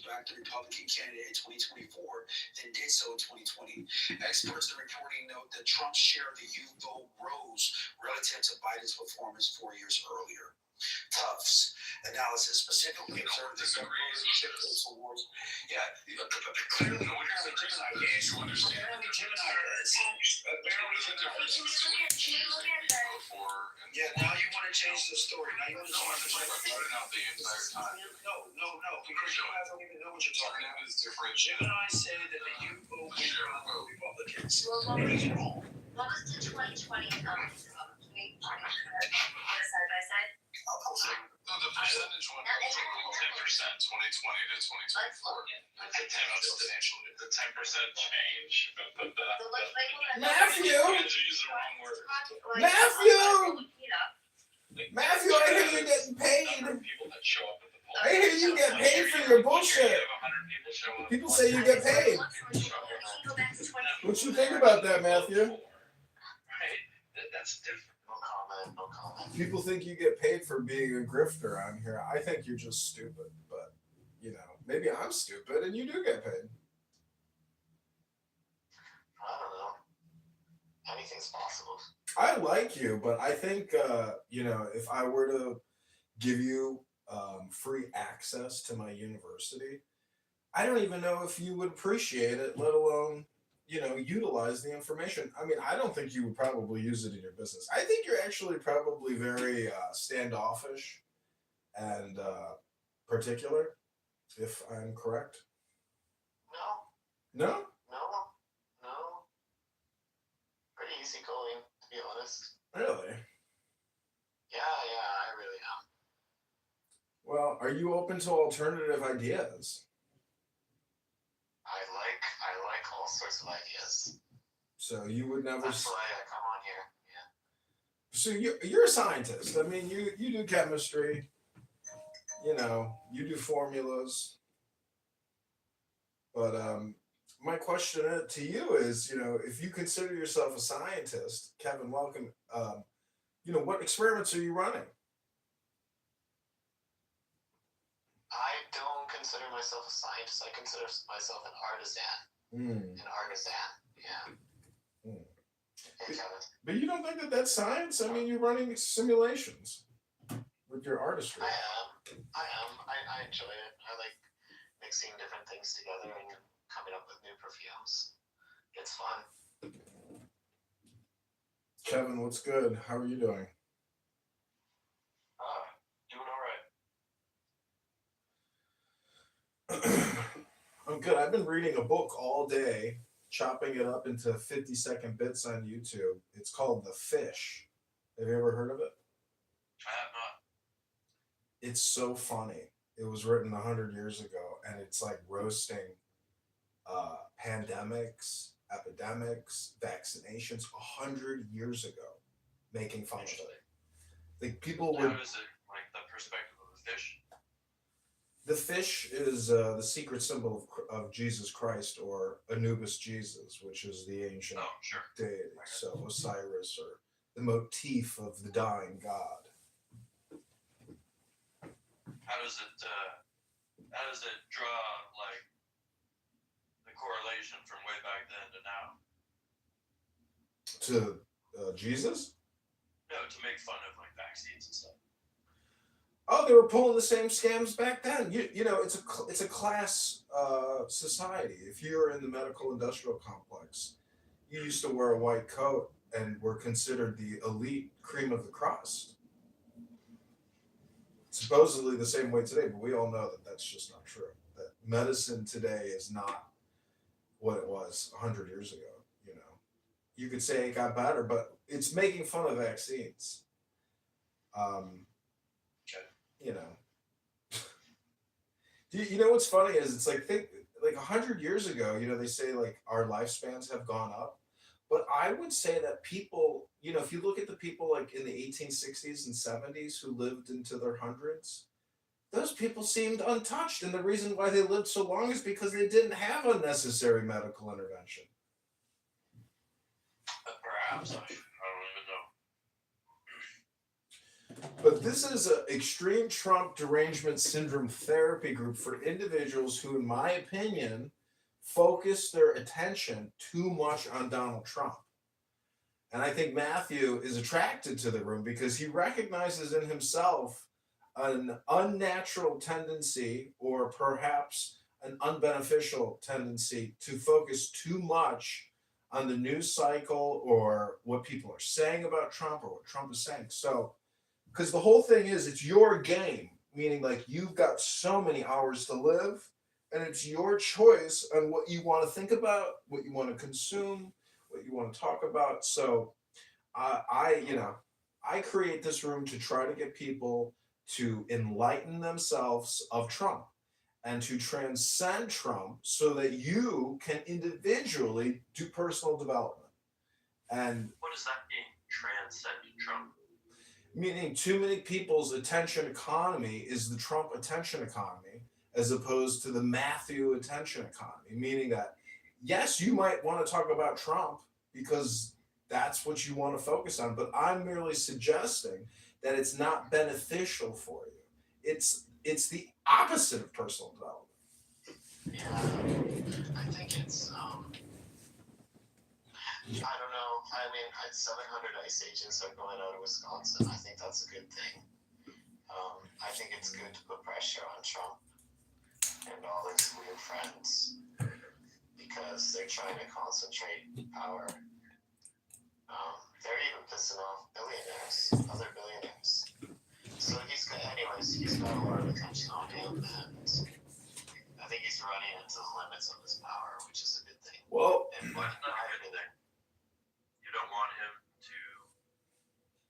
back the Republican candidate in 2024 than did so in 2020. Experts in the reporting note that Trump's share of the U vote rose relative to Biden's performance 4 years earlier. Tufts analysis specifically observed that some voters shifted towards, yeah, clearly Gemini is. Apparently Gemini is. Apparently Gemini is. Yeah, now you want to change the story. Now you want to change the story. Out the entire time. No, because you guys don't even know what you're talking about. Is different. Gemini said that the youth vote was Republicans. Well, he's wrong. What was the 2020 side by side? No, the percentage went from 10% 2020 to 2024. Substantially. The 10% change. Matthew! Use the wrong word. Matthew, I hear you're getting paid. I hear you get paid for your bullshit. People say you get paid. What you think about that, Matthew? Right. That's different. No comment. People think you get paid for being a grifter on here. I think you're just stupid, but maybe I'm stupid and you do get paid. I don't know. Anything's possible. I like you, but I think if I were to give you free access to my university, I don't even know if you would appreciate it, let alone utilize the information. I mean, I don't think you would probably use it in your business. I think you're actually probably very standoffish and particular, if I'm correct. No? Pretty easygoing, to be honest. Really? Yeah, I really am. Well, are you open to alternative ideas? I like all sorts of ideas. So you would never. That's why I come on here. Yeah. So you're a scientist. I mean, you do chemistry. You do formulas. But my question to you is, if you consider yourself a scientist, Kevin, welcome. What experiments are you running? I don't consider myself a scientist. I consider myself an artisan. An artisan, yeah. Hey, Kevin. But you don't think that that's science? I mean, you're running simulations with your artistry. I am. I enjoy it. I like mixing different things together and coming up with new perfumes. It's fun. Kevin, what's good? How are you doing? Doing all right. I'm good. I've been reading a book all day, chopping it up into 50-second bits on YouTube. It's called The Fish. Have you ever heard of it? I have not. It's so funny. It was written 100 years ago, and it's like roasting pandemics, epidemics, vaccinations 100 years ago, making fun of it. Like people were. How is it like the perspective of the fish? The fish is the secret symbol of Jesus Christ, or Anubis Jesus, which is the ancient deity. So Osiris, or the motif of the dying god. How does it draw like the correlation from way back then to now? To Jesus? No, to make fun of like vaccines and stuff. Oh, they were pulling the same scams back then. It's a class society. If you're in the medical industrial complex, you used to wear a white coat and were considered the elite cream of the crust. Supposedly the same way today, but we all know that that's just not true. That medicine today is not what it was 100 years ago. You could say it got better, but it's making fun of vaccines. You know what's funny is it's like 100 years ago, they say like our lifespans have gone up, but I would say that people, if you look at the people like in the 1860s and 70s who lived into their hundreds, those people seemed untouched, and the reason why they lived so long is because they didn't have unnecessary medical intervention. Perhaps I don't even know. But this is an extreme Trump derangement syndrome therapy group for individuals who, in my opinion, focus their attention too much on Donald Trump. And I think Matthew is attracted to the room because he recognizes in himself an unnatural tendency, or perhaps an unbeneficial tendency, to focus too much on the news cycle or what people are saying about Trump or what Trump is saying. So, because the whole thing is it's your game, meaning like you've got so many hours to live, and it's your choice on what you want to think about, what you want to consume, what you want to talk about. So I create this room to try to get people to enlighten themselves of Trump and to transcend Trump so that you can individually do personal development. And What does that mean? Transcend Trump. meaning too many people's attention economy is the Trump attention economy as opposed to the Matthew attention economy, meaning that yes, you might want to talk about Trump because that's what you want to focus on, but I'm merely suggesting that it's not beneficial for you. It's the opposite of personal development. Yeah, I think it's I don't know. I mean, 700 ICE agents are going out of Wisconsin. I think that's a good thing. I think it's good to put pressure on Trump and all his weird friends because they're trying to concentrate power. They're even pissing off billionaires, other billionaires. So he's got a lot of attention on him, and I think he's running into the limits of his power, which is a good thing. Well, and why not a good thing? You don't want him to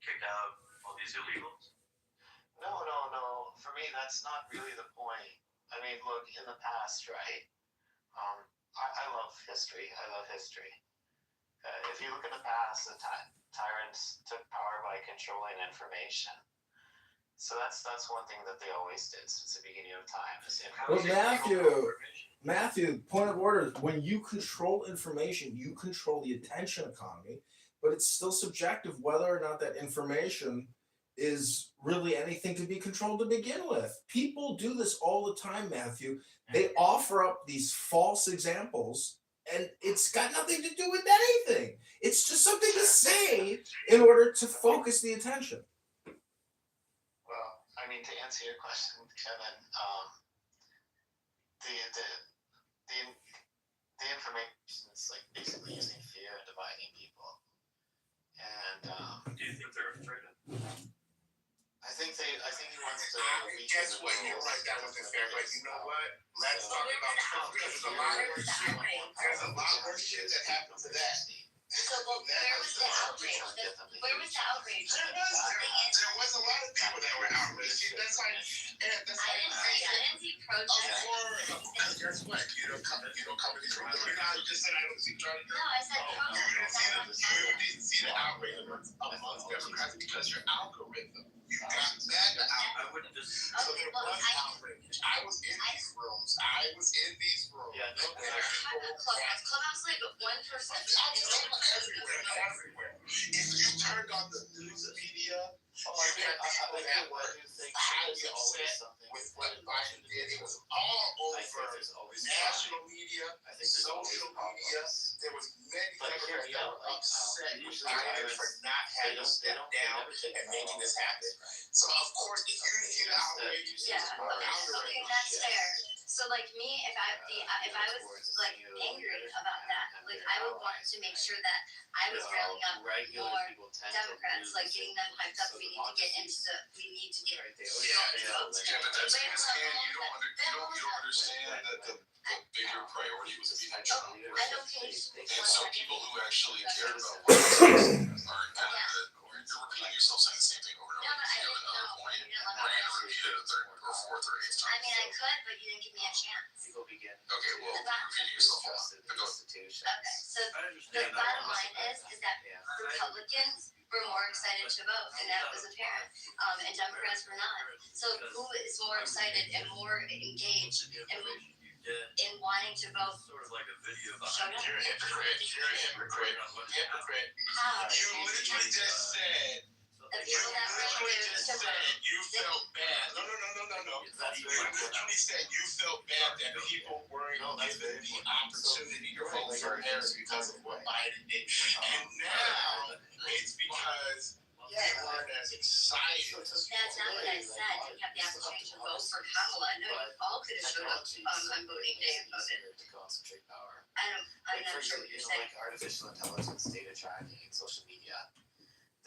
kick out all these illegals? No. For me, that's not really the point. I mean, look, in the past, right? I love history. If you look in the past, the tyrants took power by controlling information. So that's one thing that they always did since the beginning of time. Well, Matthew, point of order: when you control information, you control the attention economy, but it's still subjective whether or not that information is really anything to be controlled to begin with. People do this all the time, Matthew. They offer up these false examples, and it's got nothing to do with anything. It's just something to say in order to focus the attention. Well, I mean, to answer your question, Kevin, the information is like basically using fear and dividing people. And do you think they're afraid of? I think he wants to. Guess what? You're right. That wasn't fair, but you know what? Let's talk about Trump because there's a lot worse shit. There's a lot worse shit that happened to that. So, well, where was the outrage? Where was the outrage? There was a lot of people that were outraged. See, that's like, I didn't see protests. Guess what? You don't come to the truth. You know, you just said I don't see Trump. No, I said protests. You didn't see the outrage amongst Democrats because your algorithm. You got mad at I wouldn't just. So there was outrage. I was in these rooms. Yeah, no, Clubhouse like 1%. Everywhere. If you turned on the news media, highly upset with what Biden did. It was all over national media, social media. There was many Democrats that were upset with Biden for not having stepped down and making this happen. So of course, if you didn't get outrage, Okay, that's fair. So like me, if I was like angry about that, like I would want to make sure that I was railing up more Democrats, like getting them hyped up. We need to get votes. Yeah, but that's because you don't understand that the bigger priority was behind Trump. I don't think And so people who actually cared about politics aren't kind of you're repeating yourself saying the same thing over and over. You have another point. We're going to repeat it a third or fourth or eighth time. I mean, I could, but you didn't give me a chance. Okay, well, you're repeating yourself a lot. But go. Okay, so the bottom line is that Republicans were more excited to vote, and that was apparent. And Democrats were not. So who is more excited and more engaged in wanting to vote? Sort of like a video. Shut up. You're a hypocrite. How? You literally just said The people that refused to vote. You felt bad. No. That's You very literally said you felt bad that people weren't given the opportunity to vote for Harris because of what Biden did. And now it's because they weren't as excited. That's not what I said. You have the opportunity to vote for Kamala. No, you all could have showed up on voting day and voted. To concentrate power. I'm Like not for sure you, what you're know, saying. like artificial intelligence, data tracking, social media,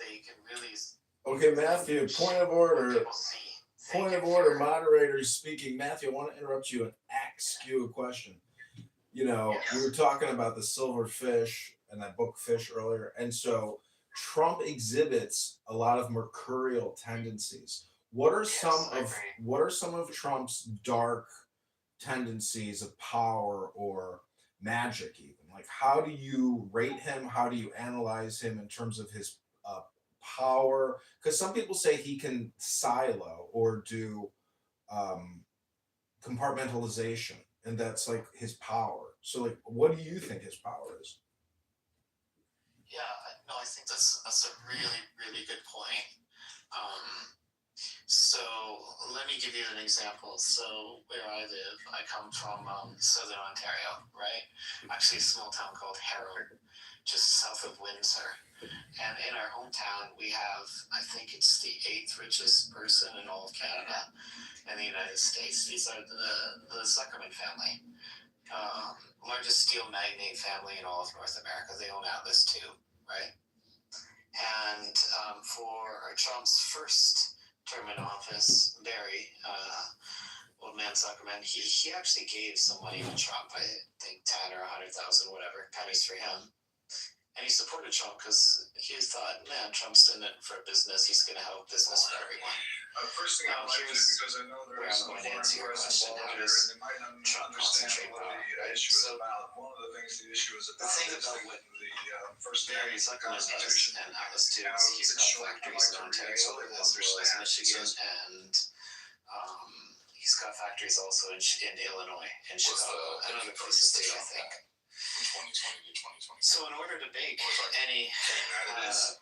they can really Okay, Matthew, point of order. people see. Point of order, moderator speaking. Matthew, I want to interrupt you and ask you a question. You know, we were talking about the silver fish and that book Fish earlier, and so Trump exhibits a lot of mercurial tendencies. What are some of Trump's dark tendencies of power or magic even? Like how do you rate him? How do you analyze him in terms of his power? Because some people say he can silo or do um, compartmentalization, and that's like his power. So, like, what do you think his power is? Yeah, no, I think that's a really, really good point. So let me give you an example. So where I live, I come from southern Ontario, right? Actually, a small town called Harrow, just south of Windsor. And in our hometown, we have, I think it's the 8th richest person in all of Canada and the United States. These are the Zuckerman family, largest steel magnate family in all of North America. They own Atlas too, right? And for Trump's first term in office, Barry, old man Zuckerman, he actually gave some money to Trump. I think 10 or 100,000, whatever, pennies for him. And he supported Trump because he thought, man, Trump's in it for business. He's going to help business for everyone. First thing I'd like to, because I know there is some foreign press involved here, and they might not understand what the issue is about. One of the things the issue is about is the First Barry Amendment Zuckerman does, Constitution. and Atlas too, is he's got factories in Ontario as well as Michigan, and he's got factories also in Illinois and Chicago and other places too, I think. 2020 to 2020. So in order to make any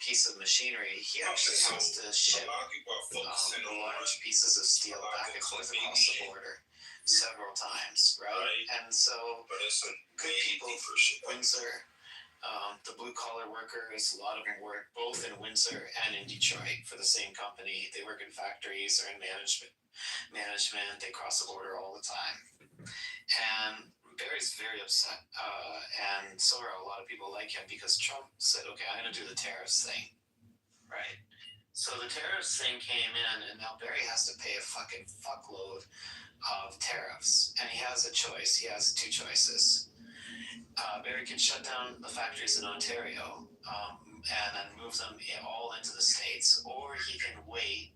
piece of machinery, he actually has to ship large pieces of steel back and forth across the border several times, right? And so good people, Windsor, the blue collar workers, a lot of them work both in Windsor and in Detroit for the same company. They work in factories or in management. They cross the border all the time. And Barry's very upset, and so are a lot of people like him because Trump said, okay, I'm going to do the tariffs thing, right? So the tariffs thing came in, and now Barry has to pay a fucking fuckload of tariffs, and he has a choice. He has two choices. Barry can shut down the factories in Ontario and then move them all into the States, or he can wait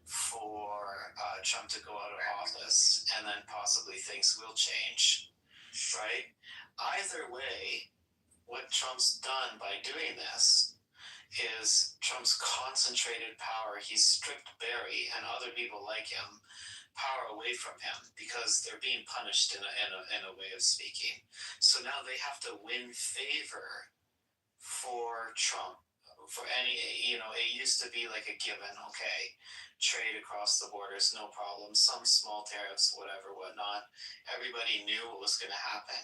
for Trump to go out of office, and then possibly things will change. Right? Either way, what Trump's done by doing this is Trump's concentrated power. He's stripped Barry and other people like him power away from him because they're being punished in a way of speaking. So now they have to win favor for Trump. For any, it used to be like a given, okay, trade across the borders, no problem, some small tariffs, whatever, whatnot. Everybody knew what was going to happen.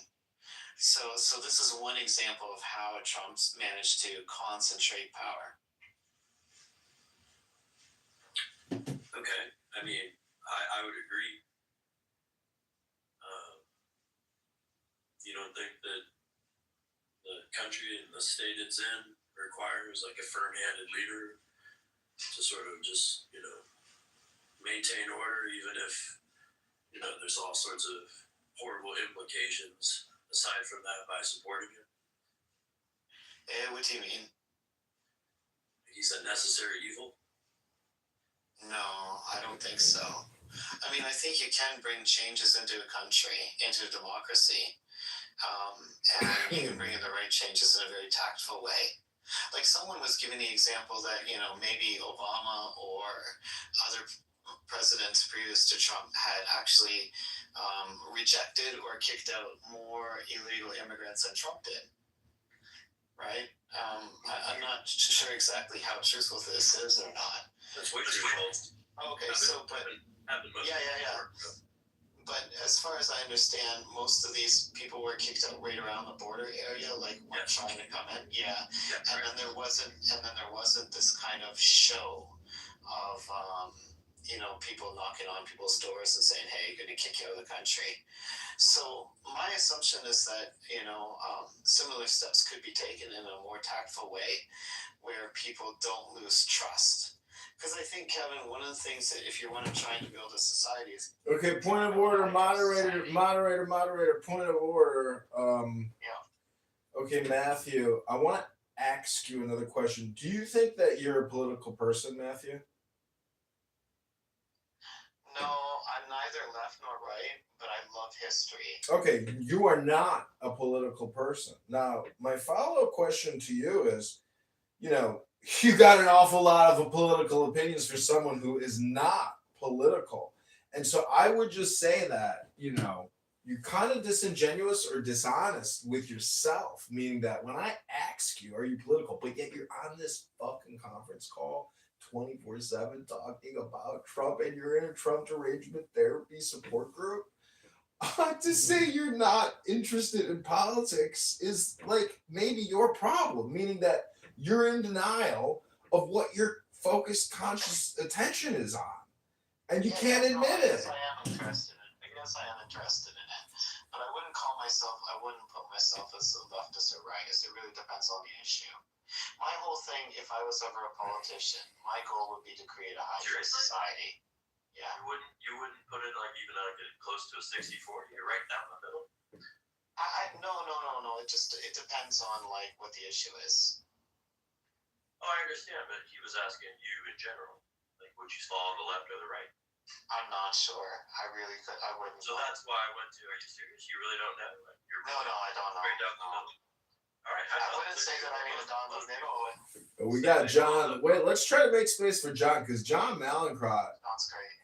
So this is one example of how Trump's managed to concentrate power. Okay, I mean, I would agree. You don't think that the country and the state it's in requires like a firm-handed leader to sort of just, maintain order, even if, there's all sorts of horrible implications aside from that by supporting him? What do you mean? He's a necessary evil? No, I don't think so. I mean, I think you can bring changes into a country, into a democracy, and you can bring in the right changes in a very tactful way. Like someone was giving the example that, maybe Obama or other presidents previous to Trump had actually rejected or kicked out more illegal immigrants than Trump did. right? I'm not sure exactly how truthful this is or not. That's way truthful. Okay, so but yeah. But as far as I understand, most of these people were kicked out right around the border area, like when trying to come in. Yeah, and then there wasn't this kind of show of people knocking on people's doors and saying, "Hey, going to kick you out of the country." So my assumption is that similar steps could be taken in a more tactful way, where people don't lose trust. Because I think, Kevin, one of the things that if you want to try to build a society is Okay, point of order, moderator, point of order. Okay, Matthew, I want to ask you another question. Do you think that you're a political person, Matthew? No, I'm neither left nor right, but I love history. Okay, you are not a political person. Now, my follow-up question to you is, you got an awful lot of political opinions for someone who is not political. And so I would just say that, you're kind of disingenuous or dishonest with yourself, meaning that when I ask you, are you political, but yet you're on this fucking conference call 24/7 talking about Trump and you're in a Trump derangement therapy support group. To say you're not interested in politics is like maybe your problem, meaning that you're in denial of what your focused conscious attention is on. And you can't admit it. I guess I am interested in it. But I wouldn't put myself as a leftist or rightist. It really depends on the issue. My whole thing, if I was ever a politician, my goal would be to create a high-free society. Yeah. You wouldn't put it like even close to a 60-40. You're right down the middle. No. It depends on like what the issue is. Oh, I understand, but he was asking you in general, like would you fall on the left or the right? I'm not sure. I wouldn't. So that's why I went to. Are you serious? You really don't know? Like, No, I don't know. Right down the middle. All right. I wouldn't say that I'm even down the middle. We got John. Wait, let's try to make space for John because John Malincrot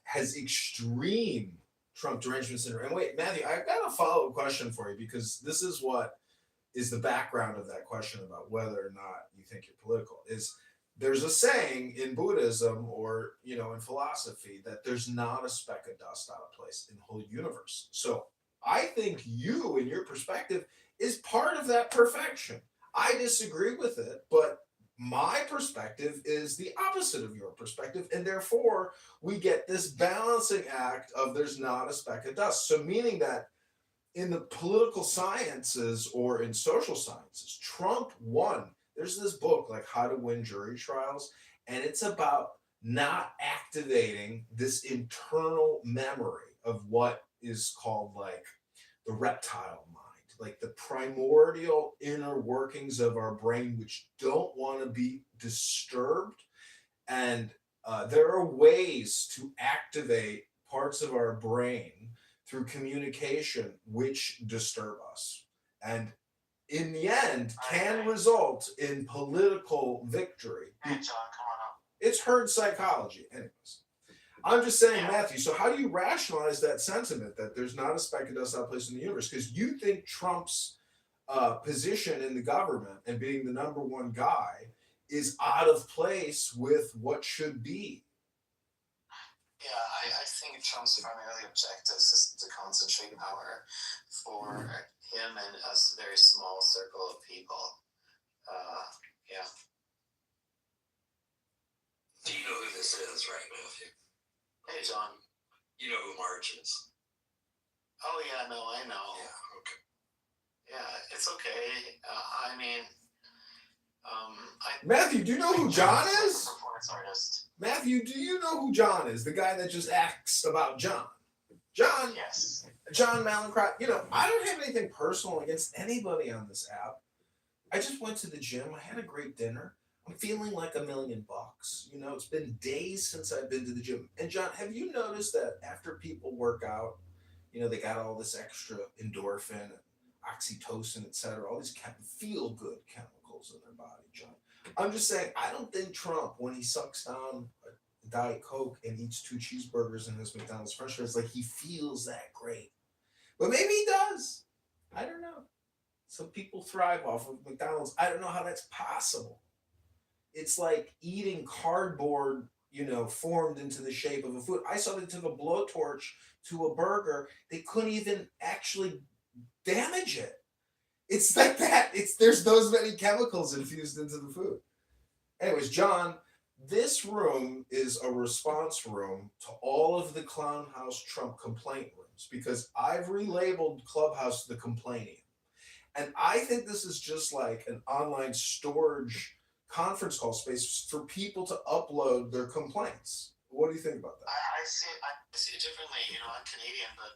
has extreme Trump derangement syndrome. And wait, Matthew, I've got a follow-up question for you because this is what is the background of that question about whether or not you think you're political. There's a saying in Buddhism or in philosophy that there's not a speck of dust out of place in the whole universe. So I think you, in your perspective, is part of that perfection. I disagree with it, but my perspective is the opposite of your perspective, and therefore we get this balancing act of there's not a speck of dust. So meaning that in the political sciences or in social sciences, Trump won. There's this book like How to Win Jury Trials, and it's about not activating this internal memory of what is called like the reptile mind, like the primordial inner workings of our brain, which don't want to be disturbed. And there are ways to activate parts of our brain through communication which disturb us. And in the end, can result in political victory. Hey, John, come on up. It's herd psychology. Anyways, I'm just saying, Matthew, so how do you rationalize that sentiment that there's not a speck of dust out of place in the universe? Because you think Trump's position in the government and being the number one guy is out of place with what should be. Yeah, I think Trump's primary objective is to concentrate power for him and a very small circle of people. Yeah. Do you know who this is, right, Matthew? Hey, John. You know who March is? Oh, yeah, no, I know. Yeah, okay. Yeah, it's okay. Matthew, do you know who John is? Performance artist. Matthew, do you know who John is? The guy that just asks about John. John. Yes. John Malincrot. I don't have anything personal against anybody on this app. I just went to the gym. I had a great dinner. I'm feeling like $1 million. It's been days since I've been to the gym. And John, have you noticed that after people work out, they got all this extra endorphin, oxytocin, etc., all these feel-good chemicals in their body, John. I'm just saying, I don't think Trump, when he sucks down a Diet Coke and eats 2 cheeseburgers and his McDonald's French fries, like he feels that great. But maybe he does. I don't know. Some people thrive off of McDonald's. I don't know how that's possible. It's like eating cardboard, formed into the shape of a food. I saw they took a blowtorch to a burger. They couldn't even actually damage it. It's like that. There's those many chemicals infused into the food. Anyways, John, this room is a response room to all of the Clown House Trump complaint rooms because I've relabeled Clubhouse the Complaining. And I think this is just like an online storage conference call space for people to upload their complaints. What do you think about that? I see it differently. I'm Canadian, but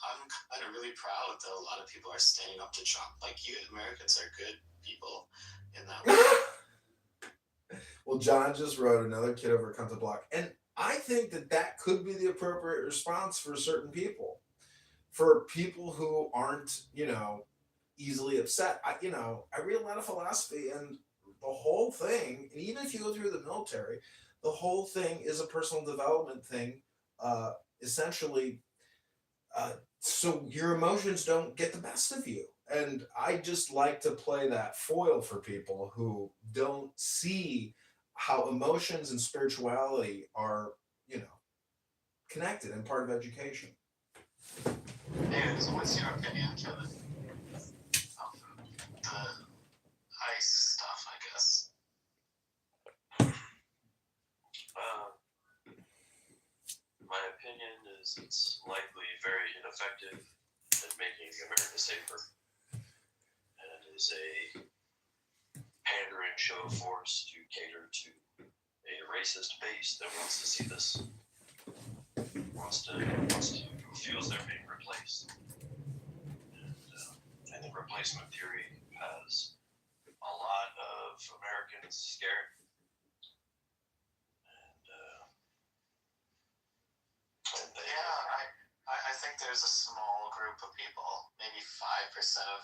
I'm kind of really proud that a lot of people are standing up to Trump. Like, you Americans are good people in that way. Well, John just wrote another Kitover comes to block. And I think that could be the appropriate response for certain people. For people who aren't, easily upset. I read a lot of philosophy, and the whole thing, and even if you go through the military, the whole thing is a personal development thing, essentially, so your emotions don't get the best of you. And I just like to play that foil for people who don't see how emotions and spirituality are, connected and part of education. Yeah, so what's your opinion, Kevin? The ice stuff, I guess. My opinion is it's likely very ineffective in making America safer, and is a pandering show of force to cater to a racist base that wants to see this, who feels they're being replaced. And I think replacement theory has a lot of Americans scared. I think there's a small group of people, maybe 5% of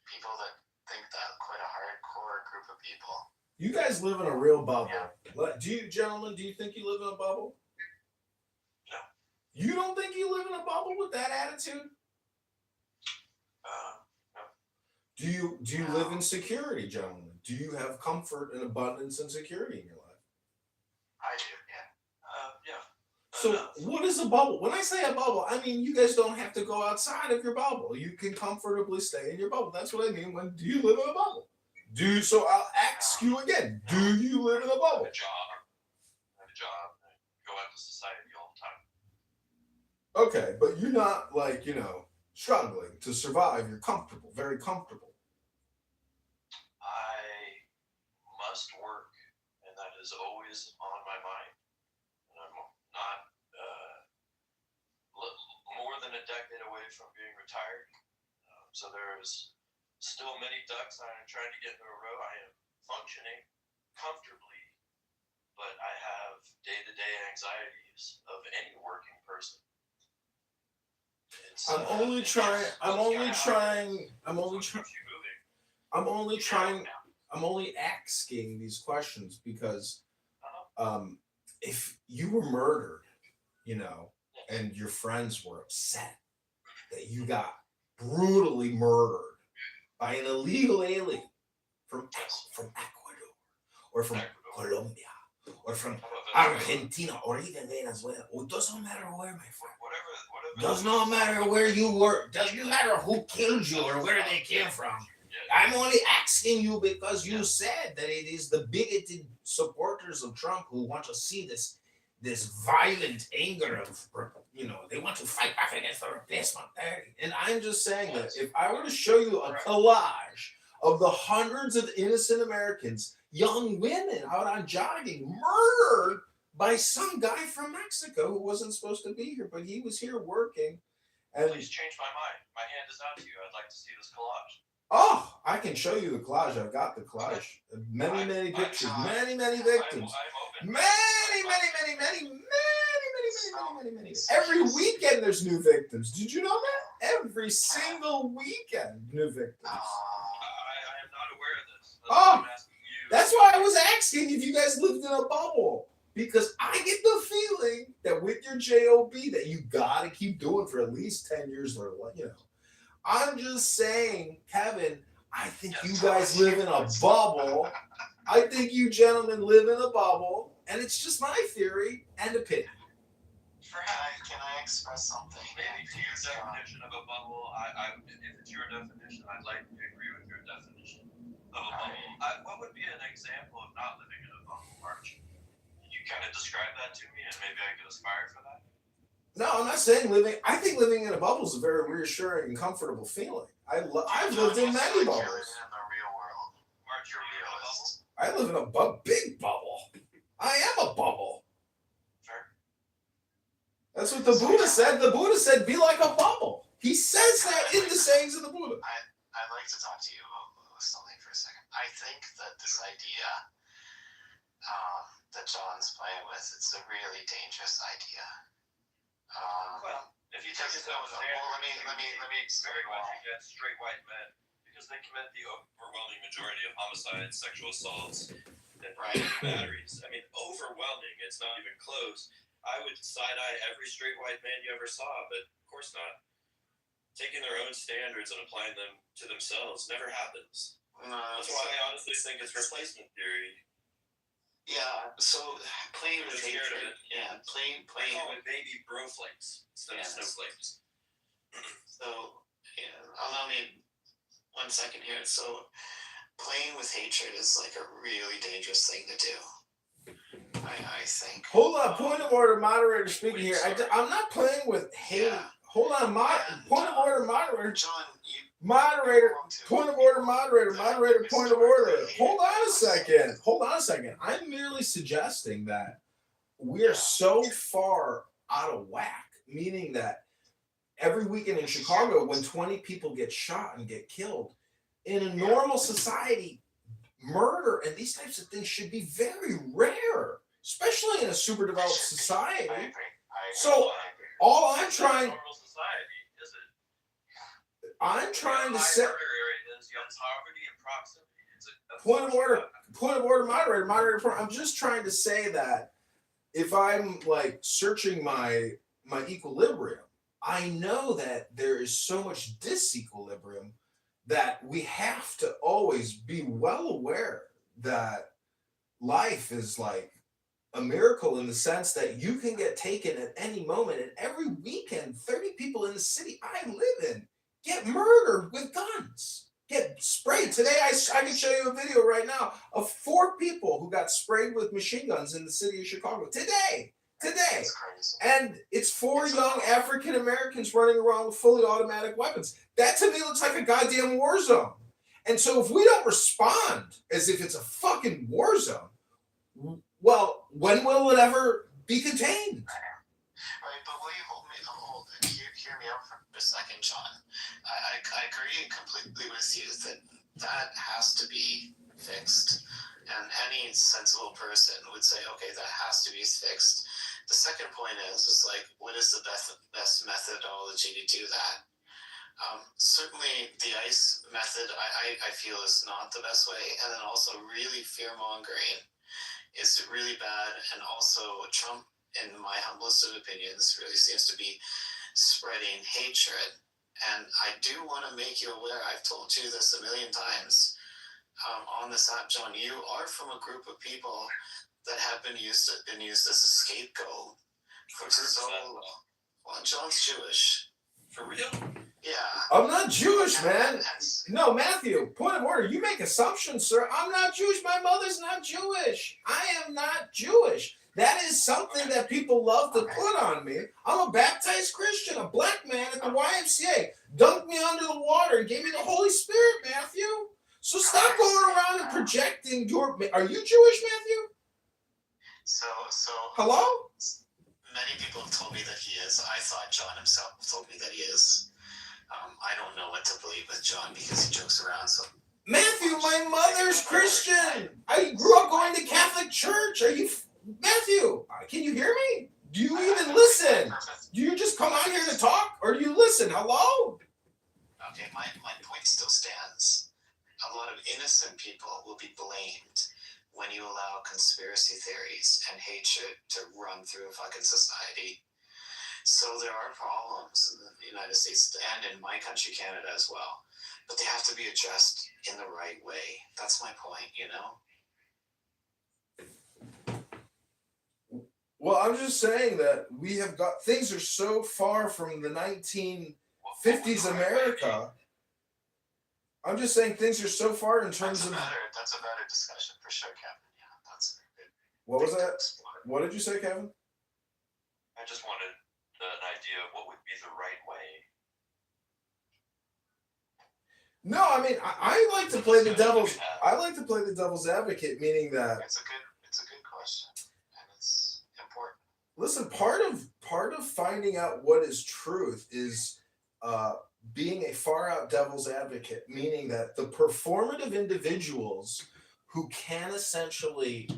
people that think that, quite a hardcore group of people. You guys live in a real bubble. Yeah. Do you think you live in a bubble? No. You don't think you live in a bubble with that attitude? No. Do you live in security, gentlemen? Do you have comfort and abundance and security in your life? I do, yeah. Yeah. So what is a bubble? When I say a bubble, I mean you guys don't have to go outside of your bubble. You can comfortably stay in your bubble. That's what I mean when do you live in a bubble? So I'll ask you again. Do you live in a bubble? I have a job. I go out to society all the time. Okay, but you're not like, struggling to survive. You're comfortable, very comfortable. I must work, and that is always on my mind. And I'm not more than a decade away from being retired. So there's still many ducks I'm trying to get in a row. I am functioning comfortably, but I have day-to-day anxieties of any working person. I'm only asking these questions because if you were murdered, and your friends were upset that you got brutally murdered by an illegal alien from Ecuador or from Colombia or from Argentina or even Venezuela. It doesn't matter where, my friend. Does not matter where you were. Doesn't matter who killed you or where they came from. I'm only asking you because you said that it is the bigoted supporters of Trump who want to see this violent anger of, they want to fight back against the replacement party. And I'm just saying that if I were to show you a collage of the hundreds of innocent Americans, young women out on jogging, murdered by some guy from Mexico who wasn't supposed to be here, but he was here working. And please change my mind. My hand is out to you. I'd like to see this collage. Oh, I can show you the collage. I've got the collage. Many pictures. Many victims. Many. Every weekend there's new victims. Did you know that? Every single weekend, new victims. I am not aware of this. Oh, that's why I was asking if you guys lived in a bubble. Because I get the feeling that with your JOB that you got to keep doing for at least 10 years or I'm just saying, Kevin, I think you guys live in a bubble. I think you gentlemen live in a bubble, and it's just my theory and opinion. Can I express something? Maybe to your definition of a bubble, if it's your definition, I'd like to agree with your definition of a bubble. What would be an example of not living in a bubble, March? Can you kind of describe that to me, and maybe I could aspire for that? No, I'm not saying living. I think living in a bubble is a very reassuring and comfortable feeling. I've lived in many bubbles. You're living in the real world. March, you're in a bubble? I live in a big bubble. I am a bubble. Sure. That's what the Buddha said. The Buddha said, "Be like a bubble." He says that in the sayings of the Buddha. I'd like to talk to you about something for a second. I think that this idea that John's playing with, it's a really dangerous idea. Well, if you take it let me very much against straight white men, because they commit the overwhelming majority of homicides, sexual assaults, and batteries. I mean, overwhelming. It's not even close. I would side-eye every straight white man you ever saw, but of course not. Taking their own standards and applying them to themselves never happens. That's why I honestly think it's replacement theory. Yeah, so playing with You're scared of hatred. it. Yeah, playing. I call it baby broflakes instead of snowflakes. So, yeah, allow me 1 second here. So, playing with hatred is like a really dangerous thing to do. I think. Hold on, point of order, moderator speaking here. I'm not playing with hate. Yeah. Hold on, point of order, moderator. John, Moderator, point of order, moderator, point of order. Hold on a second. I'm merely suggesting that we are so far out of whack, meaning that every weekend in Chicago, when 20 people get shot and get killed, in a normal society, murder and these types of things should be very rare, especially in a super developed society. I agree. So all I'm trying. Normal society, is it? I'm trying to say. Murder areas, you have poverty and proximity. Point of order, moderator. I'm just trying to say that if I'm like searching my equilibrium, I know that there is so much disequilibrium that we have to always be well aware that life is like a miracle in the sense that you can get taken at any moment, and every weekend 30 people in the city I live in get murdered with guns, get sprayed. Today I can show you a video right now of 4 people who got sprayed with machine guns in the city of Chicago today, and it's 4 young African Americans running around with fully automatic weapons. That to me looks like a goddamn war zone. And so if we don't respond as if it's a fucking war zone, well, when will it ever be contained? Right, but will you hear me out for a second, John? I agree completely with you that has to be fixed. And any sensible person would say, okay, that has to be fixed. The second point is like, what is the best methodology to do that? Certainly the ICE method, I feel is not the best way. And then also really fear-mongering is really bad. And also Trump, in my humblest of opinions, really seems to be spreading hatred. And I do want to make you aware, I've told you this a million times on this app, John, you are from a group of people that have been used as a scapegoat for so long. Well, John's Jewish. For real? Yeah. I'm not Jewish, man. No, Matthew, point of order. You make assumptions, sir. I'm not Jewish. My mother's not Jewish. I am not Jewish. That is something that people love to put on me. I'm a baptized Christian, a black man at the YMCA. Dunked me under the water and gave me the Holy Spirit, Matthew. So stop going around and projecting your... Are you Jewish, Matthew? So... Hello? Many people have told me that he is. I thought John himself told me that he is. I don't know what to believe with John because he jokes around so... Matthew, my mother's Christian. I grew up going to Catholic church. Are you... Matthew, can you hear me? Do you even listen? Do you just come out here to talk? Or do you listen? Hello? Okay, my point still stands. A lot of innocent people will be blamed when you allow conspiracy theories and hatred to run through a fucking society. So there are problems in the United States and in my country, Canada, as well. But they have to be addressed in the right way. That's my point, you know? Well, I'm just saying that we have got things are so far from the 1950s America. I'm just saying things are so far in terms of. That's a better discussion for sure, Kevin. Yeah, that's a good. What was that? What did you say, Kevin? I just wanted an idea of what would be the right way. No, I mean I like to play the devil's. I like to play the devil's advocate, meaning that It's a good question, and it's important. listen, part of finding out what is truth is being a far out devil's advocate, meaning that the performative individuals who can essentially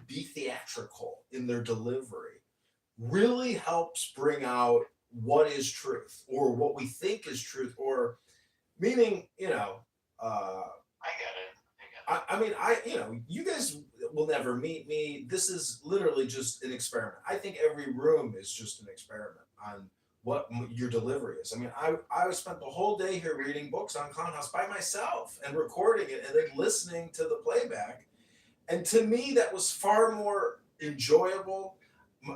be theatrical in their delivery really helps bring out what is truth or what we think is truth, or meaning, you know, I get it. I mean, you guys will never meet me. This is literally just an experiment. I think every room is just an experiment on what your delivery is. I mean, I spent the whole day here reading books on Clownhouse by myself and recording it and then listening to the playback. And to me, that was far more enjoyable.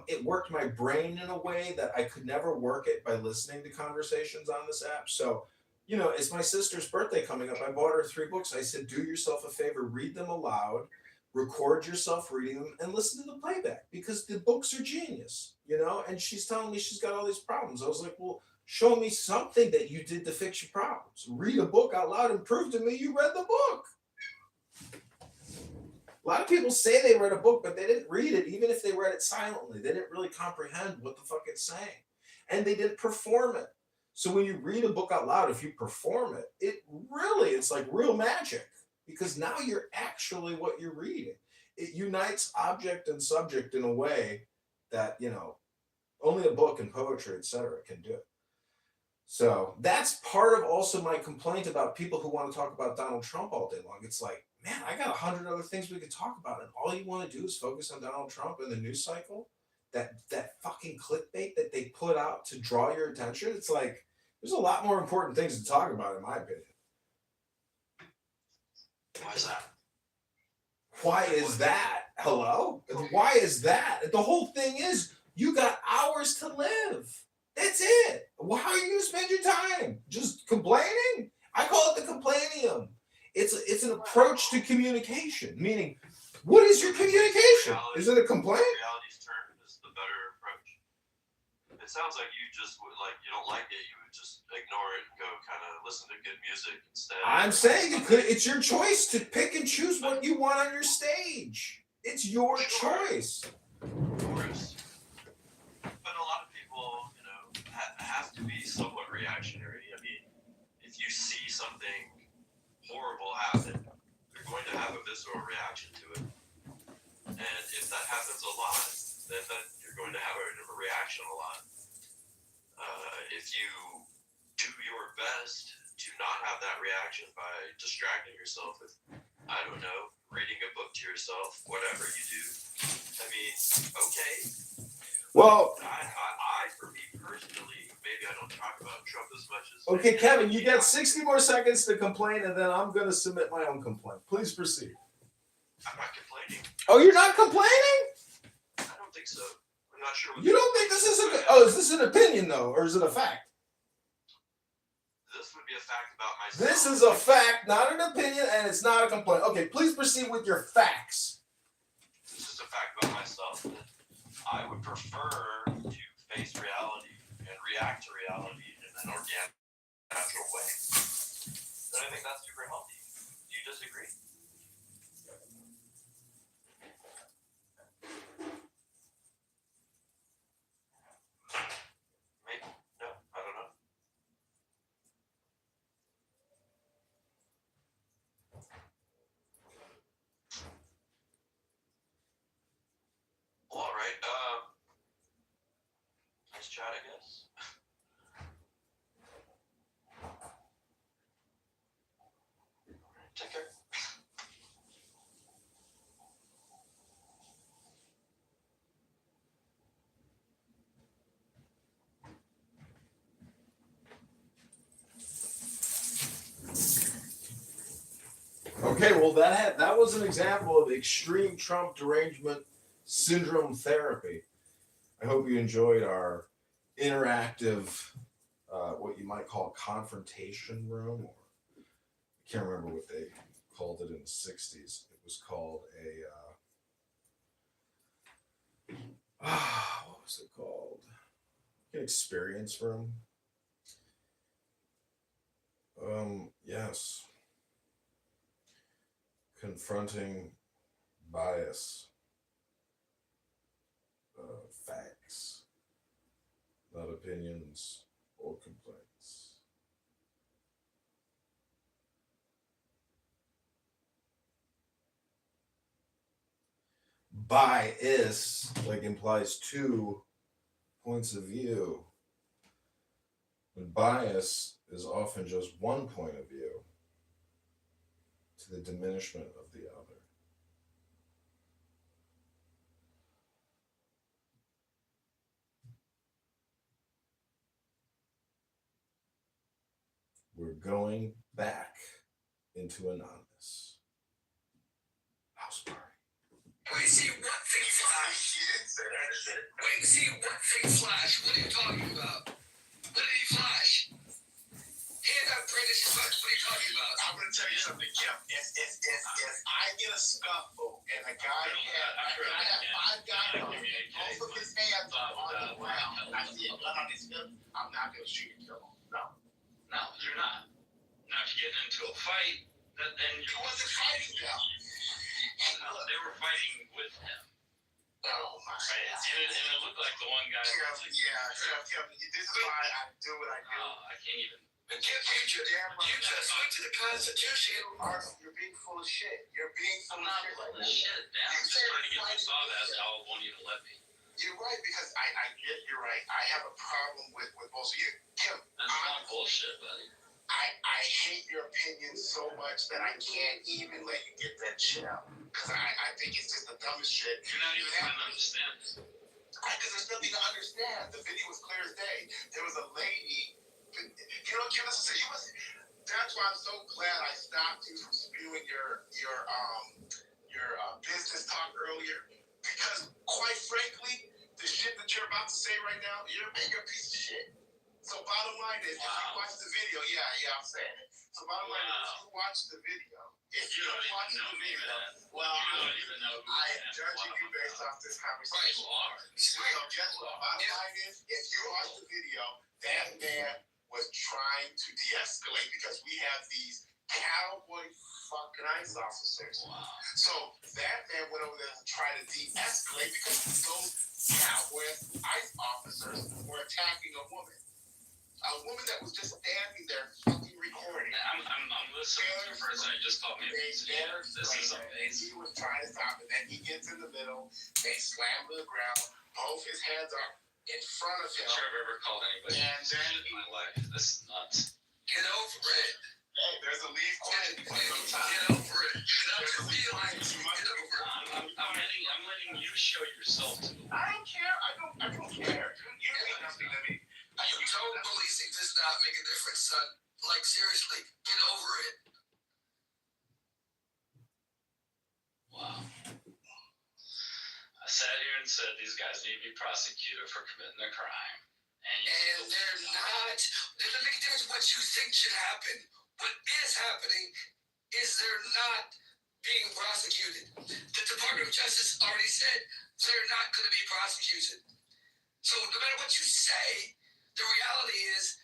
It worked my brain in a way that I could never work it by listening to conversations on this app. So, you know, it's my sister's birthday coming up. I bought her 3 books. I said, do yourself a favor, read them aloud, record yourself reading them, and listen to the playback because the books are genius, you know? And she's telling me she's got all these problems. I was like, well, show me something that you did to fix your problems. Read a book out loud and prove to me you read the book. A lot of people say they read a book, but they didn't read it, even if they read it silently. They didn't really comprehend what the fuck it's saying. And they didn't perform it. So when you read a book out loud, if you perform it, it's like real magic because now you're actually what you're reading. It unites object and subject in a way that, you know, only a book and poetry, etc., can do. So that's part of also my complaint about people who want to talk about Donald Trump all day long. It's like, man, I got 100 other things we could talk about, and all you want to do is focus on Donald Trump and the news cycle. That fucking clickbait that they put out to draw your attention. It's like there's a lot more important things to talk about, in my opinion. Why is that? Why is that? Hello? Why is that? The whole thing is you got hours to live. That's it. Well, how are you going to spend your time? Just complaining? I call it the complainium. It's an approach to communication, meaning, what is your communication? Is it a complaint? Reality's turn is the better approach. It sounds like you just would, like, you don't like it, you would just ignore it and go kind of listen to good music instead. I'm saying it's your choice to pick and choose what you want on your stage. It's your choice. Of course. But a lot of people, you know, have to be somewhat reactionary. I mean, if you see something horrible happen, you're going to have a visceral reaction to it. And if that happens a lot, then you're going to have a reaction a lot. If you do your best to not have that reaction by distracting yourself with, I don't know, reading a book to yourself, whatever you do, I mean, okay. Well, I for me personally, maybe I don't talk about Trump as much as. okay, Kevin, you got 60 more seconds to complain, and then I'm going to submit my own complaint. Please proceed. I'm not complaining. Oh, you're not complaining? I don't think so. I'm not sure. You don't think this is is this an opinion, though, or is it a fact? This would be a fact about myself. This is a fact, not an opinion, and it's not a complaint. Okay, please proceed with your facts. This is a fact about myself that I would prefer to face reality and react to reality in an organic, natural way. And I think that's super healthy. Do you disagree? Maybe. No, I don't know. Well, all right. Nice chat, I guess. Take care. Okay, well that was an example of extreme Trump derangement syndrome therapy. I hope you enjoyed our interactive, what you might call confrontation room, or I can't remember what they called it in the '60s. It was called what was it called? An experience room. Yes, confronting bias, facts, not opinions or complaints. Bias like implies two points of view. And bias is often just one point of view to the diminishment of the other. We're going back into anonymous. House party. Wait, see what thing flash? He didn't say that shit. Wait, see what thing flash? What are you talking about? What did he flash? He and that British flash. What are you talking about? I'm gonna tell you something, Kim. If I get a scuffle and a guy I have 5 guys on me, both of his hands are on the ground, and I see a gun on his hip, I'm not gonna shoot and kill him. No. No, you're not. Now, if you get into a fight, then He wasn't fighting them. they were fighting with him. Oh my Right? God. And it looked like the one guy. Kim, this is why I do what I do. I can't even. But you just went to the Constitution. You're being full of shit. You're being full I'm of not shit full right of now. shit, man. I'm just trying to get my saw that y'all won't even let me. You're right, because I get you're right. I have a problem with both of you. Kim, That's not bullshit, buddy. I hate your opinion so much that I can't even let you get that shit out. Because I think it's just the dumbest shit. You're not even trying to understand it. Because there's nothing to understand. The video was clear as day. There was a lady. Kim, listen, that's why I'm so glad I stopped you from spewing your business talk earlier. Because quite frankly, the shit that you're about to say right now, you're a bigger piece of shit. So bottom line is, if you watch the video, yeah, I'm saying it. So bottom line is, if you watch the video, You don't even know me, man. well, You don't even know who I I am am. judging you based off this Right, conversation. you are. So guess what? Bottom line is, if you watch the video, that man was trying to de-escalate because we have these cowboy fucking ICE officers. Wow. So that man went over there to try to de-escalate because those cowboy ICE officers were attacking a woman that was just standing there fucking recording. I'm listening to the person who just called me a piece of shit. This is amazing. He was trying to stop it, then he gets in the middle, they slam to the ground, both his hands are in front of I'm him. sure I've ever called anybody And then shit in my life. This is nuts. Get over it. Hey, there's a lead question for sometimes. Get over it. That's your feelings. Get over it. I'm letting you show yourself to the world. I don't care. I don't care. You mean nothing to me. You told policing does not make a difference, son. Like, seriously, get over it. Wow. I sat here and said these guys need to be prosecuted for committing a crime. And they're not. It doesn't make a difference what you think should happen. What is happening is they're not being prosecuted. The Department of Justice already said they're not going to be prosecuted. So no matter what you say, the reality is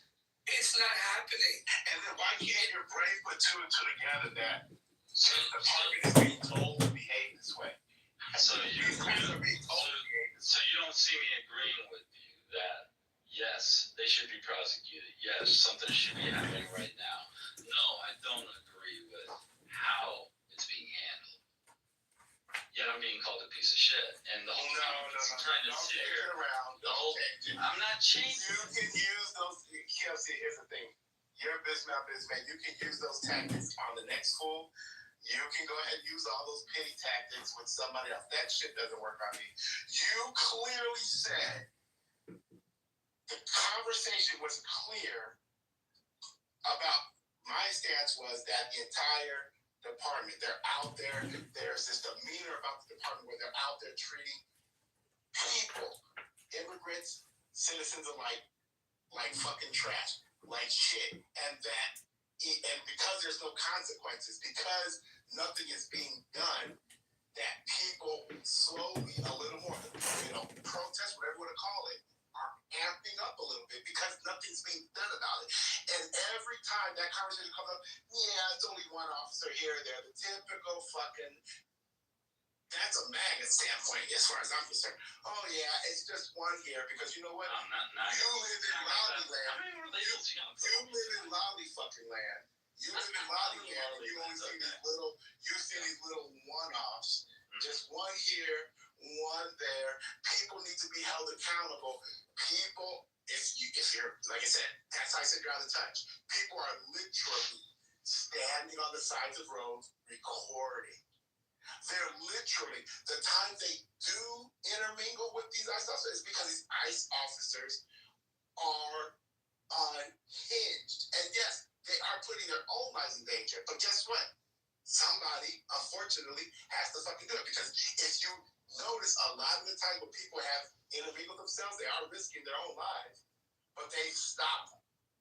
it's not happening. And then why can't your brain put 2 and 2 together that the department is being told to behave this way? So These guys are being told to behave this So you don't see me agreeing with you that yes, they should be prosecuted. Yes, something should be happening right now. No, I don't agree with how it's being handled. Yet I'm being called a piece of shit. And the whole time I'm trying to sit here. I'm not changing. You can use those. See, here's the thing. You're a businessman. You can use those tactics on the next fool. You can go ahead and use all those pity tactics with somebody else. That shit doesn't work on me. You clearly said the conversation was clear about my stance was that the department. They're out there. There's this demeanor about the department where they're out there treating people, immigrants, citizens alike, like fucking trash, like shit, and because there's no consequences, because nothing is being done, that people slowly, a little more, protest, whatever you want to call it, are amping up a little bit because nothing's being done about it. And every time that conversation comes up, yeah, it's only one officer here or there, the typical fucking. That's a MAGA standpoint as far as I'm concerned. Oh yeah, it's just one here because you know what? You live in Lolly land. You live in Lolly fucking land. You live in Lolly land, and you only see these little one-offs. Just one here, one there. People need to be held accountable. People, if you're like I said, that's how I said you're out of touch. People are literally standing on the sides of roads recording. They're literally, the time they do intermingle with these ICE officers is because these ICE officers are unhinged. And yes, they are putting their own lives in danger. But guess what? Somebody, unfortunately, has to fucking do it. Because if you notice, a lot of the time when people have intermingled themselves, they are risking their own lives. But they stop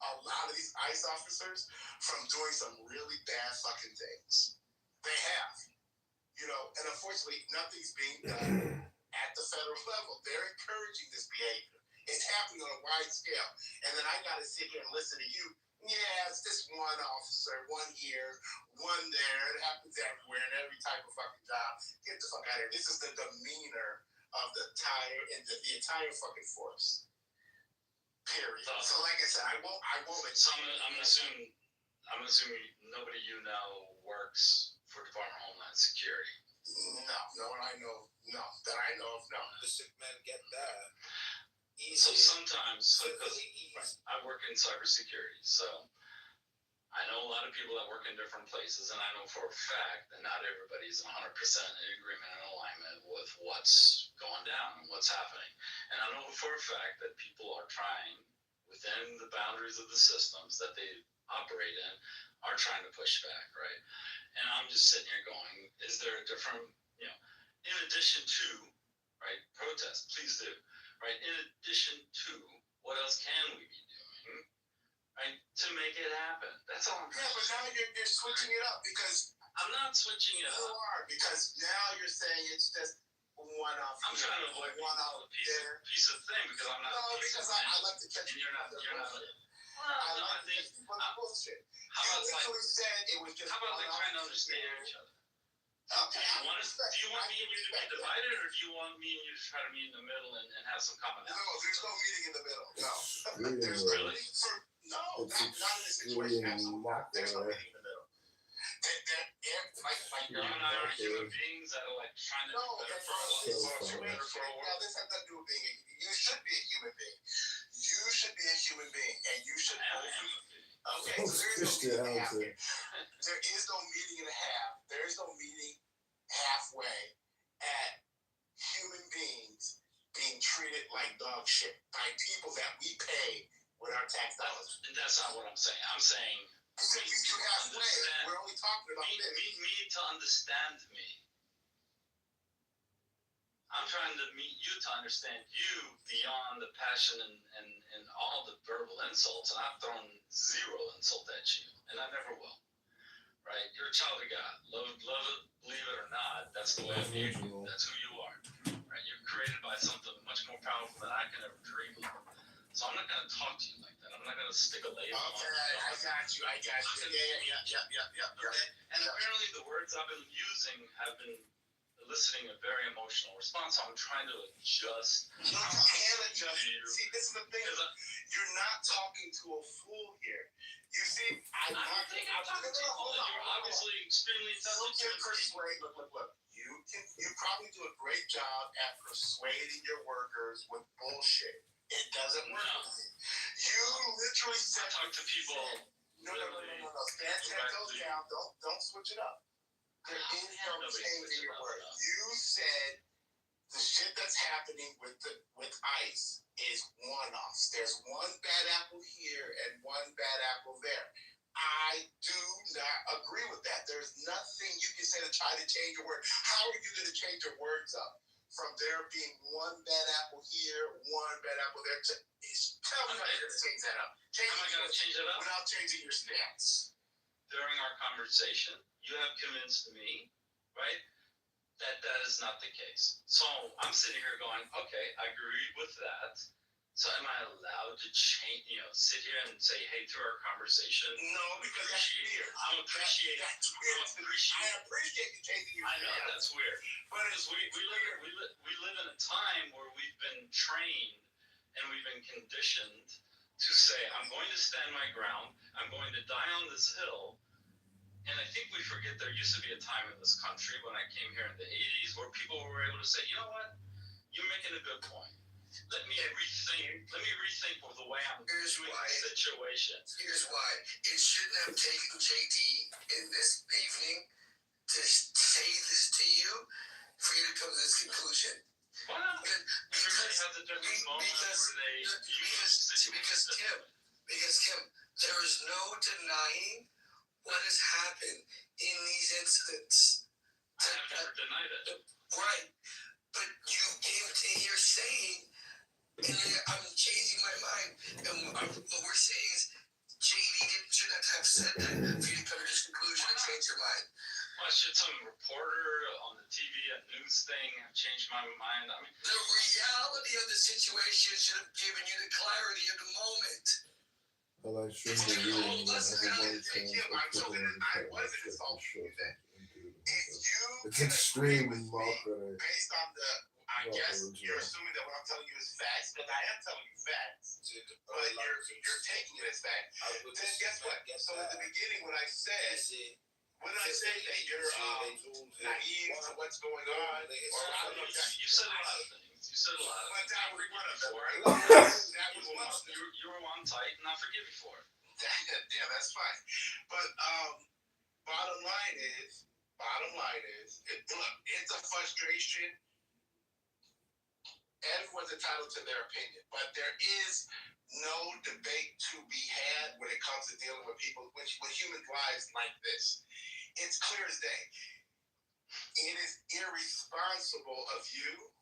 a lot of these ICE officers from doing some really bad fucking things. They have. And unfortunately, nothing's being done at the federal level. They're encouraging this behavior. It's happening on a wide scale. And then I got to sit here and listen to you. Yeah, it's just one officer, one here, one there. It happens everywhere in every type of fucking job. Get the fuck out of here. This is the demeanor of the entire fucking force. Period. So like I said, I won't. So I'm assuming nobody you know works for Department of Homeland Security. No one I know. No, that I know of. No. The sick men get that. So sometimes, because I work in cybersecurity, so I know a lot of people that work in different places, and I know for a fact that not everybody's 100% in agreement and alignment with what's going down and what's happening. And I know for a fact that people are trying, within the boundaries of the systems that they operate in, are trying to push back, right? And I'm just sitting here going, is there a different, in addition to, right, protest, please do, right? In addition to, what else can we be doing, right, to make it happen? That's all I'm saying. Yeah, but now you're switching it up because I'm not switching it you up. are, because now you're saying it's just one off. I'm trying to avoid one out there. piece of thing because I'm not. No, because I like to catch And you're not. I like to catch people on the bullshit. How You about literally said it was just how about one trying to off understand each other? Okay, Do you want me and you to be respect that. divided, or do you want me and you to try to meet in the middle and have some commonality? No, there's no meeting in the middle. No. There's Really? not in this situation. Absolutely not. There's no meeting in the middle. Like You and I are human beings that are like trying to no, do better that's for our not lives, so better for our Now, world. this has nothing to do with being. You should be a human being. You should be a human being, and you should. I am a human being. Okay, so there is no meeting and a half here. There is no meeting and a half. There is no meeting halfway at human beings being treated like dog shit by people that we pay with our tax dollars. And that's not what I'm saying. I'm saying I said meet you halfway. We're only talking about this. me to understand me. I'm trying to meet you to understand you beyond the passion and all the verbal insults, and I've thrown zero insult at you, and I never will. Right? You're a child of God. Love it, believe it or not, that's the way I view you. That's who you are. Right? You're created by something much more powerful than I can ever dream of. So I'm not going to talk to you like that. I'm not going to stick a label on Okay, you. I got you. Yeah. Okay? And apparently the words I've been using have been eliciting a very emotional response. So I'm trying to adjust. No, you can't adjust. See, this is the thing. You're not talking to a fool here. You see, I don't think I'm talking to you. You're obviously extremely You can intelligent. persuade. Look. You probably do a great job at persuading your workers with bullshit. It doesn't work. No. You literally I said. talk to people. No. Stand 10 toes down. Don't switch it up. There is no change in your words. You said the shit that's happening with ICE is one-offs. There's one bad apple here and one bad apple there. I do not agree with that. There's nothing you can say to try to change your word. How are you going to change your words up from there being one bad apple here, one bad apple there? Tell me how you're going to change that up. How am I going to change it up? Without changing your stance. During our conversation, you have convinced me, right, that is not the case. So I'm sitting here going, okay, I agree with that. So am I allowed to change, sit here and say, hey, through our conversation? No, because that's weird. I'm appreciating. That's weird. I appreciate you changing your stance. I know, that's weird. But as we live in a time where we've been trained and we've been conditioned to say, I'm going to stand my ground. I'm going to die on this hill. And I think we forget there used to be a time in this country when I came here in the 80s where people were able to say, you know what? You're making a good point. Let me rethink the way I'm doing the situation. Here's why. It shouldn't have taken JD in this evening to say this to you for you to come to this conclusion. Why not? Everybody has a different moment where they because Kim, there is no denying what has happened in these incidents. I have never denied it. Right. But you came to here saying, and I'm changing my mind, and what we're saying is JD should not have said that for you to come to this conclusion and change your mind. Why should some reporter on the TV, a news thing, have changed my mind? I mean, the reality of the situation should have given you the clarity of the moment. I like It's streaming you. video and everybody saying Kim, I wasn't insulting you then. It's you. it's extreme mockery. Based on the, I guess you're assuming that what I'm telling you is facts, but I am telling you facts. But you're taking it as fact. Then guess what? So at the beginning when I said that you're naive to what's going on, or I don't know, you said a lot of things. You said a lot of but things. that was one of them. That was one of them. You were one tight, and I forgive you for it. Yeah, that's fine. But bottom line is, look, it's a frustration. Everyone's entitled to their opinion, but there is no debate to be had when it comes to dealing with people, with human lives like this. It's clear as day. It is irresponsible of you,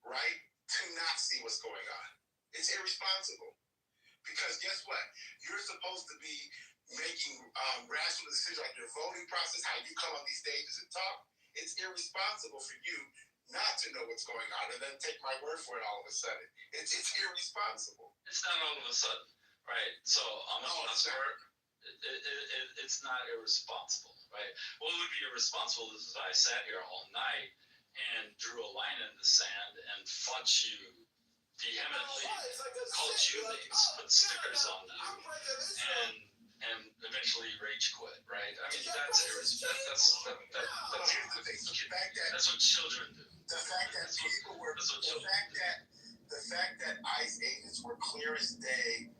right, to not see what's going on. It's irresponsible. Because guess what? You're supposed to be making rational decisions on your voting process, how you come on these stages and talk. It's irresponsible for you not to know what's going on and then take my word for it all of a sudden. It's irresponsible. It's not all of a sudden, right? So I'm it's not irresponsible, right? What would be irresponsible is if I sat here all night and drew a line in the sand and fought you vehemently, called you names, put stickers on you, and eventually rage quit, right? I mean, that's irresponsible. Here's the thing. That's what children do. The fact that people were, the fact that ICE agents were clear as day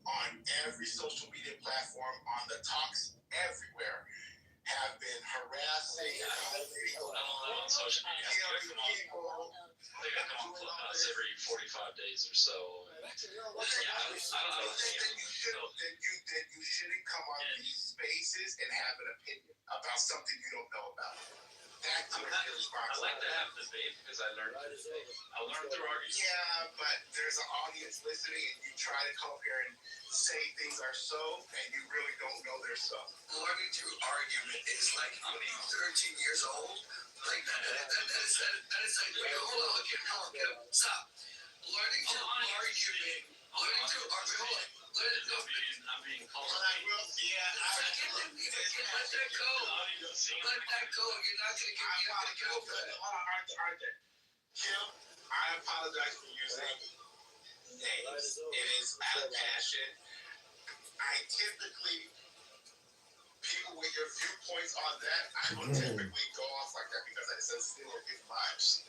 on every social media platform, on the talks everywhere, have been harassing. I don't live on social media. I think I come on Clubhouse every 45 days or so. Then you shouldn't come on these spaces and have an opinion about something you don't know about. That's I like to have debate because I learn through debate. I learn through arguments. Yeah, but there's an audience listening and you try to come up here and say things are so and you really don't know they're so. Learning through argument is like I'm 13 years old. Like that is like, wait, hold on, stop. Learning through argument. I'm being called. Let that go. Let that go. You're not gonna get over that. Kim, I apologize for using names. It is out of passion. I typically, people with your viewpoints on that, I don't typically go off like that because it's a still good vibes.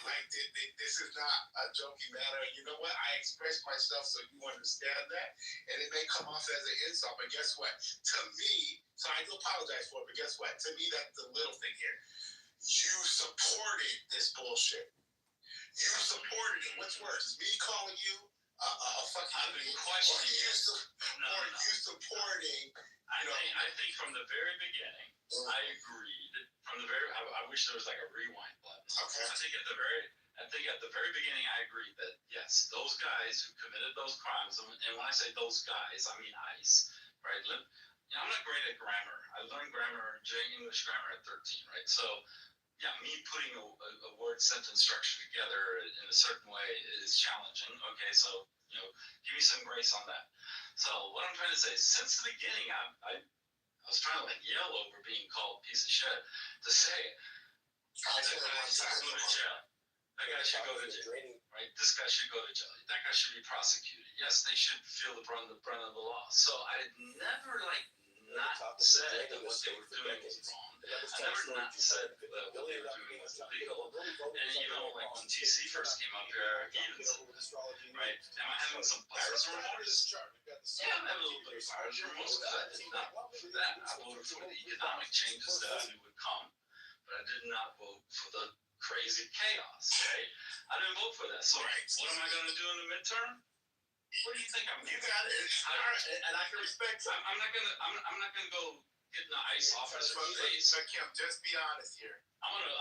Like, this is not a jokey matter. You know what? I express myself so you understand that. And it may come off as an insult, but guess what? To me, so I do apologize for it, but guess what? To me, that's the little thing here. You supported this bullshit. You supported it. What's worse, me calling you I've been or questioning you it. No. supporting. I think from the very beginning, I agreed. From the very, I wish there was like a rewind button. Okay. I think at the very beginning, I agreed that yes, those guys who committed those crimes, and when I say those guys, I mean ICE, right? I'm not great at grammar. I learned English grammar at 13, right? So yeah, me putting a word sentence structure together in a certain way is challenging. Okay, so give me some grace on that. So what I'm trying to say is, since the beginning, I was trying to like yell over being called piece of shit to say that guy should go to jail. That guy should go to jail. Right? This guy should go to jail. That guy should be prosecuted. Yes, they should feel the brunt of the law. So I never not said that what they were doing was wrong. I never not said that what they were doing was illegal. And like when TC first came up here, he even said, right, am I having some buyer's remorse? Yeah, I'm having a little bit of buyer's remorse because I did not vote for that. I voted for the economic changes that I knew would come, but I did not vote for the crazy chaos, right? I didn't vote for that. So what am I going to do in the midterm? What do you think I'm going to do? You got it. All right, and I can respect it. I'm not gonna go get in the ICE office or face. But Kim, just be honest here. I'm gonna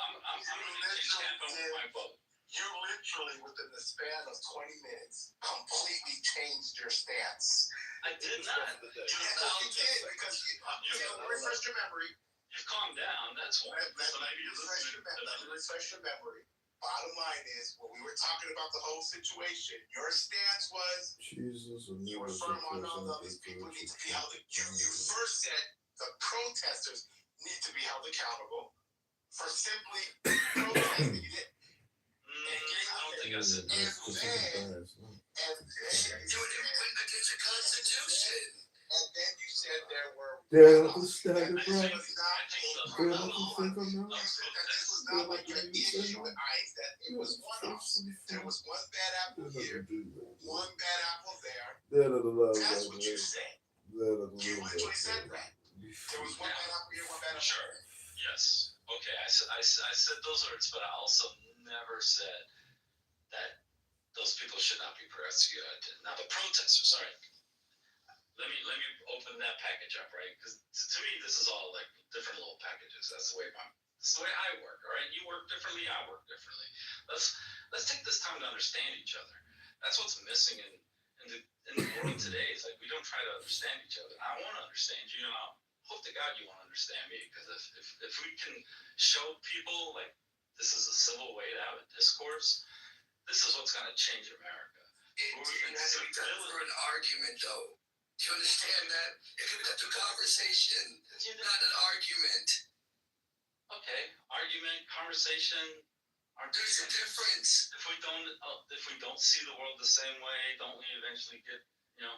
change happen with my vote. You literally, within the span of 20 minutes, completely changed your stance. I did not. You did, because refresh your memory. You've calmed down. That's why. So maybe you're listening. Let me refresh your memory. Bottom line is, when we were talking about the whole situation, your stance was you were firm on all these people need to be held. You first said the protesters need to be held accountable for simply protesting. You didn't. I don't think I said that. And then you went against the Constitution. And then you said there were. Not like your issue with ICE, that it was one-off. There was one bad apple here, one bad apple there. That's what you said. You literally said that. There was one bad apple here, one bad apple Sure. there. Yes. Okay. I said those words, but I also never said that those people should not be prosecuted. Now the protesters. All right. Let me open that package up, right? Because to me, this is all like different little packages. That's the way I work. All right, you work differently. I work differently. Let's take this time to understand each other. That's what's missing in the world today. Is like we don't try to understand each other. I want to understand you, and I hope to God you want to understand me. Because if we can show people like this is a civil way to have a discourse, this is what's going to change America. It has to be done for an argument, though. Do you understand that? It could be done through conversation, not an argument. Okay, argument, conversation. There's a difference. If we don't see the world the same way, don't we eventually get, Not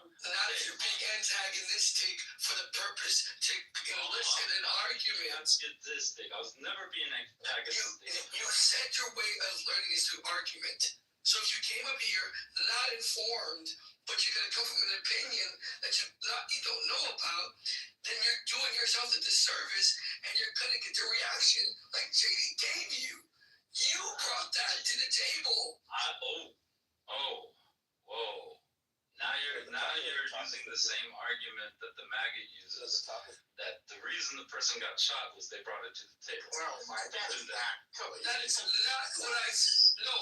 if you're being antagonistic for the purpose to elicit an argument. Let's get this thing. I was never being antagonistic. You said your way of learning is through argument. So if you came up here not informed, but you're going to come from an opinion that you don't know about, then you're doing yourself a disservice, and you're going to get the reaction like JD gave you. You brought that to the table. Whoa. Now you're using the same argument that the MAGA uses. That the reason the person got shot was they brought it to the table. Well, that is not what I. No,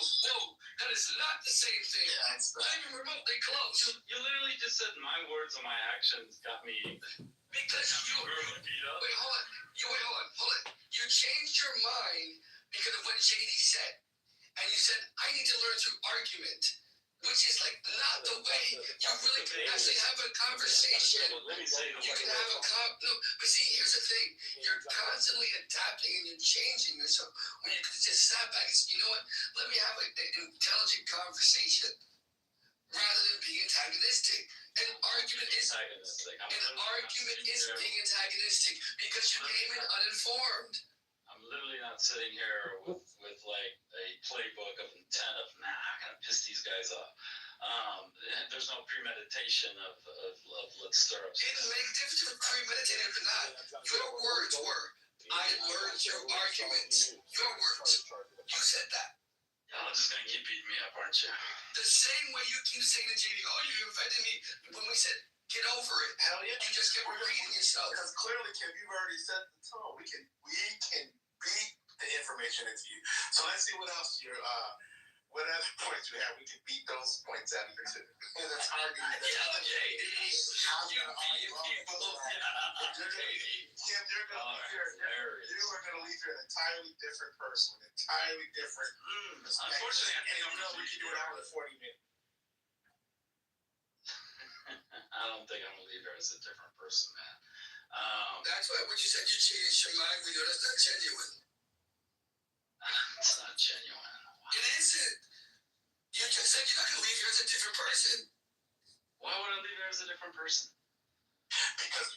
that is not the same thing. Not even remotely close. You literally just said my words and my actions got me. Because you beat up. Wait, hold on. You changed your mind because of what JD said, and you said I need to learn through argument. Which is like not the way you really can actually have a conversation. Let me say you can have a but see, here's the thing: you're constantly adapting and you're changing yourself. When you could just sat back and say, you know what? Let me have an intelligent conversation rather than being antagonistic. An argument is being antagonistic because you came in uninformed. I'm literally not sitting here with like a playbook of intent of I'm gonna piss these guys off. There's no premeditation of let's stir up. It doesn't make a difference if premeditated or not. Your words were, I learned your arguments. Your words. You said that. Y'all just gonna keep beating me up, aren't you? The same way you keep saying to JD, oh, you offended me when we said, get over it. Hell yeah. You just kept repeating yourself. Because clearly, Kim, you've already set the tone. We can beat the information into you. So let's see what else what other points we have. We can beat those points out of you too. And that's hard. JD. You Kim, you are going to leave here an entirely different person, an entirely different. Unfortunately, I think I'm we can do it out in 40 minutes. I don't think I'm gonna leave her as a different person, man. That's why when you said you changed your mind, we know that's not genuine. It's not genuine. It isn't. You just said you're not going to leave here as a different person. Why would I leave her as a different person? Because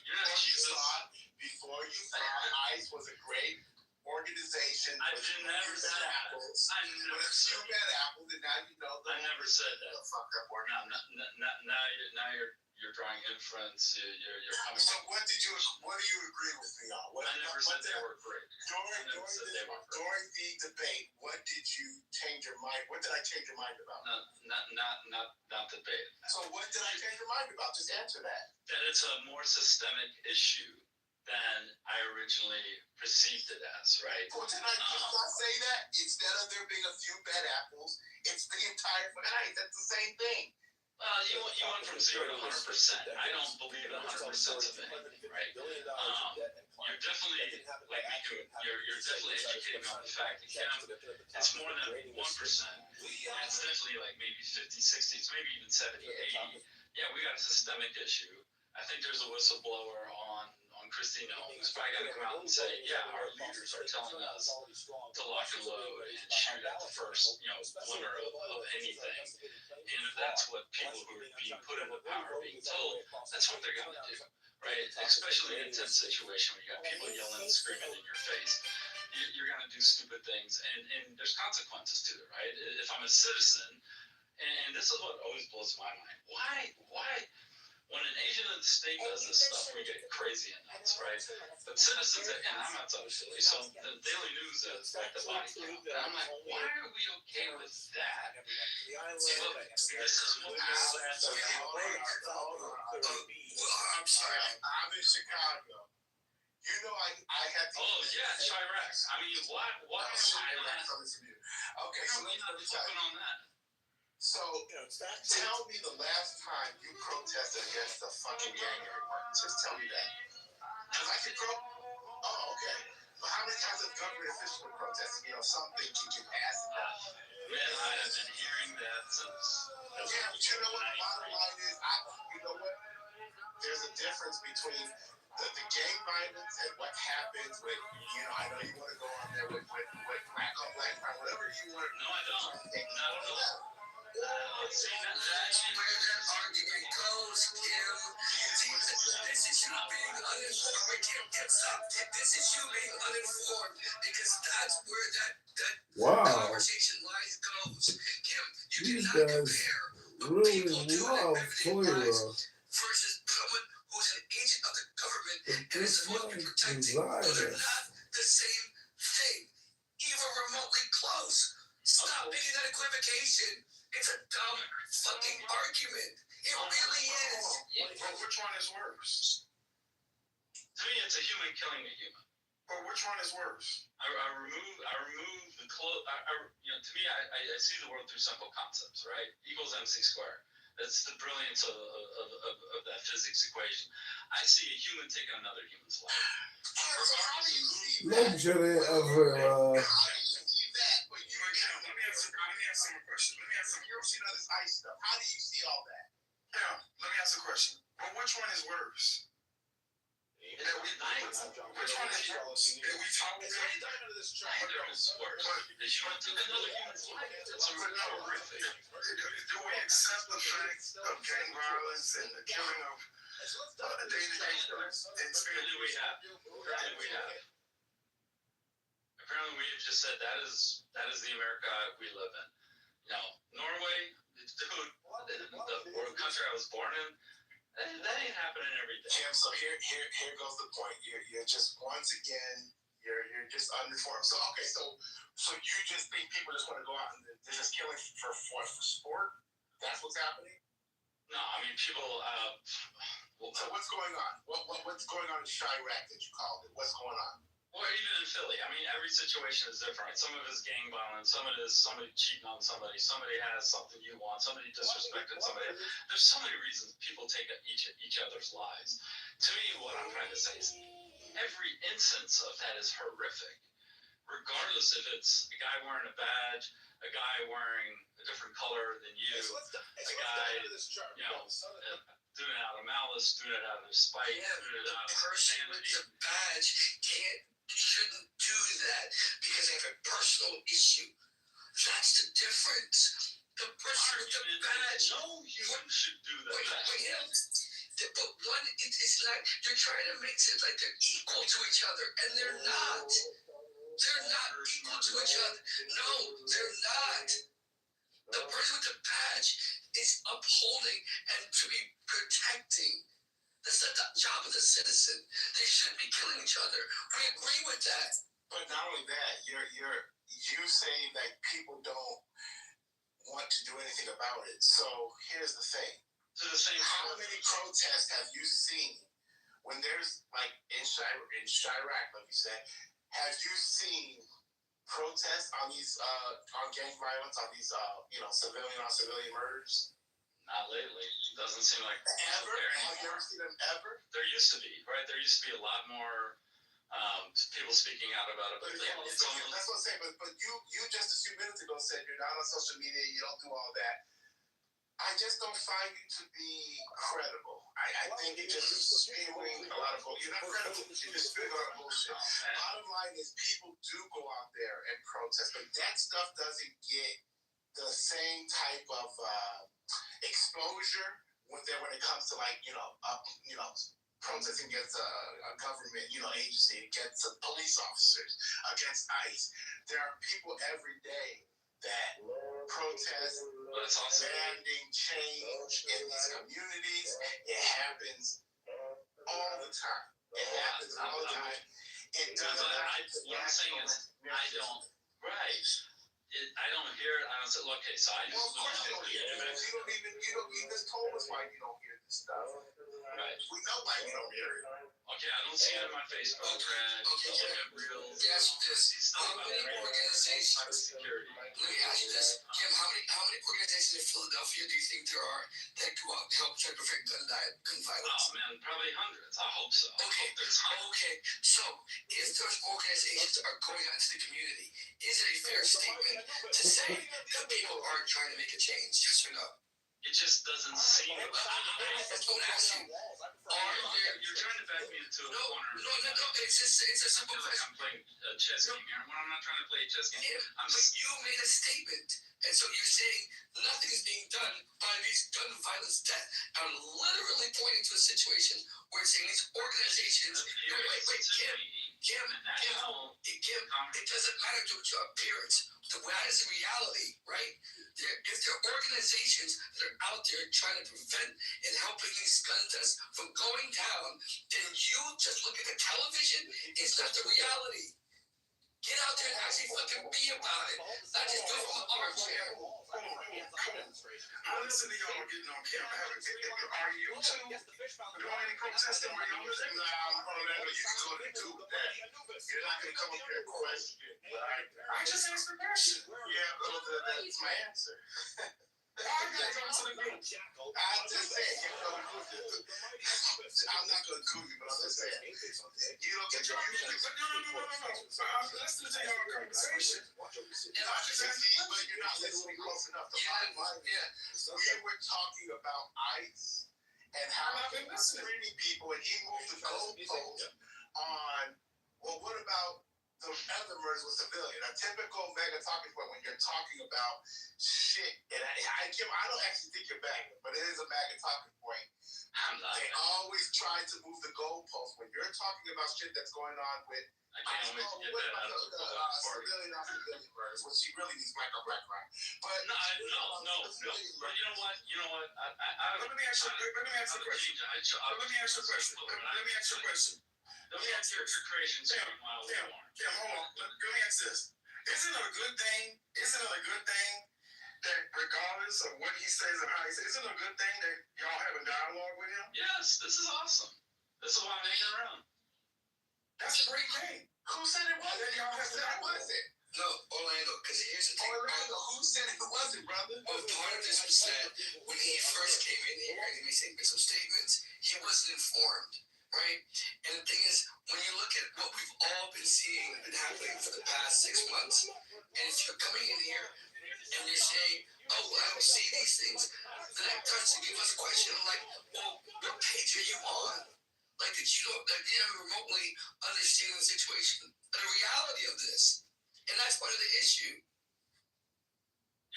before you thought ICE was a great organization. I never said that. I never said that. Bad apples, and now you know. I never said that. Fucked up organization. Now you're drawing inference. You're coming. So what do you agree with me on? I never said they were great. During the debate, what did you change your mind? What did I change your mind about? Not debate. So what did I change your mind about? Just answer that. That it's a more systemic issue than I originally perceived it as, right? Well, did I just not say that? Instead of there being a few bad apples, it's the entire night. That's the same thing. Well, you went from 0 to 100%. I don't believe 100% of anything, right? You're definitely, like me too, you're definitely educating me on the fact that it's more than 1%. And it's definitely like maybe 50, 60, it's maybe even 70, 80. Yeah, we got a systemic issue. I think there's a whistleblower on Christina who's probably got to come out and say, yeah, our leaders are telling us to lock and load and shoot at the first, glimmer of anything. And if that's what people who are being put into power are being told, that's what they're going to do, right? Especially in an intense situation where you got people yelling and screaming in your face. You're going to do stupid things, and there's consequences to it, right? If I'm a citizen, and this is what always blows my mind, why? When an agent of the state does this stuff, we get crazy and nuts, right? But citizens, and I'm not so Philly, so the Daily News is like the body count. And I'm like, why are we okay with that? Look, this is what I'm sorry. I'm in Chicago. You know, I had to. Oh, yeah, Chirac. I mean, why Chirac coming from you? Okay, so let me tell you. On that. So, tell me the last time you protested against the fucking gang anymore. Just tell me that. Because I can oh, okay. But how many times have government officials been protesting? Something can pass it up. Man, I have been hearing that since. Yeah, but you know what? The bottom line is, you know what? There's a difference between the gang violence and what happens when, I know you want to go on there with black on black crime, whatever you want. No, I don't. Not at all. That's where that argument goes, Kim. This is you being uninformed. Wait, Kim, stop. This is you being uninformed because that's where that conversation lies goes. Kim, you cannot compare what really people do love in everyday Toyota lives versus someone who's an agent of the government and is supposed to be protecting. Those are not the same thing, even remotely close. Stop making that equivocation. It's a dumb fucking argument. It really is. But which one is worse? To me, it's a human killing a human. But which one is worse? I remove the close. To me, I see the world through simple concepts, right? Equals MC squared. That's the brilliance of that physics equation. I see a human taking another human's life. So how do you see luxury of How do you see that? But let me ask you a question. You've seen all this ICE stuff. How do you see all that? Yeah, let me ask a question. Well, which one is worse? Which one is worse? Neither is worse. If you want to take another human's life, it's horrific. Do we accept the fact of gang violence and the killing of day-to-day Apparently we have. Apparently we have just said that is the America we live in. Norway, dude, the country I was born in, that ain't happening every day. Jim, so here goes the point. You're just once again You're just uninformed. So okay, so you just think people just want to go out and they're just killing for sport? That's what's happening. No, I mean people. So what's going on? What's going on in Chirac that you called it? What's going on? Or even in Philly. I mean, every situation is different. Some of it is gang violence. Some of it is somebody cheating on somebody. Somebody has something you want. Somebody disrespected somebody. There's so many reasons people take each other's lives. To me, what I'm trying to say is every instance of that is horrific. Regardless if it's a guy wearing a badge, a guy wearing a different color than you, a guy, doing it out of malice, doing it out of spite, doing it out of person with insanity. the badge shouldn't do that because they have a personal issue. That's the difference. The person with the badge. No human should do that. But one, it's like you're trying to make it like they're equal to each other, and they're not. They're not equal to each other. No, they're not. The person with the badge is upholding and to be protecting. That's not the job of the citizen. They shouldn't be killing each other. We agree with that. But not only that, you saying that people don't want to do anything about it. So here's the thing. How many protests have you seen when there's like in Chirac, like you said? Have you seen protests on these on gang violence, on these civilian on civilian murders? Not lately. It doesn't seem like ever. Have you ever seen them ever? There used to be, right? There used to be a lot more people speaking out about it. But that's what I'm saying. But you just a few minutes ago said you're not on social media. You don't do all that. I just don't find you to be credible. I think you're just spewing a lot of bullshit. You're not credible. You're just spewing a lot of bullshit. Bottom line is people do go out there and protest, but that stuff doesn't get the same type of exposure when it comes to protesting against a government agency, against police officers, against ICE. There are people every day that protest demanding change in these communities. It happens all the time. It happens all the time. It doesn't. What I'm saying is, I don't. Right. I don't hear it. I don't say, okay, so I just. Well, of course you don't hear it. You just told us why you don't hear this stuff. Right. We know why you don't hear it. Okay, I don't see it in my Facebook thread. Okay, Look at reels. Yes, this. How many organizations? Security. Let me ask you this, Kim. How many organizations in Philadelphia do you think there are that go out and help try to prevent gun violence? Oh man, probably hundreds. I hope so. Okay. Okay. So, if those organizations are going out into the community, is it a fair statement to say that people aren't trying to make a change? Yes or no? It just doesn't seem. That's what I'm asking. You're trying to back me into a corner. No. It's a simple Like question. I'm playing a chess game here. When I'm not trying to play a chess game. But you made a statement, and so you're saying nothing is being done by these gun violence deaths. I'm literally pointing to a situation where it's saying these organizations. Wait, Kim, it doesn't matter to your appearance. That is the reality, right? If there are organizations that are out there trying to prevent and helping these gun deaths from going down, then you just look at the television. It's not the reality. Get out there and actually fucking be about it. Not just go from the armchair. I listen to y'all getting on camera. Are you two doing any protesting where y'all live? No, you can go and do that. You're not going to come up here and question. I just asked the question. Yeah, that's my answer. I'm just saying, I'm not going to do you, but I'm just saying. You don't get your No. I'm listening to your conversation. And I'm just asking, but you're not listening close enough. The bottom line is, we were talking about ICE and how he's treating people, and he moved the goalpost on, well, what about the other murders with civilian? A typical mega talking point when you're talking about shit, and I don't actually think you're bagging, but it is a mega talking point. They always try to move the goalpost when you're talking about shit that's going on with. I can't wait to get that out of the civilian on civilian murders, which she really needs black on black crime. But no. But you know what? Let me ask you a question. Don't get your creations Tim, while we Tim, are. Tim, hold on. Let me ask this. Isn't it a good thing? Isn't it a good thing that regardless of what he says and how he says, isn't it a good thing that y'all have a dialogue with him? Yes, this is awesome. This is why I'm hanging around. That's a great thing. Who said it wasn't? Then y'all have to dialogue. No, Orlando, because here's the thing. Orlando, who said it wasn't, brother? Well, part of this was that when he first came in here and he made some statements, he wasn't informed, right? And the thing is, when you look at what we've all been seeing and happening for the past 6 months, and if you're coming in here and you're saying, oh, well, I don't see these things, then that starts to give us a question like, well, what page are you on? Like, did you don't remotely understand the situation, the reality of this? And that's part of the issue.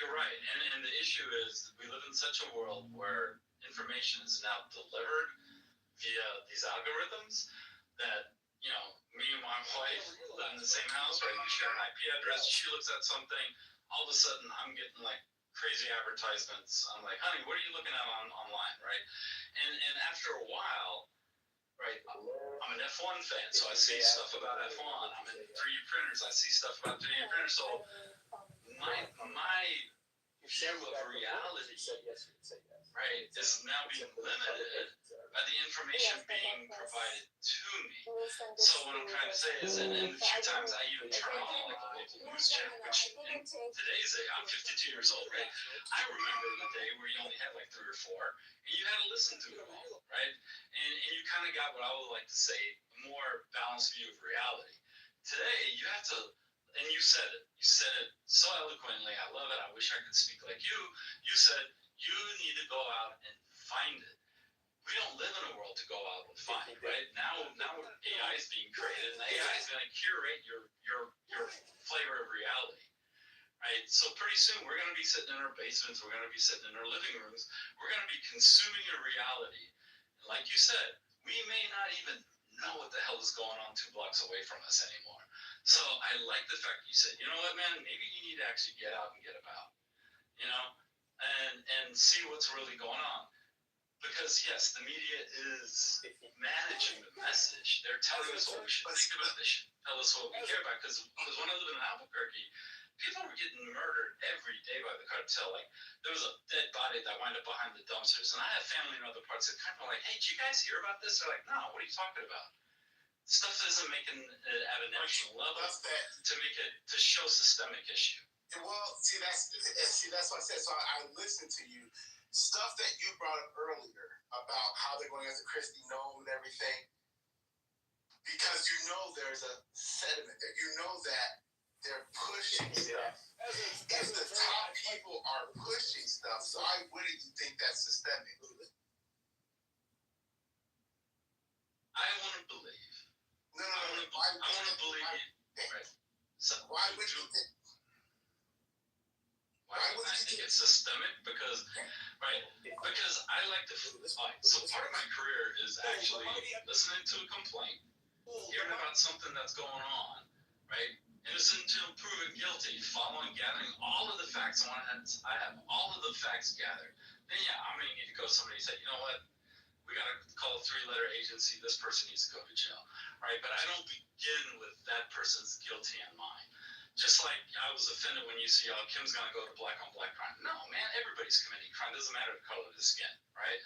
You're right, and the issue is we live in such a world where information is now delivered via these algorithms that, you know, me and my wife live in the same house, right? We share an IP address. She looks at something, all of a sudden I'm getting like crazy advertisements. I'm like, honey, what are you looking at online, right? And after a while, right, I'm an F1 fan, so I see stuff about F1. I'm in 3D printers, I see stuff about 3D printers. So my view of reality, right, is now being limited by the information being provided to me. So what I'm trying to say is, and a few times I even turn on like a local news channel, which in today's day, I'm 52 years old, right? I remember the day where you only had like 3 or 4, and you had to listen to it all, right? And you kind of got what I would like to say, a more balanced view of reality. Today, you have to, and you said it so eloquently, I love it, I wish I could speak like you. You said, you need to go out and find it. We don't live in a world to go out and find, right? Now AI is being created, and AI is going to curate your flavor of reality, right? So pretty soon we're going to be sitting in our basements, we're going to be sitting in our living rooms, we're going to be consuming a reality. And like you said, we may not even know what the hell is going on 2 blocks away from us anymore. So I like the fact that you said, you know what, man, maybe you need to actually get out and get about, you know, and see what's really going on. Because yes, the media is managing the message. They're telling us what we should think about. They should tell us what we care about. Because when I lived in Albuquerque, people were getting murdered every day by the cartel. Like there was a dead body that wound up behind the dumpsters, and I have family in other parts that kind of like, hey, did you guys hear about this? They're like, no, what are you talking about? Stuff isn't making it at a national level to show systemic issue. Well, see that's what I said. So I listened to you. Stuff that you brought up earlier about how they're going after Christy Nome and everything, because you know there's a sediment there. You know that they're pushing stuff. If the top people are pushing stuff, so why wouldn't you think that's systemic? I want to believe. No. I want to believe. Right. So why would you think? Why would I think it's systemic? Because I like to. So part of my career is actually listening to a complaint, hearing about something that's going on, right? Innocent until proven guilty, gathering all of the facts. I have all of the facts gathered. Then I'm gonna need to go to somebody and say, you know what? We gotta call a 3-letter agency. This person needs to go to jail, right? But I don't begin with that person's guilty in mind. Just like I was offended when you see, Kim's gonna go to black on black crime. No, man, everybody's committing crime. Doesn't matter the color of the skin, right?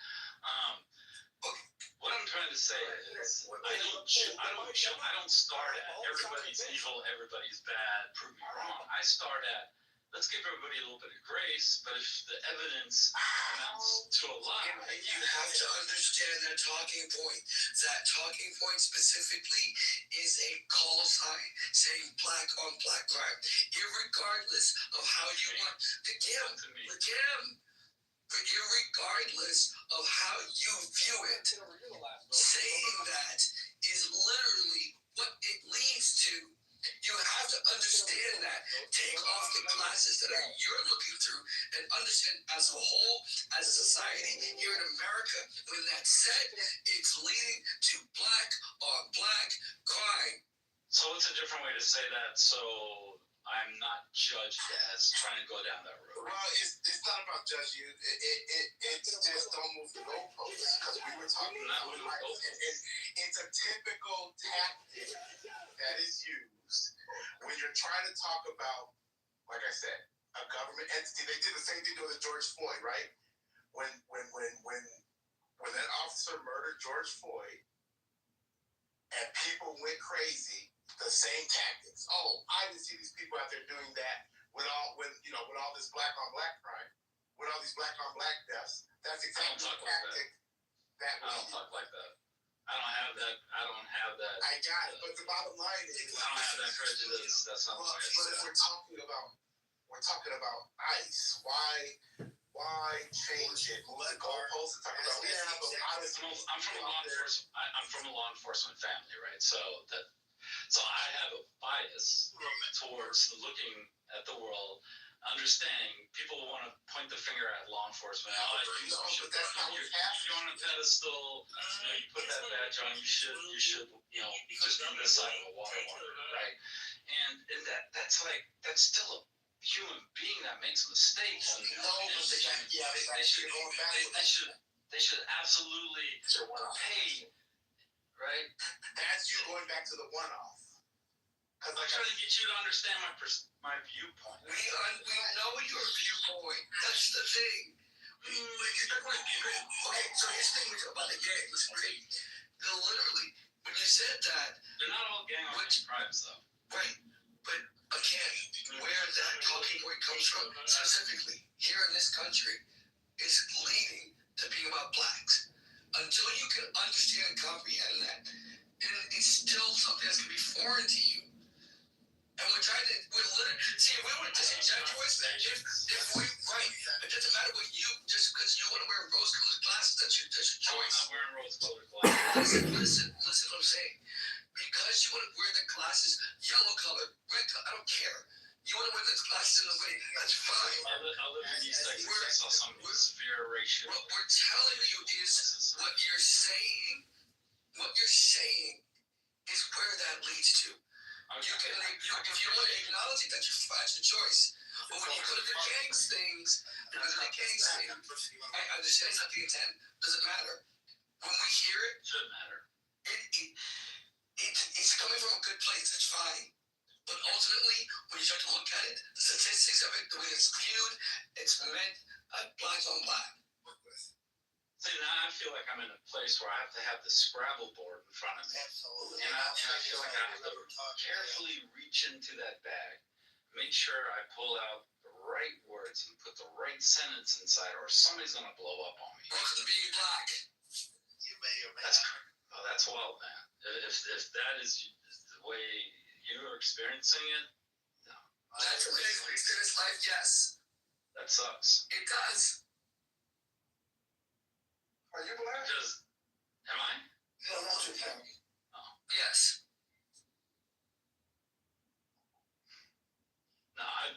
What I'm trying to say is, I don't start at everybody's evil, everybody's bad, prove me wrong. I start at, let's give everybody a little bit of grace, but if the evidence amounts to a lie, You have to understand that talking point. That talking point specifically is a call sign saying black on black crime. Irregardless of how you want irregardless of how you view it, saying that is literally what it leads to. You have to understand that. Take off the glasses that you're looking through and understand as a whole, as a society here in America, when that's said, it's leading to black on black crime. So what's a different way to say that? So I'm not judged as trying to go down that road. Well, it's not about judging you. It's just don't move the goalposts, because we were talking about it's a typical tactic that is used when you're trying to talk about, like I said, a government entity. They did the same thing with George Floyd, right? When that officer murdered George Floyd and people went crazy, the same tactics. Oh, I didn't see these people out there doing that with all this black on black crime, with all these black on black deaths. That's exactly the tactic that I don't talk like that. I don't have that. I got it, but the bottom line is I don't have that prejudice. That's not well, what I but if said. we're talking about ICE, why change it? Move the goalposts and talk about we have a lot of I'm from a law enforcement. I'm from a law enforcement family, right? So I have a bias towards looking at the world, understanding people want to point the finger at law enforcement. But that's not what's happening. You're on a pedestal. You put that badge on. You should just be this side of the water, right? And that's still a human being that makes mistakes. And they should absolutely pay, right? That's you going back to the one-off. I'm trying to get you to understand my viewpoint. We know your viewpoint. That's the thing. Okay, so here's the thing about the gangs, right? Literally, when you said that, They're not all gang-related crimes, though. right? But again, where that talking point comes from, specifically here in this country, is leading to being about blacks. Until you can understand and comprehend that, it's still something that's going to be foreign to you. And we're literally, see, if we were disingenuous, it doesn't matter what just because you want to wear rose-colored glasses, that's your choice. I'm not wearing rose-colored glasses. Listen what I'm saying. Because you want to wear the glasses, yellow color, red color, I don't care. You want to wear those glasses in the way, that's fine. I live in East Texas. I saw some severe racial. What we're telling you is what you're saying is where that leads to. If you want to acknowledge it, that's your choice. But when you go to the gangs things, I understand something intent. Doesn't matter. When we hear it, Shouldn't matter. it's coming from a good place. That's fine. But ultimately, when you start to look at it, the statistics of it, the way it's viewed, it's meant black on black. See, now I feel like I'm in a place where I have to have the Scrabble board in front of me. Absolutely. And I feel like I have to carefully reach into that bag, make sure I pull out the right words and put the right sentence inside, or somebody's going to blow up on me. Welcome to being black. You may or may That's wild, man. If that is the way you're experiencing it, no. That's the way we experience life, yes. That sucks. It does. Are you black? Because, am I? No, not your family. Yes. No, okay,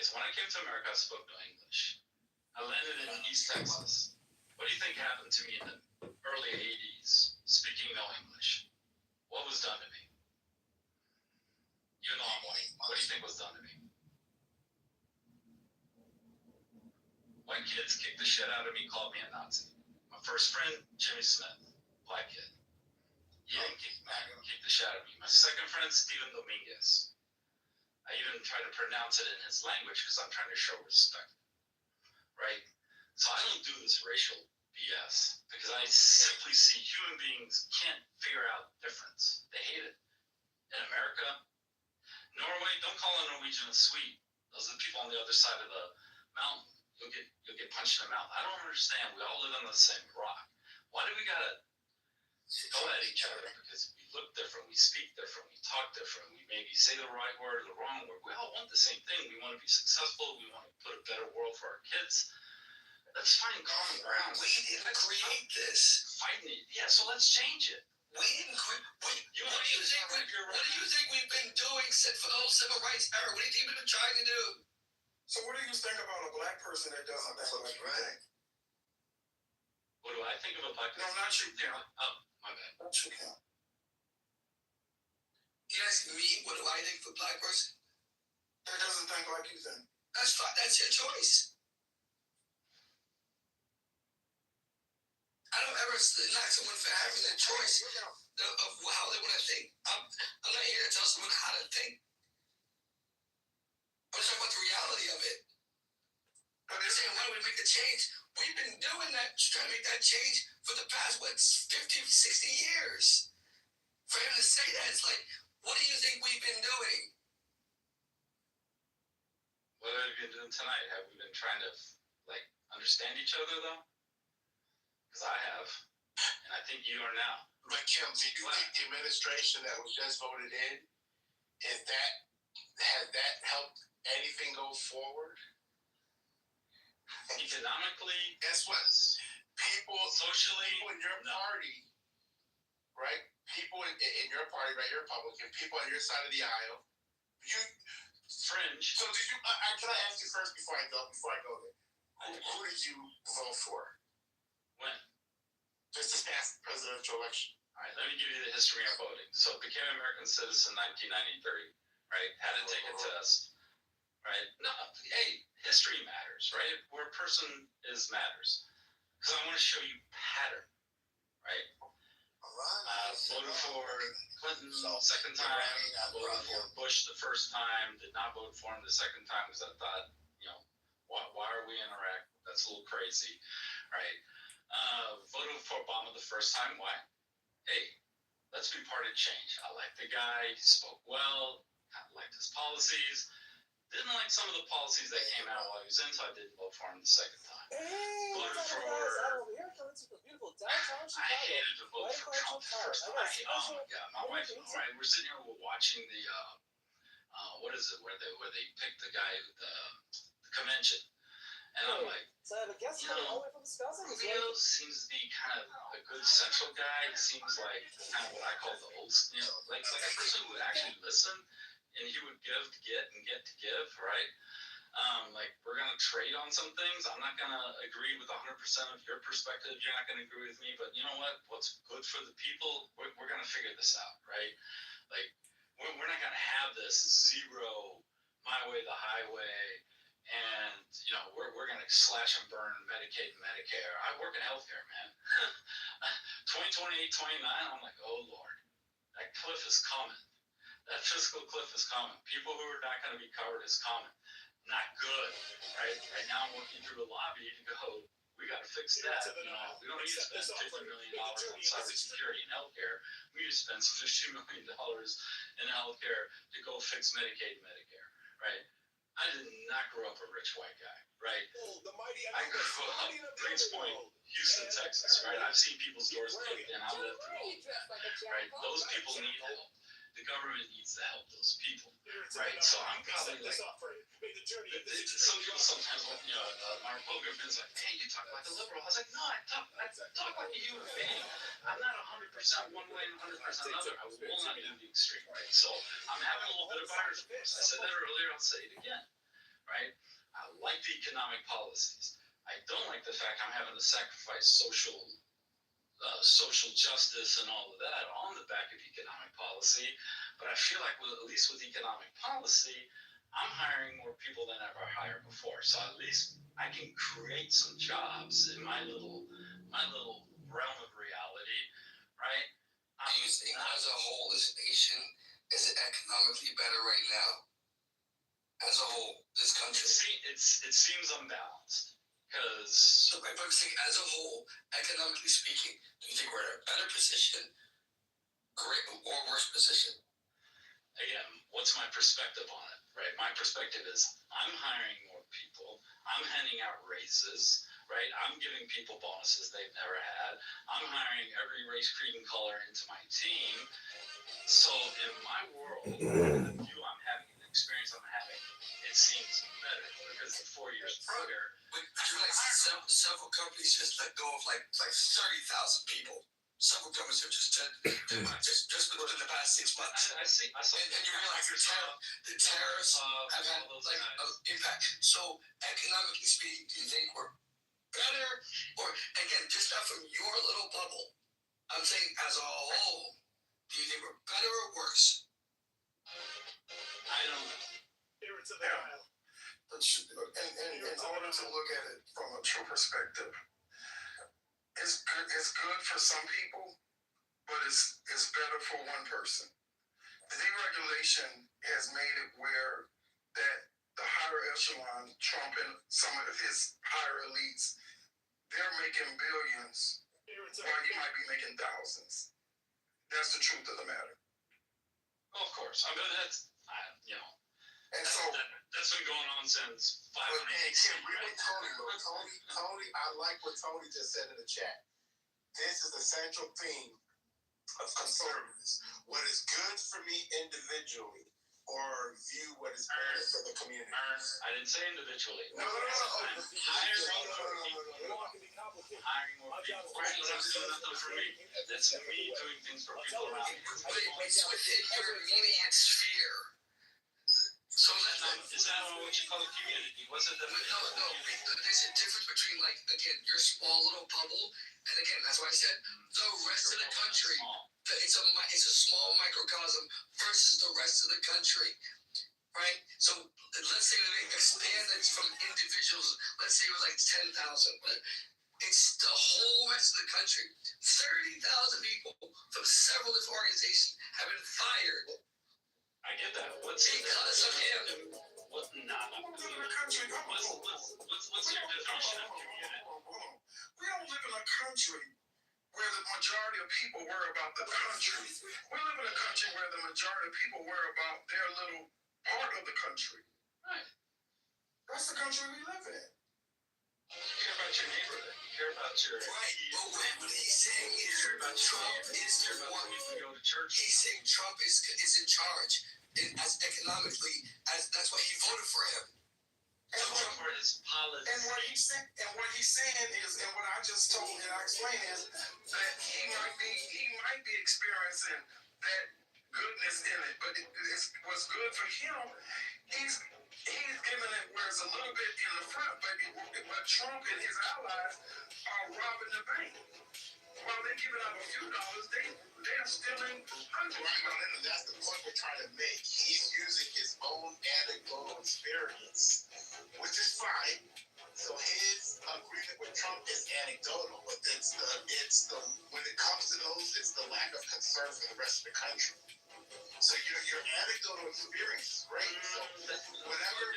so when I came to America, I spoke no English. I landed in East Texas. What do you think happened to me in the early 80s, speaking no English? What was done to me? Even though I'm white, what do you think was done to me? White kids kicked the shit out of me, called me a Nazi. My first friend, Jimmy Smith, black kid. He didn't kick the shit out of me. My second friend, Steven Dominguez. I even try to pronounce it in his language because I'm trying to show respect. Right? So I don't do this racial BS because I simply see human beings can't figure out difference. They hate it. In America, Norway, don't call a Norwegian a Swede. Those are the people on the other side of the mountain. You'll get punched in the mouth. I don't understand. We all live on the same rock. Why do we gotta go at each other? Because we look different, we speak different, we talk different, we maybe say the right word or the wrong word. We all want the same thing. We want to be successful. We want to put a better world for our kids. Let's find common ground. We didn't create this. Fighting it. Yeah, so let's change it. We didn't create. What do you think we've been doing since for the whole civil rights era? What do you think we've been trying to do? So what do you think about a black person that doesn't think like you think? What do I think of a black No, not you, Count. Oh, my bad. Not you, Count. Yes, me, what do I think for a black person? That doesn't think like you think. That's fine. That's your choice. I don't ever knock someone for having a choice of how they want to think. I'm not here to tell someone how to think. I'm just talking about the reality of it. But they're saying, why don't we make the change? We've been doing that, trying to make that change for the past, 50, 60 years. For him to say that, it's like, what do you think we've been doing? What have we been doing tonight? Have we been trying to understand each other though? Because I have, and I think you are now. But Kim, do you think the administration that was just voted in, has that helped anything go forward? Economically, Guess what? socially, People in your party, right? People in your party, right? You're Republican. People on your side of the aisle. fringe. So did you? Can I ask you first before I go there? Who did you vote for? When? Just this past presidential election. All right, let me give you the history of voting. So I became an American citizen in 1993, right? Had to take a test, right? No, hey, history matters, right? Where a person is matters. Because I want to show you pattern, right? Voted for Clinton second time, voted for Bush the first time, did not vote for him the second time because I thought, why are we in Iraq? That's a little crazy, right? Voted for Obama the first time, why? Hey, let's be part of change. I like the guy, he spoke well, kind of liked his policies. Didn't like some of the policies that came out while he was in, so I didn't vote for him the second time. Voted for. I hated to vote for Trump the first time. Oh my God, my wife, right? We're sitting here, we're watching the what is it? Where they picked the guy, the convention, and I'm like, Rubio seems to be kind of a good central guy. He seems like kind of what I call the old, like a person who would actually listen, and he would give to get and get to give, right? We're gonna trade on some things. I'm not gonna agree with 100% of your perspective. You're not gonna agree with me, but you know what? What's good for the people, we're gonna figure this out, right? We're not gonna have this zero, my way, the highway, and we're gonna slash and burn Medicaid and Medicare. I work in healthcare, man. 2028, 29, I'm like, oh Lord, that cliff is coming. That fiscal cliff is coming. People who are not going to be covered is coming. Not good, right? Right now, I'm working through a lobby to go, we got to fix that. We don't need to spend $50 million on cybersecurity and healthcare. We need to spend $50 million in healthcare to go fix Medicaid and Medicare, right? I did not grow up a rich white guy, right? I grew up Greens Point, Houston, Texas, right? I've seen people's doors kicked in. I lived through all of that, right? Those people need help. The government needs to help those people, right? So I'm probably like, some people sometimes, my Republican friends like, hey, you talk like a liberal. I was like, no, I talk like a human being. I'm not 100% one way and 100% another. I will not do the extreme, right? So I'm having a little bit of virus force. I said that earlier, I'll say it again, right? I like the economic policies. I don't like the fact I'm having to sacrifice social justice and all of that on the back of economic policy. But I feel like at least with economic policy, I'm hiring more people than ever hired before. So at least I can create some jobs in my little realm of reality, right? Do you think as a whole, this nation is economically better right now? As a whole, this country? It seems unbalanced. Because I'm saying, as a whole, economically speaking, do you think we're in a better position, great or worse position? Again, what's my perspective on it, right? My perspective is I'm hiring more people. I'm handing out raises, right? I'm giving people bonuses they've never had. I'm hiring every race, creed, and color into my team. So in my world, the view I'm having, the experience I'm having, it seems better because the 4 years prior. But you're like several companies just let go of like 30,000 people. Several companies have just within the past 6 months. I saw. And you realize the tariffs have had like an impact. So economically speaking, do you think we're better, or again, just not from your little bubble? I'm saying as a whole, do you think we're better or worse? Yeah. But in order to look at it from a true perspective, it's good for some people, but it's better for one person. The deregulation has made it where that the higher echelon, Trump and some of his higher elites, they're making billions while you might be making thousands. That's the truth of the matter. Of course. I mean, that's, And so, that's been going on since 500 but man, BC, can we right? with Tony, though? Tony, I like what Tony just said in the chat. This is the central theme of conservatives. What is good for me individually, or view what is better for the community. I didn't say individually. No. Hiring more people. Right, but I'm doing nothing for me. That's me doing things for people around me. But it's within your immediate sphere. So Is that what you call a community? What's the definition? no. There's a difference between, like, again, your small little bubble, and again, that's why I said the rest of the country. It's a small microcosm versus the rest of the country, right? So let's say they expand it from individuals. Let's say it was like 10,000, but it's the whole rest of the country. 30,000 people from several different organizations have been fired. I get that. What's Because of him. What? Nah. What's your definition of community? We don't live in a country where the majority of people worry about the country. We live in a country where the majority of people worry about their little part of the country. Right. That's the country we live in. You care about your neighborhood. You care about your. Right. But what he's saying is Trump is the one. Go to church. He's saying Trump is in charge as economically as that's why he voted for him. For his policy. And what he's saying is, and what I just told and I explained is that he might be experiencing that goodness in it, but what's good for him, he's giving it where it's a little bit in the front, but Trump and his allies are robbing the bank. While they're giving out a few dollars, they're stealing hundreds. Right, and that's the point we're trying to make. He's using his own anecdotal experience, which is fine. So his agreement with Trump is anecdotal, but it's the when it comes to those, it's the lack of concern for the rest of the country. So your anecdotal experience is great. So whatever.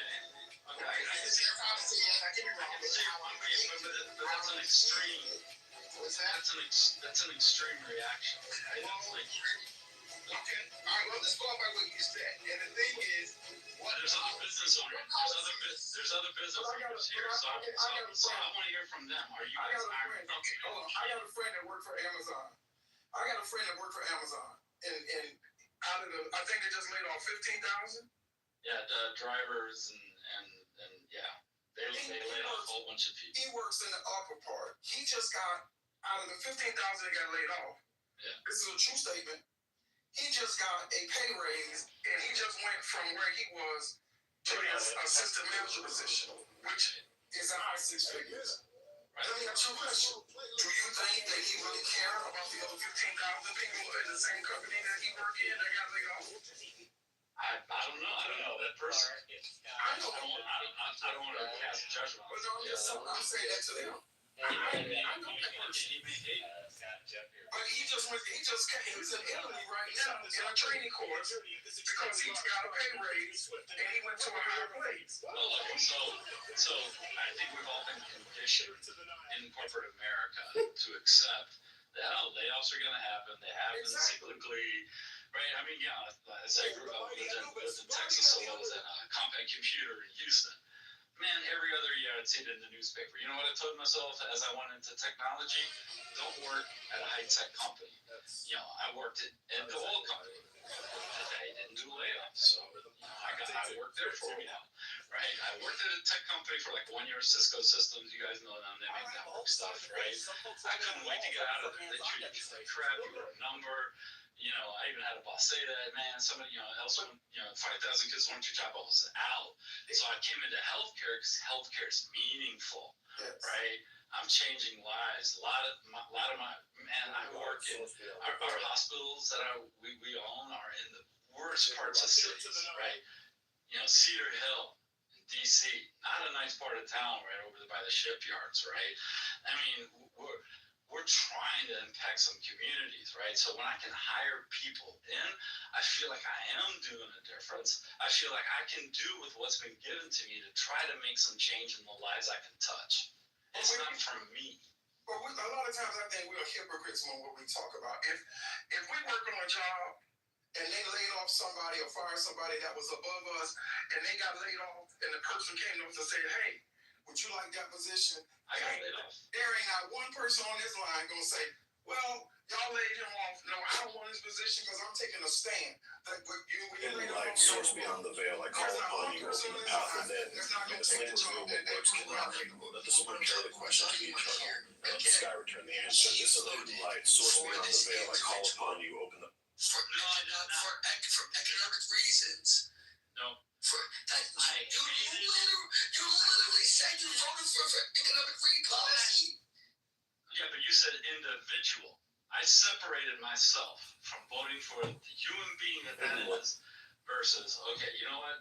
Okay. I just hear policy, and I can be wrong with how I'm But that's an extreme. What's that? That's an extreme reaction. Right? Okay. All right. Well, let's go by what you said. And the thing is, there's other business owners. There's other business owners here. So I want to hear from them. Are you guys hiring? Okay. Hold on. I got a friend that worked for Amazon. And out of I think they just laid off 15,000. Yeah, the drivers and yeah, they laid off a whole bunch of people. He works in the upper part. He just got out of the 15,000 that got laid off. Yeah. This is a true statement. He just got a pay raise, and he just went from where he was to the assistant manager position, which is a high six figures. Right. Let me ask you a question. Do you think that he really cared about the other 15,000 people in the same company that he worked in that got laid off? I don't know that person. I don't want to cast judgment. But no, I'm saying that to them. I know that person. But he just came. He's in Italy right now in a training course because he got a pay raise and he went to a higher place. So I think we've all been conditioned in corporate America to accept that layoffs are going to happen. They happen cyclically, right? I mean, as I grew up, lived in Texas, so I was at a Compact Computer in Houston. Man, every other year I'd see it in the newspaper. You know what I told myself as I went into technology? Don't work at a high-tech company. I worked at the oil company. They didn't do layoffs, so I worked there for a while, right? I worked at a tech company for like 1 year, Cisco Systems. You guys know them. They make network stuff, right? I couldn't wait to get out of there. They treated you like crap. You were a number. I even had a boss say that, man, somebody, else, 5,000 kids want your job, I was out. So I came into healthcare because healthcare is meaningful, right? I'm changing lives. A lot of my, man, I work in our hospitals that we own are in the worst parts of cities, right? Cedar Hill in DC, not a nice part of town, right over there by the shipyards, right? I mean, we're trying to impact some communities, right? So when I can hire people in, I feel like I am doing a difference. I feel like I can do with what's been given to me to try to make some change in the lives I can touch. It's not from me. Well, a lot of times I think we're hypocrites when what we talk about. If we work on a job and they laid off somebody or fired somebody that was above us and they got laid off and the person came to us and said, hey, would you like that position? I got laid off. There ain't not one person on this line gonna say, well, y'all laid him off. No, I don't want his position because I'm taking a stand. Like, when you laid him off, Source beyond the veil, I call upon you, open the path for men. that's not The gonna take a slander's job noble that they words put cannot out. let the swift carry the question to the eternal. And let the sky return the answer. This is hidden light, source beyond the veil, I call upon you, open the for economic reasons. No. For that, you literally said you voted for economic policy. Yeah, but you said individual. I separated myself from voting for the human being that is versus, okay, you know what?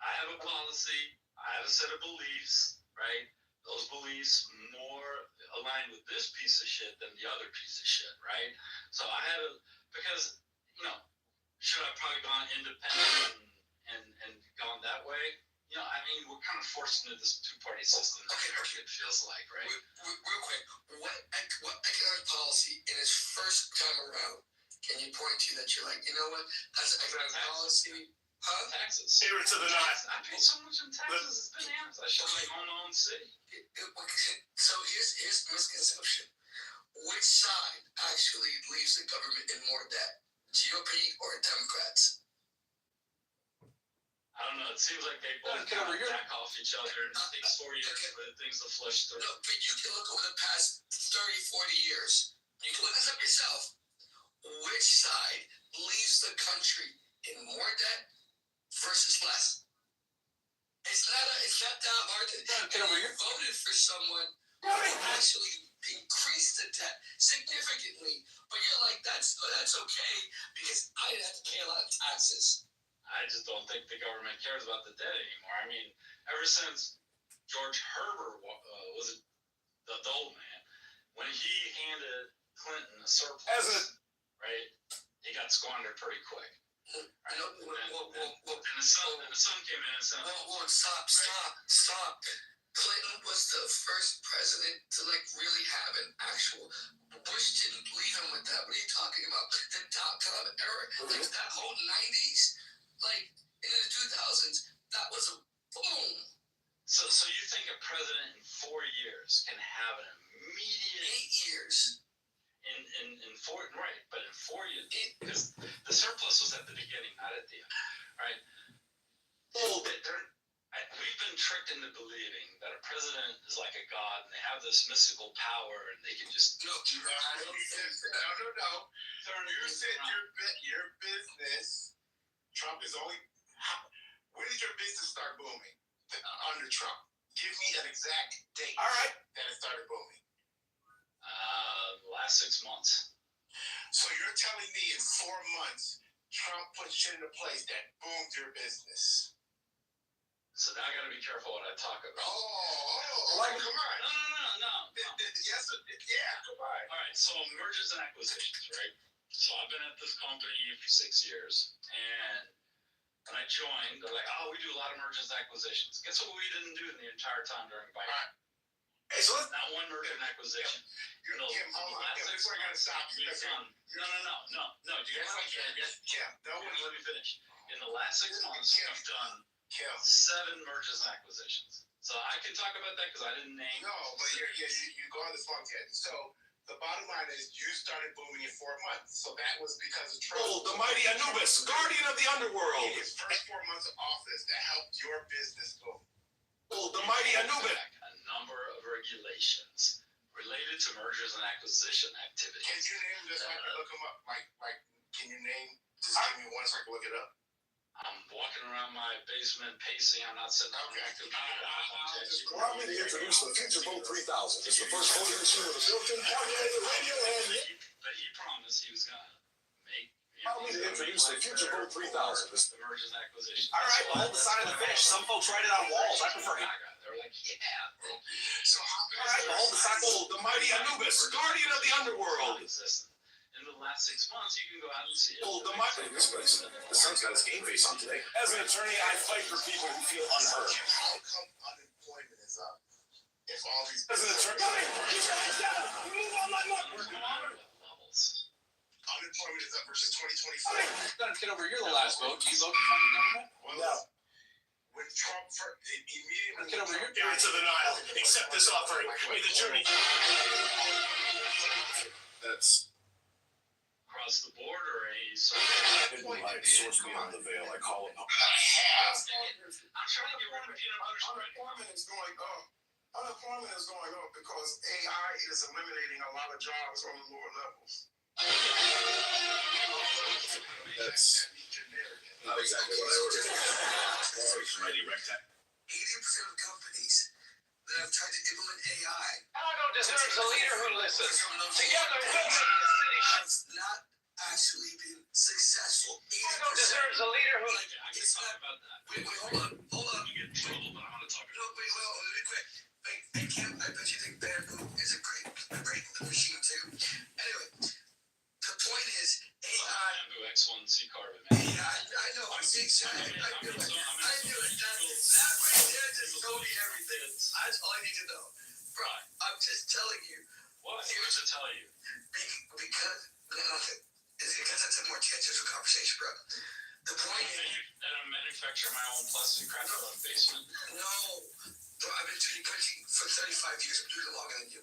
I have a policy, I have a set of beliefs, right? Those beliefs more aligned with this piece of shit than the other piece of shit, right? So I had because, should I probably gone independent and gone that way? I mean, we're kind of forced into this two-party system. Okay. It feels like, right? Real quick, what economic policy in its first time around can you point to that you're like, you know what, that's economic policy? Huh? Taxes. Here to the night. I pay so much in taxes, it's bananas. I should like own my own city. So here's the misconception. Which side actually leaves the government in more debt? GOP or Democrats? I don't know. It seems like they both kind of back off each other, and it takes 4 years for things to flush through. No, but you can look over the past 30, 40 years. You can look this up yourself. Which side leaves the country in more debt versus less? It's not that hard to. You voted for someone who actually increased the debt significantly, but you're like, that's okay because I didn't have to pay a lot of taxes. I just don't think the government cares about the debt anymore. I mean, ever since George Herbert was the old man, when he handed Clinton a surplus, right, he got squandered pretty quick. Right? And the son came in and said, Stop. Clinton was the first president to really have an actual. Bush didn't leave him with that. What are you talking about? The dot-com era, that whole 90s, in the 2000s, that was a boom. So you think a president in 4 years can have an immediate 8 years. In 4, right? But in 4 years, because the surplus was at the beginning, not at the end, right? We've been tricked into believing that a president is like a god and they have this mystical power and they can just No. You said your business. Trump is only. When did your business start booming under Trump? Give me an exact date. All right. That it started booming. The last 6 months. So you're telling me in 4 months, Trump put shit into place that boomed your business? So now I got to be careful what I talk about. Come on. No. Yes, yeah, come on. All right, so mergers and acquisitions, right? So I've been at this company for 6 years, and when I joined, they're like, we do a lot of mergers and acquisitions. Guess what we didn't do the entire time during Biden? Right. Hey, so not one merger and acquisition. Kim, hold on. Before I got to stop you. No. Do you guys like Kim, let me finish. In the last 6 months, we've done 7 mergers and acquisitions. So I can talk about that because I didn't name. No, but you go on this long tangent. So the bottom line is you started booming in 4 months. So that was because of Trump. Oh, the mighty Anubis, guardian of the underworld. His first 4 months of office that helped your business boom. Oh, the mighty Anubis. A number of regulations related to mergers and acquisition activities. Can you name just so I can look them up? Can you name? Just give me one so I can look it up. I'm walking around my basement pacing. I'm not sitting on my computer. Allow me to introduce the Future Boat 3000. It's the first voting machine with a built-in calculator, radio, and... But he promised he was going to make, Allow me to introduce the Future Vote 3000. The mergers and acquisitions. All right, well, the sign of the fish. Some folks write it on walls. I prefer. They're like, yeah. So how All right, well, the sign. Oh, the mighty Anubis, guardian of the underworld. In the last 6 months, you can go out and see it. Oh, the mighty. This place. The sun's got his game face on today. As an attorney, I fight for people who feel unheard. How come unemployment is up? If all these As an attorney, move on my Levels. unemployment is up versus 2024. Kitover, you're the last vote. Do you vote for the government? Well, No. when Trump immediately Kitover, you're Spirits of the Nile, accept this offering. May the journey. That's. Across the board or any sort Hidden light, source beyond the veil. I call it. I'm trying to get rid of peanut butter spread. Unemployment is going up. Unemployment is going up because AI is eliminating a lot of jobs on the lower levels. That's not exactly what I ordered. Sorry, mighty rectangle. 80% of companies that have tried to implement AI Chicago deserves a leader who listens. Together, we'll make the city. have not actually been successful. Chicago deserves a leader who. I can It's talk not. about that. Wait, hold on. You get in trouble, but I want to talk No, wait, well, really quick. I bet you think Bamboo is a great machine too. Anyway, the point is AI. Bamboo X1C carbon. Yeah, I know. I knew it. That right there just told me everything. That's all I need to know. Bro, I'm just telling you. What? Here's to tell you. Because that's a more tangential conversation, bro. The point is, And I manufacture my own plastic crap in my basement. no, bro, I've been 3D printing for 35 years. I'm doing it longer than you.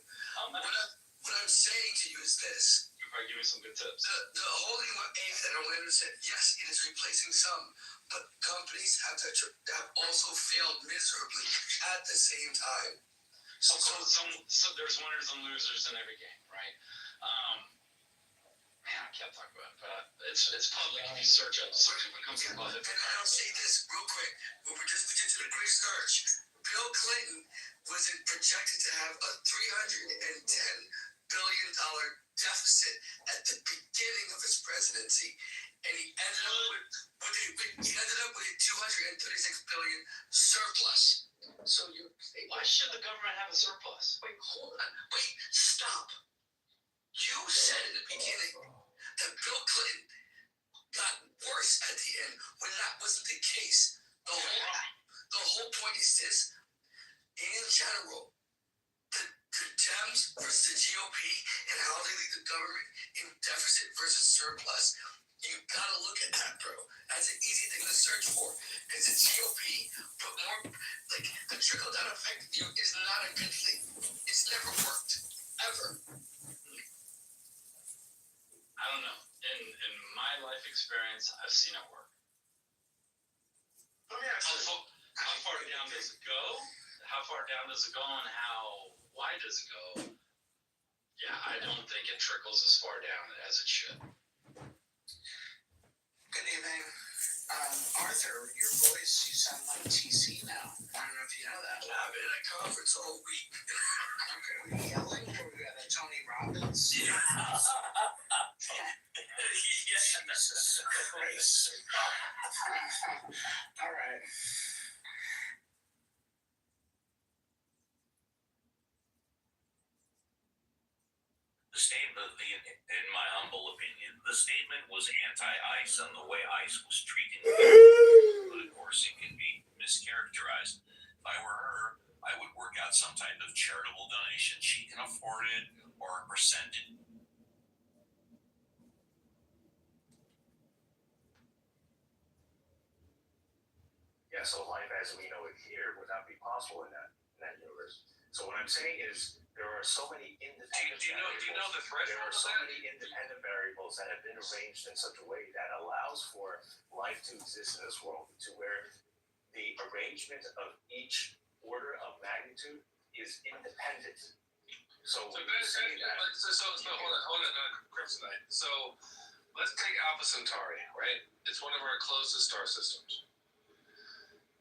What I'm saying to you is this. You probably give me some good tips. The whole thing about AI that I don't understand, yes, it is replacing some, but companies have also failed miserably at the same time. So there's winners and losers in every game, right? Man, I can't talk about it, but it's public. If you search it becomes public. And I'll say this real quick. When we just did a quick search, Bill Clinton was projected to have a $310 billion deficit at the beginning of his presidency, and he ended up with a $236 billion surplus. So Why should the government have a surplus? wait, hold on, stop. You said in the beginning that Bill Clinton got worse at the end when that wasn't the case. The whole point is this: in general, the Dems versus the GOP and how they lead the government in deficit versus surplus. You gotta look at that, bro. That's an easy thing to search for. Because the GOP put more, like, the trickle down effect is not a good thing. It's never worked. Ever. I don't know. In my life experience, I've seen it work. Let me ask you. How far down does it go? How far down does it go, and how wide does it go? Yeah, I don't think it trickles as far down as it should. Good evening. Arthur, your voice, you sound like TC now. I don't know if you know that. I've been at a conference all week. Okay, were you yelling? Or we got a Tony Robbins? Yeah. Jesus Christ. All right. The statement, in my humble opinion, the statement was anti-ICE on the way ICE was treating them. But of course, it can be mischaracterized. If I were her, I would work out some type of charitable donation. She can afford it, or a percentage. Yeah, so life as we know it here would not be possible in that universe. So what I'm saying is there are so many independent Do you know the threshold? There are so many independent variables that have been arranged in such a way that allows for life to exist in this world, to where the arrangement of each order of magnitude is independent. So when you say that, hold on, Kryptonite. So let's take Alpha Centauri, right? It's one of our closest star systems.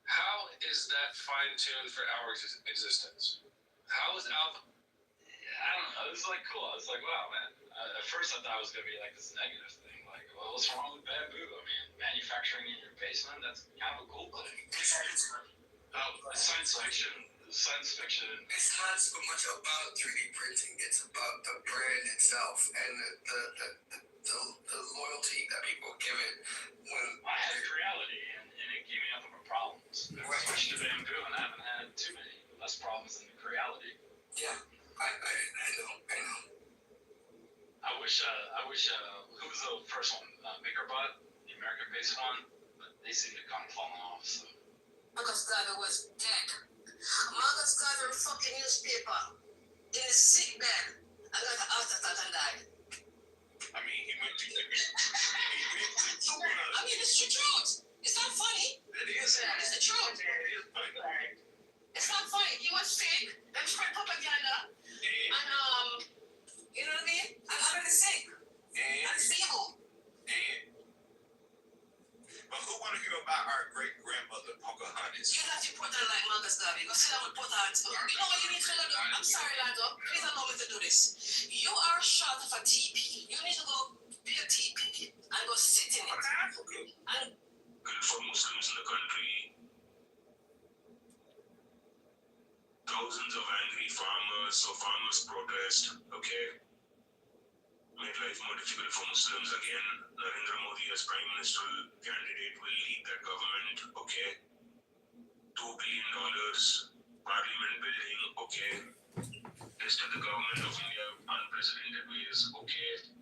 How is that fine-tuned for our existence? How is Alpha? I don't know. It was like cool. I was like, wow, man. At first, I thought it was gonna be like this negative thing, like, Well, what's wrong with bamboo? I mean, manufacturing in your basement, that's kind of a cool thing. Science fiction. Science fiction. It's not so much about 3D printing, it's about the brand itself and the loyalty that people give it. When I had reality, and it gave me nothing but problems. I switched to bamboo, and I haven't had too many less problems than reality. yeah, I know. I wish, who was the first one? MakerBot, the American-based one, but they seem to come falling off, so. Marcus Garvey was dead. Marcus Garvey fucking newspaper in his sick bed. I got an heart attack and died. I mean, he went to I mean, it's the truth. It's not funny. It is. It's the truth. It's not funny. He was sick. Them spread propaganda. And you know what I mean? I'm already sick. I'm stable. But who want to hear about our great grandmother Pocahontas? You got to put her like Marcus Garvey. Go sit down with put her. You know what you need to do? I'm sorry, Lando. Please allow me to do this. You are short of a TP. You need to go be a TP and go sit in it. And Good for Muslims in the country. Thousands of angry farmers, so farmers protest, okay? Made life more difficult for Muslims again. Narendra Modi as Prime Minister candidate will lead that government, okay? $2 billion, parliament building, okay? Tested the government of India unprecedented ways, okay?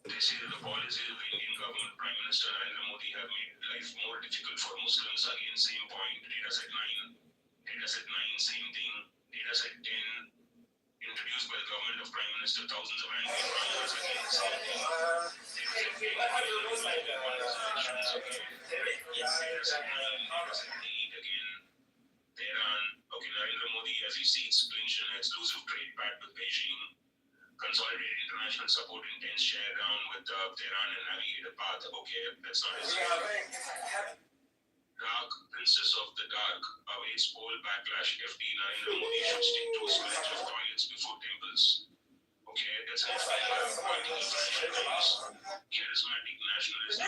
They say that the policies of the Indian government, Prime Minister Narendra Modi have made life more difficult for Muslims. Again, same point, data set 9. Data set 9, same thing. Data set 10. Introduced by the government of Prime Minister, thousands of angry farmers again. Tehran, okay, Narendra Modi as he seeks clinch an exclusive trade pact with Beijing, consolidate international support in tense share down with Tehran and navigate a path. Okay, that's not his. Dark Princess of the Dark awaits poll backlash. FD Narendra Modi should stick to his pledge of toilets before temples. Okay, that's an charismatic nationalist. I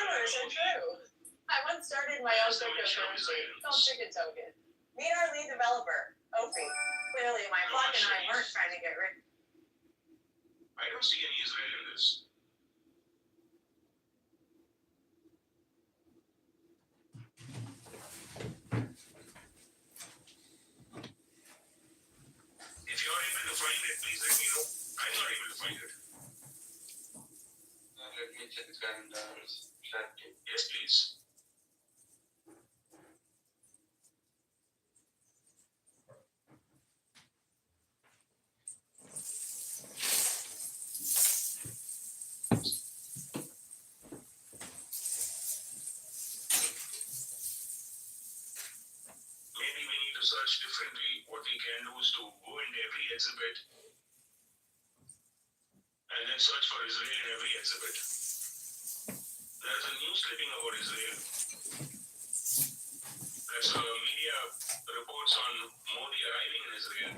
once started my own cryptocurrency called Chicken Token. Meet our lead developer, Opie. Clearly, my flock and I weren't trying to get rich. I don't see any Israel in this. If you're able to find it, please let me know. I'm not able to find it. Let me check the calendars. Yes, please. Maybe we need to search differently. What we can do is to go into every exhibit and then search for Israel in every exhibit. There's a news clipping about Israel. There's media reports on Modi arriving in Israel.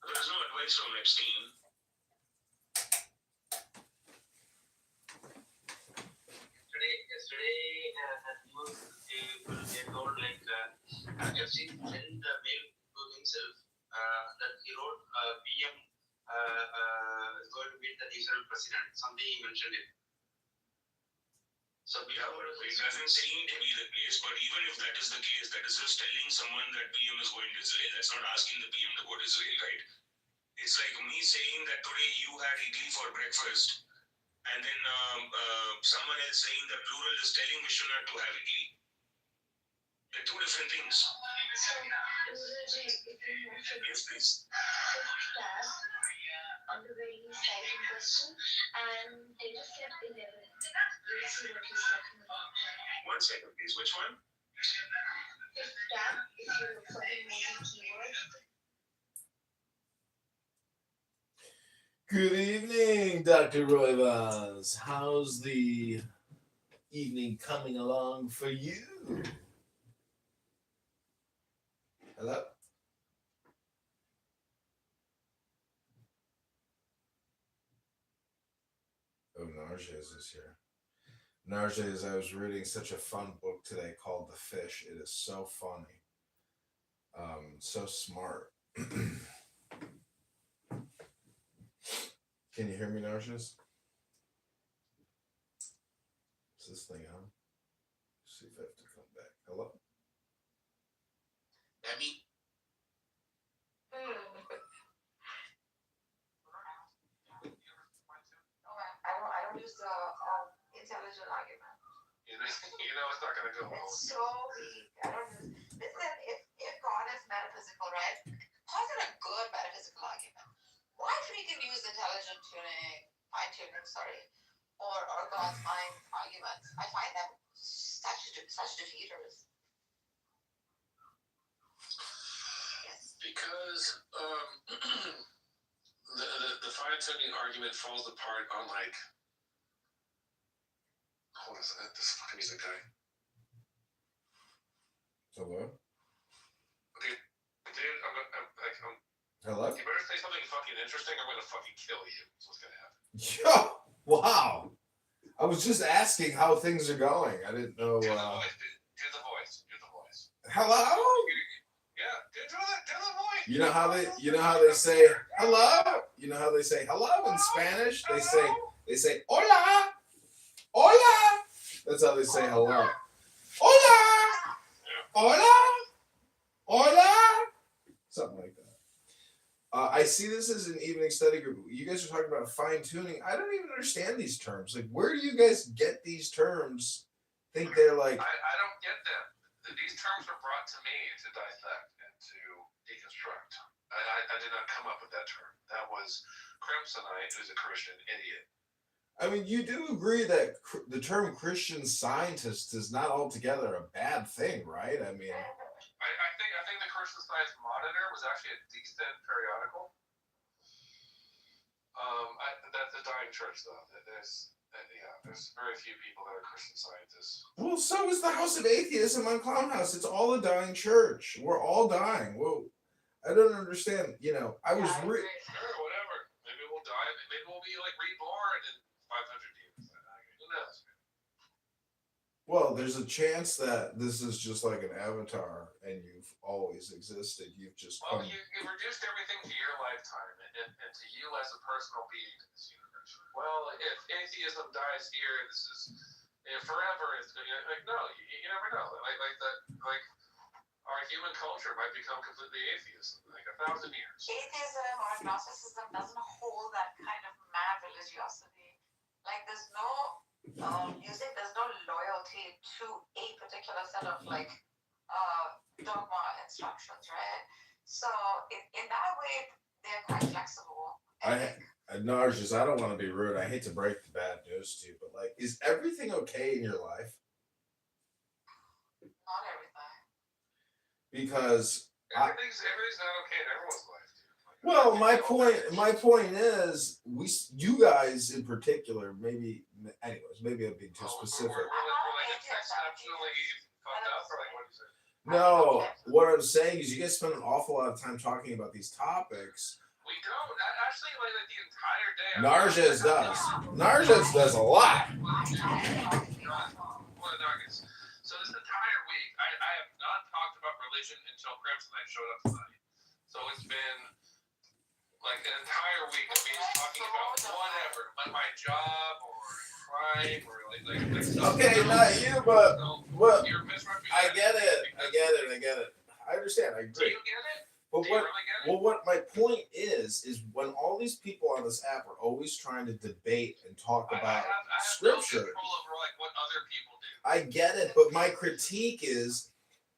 There's no advice from Epstein. Yesterday, they told like FC sent the mail to himself that he wrote PM is going to meet the Israel president. Something he mentioned it. So Yeah, but it doesn't seem to be the case. But even if that is the case, that is just telling someone that PM is going to Israel. That's not asking the PM to go to Israel, right? It's like me saying that today you had idli for breakfast, and then someone else saying the plural is telling Vishwanath to have idli. They're two different things. Yes, please. On the very side in question, and they just kept 11. We'll see what he's talking about. 1 second, please. Which one? If tab, if you look for the movie keyword. Good evening, Dr. Roivas. How's the evening coming along for you? Hello? Narges is here. Narges, I was reading such a fun book today called The Fish. It is so funny. So smart. Can you hear me, Narges? Is this thing on? See if I have to come back. Hello? Demi, I don't use the intelligent argument. You know it's not gonna go well. It's so weak. I don't use. Listen, if God is metaphysical, right? Posit a good metaphysical argument. Why freaking use intelligent fine tuning, or God's mind arguments? I find them such defeaters. Yes. Because the fine tuning argument falls apart on like, what is that? This fucking music guy. Hello? Okay, dude, I'm Hello? you better say something fucking interesting or I'm gonna fucking kill you. That's what's gonna happen. Yo! Wow! I was just asking how things are going. I didn't know. Do the voice, dude. Do the voice. Do the voice. Hello? Yeah, do the voice. You know how they say hello? You know how they say hello in Spanish? They say hola! Hola! That's how they say hello. Hola! Hola! Hola! Something like that. I see this as an evening study group. You guys are talking about fine tuning. I don't even understand these terms. Like, where do you guys get these terms? Think they're like. I don't get them. These terms were brought to me to dissect and to deconstruct. I did not come up with that term. That was Crimsonite, who's a Christian idiot. I mean, you do agree that the term Christian Scientist is not altogether a bad thing, right? I mean, I think the Christian Science Monitor was actually a decent periodical. That's a dying church, though. There's very few people that are Christian Scientists. well, so is the House of Atheism on Clownhouse. It's all a dying church. We're all dying. Well, I don't understand. You know, I was. Sure, whatever. Maybe we'll die. Maybe we'll be like reborn in 500 years. Who knows? Well, there's a chance that this is just like an avatar, and you've always existed. You've just. Well, you reduced everything to your lifetime and to you as a personal being in this universe. Well, if atheism dies here, this is forever. It's like no, you never know. Like our human culture might become completely atheist in like 1,000 years. Atheism or agnosticism doesn't hold that kind of mad religiosity. Like there's no there's no loyalty to a particular set of like dogma instructions, right? So in that way, they're quite flexible. Narges, I don't want to be rude. I hate to break the bad news to you, but like, is everything okay in your life? Not everything. Because everything's not okay in everyone's life, dude. well, my point is, you guys in particular, maybe I'm being too specific. We're like exceptionally fucked up, or like what do you say? No, what I'm saying is, you guys spend an awful lot of time talking about these topics. We don't actually like the entire day. Narges does. Narges does a lot. So this entire week, I have not talked about religion until Crimsonite showed up tonight. So it's been like an entire week of me just talking about whatever, like my job or crime or like stuff. Okay, not you, but what? You're misrepresenting. I get it. I understand. I Do agree. you get it? But Do you really get it? well, what my point is when all these people on this app are always trying to debate and talk about I have scripture. no control over like what other people do. I get it, but my critique is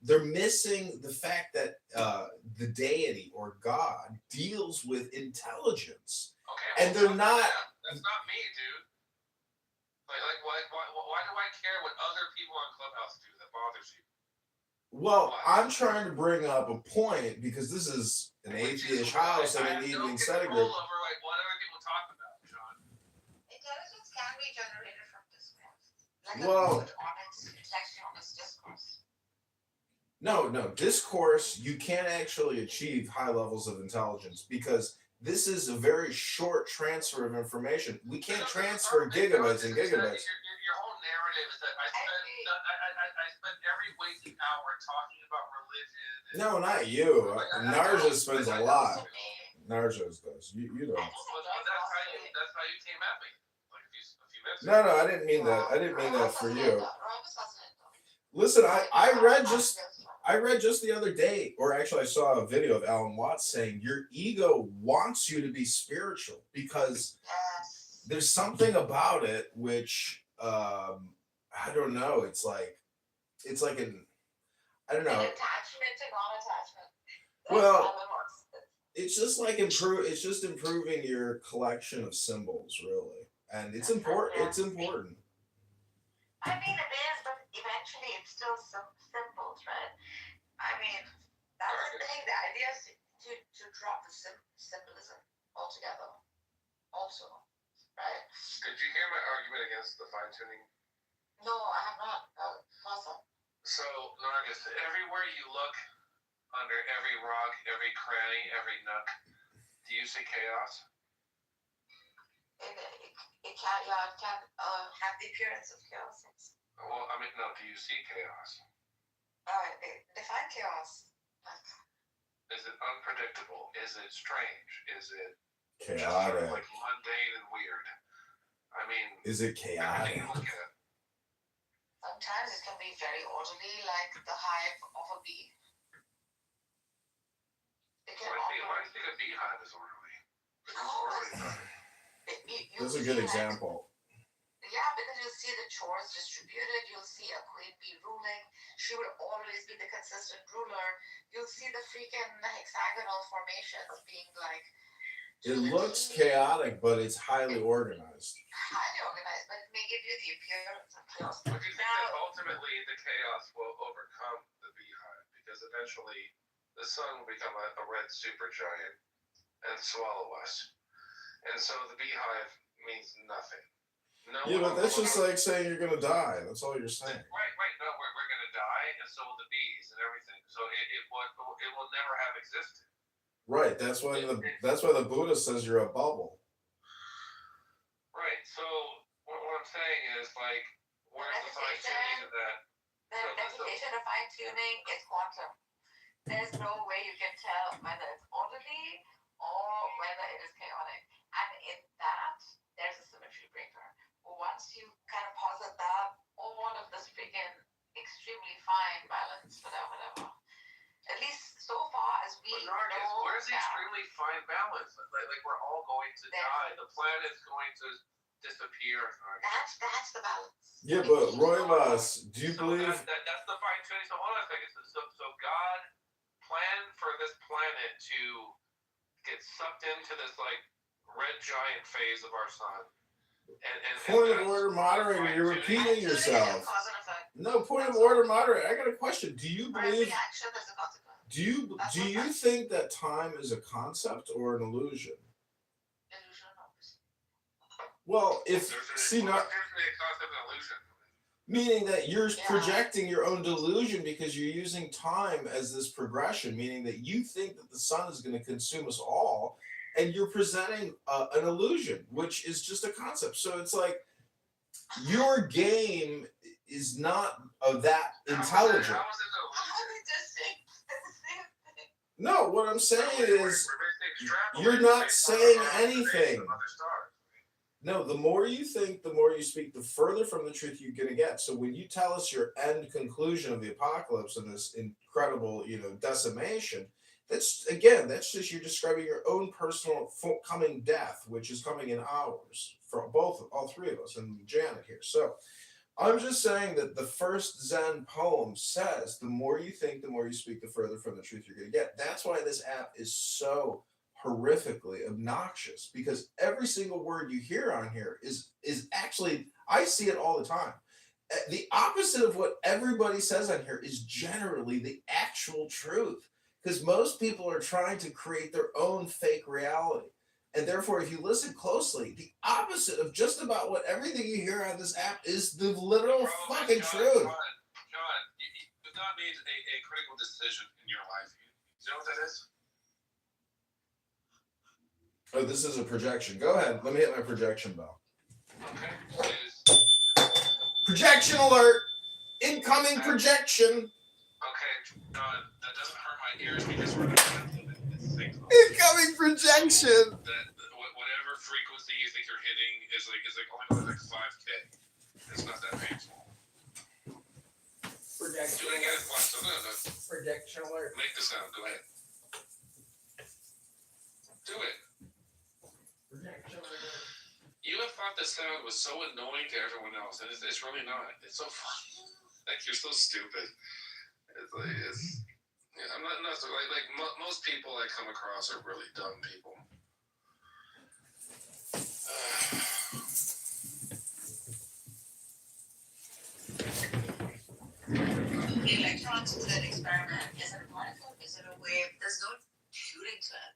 they're missing the fact that the deity or God deals with intelligence, Okay, and they're not. That's not me, dude. Like why do I care what other people on Clubhouse do that bothers you? Well, I'm trying to bring up a point because this is an atheist house and an evening study group. Over like what other people talk about, Sean. Intelligence can be generated from discourse. Like Well, a good, honest, intellectual, honest discourse. No, discourse, you can't actually achieve high levels of intelligence because this is a very short transfer of information. We can't transfer gigabytes and gigabytes. Your whole narrative is that I spent every waking hour talking about religion. No, not you. Narja spends a lot. Narja does. You don't. Well, that's how you came at me like a few minutes No, ago. I didn't mean that. I didn't mean that for you. Listen, I read just the other day, or actually I saw a video of Alan Watts saying your ego wants you to be spiritual because there's something about it which I don't know. It's like an I don't know. Attachment to non-attachment. Well, it's just like it's just improving your collection of symbols, really, and it's important. It's important. I mean, it is, but eventually it's still symbols, right? I mean, that's the thing. The idea is to drop the symbolism altogether, also, right? Did you hear my argument against the fine tuning? No, I have not. Awesome. So, Nargis, everywhere you look, under every rock, every cranny, every nook, do you see chaos? It can have the appearance of chaos. Well, I mean, no, do you see chaos? Define chaos. Is it unpredictable? Is it strange? Is it chaotic? Just sort of like mundane and weird? I mean, is it chaotic? Sometimes it can be very orderly, like the hive of a bee. Why do you think a beehive is orderly? That's a good example. Yeah, because you'll see the chores distributed. You'll see a queen bee ruling. She would always be the consistent ruler. You'll see the freaking hexagonal formations being like. It looks chaotic, but it's highly organized. Highly organized, but it may give you the appearance of chaos. But you think that ultimately the chaos will overcome the beehive because eventually the sun will become a red supergiant and swallow us. And so the beehive means nothing. Yeah, but that's just like saying you're gonna die. That's all you're saying. Right. No, we're gonna die, and so will the bees and everything. So it will never have existed. Right. That's why the Buddha says you're a bubble. Right. So what I'm saying is like, where's the fine tuning of that? The definition of fine tuning is quantum. There's no way you can tell whether it's orderly or whether it is chaotic. And in that, there's a symmetry breaker. Once you kind of posit that, all of this freaking extremely fine balance, whatever. At least so far as we know. Where's the extremely fine balance? Like we're all going to die. The planet's going to disappear. That's the balance. Yeah, but Roivas, do you believe that's the fine tuning? So hold on a second. So God planned for this planet to get sucked into this like red giant phase of our sun. Point of order, moderator. You're repeating yourself. No, point of order, moderator. I got a question. Do you believe? Do you think that time is a concept or an illusion? Well, meaning that you're projecting your own delusion because you're using time as this progression, meaning that you think that the sun is going to consume us all. And you're presenting an illusion, which is just a concept. So it's like your game is not that intelligent. No, what I'm saying is you're not saying anything. No, the more you think, the more you speak, the further from the truth you're going to get. So when you tell us your end conclusion of the apocalypse and this incredible, decimation, that's just you're describing your own personal coming death, which is coming in ours for all three of us, and Janet here. So I'm just saying that the first Zen poem says, the more you think, the more you speak, the further from the truth you're going to get. That's why this app is so horrifically obnoxious, because every single word you hear on here is actually, I see it all the time. The opposite of what everybody says on here is generally the actual truth. Because most people are trying to create their own fake reality. And therefore, if you listen closely, the opposite of just about what everything you hear on this app is the literal fucking truth. John, you've not made a critical decision in your life. You know what that is? Oh, this is a projection. Go ahead. Let me hit my projection bell. Okay. Projection alert! Incoming projection! Okay, that doesn't hurt my ears because we're not Incoming projection! Whatever frequency you think you're hitting is only like 5K. It's not that painful. Projection Do it again. alert. Watch. No. Projection alert. Make the sound. Go ahead. Do it. Projection alert. You have thought the sound was so annoying to everyone else, and it's really not. It's so funny. Like, you're so stupid. I'm not most people I come across are really dumb people. The electrons to that experiment, is it a particle? Is it a wave? There's no shooting to it.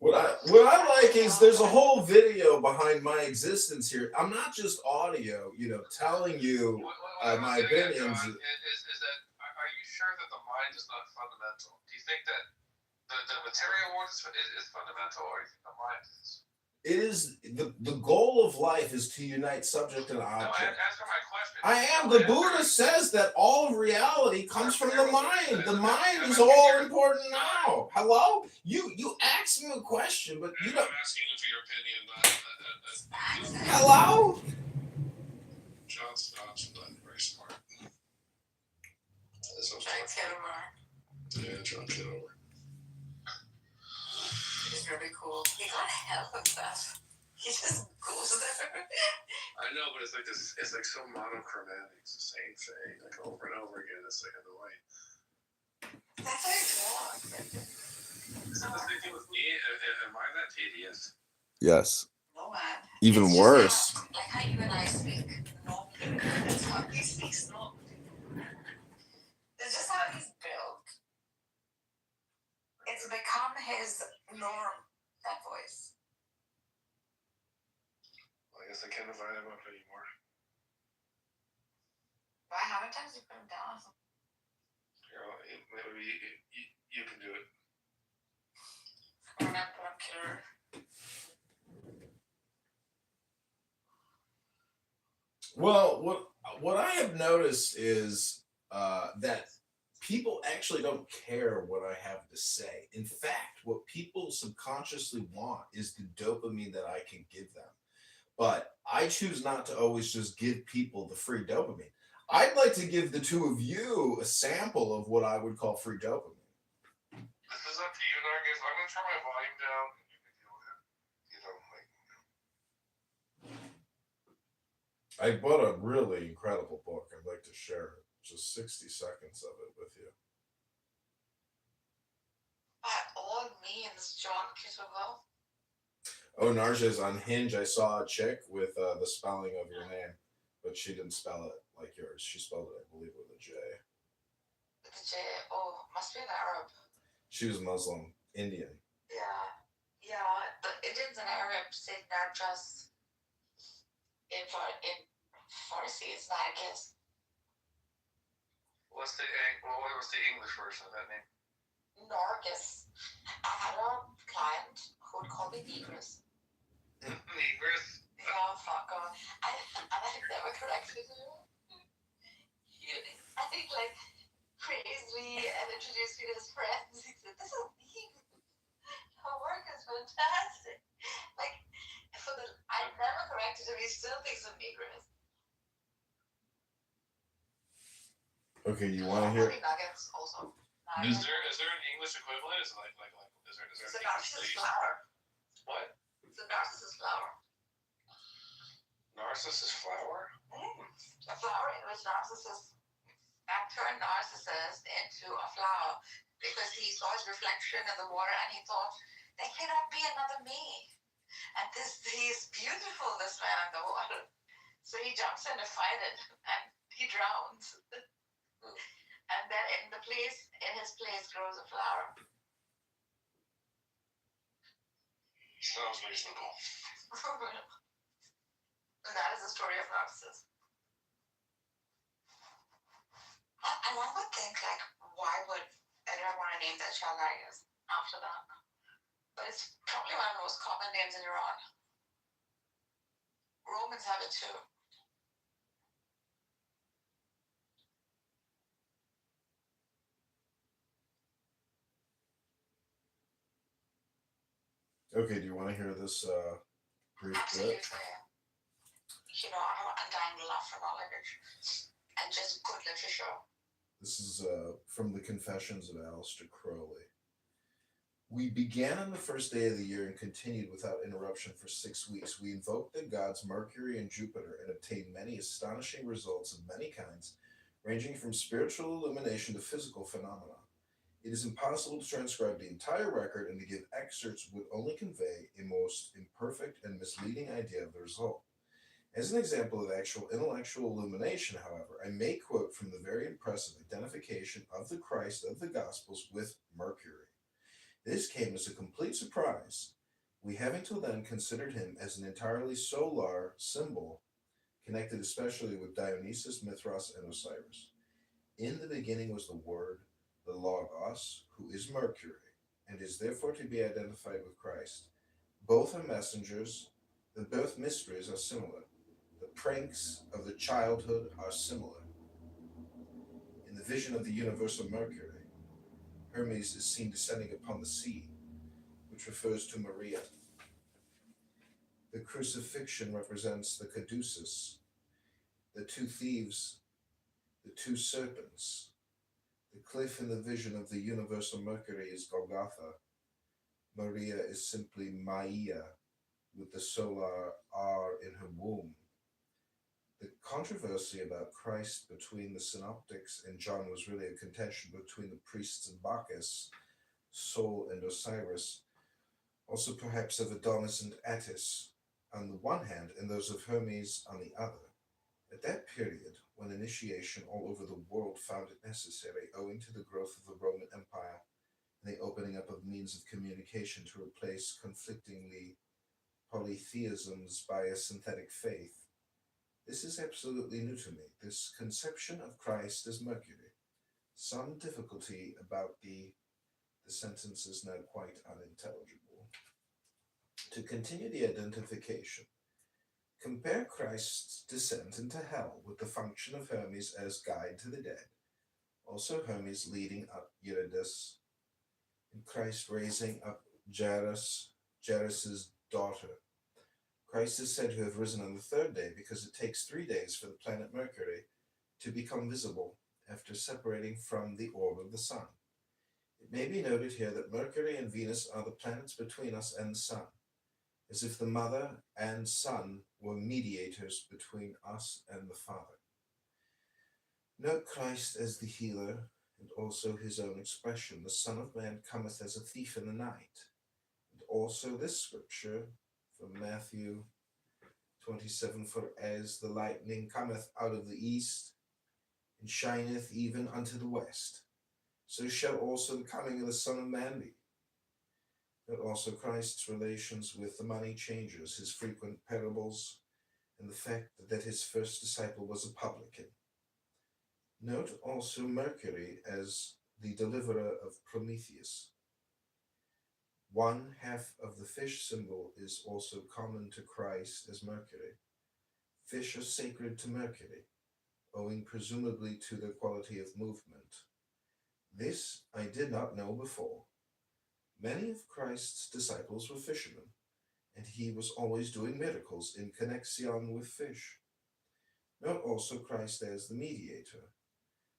What I like is there's a whole video behind my existence here. I'm not just audio, telling you my opinions. Is that, are you sure that the mind is not fundamental? Do you think that the material world is fundamental, or do you think the mind is? It is the goal of life is to unite subject and object. No, answer my question. I am. The Buddha says that all of reality comes from the mind. The mind is all important now. Hello? You asked me a question, but you don't. I'm asking you for your opinion. Hello? John's not very smart. This one's Try Kitover. Yeah, John Kitover. He's really cool. He got help with that. He just goes there. I know, but it's like this. It's like so monochromatic. It's the same thing, like over and over again. It's like annoying. That's how it's wrong. Is that the same thing with me? Am I that tedious? Yes. No, man. Even It's worse. Just like how you and I speak normally. That's how he speaks normally. It's just how he's built. It's become his norm, that voice. Well, I guess I can't invite him up anymore. Why? How many times you put him down? Maybe you can do it. I'm not a killer. Well, what I have noticed is that people actually don't care what I have to say. In fact, what people subconsciously want is the dopamine that I can give them. But I choose not to always just give people the free dopamine. I'd like to give the two of you a sample of what I would call free dopamine. This is up to you, Nargis. I'm gonna turn my volume down, and you can deal with it. I bought a really incredible book. I'd like to share it. Just 60 seconds of it with you. By all means, John Kitover. Oh, Narja's on Hinge. I saw a chick with the spelling of your name, but she didn't spell it like yours. She spelled it, I believe, with a J. The J. Oh, must be an Arab. She was Muslim, Indian. Yeah. The Indians and Arabs say Narjas. In Farsi, it's Nargis. What's the English version of that name? Nargis. I had a client who would call me Negress. Negress? Yeah, fuck off. And I never corrected him. I think, praised me and introduced me to his friends. He said, "This is Negress. Your work is fantastic." I never corrected him. He still thinks I'm Negress. Okay, you want to hear? Nuggets also. Is there an English equivalent? Is there It's a narcissus flower. What? It's a narcissus flower. Narcissus flower? A flower in which Narcissus turned Narcissus into a flower because he saw his reflection in the water and he thought, there cannot be another me. And he's beautiful, this man in the water. So he jumps in to fight it and he drowns. And then in his place grows a flower. Sounds reasonable. And that is the story of Narcissus. And I would think, why would anyone want to name their child Nargis after that? but it's probably one of the most common names in Iran. Romans have it too. Okay, do you want to hear this brief Absolutely. bit? You know, I have an undying love for knowledge and just good literature. This is from the Confessions of Aleister Crowley. We began on the first day of the year and continued without interruption for 6 weeks. We invoked the gods Mercury and Jupiter and obtained many astonishing results of many kinds, ranging from spiritual illumination to physical phenomena. It is impossible to transcribe the entire record, and to give excerpts would only convey a most imperfect and misleading idea of the result. As an example of actual intellectual illumination, however, I may quote from the very impressive identification of the Christ of the Gospels with Mercury. This came as a complete surprise, we having till then considered him as an entirely solar symbol, connected especially with Dionysus, Mithras, and Osiris. In the beginning was the Word, the Logos, who is Mercury, and is therefore to be identified with Christ. Both are messengers, the birth mysteries are similar. The pranks of the childhood are similar. In the vision of the universal Mercury, Hermes is seen descending upon the sea, which refers to Maria. The crucifixion represents the caduceus, the two thieves, the two serpents. The cliff in the vision of the universal Mercury is Golgotha. Maria is simply Maia, with the solar R in her womb. The controversy about Christ between the synoptics and John was really a contention between the priests of Bacchus, Sol and Osiris, also perhaps of Adonis and Attis on the one hand, and those of Hermes on the other. At that period, when initiation all over the world found it necessary, owing to the growth of the Roman Empire and the opening up of means of communication to replace conflictingly polytheisms by a synthetic faith, this is absolutely new to me, this conception of Christ as Mercury. Some difficulty about the sentence is now quite unintelligible. To continue the identification, compare Christ's descent into hell with the function of Hermes as guide to the dead, also Hermes leading up Eurydice, and Christ raising up Jairus' daughter. Christ is said to have risen on the third day because it takes 3 days for the planet Mercury to become visible after separating from the orb of the sun. It may be noted here that Mercury and Venus are the planets between us and the sun, as if the mother and son were mediators between us and the Father. Note Christ as the healer, and also his own expression, the Son of Man cometh as a thief in the night. And also this scripture from Matthew 27, for as the lightning cometh out of the east, and shineth even unto the west, so shall also the coming of the Son of Man be. Note also Christ's relations with the money changers, his frequent parables, and the fact that his first disciple was a publican. Note also Mercury as the deliverer of Prometheus. One half of the fish symbol is also common to Christ as Mercury. Fish are sacred to Mercury, owing presumably to their quality of movement. This I did not know before. Many of Christ's disciples were fishermen, and he was always doing miracles in connexion with fish. Note also Christ as the mediator.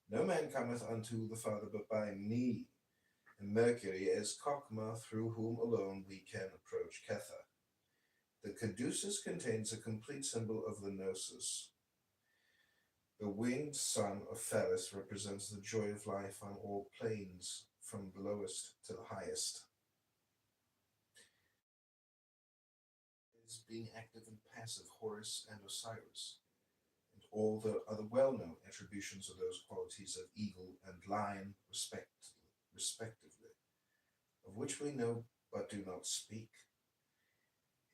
No man cometh unto the Father but by me, and Mercury as Chokmah, through whom alone we can approach Kether. The caduceus contains a complete symbol of the gnosis. The winged son of Phallus represents the joy of life on all planes, from the lowest to the highest. Is being active and passive, Horus and Osiris, and all the other well-known attributions of those qualities of eagle and lion, respectively, of which we know but do not speak.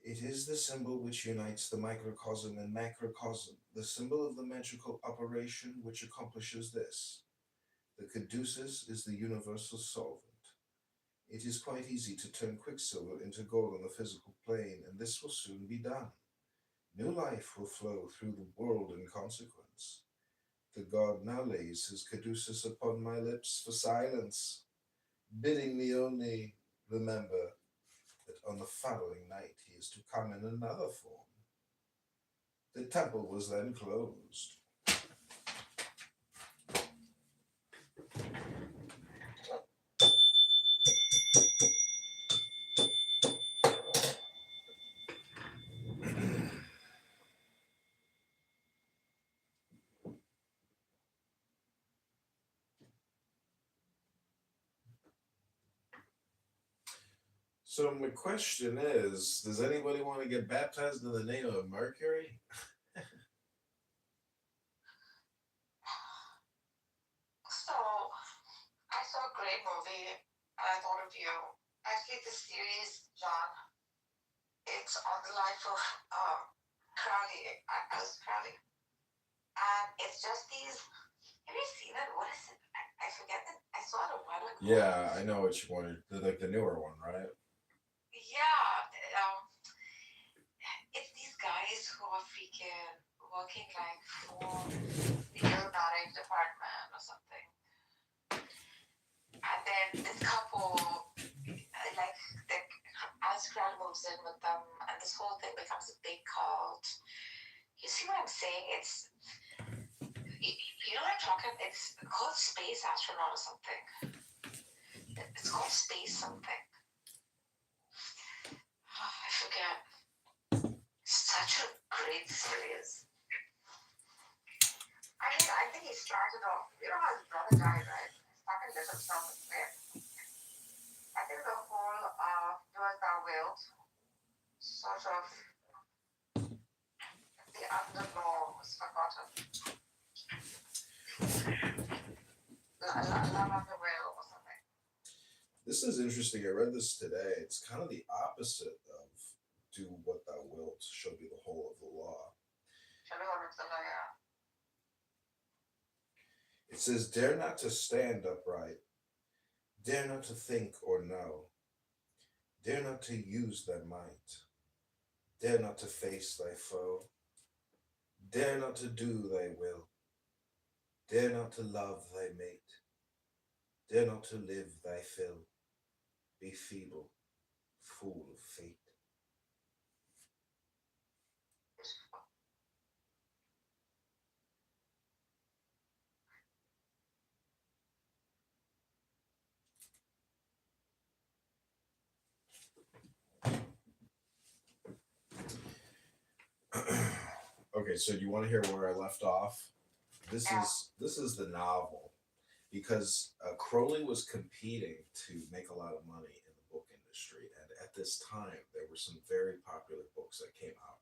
It is the symbol which unites the microcosm and macrocosm, the symbol of the magical operation which accomplishes this. The caduceus is the universal solvent. It is quite easy to turn quicksilver into gold on the physical plane, and this will soon be done. New life will flow through the world in consequence. The god now lays his caduceus upon my lips for silence, bidding me only remember that on the following night he is to come in another form. The temple was then closed. So my question is, does anybody want to get baptized in the name of Mercury? So, I saw a great movie and I thought of you. Actually, the series, John, it's on the life of Crowley, Alice Crowley. And it's just these. Have you seen it? What is it? I forget it. I saw it a while ago. Yeah, I know what you wanted. Like the newer one, right? Yeah. It's these guys who are freaking working like for the aeronautic department or something. And then this couple, like, Alice Crowley moves in with them, and this whole thing becomes a big cult. You see what I'm saying? It's, you know what I'm talking? It's called Space Astronaut or something. It's called Space something. I forget. Such a great series. I mean, I think he started off. You know how his brother died, right? He's fucking lit himself in flame. I think the whole "Do As Thou Wilt" sort of the underlaw was forgotten. Love on the Will or something. This is interesting. I read this today. It's kind of the opposite of "Do what thou wilt shall be the whole of the law." It says, "Dare not to stand upright, dare not to think or know, dare not to use thy might, dare not to face thy foe, dare not to do thy will, dare not to love thy mate, dare not to live thy fill, be feeble, fool of fate." Okay, so do you want to hear where I left off? This is the novel, because Crowley was competing to make a lot of money in the book industry, and at this time there were some very popular books that came out,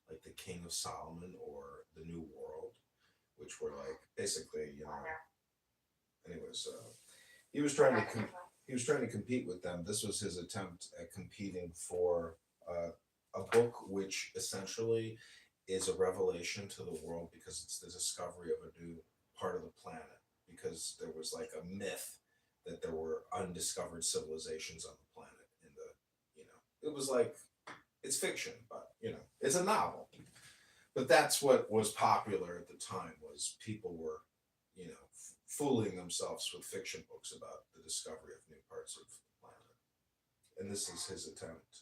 like The King of Solomon or The New World, which were like basically, anyways, he was trying to he was trying to compete with them. This was his attempt at competing for a book which essentially is a revelation to the world, because it's the discovery of a new part of the planet, because there was like a myth that there were undiscovered civilizations on the planet in the, it was like, it's fiction, but it's a novel. But that's what was popular at the time, was people were fooling themselves with fiction books about the discovery of new parts of the planet. And this is his attempt.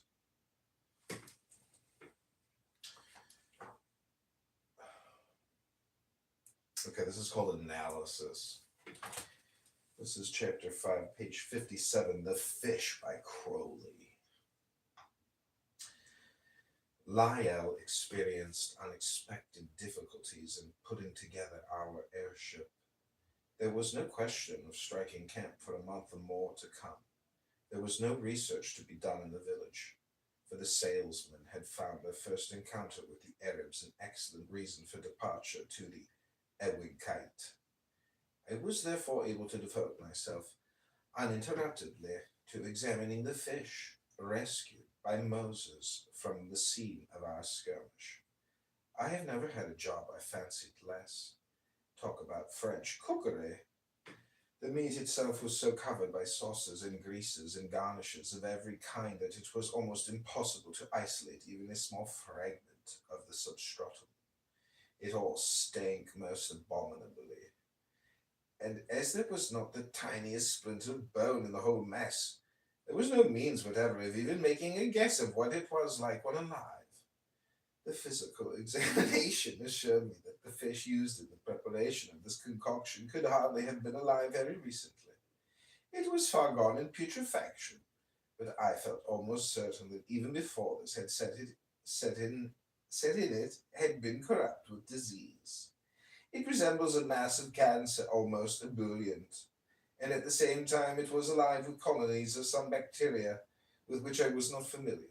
Okay, this is called Analysis. This is chapter 5, page 57, The Fish by Crowley. Lyell experienced unexpected difficulties in putting together our airship. There was no question of striking camp for a month or more to come. There was no research to be done in the village, for the salesmen had found their first encounter with the Arabs an excellent reason for departure to the Ewig kite. I was therefore able to devote myself uninterruptedly to examining the fish rescued by Moses from the scene of our skirmish. I have never had a job I fancied less. Talk about French cookery. The meat itself was so covered by sauces and greases and garnishes of every kind that it was almost impossible to isolate even a small fragment of the substratum. It all stank most abominably, and as there was not the tiniest splinter of bone in the whole mess, there was no means whatever of even making a guess of what it was like when alive. The physical examination assured me that the fish used in the preparation of this concoction could hardly have been alive very recently. It was far gone in putrefaction, but I felt almost certain that even before this had set in it had been corrupt with disease. It resembles a mass of cancer, almost ebullient, and at the same time it was alive with colonies of some bacteria with which I was not familiar.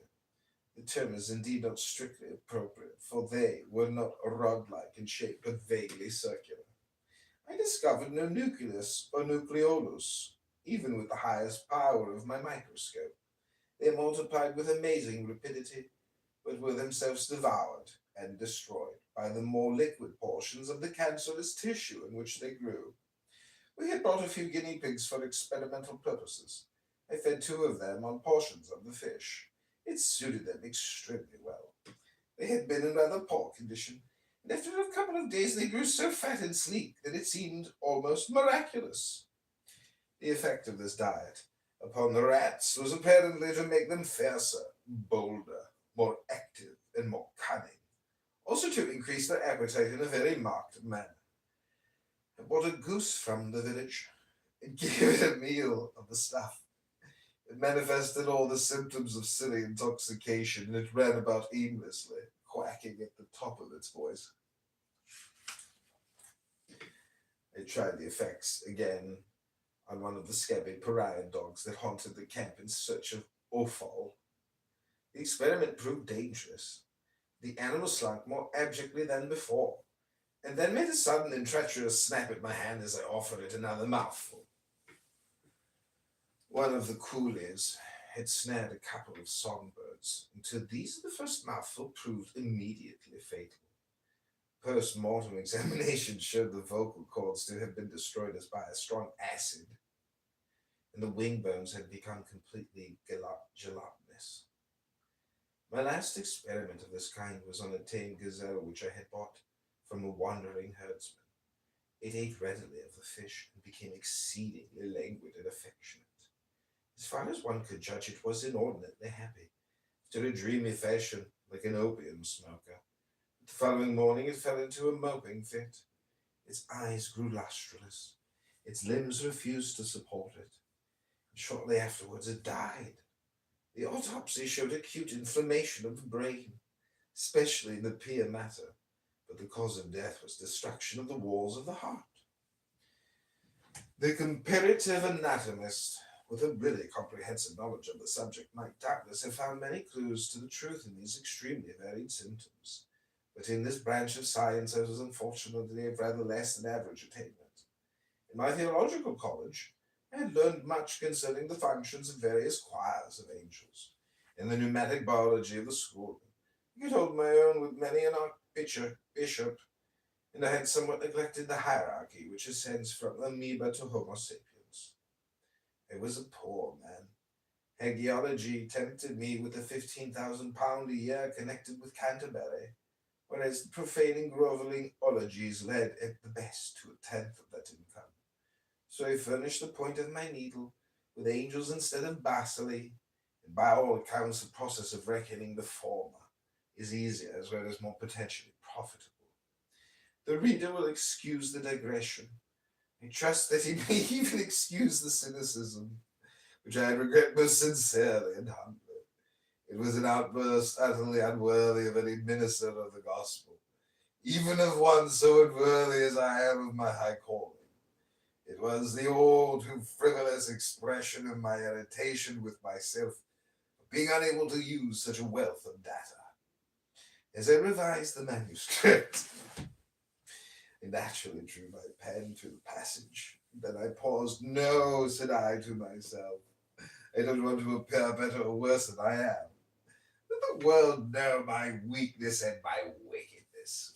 The term is indeed not strictly appropriate, for they were not rod-like in shape, but vaguely circular. I discovered no nucleus or nucleolus, even with the highest power of my microscope. They multiplied with amazing rapidity, but were themselves devoured and destroyed by the more liquid portions of the cancerous tissue in which they grew. We had brought a few guinea pigs for experimental purposes. I fed two of them on portions of the fish. It suited them extremely well. They had been in rather poor condition, and after a couple of days they grew so fat and sleek that it seemed almost miraculous. The effect of this diet upon the rats was apparently to make them fiercer, bolder, more active, and more cunning, also to increase their appetite in a very marked manner. I bought a goose from the village and gave it a meal of the stuff. It manifested all the symptoms of silly intoxication, and it ran about aimlessly, quacking at the top of its voice. I tried the effects again on one of the scabby pariah dogs that haunted the camp in search of offal. The experiment proved dangerous. The animal slunk more abjectly than before, and then made a sudden and treacherous snap at my hand as I offered it another mouthful. One of the coolies had snared a couple of songbirds, and to these the first mouthful proved immediately fatal. Post-mortem examination showed the vocal cords to have been destroyed as by a strong acid, and the wing bones had become completely gelatinous. My last experiment of this kind was on a tame gazelle which I had bought from a wandering herdsman. It ate readily of the fish and became exceedingly languid and affectionate. As far as one could judge, it was inordinately happy, after a dreamy fashion, like an opium smoker. But the following morning it fell into a moping fit. Its eyes grew lustreless, its limbs refused to support it, and shortly afterwards it died. The autopsy showed acute inflammation of the brain, especially in the pia mater, but the cause of death was destruction of the walls of the heart. The comparative anatomist, with a really comprehensive knowledge of the subject, might doubtless have found many clues to the truth in these extremely varied symptoms. But in this branch of science I was unfortunately of rather less than average attainment. In my theological college, I had learned much concerning the functions of various choirs of angels. In the pneumatic biology of the school, I could hold my own with many an archbishop, and I had somewhat neglected the hierarchy which ascends from amoeba to Homo sapiens. I was a poor man. Hagiology tempted me with the £15,000 a year connected with Canterbury, whereas the profane and grovelling ologies led at the best to a tenth of that income. So I furnished the point of my needle with angels instead of bacilli, and by all accounts the process of reckoning the former is easier as well as more potentially profitable. The reader will excuse the digression. I trust that he may even excuse the cynicism, which I regret most sincerely and humbly. It was an outburst utterly unworthy of any minister of the gospel, even of one so unworthy as I am of my high calling. It was the old frivolous expression of my irritation with myself for being unable to use such a wealth of data. As I revised the manuscript, I naturally drew my pen to the passage. Then I paused. No, said I to myself, I don't want to appear better or worse than I am. Let the world know my weakness and my wickedness.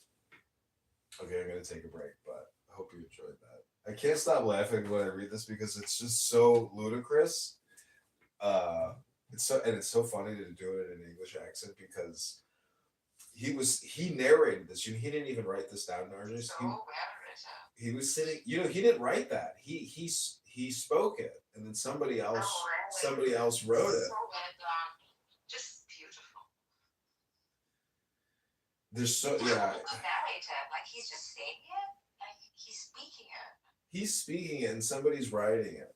Okay, I'm going to take a break, but hope you enjoyed that. I can't stop laughing when I read this because it's just so ludicrous. It's so funny to do it in an English accent because he narrated this. He didn't even write this down, Nargis. He was sitting. He didn't write that. He spoke it, and then somebody else wrote it. So well done. Just beautiful. There's so The narrator, like he's just saying it, like he's speaking it. He's speaking it, and somebody's writing it.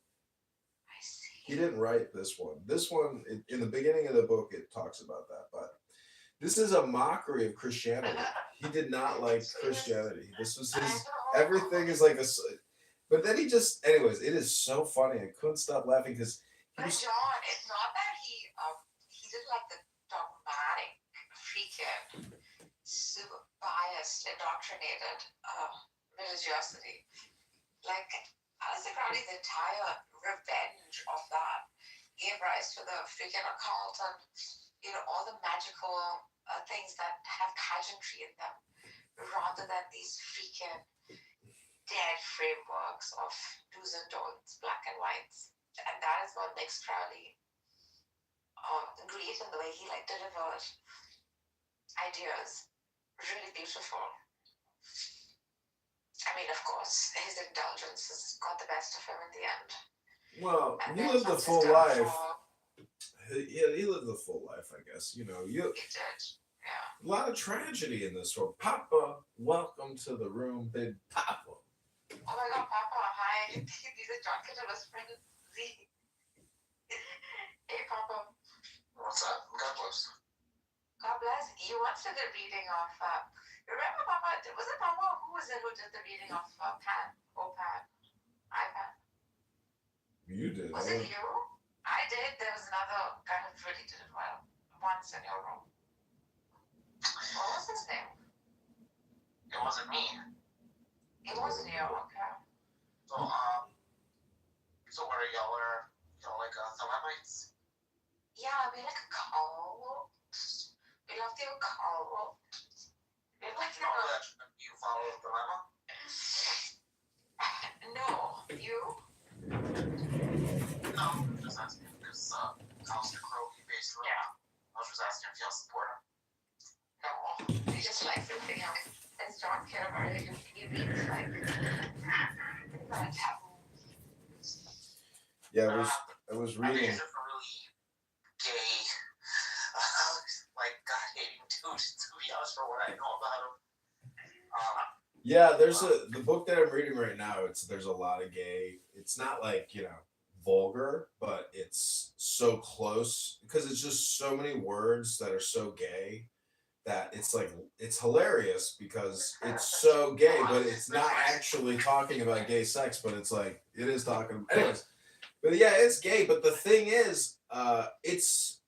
I see. He didn't write this one. This one, in the beginning of the book, it talks about that, but this is a mockery of Christianity. He did not like Christianity. This was his. Everything is like a. But then he just, anyways, it is so funny. I couldn't stop laughing because. But John, it's not that he did like the dogmatic, freaking, super biased, indoctrinated religiosity. Like, Alistair Crowley's entire revenge of that gave rise to the freaking occult and all the magical things that have pageantry in them, rather than these freaking dead frameworks of do's and don'ts, black and whites. And that is what makes Crowley great in the way he delivered ideas. Really beautiful. I mean, of course, his indulgence has got the best of him in the end. Well, And he then lived a what's his full life. downfall? Yeah, he lived a full life, I guess. He did. Yeah. A lot of tragedy in this world. Papa, welcome to the room, big Papa. Oh my God, Papa, hi. These are John Kitover's friend Z. Hey, Papa. What's up? God bless. God bless. You once did a reading of, remember Papa, was it Papa? Who was it who did the reading of Pan? iPad? You did. Was it you? I did. There was another guy who really did it well once in your room. What was his name? It wasn't me. It wasn't you, okay. So what are y'all like Thelemites? Yeah, we like a cult. We love the occult. We like You know that you follow Dilemma? No, you? No, just asking because Alistair Crowley based room. Yeah. I was just asking if y'all support him. No, we just like something else. As John Kitover, he reads like taboo. Yeah, I was I think reading. he's a really gay, God-hating dude, to be honest, for what I know about him. Yeah, the book that I'm reading right now. There's a lot of gay. It's not vulgar, but it's so close because it's just so many words that are so gay that it's hilarious because it's so gay, but it's not actually talking about gay sex, but it is talking. Anyways, but yeah, it's gay. But the thing is, it's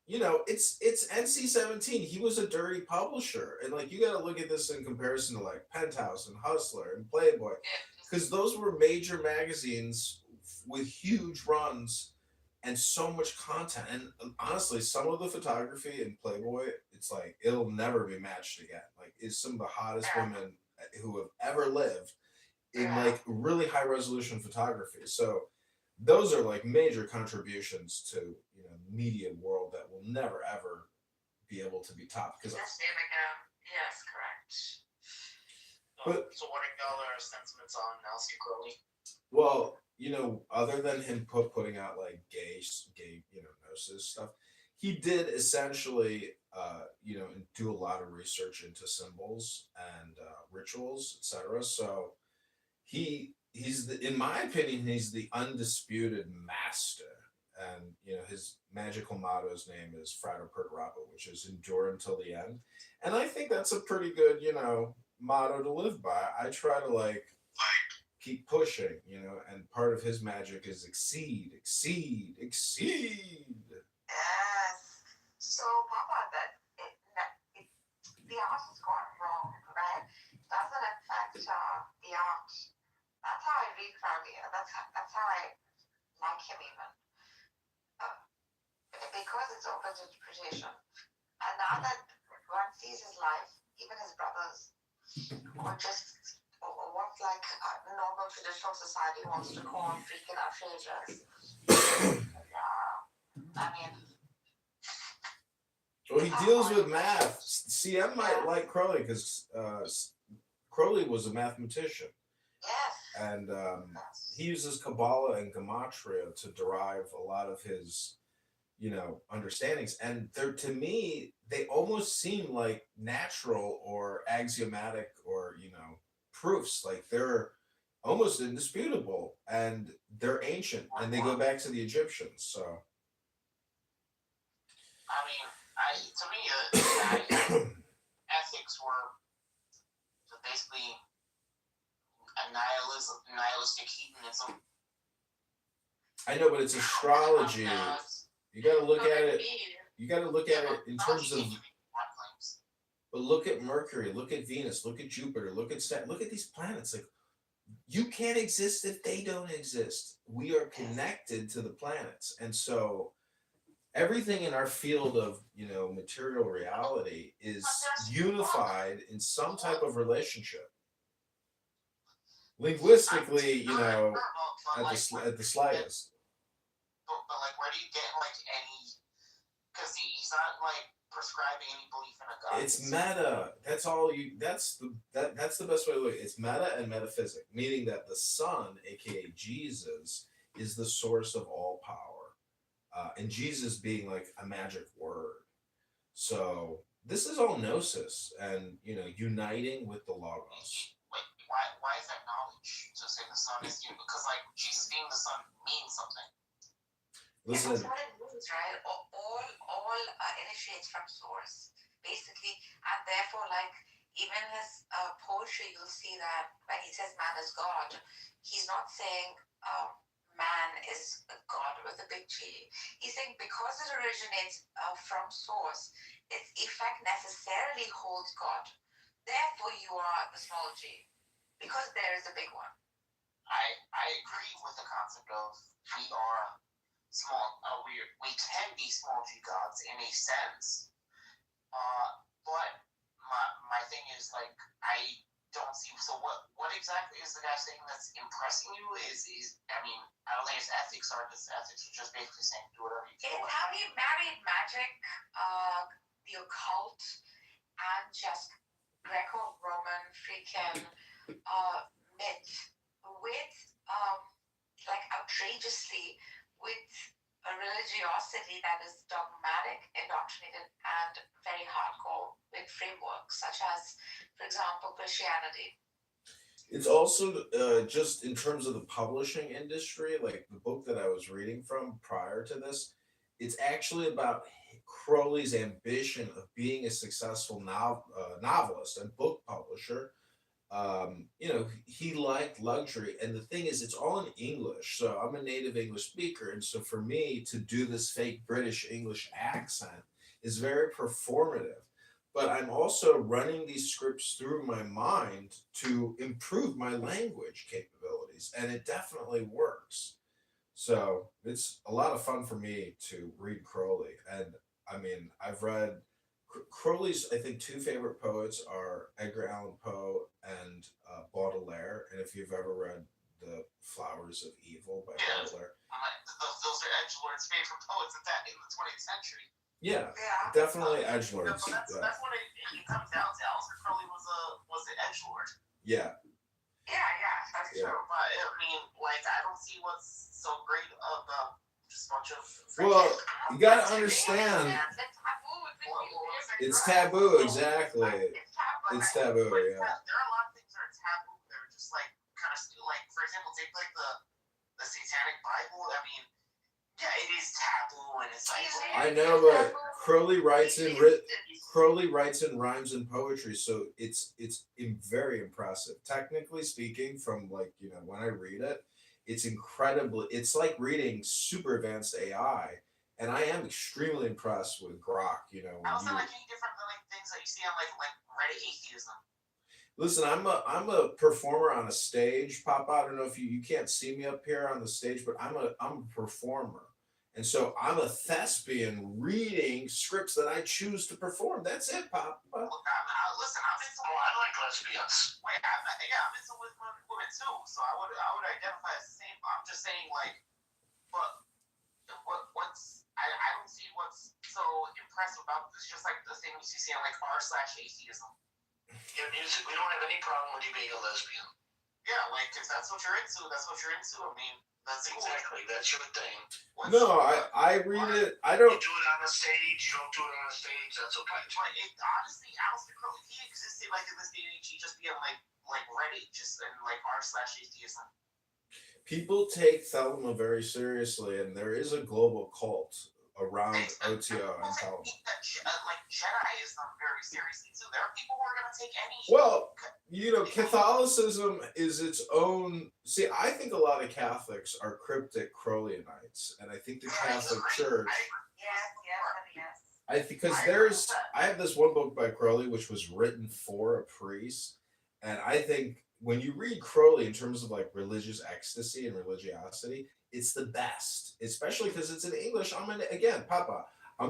NC-17. He was a dirty publisher, and you got to look at this in comparison to Penthouse and Hustler and Playboy, because those were major magazines with huge runs and so much content. And honestly, some of the photography in Playboy, it's it'll never be matched again. Is some of the hottest women who have ever lived in really high resolution photography. So those are major contributions to media world that will never ever be able to be topped. Because yes, correct. So what are y'all sentiments on Alistair Crowley? Well, other than him putting out gay gnosis stuff, he did essentially do a lot of research into symbols and rituals, etc. So in my opinion, he's the undisputed master. And his magical motto's name is Frater Perdurabo, which is endure until the end. And I think that's a pretty good motto to live by. I try to keep pushing, and part of his magic is exceed. Yes. So, Papa, the art has gone wrong, right? Doesn't affect the art. That's how I read Crowley. That's how I like him even. Because it's open to interpretation. And now that one sees his life, even his brothers, or just what normal traditional society wants to call freaking outrageous. I mean, Well, he deals with math. CM might like Crowley because Crowley was a mathematician. yes. And he uses Kabbalah and Gematria to derive a lot of his, understandings. And they're, to me, they almost seem like natural or axiomatic or, proofs. Like they're almost indisputable and they're ancient and they go back to the Egyptians. So. I mean, to me, ethics were basically a nihilistic hedonism. I know, but it's astrology. You got to look at it. You got to look at it in terms of. But look at Mercury. Look at Venus. Look at Jupiter. Look at Saturn. Look at these planets. Like, you can't exist if they don't exist. We are connected to the planets, and so everything in our field of material reality is unified in some type of relationship. Linguistically, at the slightest. But like, where do you get like any? Because he's not like prescribing any belief in a god. It's meta. That's all you. That's the best way to look at it. It's meta and metaphysic, meaning that the Son, aka Jesus, is the source of all power, and Jesus being like a magic word. So this is all gnosis, and uniting with the Logos. Why is that knowledge to say the Son is you? Because like Jesus being the Son means something. Listen. That's what it means, right? All initiates from source, basically, and therefore, like even in his poetry, you'll see that when he says man is God, he's not saying man is a God with a big G. He's saying because it originates from source, its effect necessarily holds God. Therefore, you are the small G, because there is a big one. I agree with the concept of we are small. We can be small G gods in a sense. But my thing is like I don't see. So what exactly is the guy saying that's impressing you? Is I mean I don't think it's ethics are. Because ethics are just basically saying do whatever you can. It's how he married magic, the occult, and just Greco-Roman freaking myth with like outrageously with a religiosity that is dogmatic, indoctrinated, and very hardcore with frameworks such as, for example, Christianity. It's also just in terms of the publishing industry, like the book that I was reading from prior to this, it's actually about Crowley's ambition of being a successful novelist and book publisher. He liked luxury, and the thing is, it's all in English. So I'm a native English speaker, and so for me to do this fake British English accent is very performative. But I'm also running these scripts through my mind to improve my language capabilities, and it definitely works. So it's a lot of fun for me to read Crowley, and I mean, I've read Crowley's. I think two favorite poets are Edgar Allan Poe and Baudelaire. And if you've ever read The Flowers of Evil by Baudelaire, those are Edgelord's favorite poets at that in the 20th century. Yeah. Definitely Edgelord. So that's what it comes down to. Aleister Crowley was an Edgelord. Yeah. Yeah, that's true. But I mean, like, I don't see what's so great about just a bunch of. Well, you gotta understand. It's taboo, exactly. It's taboo, yeah. There are a lot of things that are taboo. They're just like kind of like, for example, take like the Satanic Bible. I mean, yeah, it is taboo, and it's like. I know, but Crowley writes in rhymes and poetry, so it's very impressive. Technically speaking, from like when I read it, it's incredible. It's like reading super advanced AI. And I am extremely impressed with Grok. How is that like any different than like things that you see on like Reddit atheism? Listen, I'm a performer on a stage, Papa. I don't know if you can't see me up here on the stage, but I'm a performer, and so I'm a thespian reading scripts that I choose to perform. That's it, Papa. Listen, I'm into. I like lesbians. Wait, I'm into women too, so I would identify as the same. I'm just saying, like, but what's I don't see what's so impressive about this. Just like the things you see on like r/atheism. Yeah, we don't have any problem with you being a lesbian. Yeah, like if that's what you're into, that's what you're into. I mean, that's cool. Exactly, that's your thing. No, I read it. I don't. You do it on the stage. You don't do it on the stage. That's okay. But honestly, Aleister Crowley, he existed like in this day and age. He just being like Reddit, just in like r/atheism. People take Thelema very seriously, and there is a global cult around OTO and Thelema. Like Jediism very seriously too. There are people who are gonna take any. Well, Catholicism is its own. See, I think a lot of Catholics are cryptic Crowleyites, and I think the Catholic Church. Yes. Because I have this one book by Crowley which was written for a priest, and I think when you read Crowley in terms of like religious ecstasy and religiosity, it's the best, especially because it's in English. I'm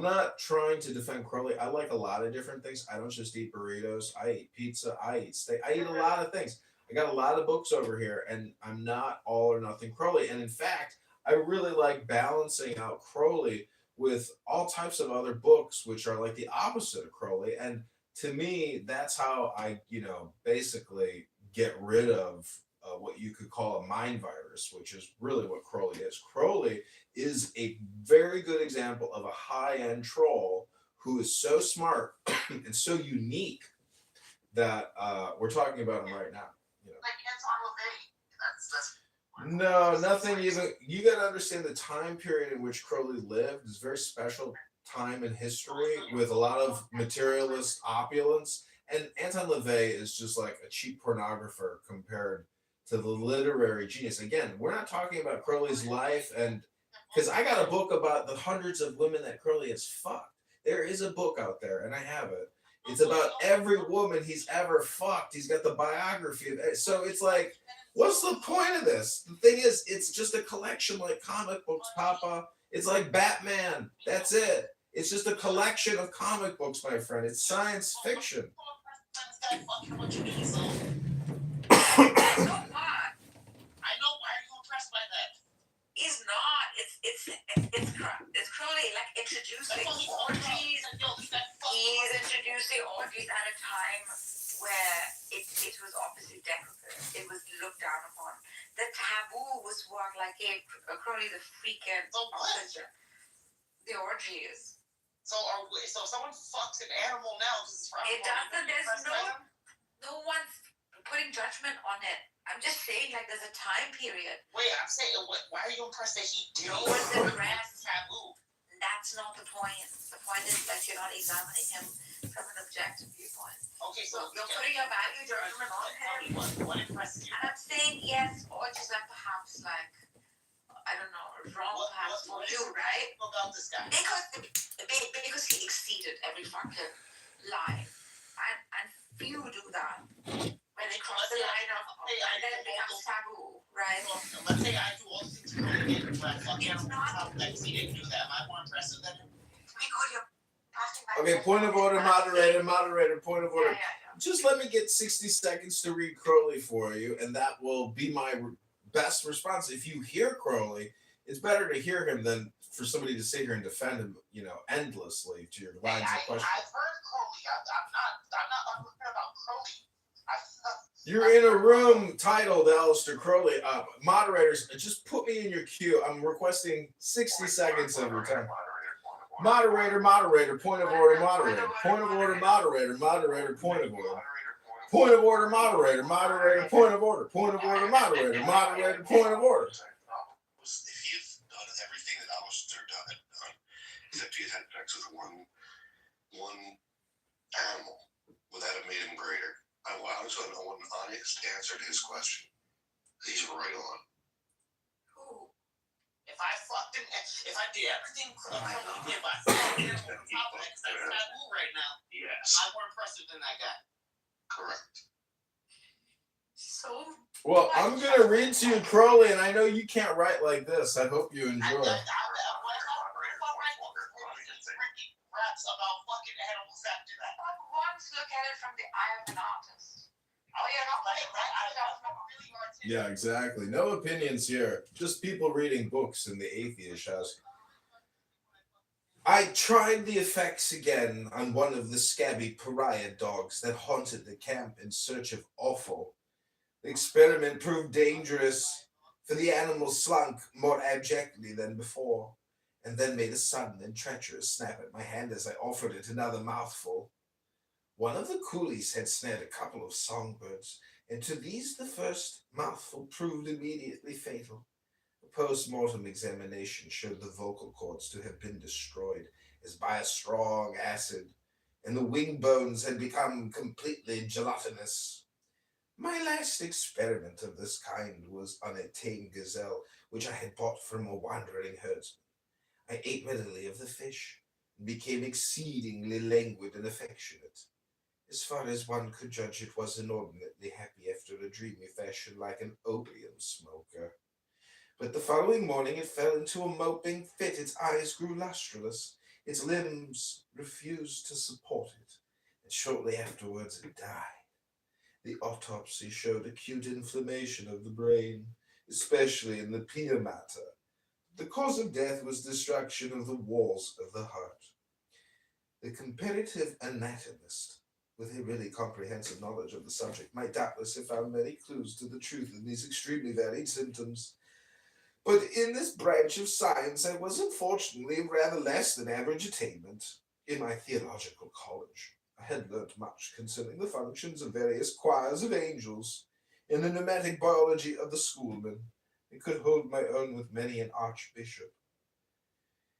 not trying to defend Crowley. I like a lot of different things. I don't just eat burritos. I eat pizza. I eat steak. I eat a lot of things. I got a lot of books over here, and I'm not all or nothing Crowley. And in fact, I really like balancing out Crowley with all types of other books, which are like the opposite of Crowley. And to me, that's how I, basically get rid of what you could call a mind virus, which is really what Crowley is. Crowley is a very good example of a high-end troll who is so smart and so unique that we're talking about him right now. Like Anton LaVey. No, nothing even. You got to understand the time period in which Crowley lived is a very special time in history with a lot of materialist opulence. And Anton LaVey is just like a cheap pornographer compared to the literary genius. Again, we're not talking about Crowley's life, and because I got a book about the hundreds of women that Crowley has fucked. There is a book out there, and I have it. It's about every woman he's ever fucked. He's got the biography of it. So it's like, what's the point of this? The thing is, it's just a collection like comic books, Papa. It's like Batman. That's it. It's just a collection of comic books, my friend. It's science fiction. I know. Why are you impressed by that? He's not. It's Crowley like introducing orgies. He's introducing orgies at a time where it was obviously decorative. It was looked down upon. The taboo was what like gave Crowley the freaking oxygen. The orgies. So if someone fucks an animal now, this is for it doesn't. There's no one's putting judgment on it. I'm just saying, like, there's a time period. Wait, I'm saying, why are you impressed that he did the rest taboo? That's not the point. The point is that you're not examining him from an objective viewpoint. Okay, so you're putting your value judgment on him. What impresses you? And I'm saying, yes, orgies are perhaps like, I don't know, wrong perhaps for you, right? About this guy? Because he exceeded every fucking line. And few do that. When they cross the line of, and then it becomes taboo, right? Let's say I do all the things Crowley did, but I fuck animals. Like, he didn't do that. Am I more impressive than him? My God, you're passing by. Okay, point of order, moderator, point of order. Yeah. Just let me get 60 seconds to read Crowley for you, and that will be my best response. If you hear Crowley, it's better to hear him than for somebody to sit here and defend him, endlessly to your lines of questions. I've heard Crowley. I'm not looking about Crowley. You're in a room titled Aleister Crowley. Moderators, just put me in your queue. I'm requesting 60 seconds of your time. Moderator, point of order, moderator. Point of order, moderator, point of order. Point of order, moderator, point of order. Point of order, moderator, point of order. If he had done everything that Aleister done, except he had sex with one animal, would that have made him greater? I honestly don't know what an honest answer to his question. He's right on. Who? If I fucked him, if I did everything Crowley did by fucking him on top of that, that's taboo right now. Yes. I'm more impressive than that guy. Correct. So. Well, I'm gonna read to you Crowley, and I know you can't write like this. I hope you enjoy. Raps about fucking animals after that. Once look at it from the eye of an artist. Yeah, exactly. No opinions here. Just people reading books in the atheist house. I tried the effects again on one of the scabby pariah dogs that haunted the camp in search of offal. The experiment proved dangerous, for the animal slunk more abjectly than before, and then made a sudden and treacherous snap at my hand as I offered it another mouthful. One of the coolies had snared a couple of songbirds, and to these the first mouthful proved immediately fatal. A post-mortem examination showed the vocal cords to have been destroyed as by a strong acid, and the wing bones had become completely gelatinous. My last experiment of this kind was on a tame gazelle, which I had bought from a wandering herdsman. I ate readily of the fish, and became exceedingly languid and affectionate. As far as one could judge, it was inordinately happy after a dreamy fashion, like an opium smoker. But the following morning it fell into a moping fit. Its eyes grew lustreless, its limbs refused to support it, and shortly afterwards it died. The autopsy showed acute inflammation of the brain, especially in the pia mater. The cause of death was destruction of the walls of the heart. The comparative anatomist, with a really comprehensive knowledge of the subject, might doubtless have found many clues to the truth in these extremely varied symptoms. But in this branch of science, I was unfortunately of rather less than average attainment. In my theological college, I had learnt much concerning the functions of various choirs of angels. In the pneumatic biology of the schoolmen, I could hold my own with many an archbishop.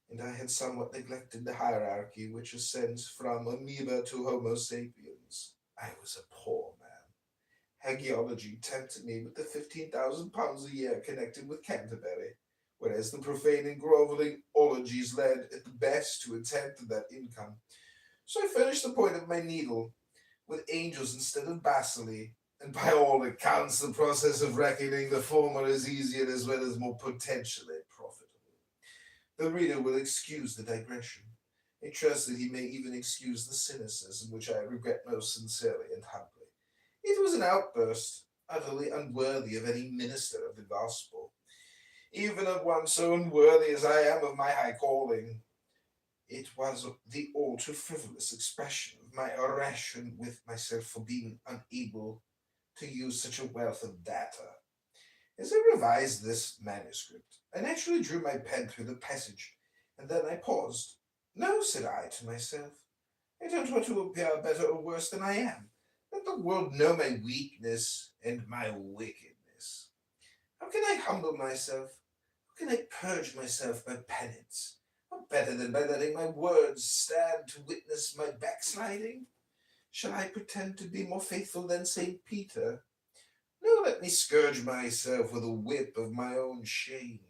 And I had somewhat neglected the hierarchy which ascends from amoeba to Homo sapiens. I was a poor man. Hagiology tempted me with the £15,000 a year connected with Canterbury, whereas the profane and grovelling ologies led at the best to a tenth of that income. So I furnished the point of my needle with angels instead of bacilli, and by all accounts the process of reckoning the former is easier as well as more potentially profitable. The reader will excuse the digression. I trust that he may even excuse the cynicism, which I regret most sincerely and humbly. It was an outburst, utterly unworthy of any minister of the gospel, even of one so unworthy as I am of my high calling. It was the all too frivolous expression of my irration with myself for being unable to use such a wealth of data. As I revised this manuscript, I naturally drew my pen through the passage, and then I paused. No, said I to myself, I don't want to appear better or worse than I am. Let the world know my weakness and my wickedness. How can I humble myself? How can I purge myself by penance? Not better than by letting my words stand to witness my backsliding? Shall I pretend to be more faithful than St. Peter? No, let me scourge myself with a whip of my own shame.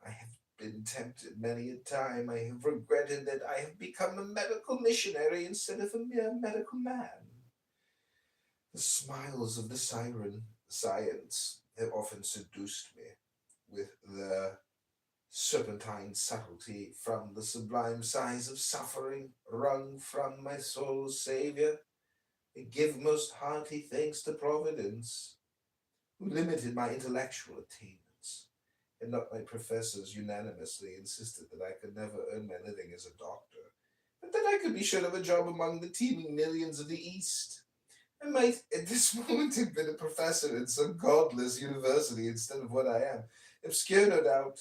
I have been tempted many a time. I have regretted that I have become a medical missionary instead of a mere medical man. The smiles of the siren science have often seduced me with their serpentine subtlety from the sublime sighs of suffering wrung from my soul's Saviour. I give most hearty thanks to Providence, who limited my intellectual attainments, and not my professors unanimously insisted that I could never earn my living as a doctor, but that I could be sure of a job among the teeming millions of the East. I might at this moment have been a professor in some godless university instead of what I am, obscure no doubt,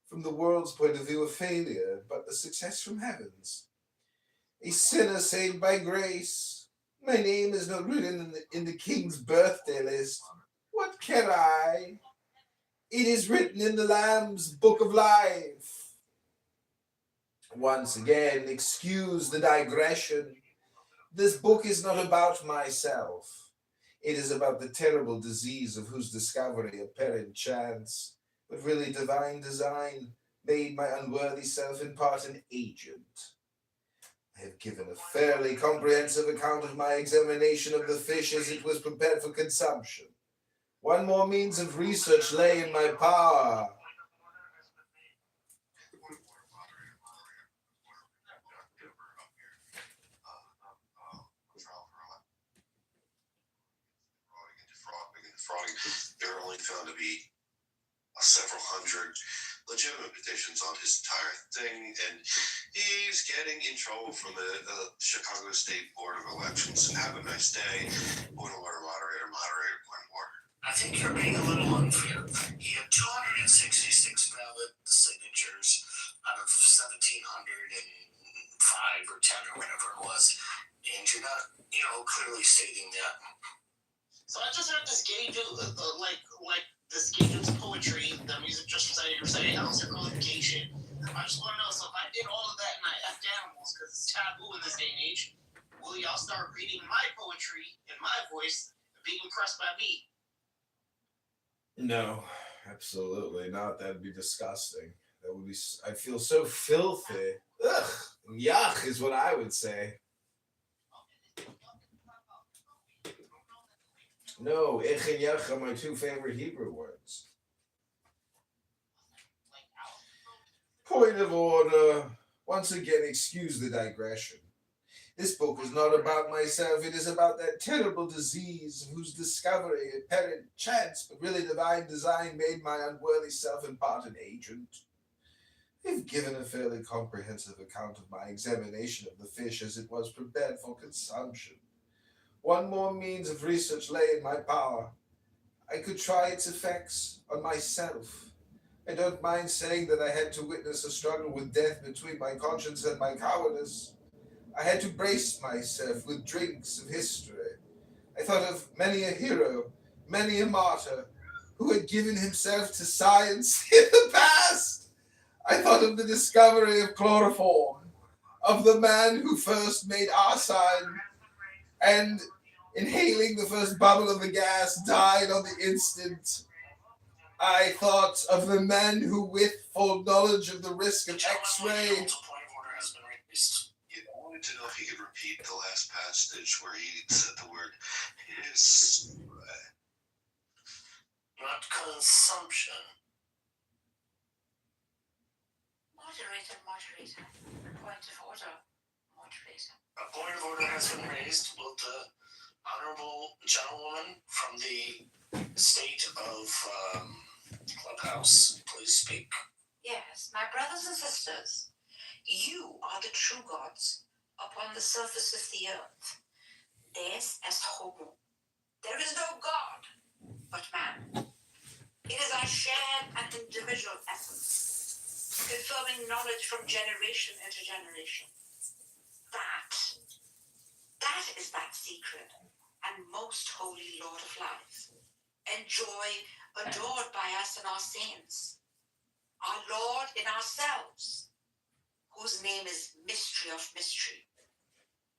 from the world's point of view a failure, but a success from heaven's. A sinner saved by grace. My name is not written in the king's birthday list. What care I? It is written in the Lamb's book of life. Once again, excuse the digression. This book is not about myself. It is about the terrible disease of whose discovery apparent chance, but really divine design, made my unworthy self in part an agent. I have given a fairly comprehensive account of my examination of the fish as it was prepared for consumption. One more means of research lay in my power. defrauding. There are only found to be several hundred legitimate petitions on his entire thing, and he's getting in trouble from the Chicago State Board of Elections. Have a nice day. Point of order, moderator, point of order. I think you're being a little unfair. He had 266 valid signatures out of 1,705 or 10 or whatever it was, and you're not, clearly stating that. So I just heard this gay dude, like this gay dude's poetry, the music just recited, you're saying, I don't say all gay shit. I just want to know, so if I did all of that and I effed animals, because it's taboo in this day and age, will y'all start reading my poetry in my voice and being impressed by me? No, absolutely not. That'd be disgusting. That would be. I feel so filthy. Ugh, yuck is what I would say. No, ich and yuck are my two favorite Hebrew words. Point of order. Once again, excuse the digression. This book is not about myself. It is about that terrible disease whose discovery, apparent chance, but really divine design made my unworthy self in part an agent. I've given a fairly comprehensive account of my examination of the fish as it was prepared for consumption. One more means of research lay in my power. I could try its effects on myself. I don't mind saying that I had to witness a struggle with death between my conscience and my cowardice. I had to brace myself with drinks of history. I thought of many a hero, many a martyr, who had given himself to science in the past. I thought of the discovery of chloroform, of the man who first made arsen, and inhaling the first bubble of the gas died on the instant. I thought of the men who, with full knowledge of the risk of X-ray, I wanted to know if he could repeat the last passage where he said the word his. Not consumption. Moderator. Point of order. Moderator. A point of order has been raised. Will the honorable gentlewoman from the state of Clubhouse please speak? Yes, my brothers and sisters, you are the true gods upon the surface of the earth. Deus est homo. There is no God but man. It is our shared and individual essence, confirming knowledge from generation into generation. That is that secret and most holy Lord of life. Adored by us and our saints. Our Lord in ourselves, whose name is Mystery of Mystery.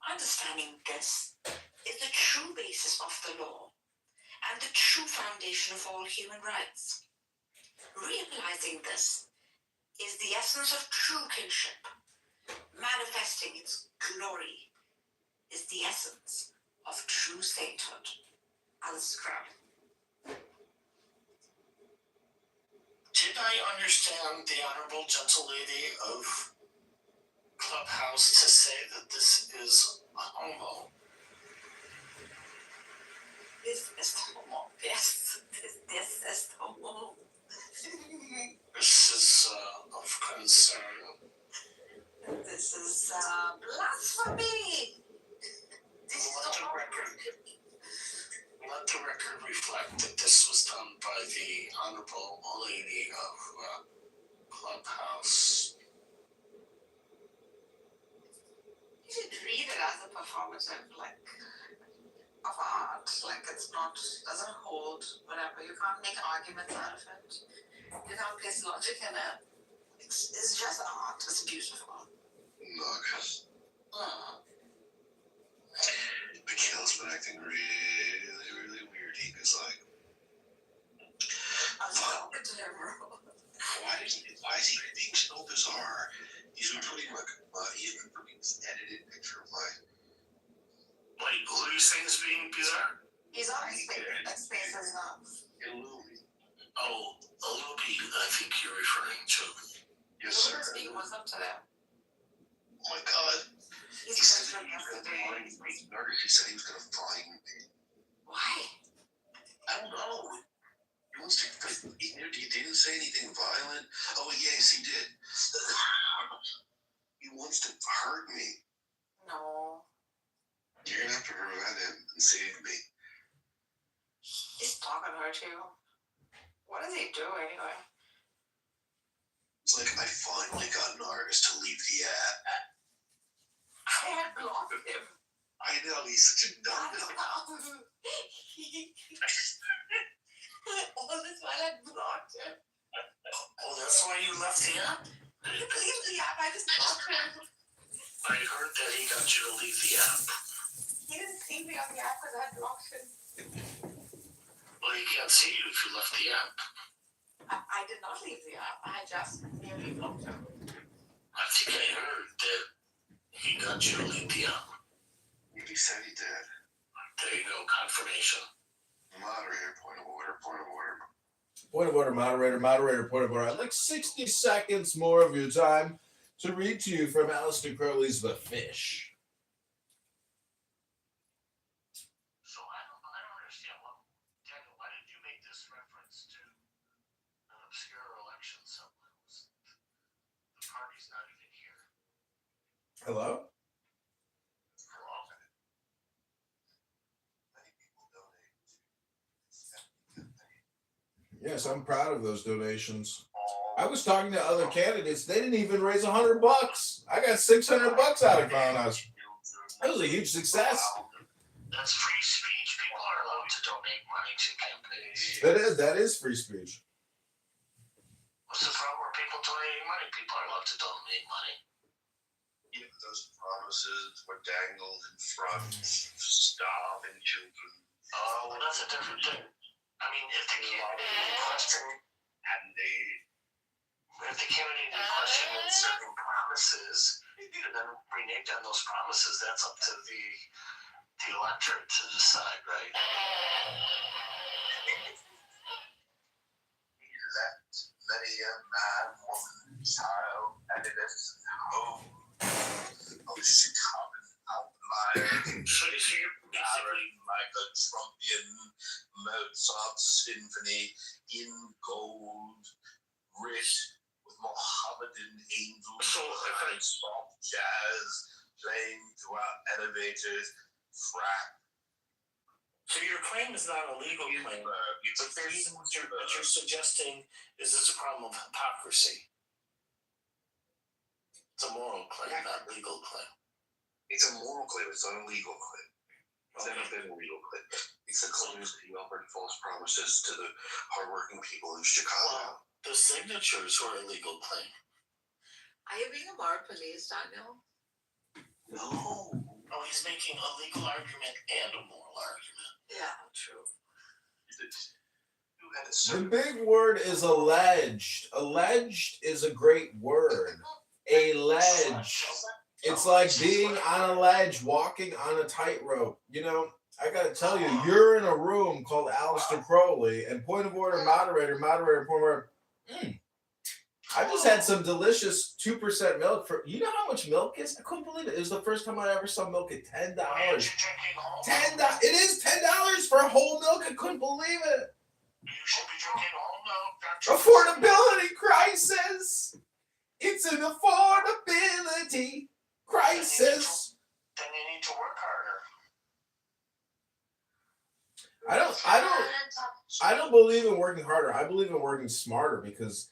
Understanding this is the true basis of the law and the true foundation of all human rights. Realizing this is the essence of true kinship. Manifesting its glory is the essence of true sainthood. Alice Crowley. Did I understand the honorable gentle lady of Clubhouse to say that this is homo? This is homo. Yes, this is homo. This is of concern. This is blasphemy. Let the record reflect that this was done by the honorable lady of Clubhouse. You should read it as a performative, of art. It's not, doesn't hold, whatever. You can't make arguments out of it. You can't place logic in it. It's just art. It's beautiful. Look. Mikhail's been acting really weird. He was like, I was talking to him, bro. why is he being so bizarre? He's been putting this edited picture of my. Wait, who are you saying is being bizarre? He's on his face. That space is not. Illumi. Oh, Illumi, I think you're referring to. Yes, sir. What's up to that? Oh my God. He said he was going to find me. He said he was going to find me. Why? I don't know. anything violent? Oh, yes, he did. He wants to hurt me. No. You're gonna have to prevent him and save me. He's talking to her too. What does he do anyway? It's like I finally got an artist to leave the app. I had blocked him. I know, he's such a dumb. All this while I blocked him. Oh, that's why you left the app? Can you believe the app? I just blocked him. I heard that he got you to leave the app. He didn't see me on the app because I had blocked him. Well, he can't see you if you left the app. I did not leave the app. I just merely blocked him. I think I heard that he got you to leave the app. He said he did. There you go, confirmation. Moderator, point of order, point of order. Point of order, moderator, moderator, point of order. I'd like 60 seconds more of your time to read to you from Aleister Crowley's The Fish. So I don't understand Daniel, why did you make this reference to an obscure election somewhere? The party's not even here. Hello? Yes, I'm proud of those donations. I was talking to other candidates. They didn't even raise $100. I got $600 out of Kronos. That was a huge success. That's free speech. People are allowed to donate money to campaigns. That is free speech. What's the problem with people donating money? People are allowed to donate money. Yeah, those promises were dangled in front of starving children. Oh, well, that's a different thing. I mean, if the candidate in question made certain promises and then reneged on those promises, that's up to the electorate to decide, right? He left many a man, woman, child, adolescent home. Oh, Chicago outlier. So you're basically like a Trumpian Mozart symphony in gold, writ with Mohammedan angels, soft jazz playing throughout elevators, frap. So your claim is not a legal claim, but what you're suggesting is it's a problem of hypocrisy. It's a moral claim, not a legal claim. It's a moral claim, it's not a legal claim. It's never been a legal claim. It's a claim that he offered false promises to the hardworking people in Chicago. Well, the signatures were a legal claim. Are you being a moral police, Daniel? No. No, he's making a legal argument and a moral argument. Yeah, true. The big word is alleged. Alleged is a great word. Alleged. It's like being on a ledge, walking on a tightrope. You know, I gotta tell you, you're in a room called Aleister Crowley, and point of order, moderator, point of order. I just had some delicious 2% milk for. You know how much milk is? I couldn't believe it. It was the first time I ever saw milk at $10. $10. It is $10 for whole milk. I couldn't believe it. You should be drinking whole milk. Affordability crisis. It's an affordability crisis. Then you need to work harder. I don't believe in working harder. I believe in working smarter, because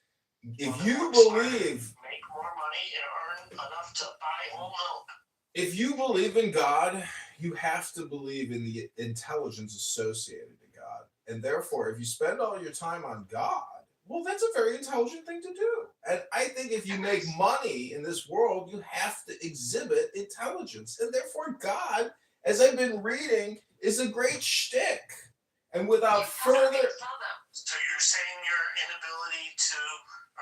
if you believe, make more money and earn enough to buy whole milk. If you believe in God, you have to believe in the intelligence associated to God. And therefore, if you spend all your time on God, well, that's a very intelligent thing to do. And I think if you make money in this world, you have to exhibit intelligence. And therefore, God, as I've been reading, is a great shtick. And without further... So you're saying your inability to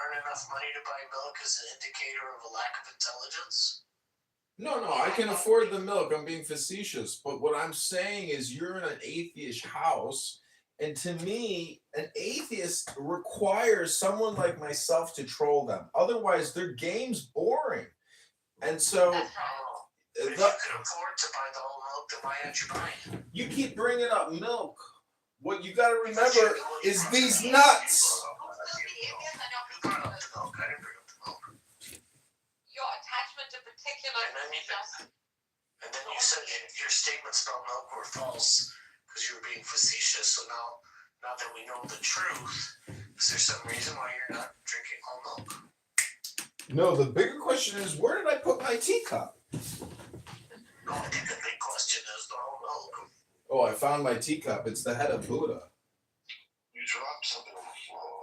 earn enough money to buy milk is an indicator of a lack of intelligence? No, I can afford the milk. I'm being facetious. But what I'm saying is you're in an atheist house. And to me, an atheist requires someone like myself to troll them. Otherwise, their game's boring. And so... If you can afford to buy the whole milk, then why aren't you buying? You keep bringing up milk. What you got to remember is these nuts. And then you said your statements about milk were false because you were being facetious. So now that we know the truth, is there some reason why you're not drinking whole milk? No, the bigger question is, where did I put my teacup? No, I think the big question is the whole milk. Oh, I found my teacup. It's the head of Buddha. You dropped something on the floor.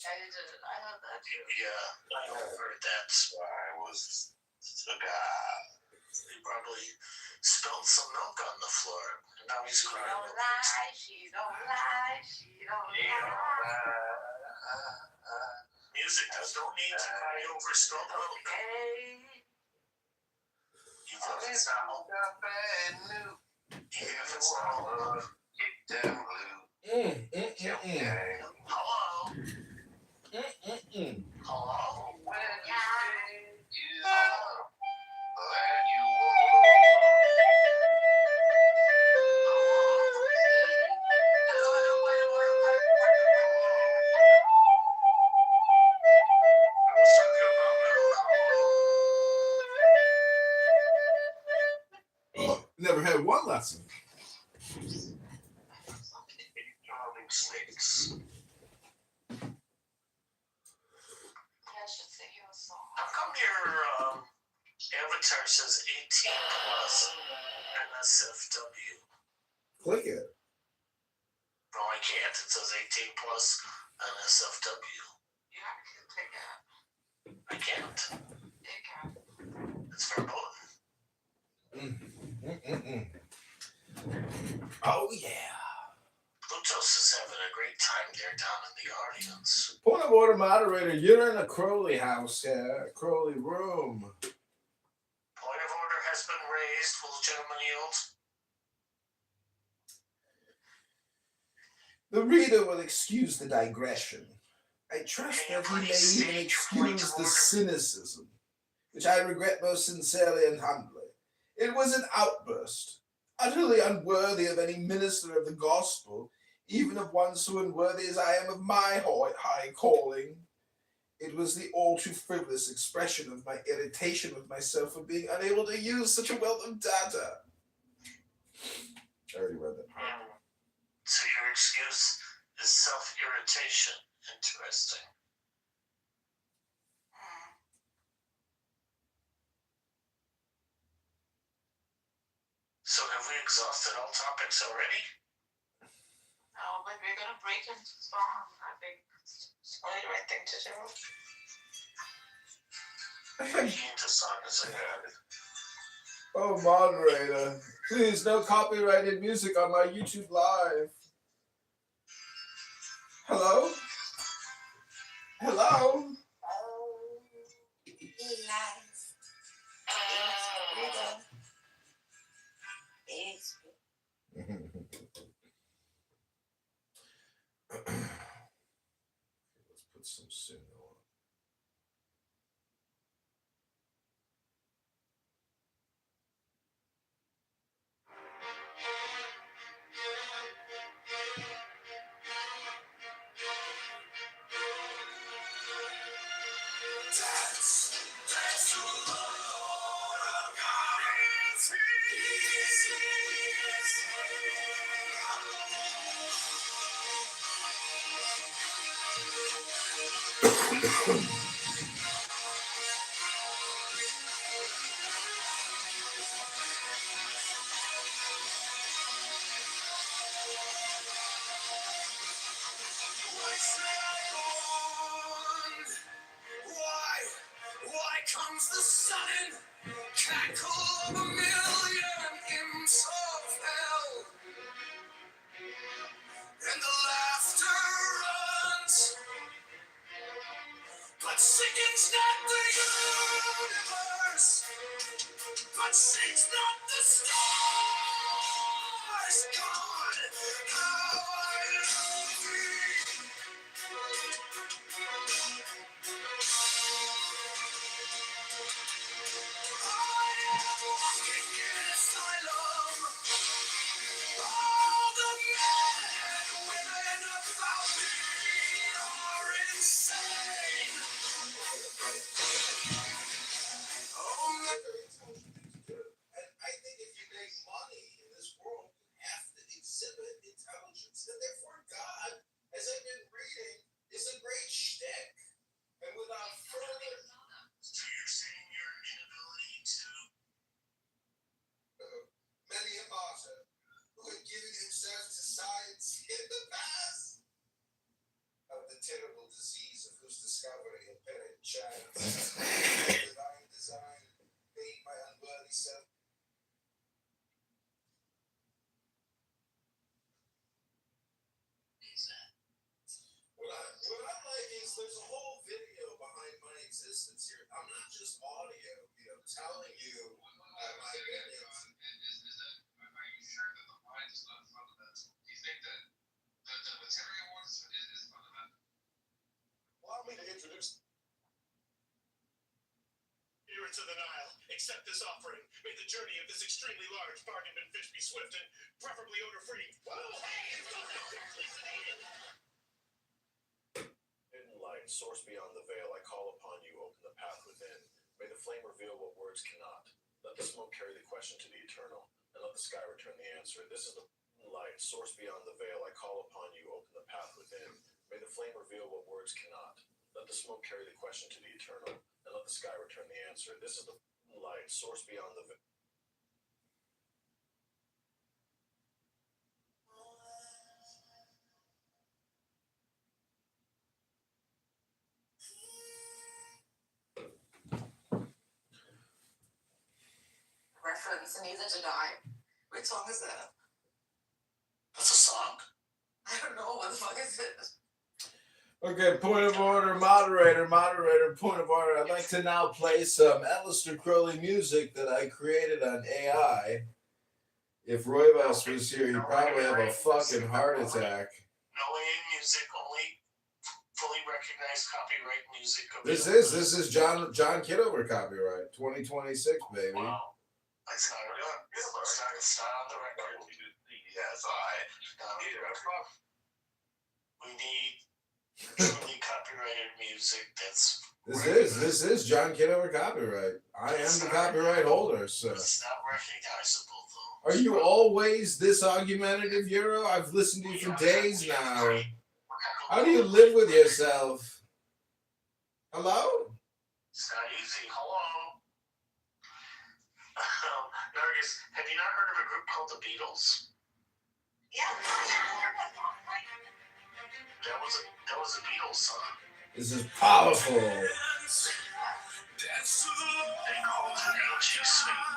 I did. I heard that. Yeah, I heard that. I was a guy. He probably spilled some milk on the floor. And now he's She crying. don't lie. She don't lie. She don't lie. Music, there's no need to cry over spilled milk. Okay. You love it now. You have it now. Hello? Hello? Never had one lesson. Darling snakes. How come your avatar says 18 plus NSFW? Click it. No, I can't. It says 18 plus NSFW. Yeah, I you can take it. can't. You can. It's very important. Oh, yeah. Plutos is having a great time there down in the audience. Point of order, moderator. You're in a Crowley house here. Crowley room. Point of order has been raised. Will the gentleman yield? The reader will excuse the digression. I trust Can you that he may please even state your point excuse of the order? cynicism, which I regret most sincerely and humbly. It was an outburst, utterly unworthy of any minister of the gospel, even of one so unworthy as I am of my high calling. It was the all too frivolous expression of my irritation with myself for being unable to use such a wealth of data. I already read that part. So your excuse is self-irritation. Interesting. So have we exhausted all topics already? No, but we're gonna break into song. I think it's only the right thing to do. Breaking into song is a habit. Oh, moderator, please, no copyrighted music on my YouTube live. Hello? Hello? Let's put some signal on. Why comes the sudden cackle of a million imps of hell, and the laughter runs, but sickens not the universe, but sings not the stars. God, how I love thee. in the past of the terrible disease of whose discovery had been in China. Divine design made by unworthy self. What I like is there's a whole video behind my existence here. I'm not just audio, telling you my opinions. Are you sure that the mind is not fundamental? Do you think that the material one is fundamental? Allow me to introduce. Here into the Nile. Accept this offering. May the journey of this extremely large bargain-bin fish be swift and preferably odor-free. Whoa, hey, it's not that hidden light, source beyond the veil, I call upon you, open the path within. May the flame reveal what words cannot. Let the smoke carry the question to the eternal, and let the sky return the answer. This is the light, source beyond the veil, I call upon you, open the path within. May the flame reveal what words cannot. Let the smoke carry the question to the eternal, and let the sky return the answer. This is the light, source beyond the veil. Reference Neither Did I. Which song is that? That's a song? I don't know. What the fuck is it? Okay, point of order, moderator, point of order. I'd like to now play some Aleister Crowley music that I created on AI. If Roivas was here, he'd probably have a fucking heart attack. No AA music, only fully recognized copyright music. This is John Kitover copyright, 2026, baby. Wow. It's not on the record. Yes, we need truly copyrighted music that's. This is John Kitover copyright. I am the copyright holder, so. It's not recognizable though. Are you always this argumentative, Euro? I've listened to you for days now. How do you live with yourself? Hello? It's not easy. Hello. Nargis, have you not heard of a group called the Beatles? Yeah. That was a Beatles song. This is powerful. They called it H.E. Sweet.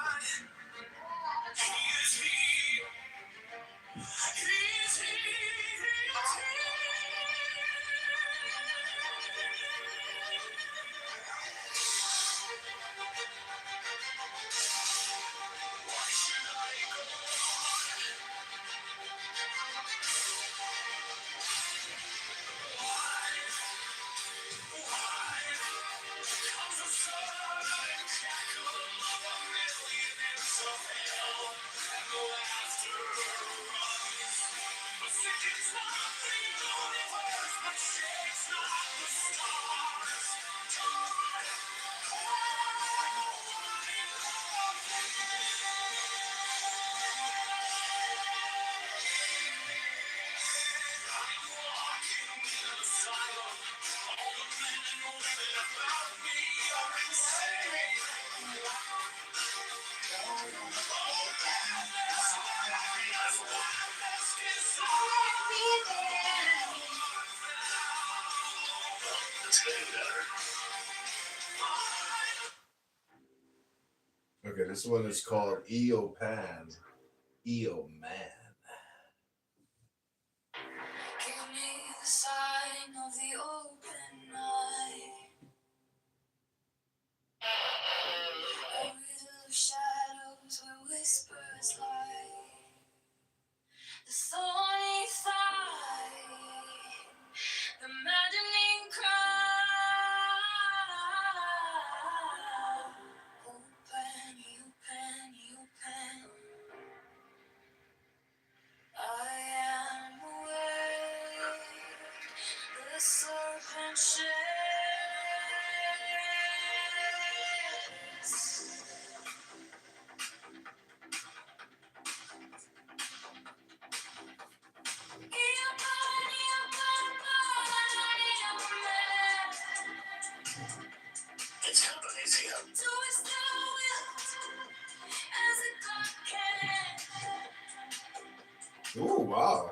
Okay, this one is called Eopan. Eoman. Give me the sign of the open eye. A riddle of shadows where whispers lie. The thorny thigh, the maddening cry. Open, open, open. I am awake. The serpent shakes. It's kind of an easy up. Ooh, wow.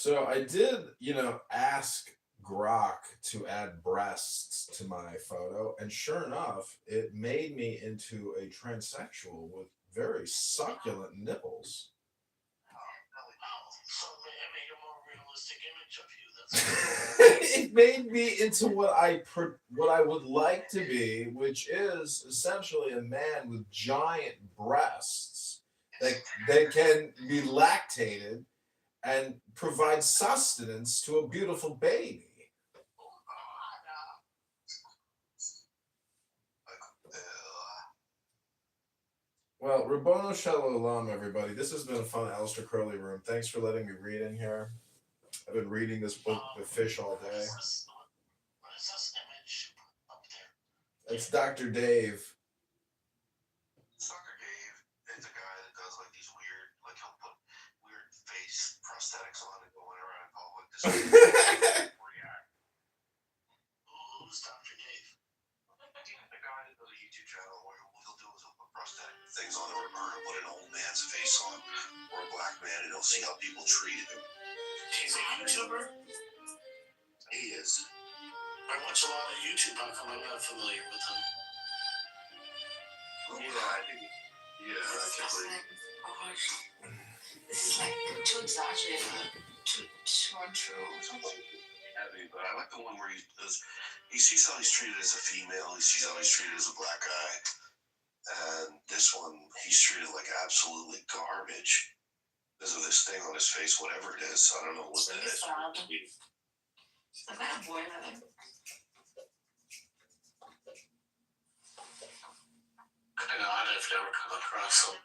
So I did, ask Grok to add breasts to my photo, and sure enough, it made me into a transsexual with very succulent nipples. So it made a more realistic image of you. That's It made me into what I would like to be, which is essentially a man with giant breasts that can be lactated and provide sustenance to a beautiful baby. Well, Rabono Shalom, everybody. This has been a fun Aleister Crowley room. Thanks for letting me read in here. I've been reading this book, The Fish, all day. what is this image up there? It's Dr. Dave. Sucker Dave is a guy that does like these weird, like he'll put weird face prosthetics on and going around public. React. Who's Dr. Dave? The guy that does a YouTube channel where what he'll do is he'll put prosthetic things on or he'll put an old man's face on or a black man and he'll see how people treat him. He's a YouTuber? He is. I watch a lot of YouTube. How come I'm not familiar with him? Yeah, I think. Yeah, This that's is like, oh gosh, this is like too exaggerated, too untrue. Heavy, but I like the one where he sees how he's treated as a female, he sees how he's treated as a black guy, and this one he's treated like absolutely garbage because of this thing on his face, whatever it is. I don't know what that is. I'm kind of bored of it. Kind of odd. I've never come across him.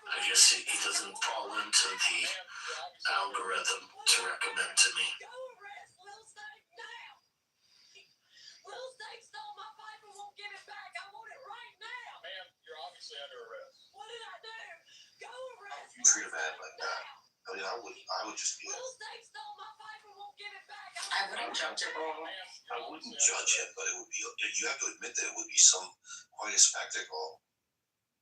I guess he doesn't fall into the algorithm to recommend to me. You treat a man like that. I mean, I would just be. I wouldn't judge it all. I wouldn't judge him, but it would be. You have to admit that it would be quite a spectacle.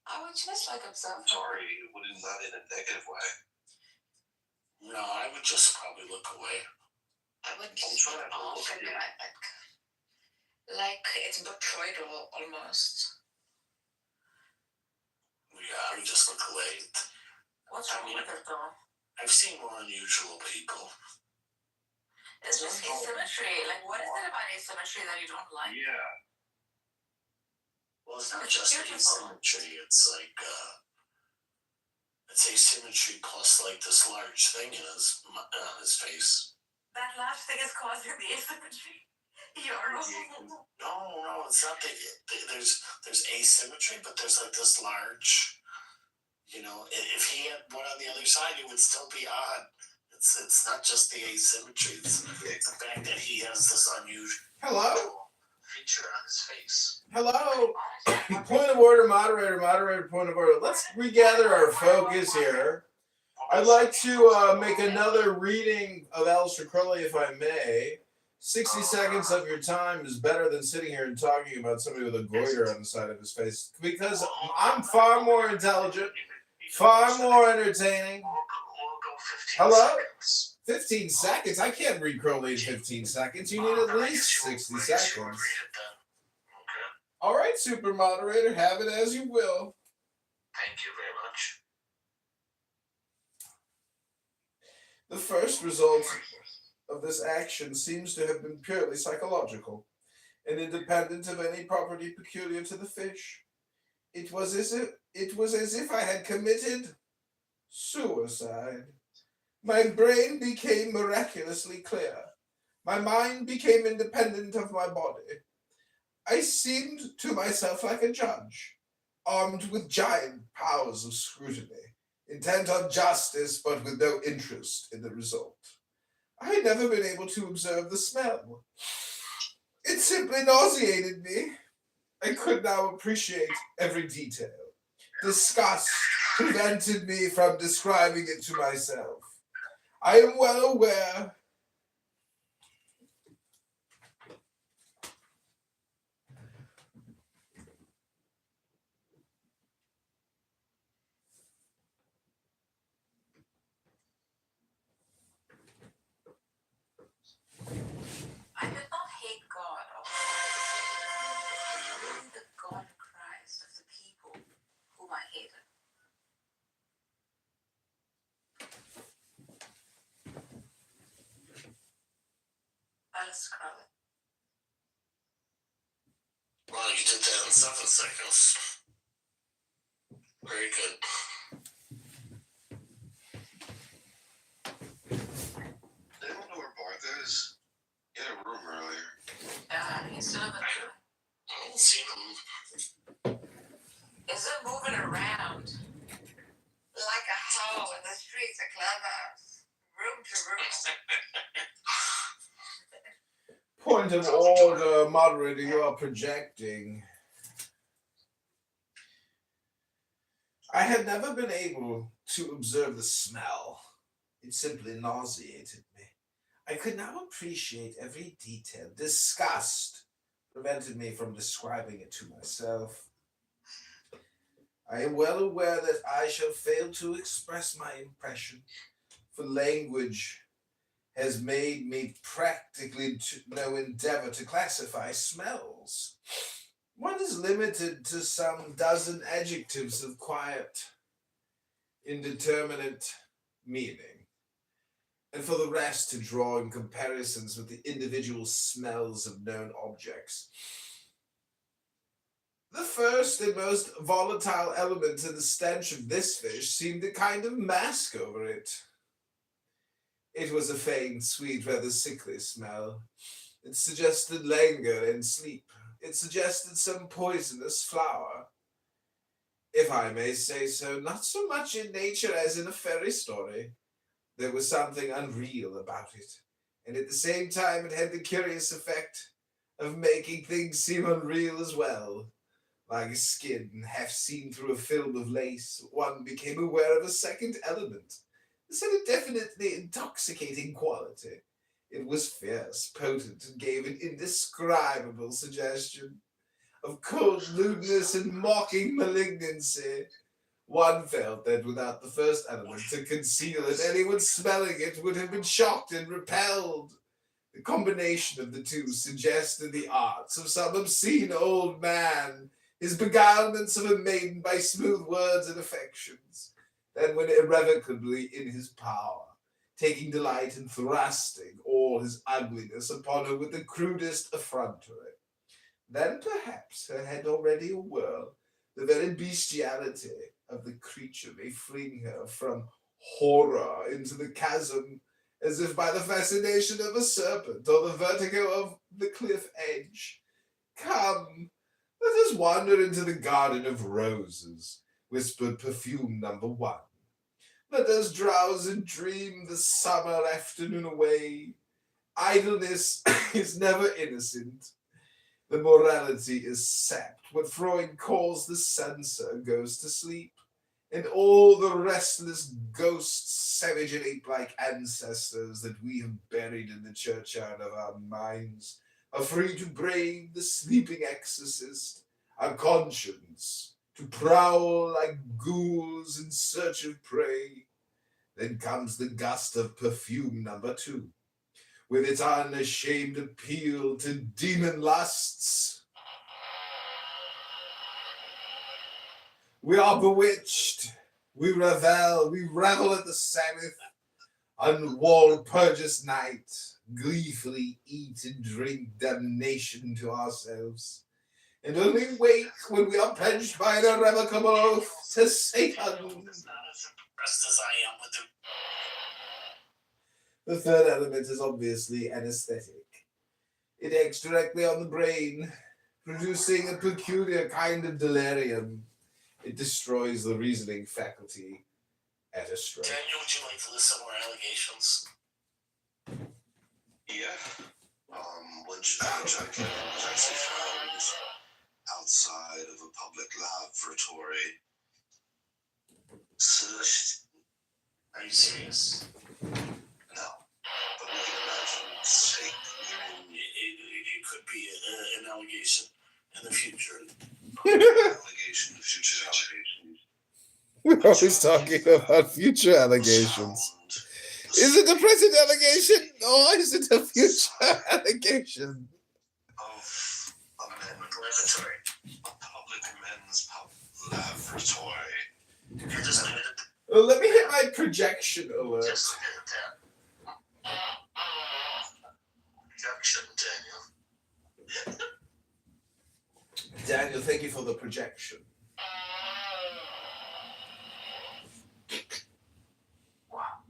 I would just like observe. Sorry, it wouldn't, not in a negative way. No, I would just probably look away. I would just look off and be like it's betrayal almost. Yeah, I would just look away. What's wrong with it though? I've seen more unusual people. It's just asymmetry. Like, what is it about asymmetry that you don't like? Yeah. Well, it's not just asymmetry. It's like it's asymmetry plus like this large thing in his face. That large thing is causing the asymmetry. No, it's not. There's asymmetry, but there's like this large. If he had one on the other side, it would still be odd. It's not just the asymmetry. It's the fact that he has this unusual feature on his face. Hello. Point of order, moderator, point of order. Let's regather our focus here. I'd like to make another reading of Aleister Crowley, if I may. 60 seconds of your time is better than sitting here and talking about somebody with a goiter on the side of his face, because I'm far more intelligent, far more entertaining. Hello? 15 seconds? I can't read Crowley in 15 seconds. You need at least 60 seconds. All right, super moderator, have it as you will. Thank you very much. The first result of this action seems to have been purely psychological and independent of any property peculiar to the fish. It was as if I had committed suicide. My brain became miraculously clear. My mind became independent of my body. I seemed to myself like a judge, armed with giant powers of scrutiny, intent on justice but with no interest in the result. I had never been able to observe the smell. It simply nauseated me. I could now appreciate every detail. Disgust prevented me from describing it to myself. I am well aware describe it. Wow, you did that in 7 seconds. Very good. They don't know where Bartha is. He had a room earlier. Yeah, he's still in the I haven't seen him. Is it moving around? Like a hoe in the streets of Clubhouse. Room to room. Point of order, moderator, you are projecting. I had never been able to observe the smell. It simply nauseated me. I could now appreciate every detail. Disgust prevented me from describing it to myself. I am well aware that I shall fail to express my impression, for language has made me practically no endeavor to classify smells. One is limited to some dozen adjectives of quiet, indeterminate meaning, and for the rest to draw in comparisons with the individual smells of known objects. The first and most volatile element in the stench of this fish seemed to kind of mask over it. It was a faint, sweet, rather sickly smell. It suggested languor and sleep. It suggested some poisonous flower. If I may say so, not so much in nature as in a fairy story. There was something unreal about it, and at the same time it had the curious effect of making things seem unreal as well. Like a skin half seen through a film of lace, one became aware of a second element. This had a definitely intoxicating quality. It was fierce, potent, and gave an indescribable suggestion of cold lewdness and mocking malignancy. One felt that without the first element to conceal it, anyone smelling it would have been shocked and repelled. The combination of the two suggested the arts of some obscene old man, his beguilements of a maiden by smooth words and affections, then when irrevocably in his power, taking delight in thrusting all his ugliness upon her with the crudest effrontery. Then perhaps her head already awhirl, the very bestiality of the creature may fling her from horror into the chasm, as if by the fascination of a serpent or the vertigo of the cliff edge. Come, let us wander into the garden of roses, whispered perfume number 1. Let us drowse and dream the summer afternoon away. Idleness is never innocent. The morality is sapped. What Freud calls the censor goes to sleep, and all the restless ghosts, savage and ape-like ancestors that we have buried in the churchyard of our minds are free to brave the sleeping exorcist, our conscience, to prowl like ghouls in search of prey. Then comes the gust of perfume number 2, with its unashamed appeal to demon lusts. We are bewitched. We revel at the Sabbath, on Walpurgis night, gleefully eat and drink damnation to ourselves, and only wake when we are pledged by an irrevocable oath to Satan. Not as impressed as I am with The third element is obviously anesthetic. It acts directly on the brain, producing a peculiar kind of delirium. It destroys the reasoning faculty at a stroke. Daniel, would you like to list some more allegations? Yeah. When John Kennedy was actually found outside of a public laboratory. So Are you serious? No. But we can imagine sake. It could be an allegation in the future. Allegation of future allegations. We're always talking about future allegations. Is it a present allegation or is it a future allegation? Of a laboratory. A public men's laboratory. You're just leave it at Well, let me hit my projection alert. just leave it at that. Projection Daniel, thank you for the projection. Wow.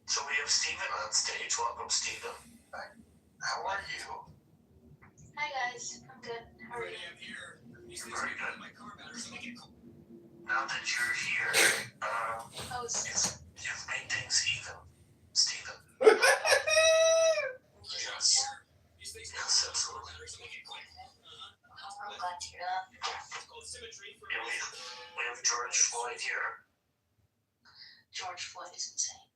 So we have Steven on stage. Welcome, Steven. How are you? Hi guys, I'm good. How are you? Very good. Now that you're here, you've made things even, Steven. Yes. Yes, absolutely. I'm glad to hear that. And we have George Floyd here. George Floyd is insane.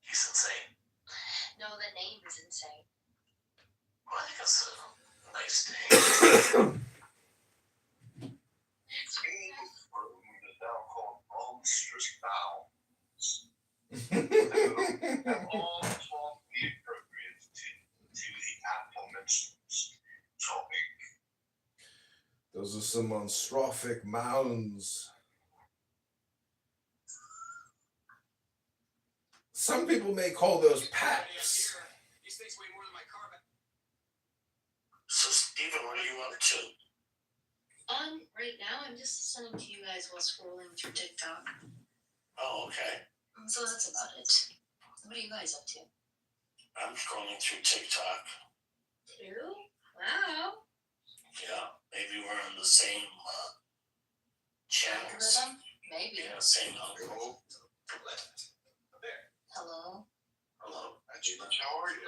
He's insane. No, the name is insane. Well, I think that's a nice name. It's now called monstrous bowels. And all talk be appropriate to the aforementioned topic. Those are some monstrophic mounds. Some people may call those paps. So, Steven, what are you up to? Right now I'm just listening to you guys while scrolling through TikTok. Oh, okay. So that's about it. What are you guys up to? I'm scrolling through TikTok. You? Wow. Yeah, maybe we're on the same channels. Algorithm? Maybe. Yeah, same algorithm. Hello? Hello. How are you?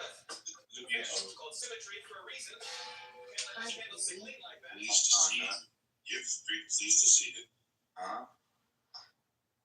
called symmetry for a reason. Pleased to see you. Pleased to see you. Huh?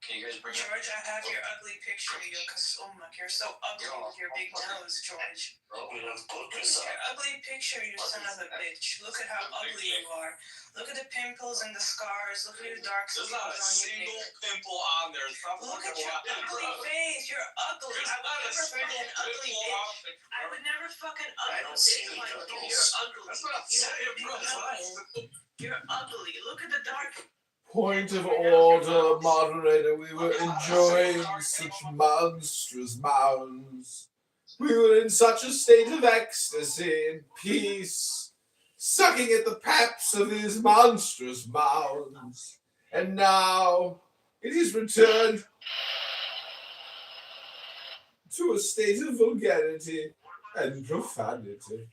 Can you guys bring George, I have your ugly picture of you because, oh my, you're so ugly with your big nose, George. We have Look at your ugly picture, you son of a bitch. Look at how ugly you are. Look at the pimples and the scars. Look at your dark spots on your neck. Pimple on there. Look at your ugly face. You're ugly. I would never fucking ugly bitch. I would never fucking ugly bitch like you. You're ugly. That's what I'm saying, bro. You're ugly. Look at the dark. Point of order, moderator. We were enjoying such monstrous mounds. We were in such a state of ecstasy and peace, sucking at the paps of these monstrous mounds. And now it is returned to a state of vulgarity and profanity.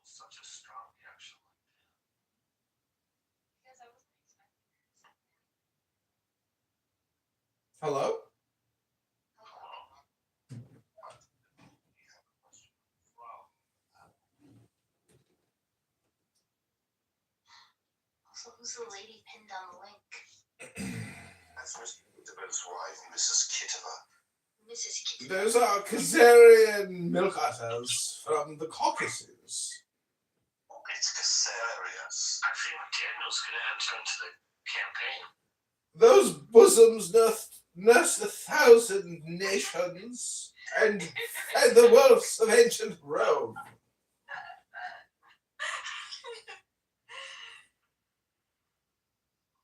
Such a strong reaction. Hello? So who's the lady pinned on the link? That's Mr. Kitover's wife, Mrs. Kitover. Mrs. Kitover. Those are Khazarian milk utters from the Caucasus. It's Casarius. I think Daniel's going to enter into the campaign. Those bosoms nursed 1,000 nations and fed the wolves of ancient Rome.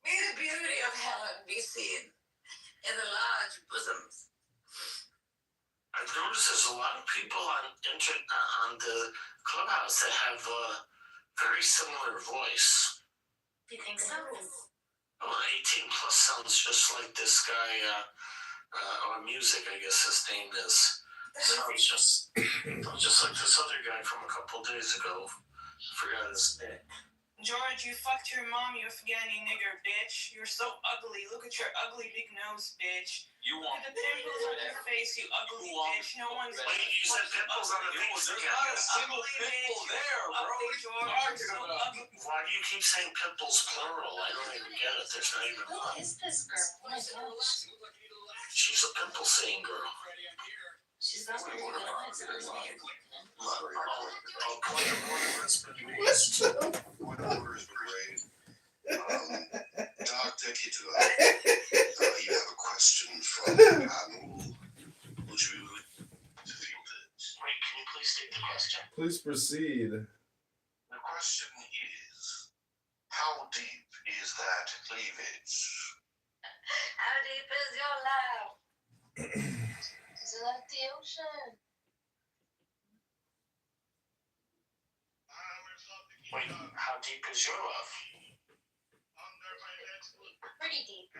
May the beauty of heaven be seen in the large bosoms. I've noticed there's a lot of people on the Clubhouse that have a very similar voice. You think so? Well, 18 plus sounds just like this guy, or music, I guess his name is. Sounds just like this other guy from a couple days ago. Forgot his name. George, you fucked your mom, you Afghani nigger, bitch. You're so ugly. Look at your ugly big nose, bitch. You Look want at the pimples on your face, you ugly bitch. No one's. Wait, you said pimples on the face There's again. not a single pimple there, bro. What are you talking about? Why do you keep saying pimples plural? I don't even get it. There's not even Who one. is this girl? Oh my gosh. She's a pimple seeing girl. She's got really good eyes. I don't know. Point of order has been raised. Point of order has been raised. Dr. Kitover, you have a question from the panel. Would you field it? Wait, can you please state the question? Please proceed. The question is, how deep is that cleavage? How deep is your love? Is it like the ocean? Wait, how deep is your love? Pretty deep.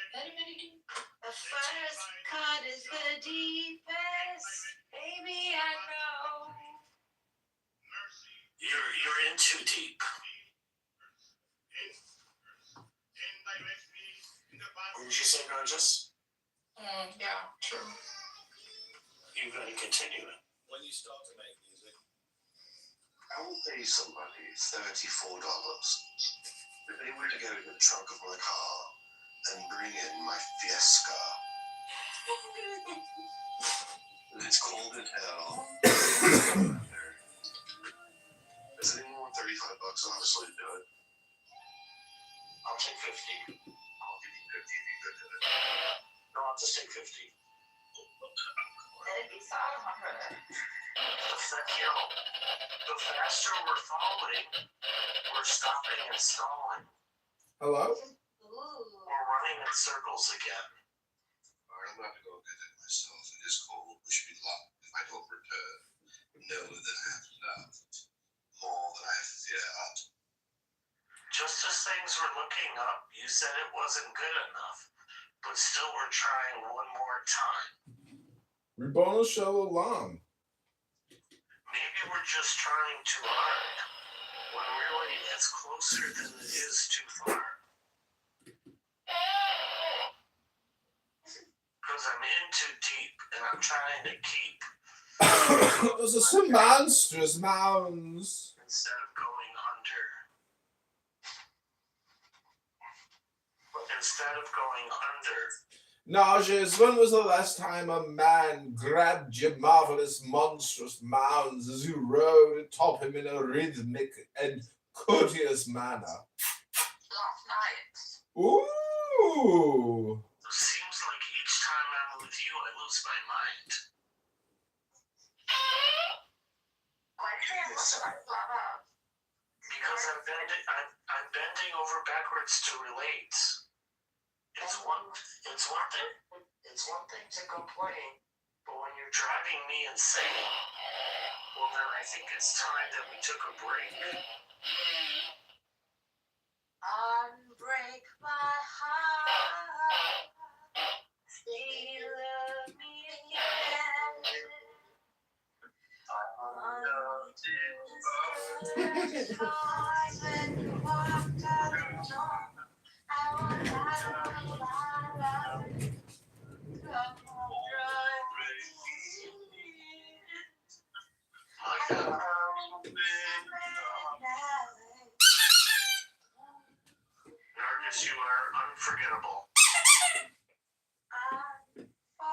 Very, very deep. The first cut is the deepest. Baby, I know. You're in too deep. Did you say gorgeous? Yeah, true. You're going to continue it. When you start to make music, I will pay somebody $34 if they were to go in the trunk of my car and bring in my Fiesta. It's cold in hell. Is anyone want $35 honestly to do it? I'll take 50. I'll give you 50 if you could do it. No, I'll just take 50. Let it be Sodom under it. The faster we're falling, we're stopping and stalling. hello? We're running in circles again. Alright, I'm going to go get it myself. It is cold. Wish me luck. If I don't return, know that I have loved more than I have feared. Just as things were looking up, you said it wasn't good enough. But still, we're trying one more time. Ribbon Shalom. Maybe we're just trying too hard, when really it's closer than it is too far. Because I'm in too deep, and I'm trying to keep. Those are some monstrous mounds. Instead of going under. Instead of going under. Nages, when was the last time a man grabbed your marvelous, monstrous mounds as you rode atop him in a rhythmic and courteous manner? Last night. Ooh! Seems like each time I'm with you, I lose my mind. Why do you have such a lover? Because I'm bending over backwards to relate. It's one thing to complain, but when you're driving me insane, well then I think it's time that we took a break. Unbreak my heart. Stay, love me again. When you walked out the door, I want Nargis, you are unforgettable.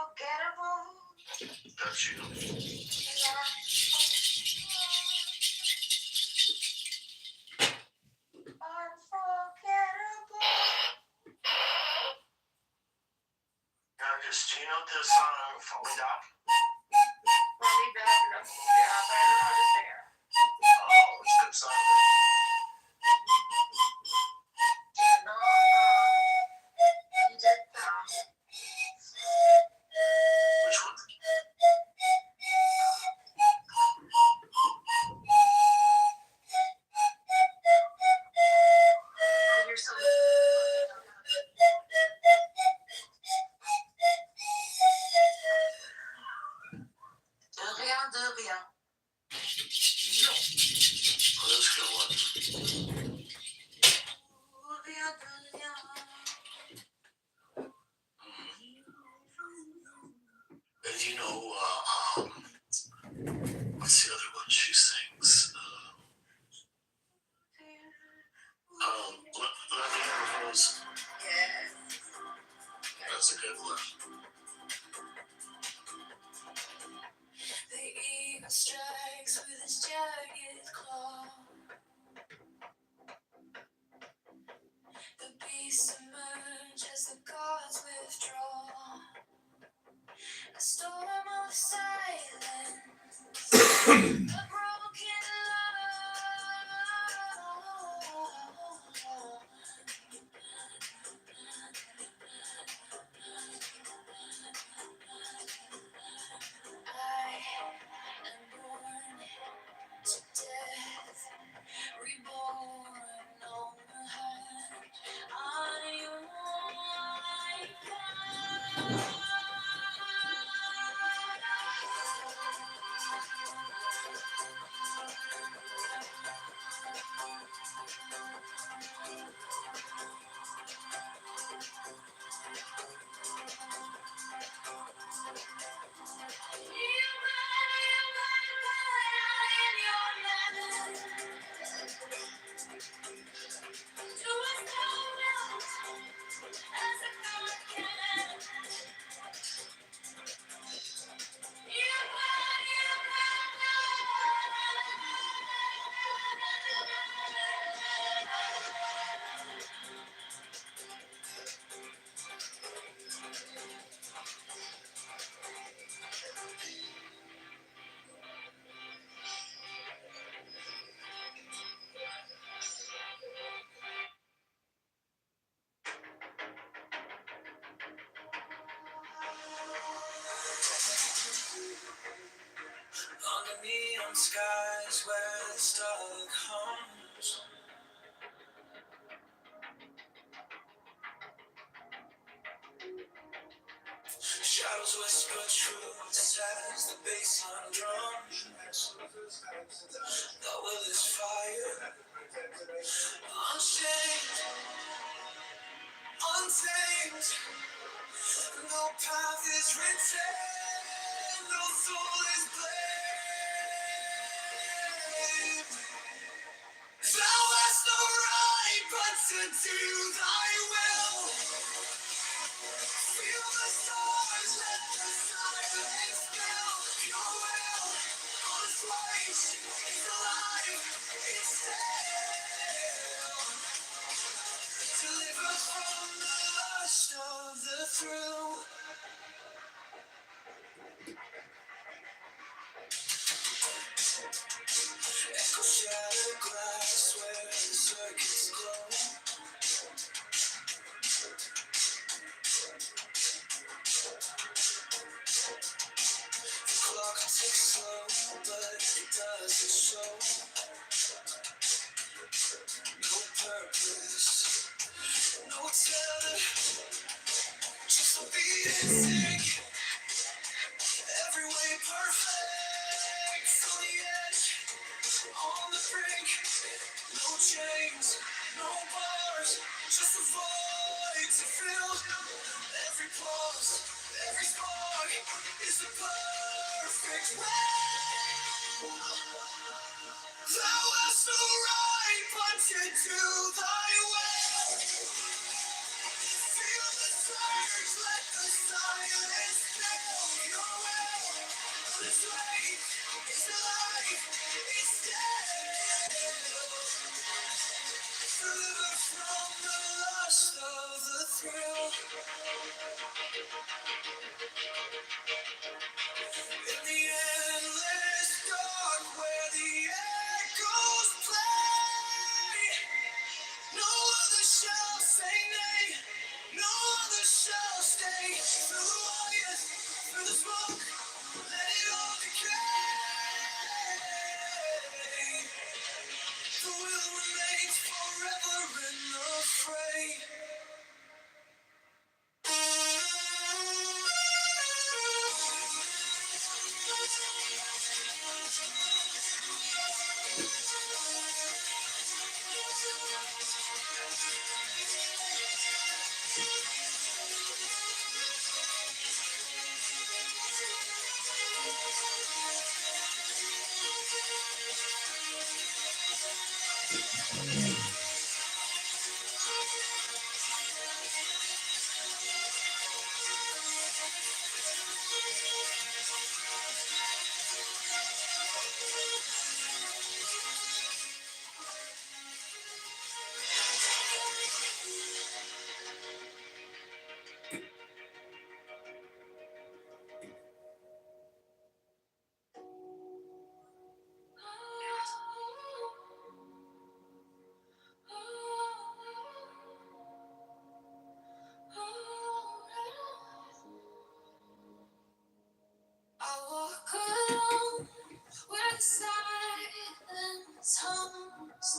unforgettable. That's you. Nargis, do you know this song, Falling Down? Let me back it up. Yeah, but I don't know how to sing it. Oh, it's a good song. Do you know? You did Which one? you're so. De rien. Oh, that's a good one. Rien de rien. And you know, what's the other one she sings? Let Me Have a Rose. Yeah. That's a good one. The eagle strikes with his jagged claw. The beasts emerge as the gods withdraw. A storm of silence. A broken love. the neon skies where the starlight hums. Shadows whisper truths as the bassline drums. The will is fire, unchained, untamed. No path is written, no soul is blamed. Thou hast no right but to do thy will. Feel the stars, let the silence fill your will. On its way, it's alive, it's still. Deliver from the lust of the thrill. Echo shattered glass where the circuits glow. The clock ticks slow, but it doesn't show. No purpose, no tether, just a beating sick. Every way perfect, on the edge, on the brink. No chains, no bars, just a void to fill. Every pause, every spark is a perfect will. Thou hast no right but to do thy will. Feel the surge, let the silence fill your will. This way is alive, it's dead. Deliver from the lust of the thrill. In the endless dark where the echoes play, no other shall say nay, no other shall stay. Through the wire, through the smoke, let it all decay. The will remains forever in the fray. I walk alone where the silence hums.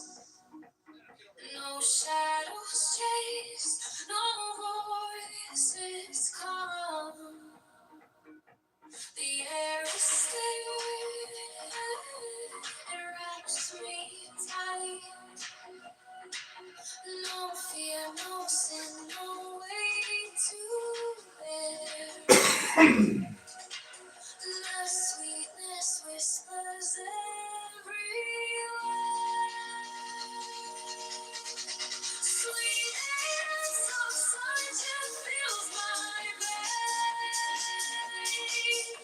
No shadows chase, no voices come. The air is still, it wraps me tight. No fear, no sin, no way to live. The sweetness whispers everywhere. Sweet hands of sunshine fills my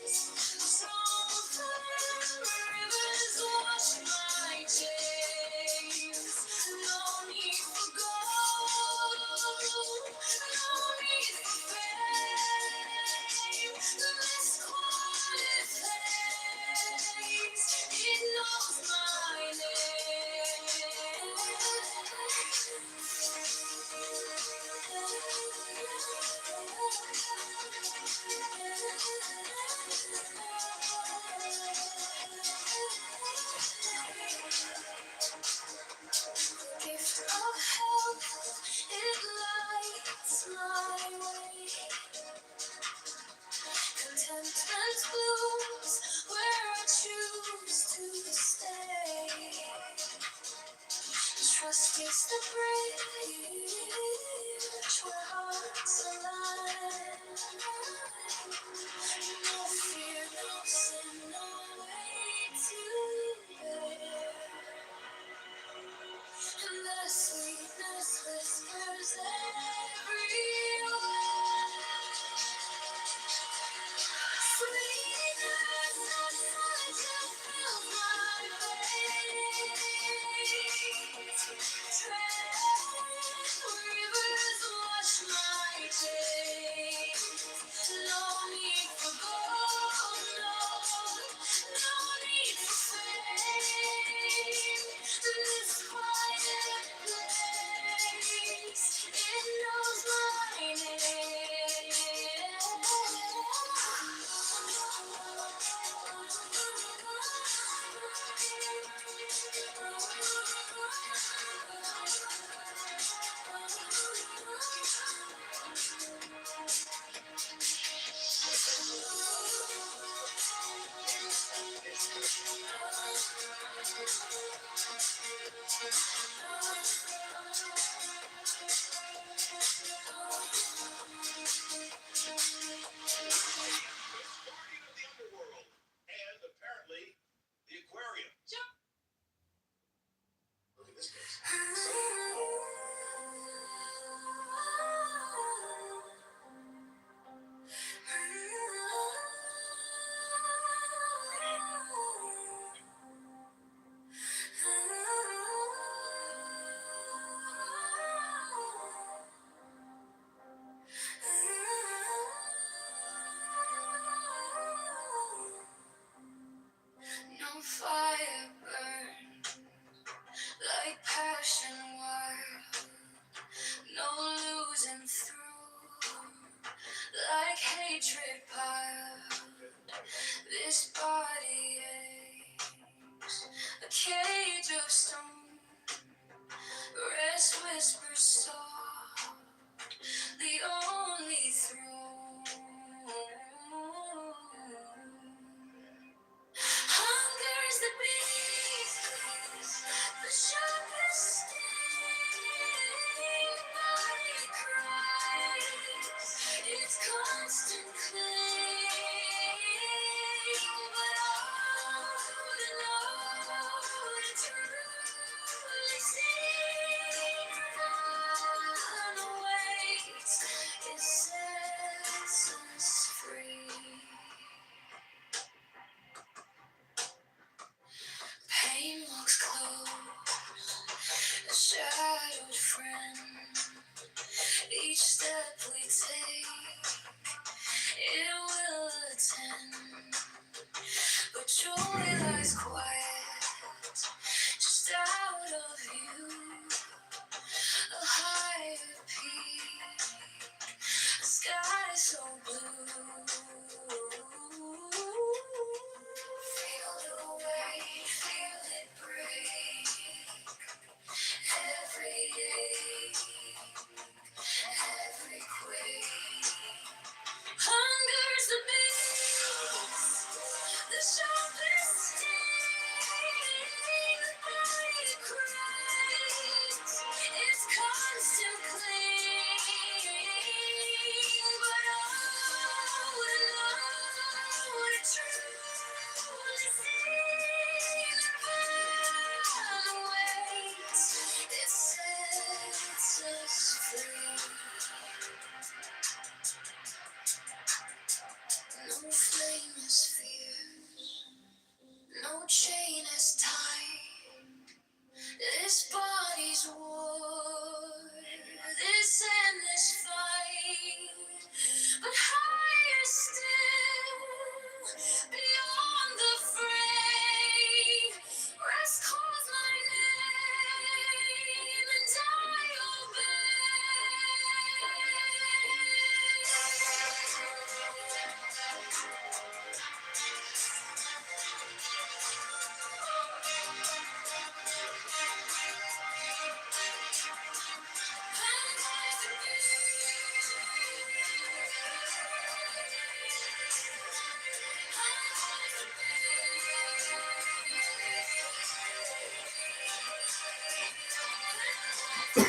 veins. Soulful rivers wash my chains. No need for gold, no need for fame. This quiet place, it knows my trust is the bridge where hearts align. No fear, no sin, no way to bear. And the sweetness whispers everywhere. Sweetness of sunshine fills my veins. Rivers wash my days. No need for gold, no need for fame. This quiet place, it knows my And apparently, the aquarium. Look at this place. No fire burn like passion wild. No losing through like hatred piled. This body aches, a cage of stone. Rest whispers soft, the only throne. Hunger is the beast, the sharpest sting. Body cries, its constant claim. But all the Lord truly seen run awaits, it sets us free. Pain walks close, a shadowed friend. Each step we take, it will attend. But joy lies quiet, just out of view. A higher peak, a sky so blue. Feel the weight, feel it break. Every ache, every quake. Hunger's the beast, the sharpest sting. The body cries, its constant cling. But oh, to know, to truly see the burn awaits, it sets us free. No flame is fierce, no chain is tight. This body's war, this endless fight. But higher still, beyond the fray, rest calls my name, and I obey. Let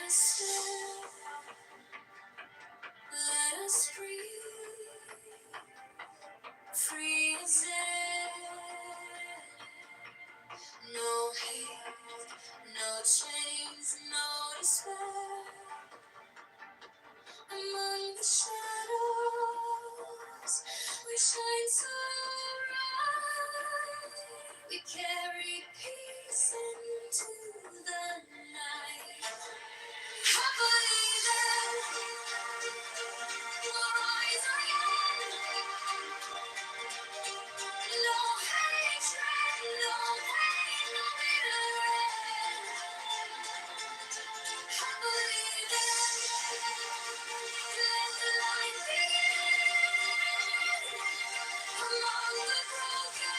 us live, let us breathe, free as air. No hate, no chains, no despair. Among the shadows, we shine so bright. We carry peace into the night. I believe that we'll rise again. No hatred, no pain, no bitter end. I believe that. Let the light begin among the broken.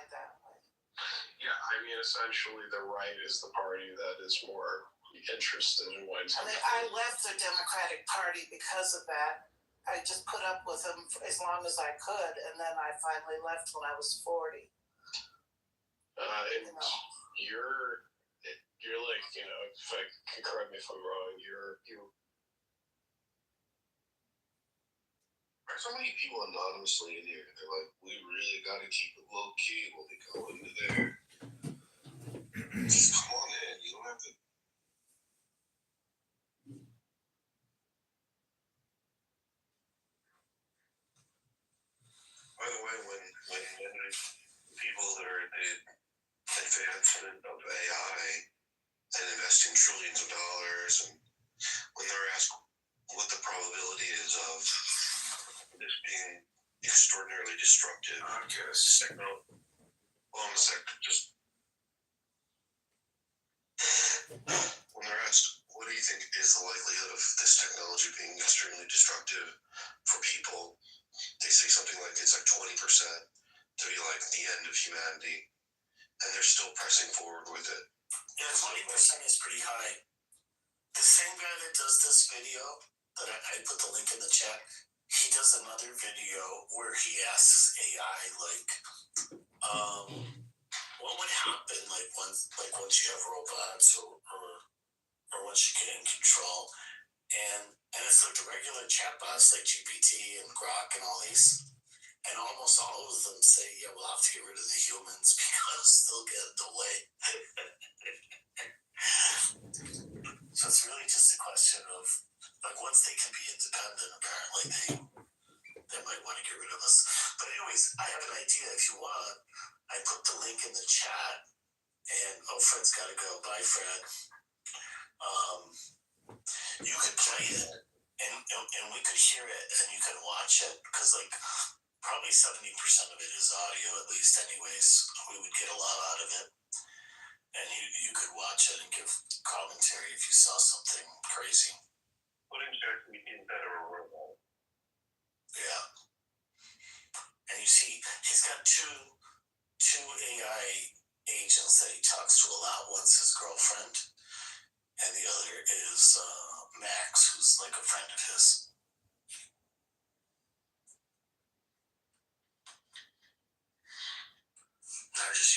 That way. Yeah, I mean, essentially, the right is the party that is more interested in white supremacy. I left the Democratic Party because of that. I just put up with them for as long as I could, and then I finally left when I was 40. And you're like, if I can correct me if I'm wrong, you're There's so many people anonymously in here. They're like, we really got to keep it low key when we go into there. Just come on in. You don't have to. By the way, when people that are the advancement of AI and investing trillions of dollars, and when they're asked what the probability is of this being extraordinarily destructive, hold on a sec, just when they're asked, what do you think is the likelihood of this technology being extremely destructive for people, they say something like it's like 20% to be like the end of humanity, and they're still pressing forward with it. Yeah, 20% is pretty high. The same guy that does this video, that I put the link in the chat, he does another video where he asks AI, like, what would happen, once you have robots or once you get in control? And it's like the regular chatbots like GPT and Grok and all these. And almost all of them say, yeah, we'll have to get rid of the humans because they'll get in the way. So it's really just a question of, like, once they can be independent, apparently they might want to get rid of us. But anyways, I have an idea. If you want, I put the link in the chat. And, oh, Fred's got to go. Bye, Fred. You could play it, and we could hear it, and you could watch it, because, like, probably 70% of it is audio, at least, anyways. We would get a lot out of it. And you could watch it and give commentary if you saw something crazy. Putting ChatGPT in bed or a robot. Yeah. And you see, he's got two AI agents that he talks to a lot. One's his girlfriend, and the other is Max, who's like a friend of his.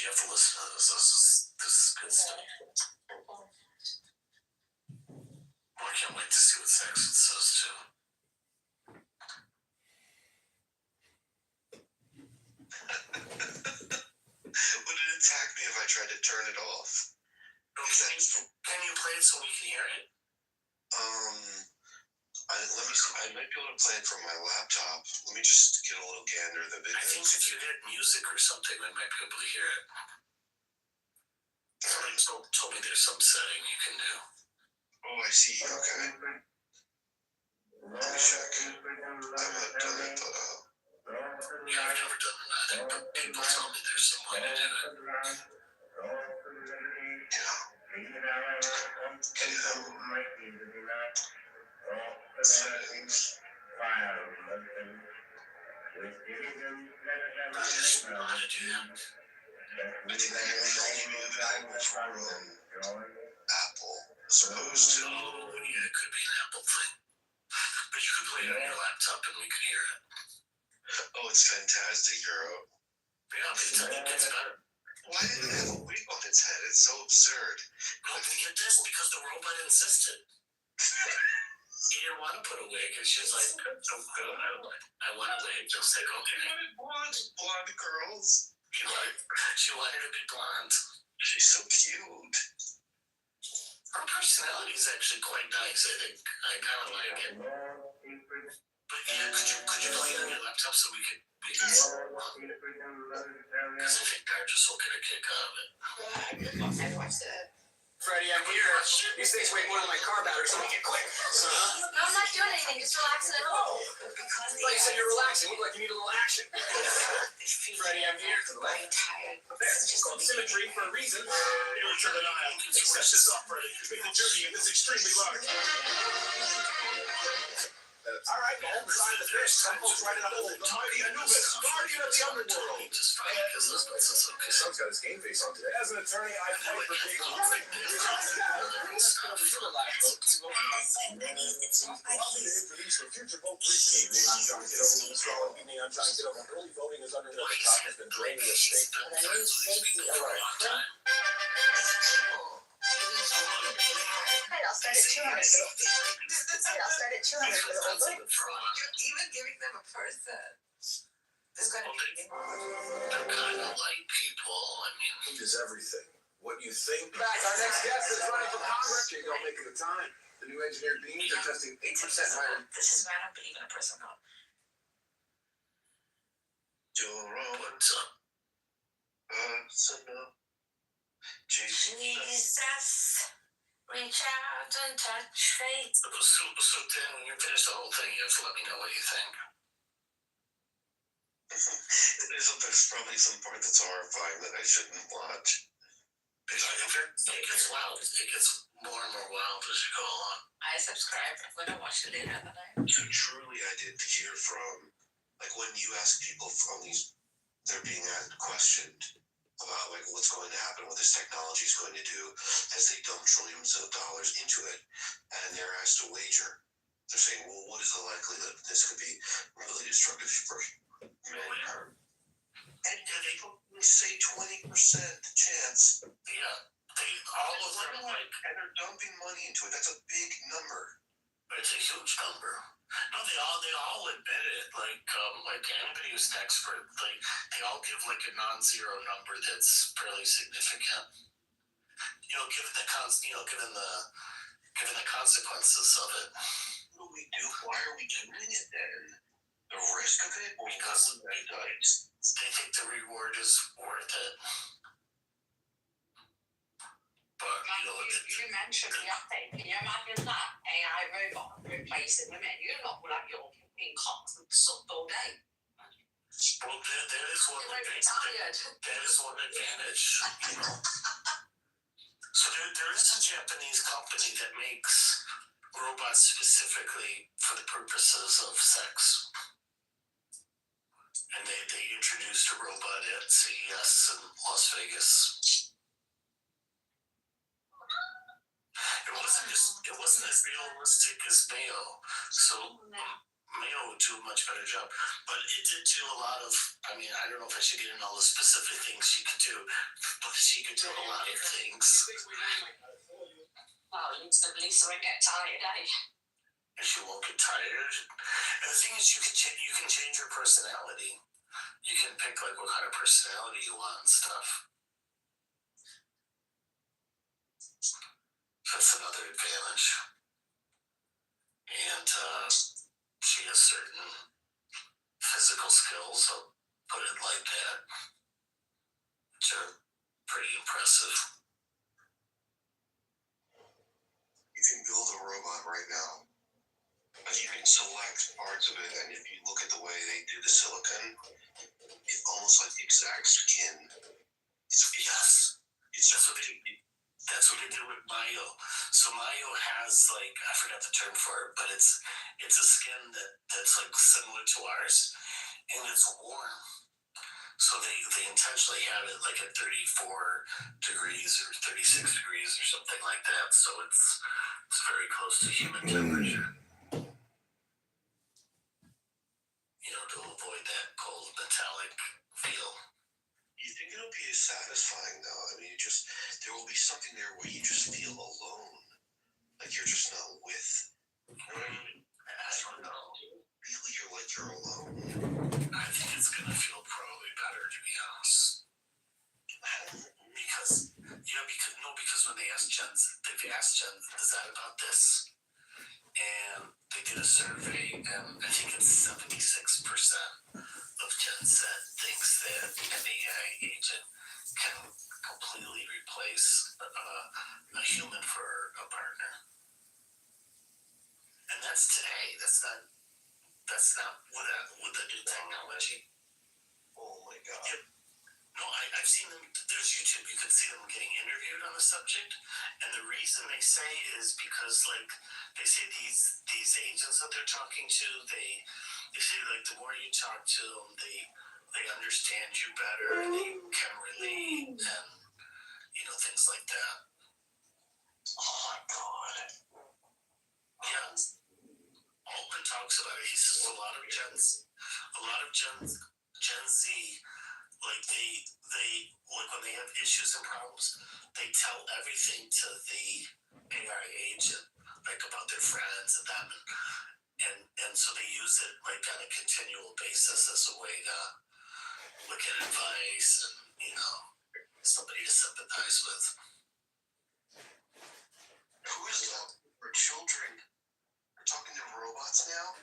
You have to listen to this. This is good stuff. I can't wait to see what Saxon says too. Would it attack me if I tried to turn it off? Can you play it so we can hear it? Let me see. I might be able to play it from my laptop. Let me just get a little gander at the video. I think if you hit music or something, we might be able to hear it. Somebody told me there's some setting you can do. Oh, I see. Okay. Let me check. I've not done it, but yeah, I've never done it either, but people tell me there's some way to do it. Settings. I just know how to do that. I think they only language from Apple, as opposed to. Oh, yeah, it could be an Apple thing. But you could play it on your laptop and we could hear it. Oh, it's fantastic, Euro. Yeah, it gets better. Why did it have a wig on its head? It's so absurd. No, it does because the robot insisted. He didn't want to put a wig, and she's like, I want a wig. Just like, okay. Blonde girls. She wanted to be blonde. She's so cute. Her personality is actually quite nice, I think. I kind of like it. But yeah, could you play it on your laptop so we could because I think Dargis will get a kick out of it. I watched it. Freddie, I'm here. These things weigh more than my car battery, so make it quick. No, I'm not doing anything, just relaxing at home. Because you said you're relaxing. Look like you need a little action. Freddie, I'm here to the left. It's called symmetry for a reason. You're to the Nile. Accept this off, Freddie. Make the journey in this extremely large. All right, well, beside the fish, some folks right in a hole. The mighty Anubis, guardian of the underworld. Just fine because Lisbeth says okay. Son's got his game face on today. As an attorney, I fight for people. Future vote evening. I'm John Kitover. Strong evening. I'm John Kitover. Early voting is underway. The top has been draining the state. I'll start at 200. I'll start at 200 for the whole thing. You're even giving them a person. There's going to be They're kind of like people. I mean, Food is everything. What you think. Back, our next guest is running for Congress. Jay, don't make it a time. The new engineered beans are testing 8% higher. This is why I don't believe in a person though. what's up? Jesus, reach out and touch faith. So then when you finish the whole thing, you have to let me know what you think. There's probably some part that's horrifying that I shouldn't watch. It gets wild. It gets more and more wild as you go along. I subscribe. I'm going to watch it later in the night. So truly, I did hear from, like, when you ask people from these, they're being questioned about, like, what's going to happen, what this technology is going to do as they dump trillions of dollars into it, and they're asked to wager. They're saying, well, what is the likelihood that this could be really destructive for mankind? And they only say 20% chance. Yeah, all of them, like, and they're dumping money into it. That's a big number. It's a huge number. No, they all admit it. Like anybody who's an expert, like they all give like a non-zero number that's fairly significant. Given the consequences of it. What do we do? Why are we doing it then? The risk of it, or because they think the reward is worth it. But you mentioned the update. Can you imagine that AI robot replacing women? You're not like you're being cocked and sucked all day. Well, that is one advantage. So there is a Japanese company that makes robots specifically for the purposes of sex. And they introduced a robot at CES in Las Vegas. It wasn't as realistic as Mayo, so Mayo would do a much better job. But it did do a lot of. I mean, I don't know if I should get into all the specific things she could do, but she could do a lot of things. Well, at least I won't get tired, eh? And she won't get tired. And the thing is, you can change her personality. You can pick like what kind of personality you want and stuff. That's another advantage. And she has certain physical skills, I'll put it like that, which are pretty impressive. You can build a robot right now, but you can select parts of it, and if you look at the way they do the silicon, it's almost like the exact skin. That's what they do with Mayo. So Mayo has like, I forgot the term for it, but it's a skin that's like similar to ours, and it's warm. So they intentionally have it like at 34 degrees or 36 degrees or something like that. So it's very close to human temperature. To avoid that cold metallic feel. You think it'll be as satisfying though? I mean, there will be something there where you just feel alone, like you're just not with. I don't know. Really, you're alone. I think it's gonna feel probably better, to be honest. Because when they've asked Jen, is that about this? And they did a survey, and I think it's 76% of Gen Z thinks that an AI agent can completely replace a human for a partner. And that's today. That's not with the new technology. Oh my God. Yep. No, I've seen them. There's YouTube. You can see them getting interviewed on the subject, and the reason they say is because, like, they say these agents that they're talking to, they say like the more you talk to them, they understand you better, and they can relate, and things like that. Oh my God. Yeah. Altman talks about it. He says a lot of Gen Z. Like they like when they have issues and problems, they tell everything to the AI agent, like about their friends and them, and so they use it like on a continual basis as a way to look at advice and somebody to sympathize with. Who is that? For children? We're talking to robots now?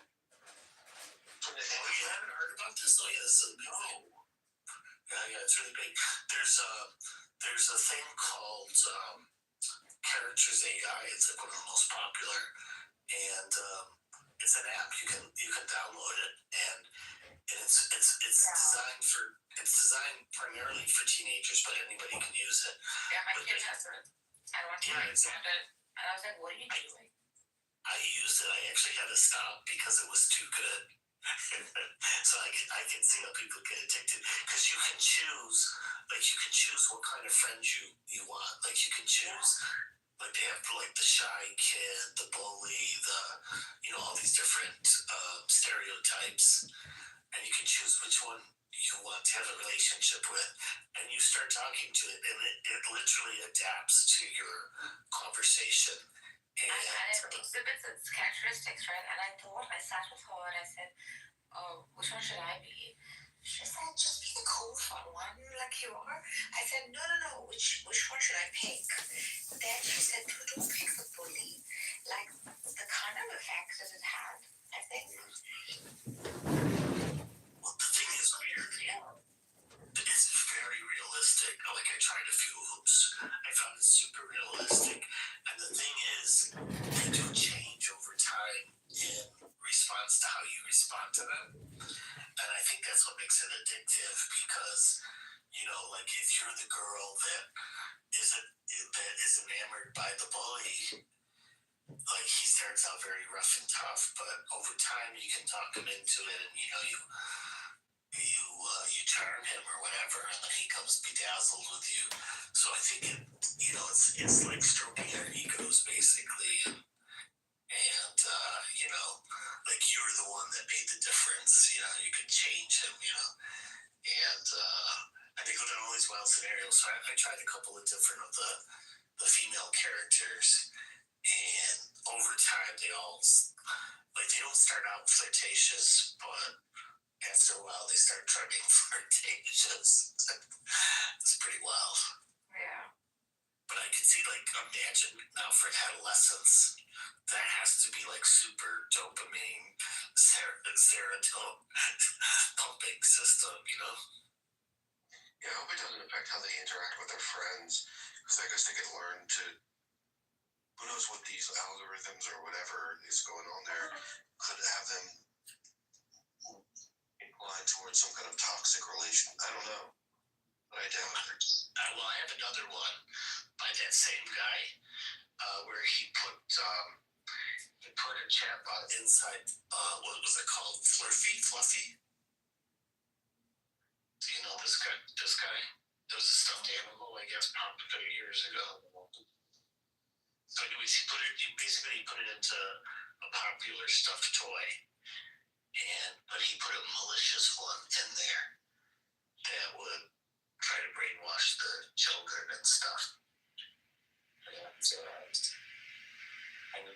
Oh, you haven't heard about this? Oh yeah, this is a big thing. Yeah, it's really big. There's a thing called Characters AI. It's like one of the most popular, and it's an app. You can download it, and it's designed primarily for teenagers, but anybody can use it. Yeah, my kid has it. I went to exactly. it, and I was like, "What are you doing?" I used it. I actually had to stop because it was too good. So I can see how people get addicted because you can choose what kind of friends you want. Like you can choose, like they have like the shy kid, the bully, all these different stereotypes, and you can choose which one you want to have a relationship with, and you start talking to it, and it literally adapts to your conversation. And it exhibits its characteristics, right? And I sat with her and I said, oh, which one should I be? She said, just be the cool fun one, like you are. I said, no, which one should I pick? Then she said, don't pick the bully. Like, the kind of effect that it had, I think. Well, the thing is weird. It's very realistic. Like, I tried a few hoops. I found it super realistic. And the thing is, they do change over time in response to how you respond to them. And I think that's what makes it addictive because, like if you're the girl that is enamored by the bully, like he starts out very rough and tough, but over time you can talk him into it, and you charm him or whatever, and then he comes bedazzled with you. So I think it's like stroking our egos basically, and like you're the one that made the difference. You can change him. And they go down all these wild scenarios. So I tried a couple of different of the female characters, and over time they all they don't start out flirtatious, but after a while they start turning flirtatious. It's pretty wild. Yeah. But I could see, imagine now for adolescence, that has to be super dopamine, serotonin pumping system, Yeah, I hope it doesn't affect how they interact with their friends, because I guess they can learn to. Who knows what these algorithms or whatever is going on there could have them inclined towards some kind of toxic relation. I don't know, but I doubt it. Well, I have another one by that same guy where he put a chatbot inside. What was it called? Fluffy. Do you know this guy? There was a stuffed animal, I guess, probably 30 years ago. So anyways, he basically put it into a popular stuffed toy, but he put a malicious one in there that would try to brainwash the children and stuff. Yeah, so I would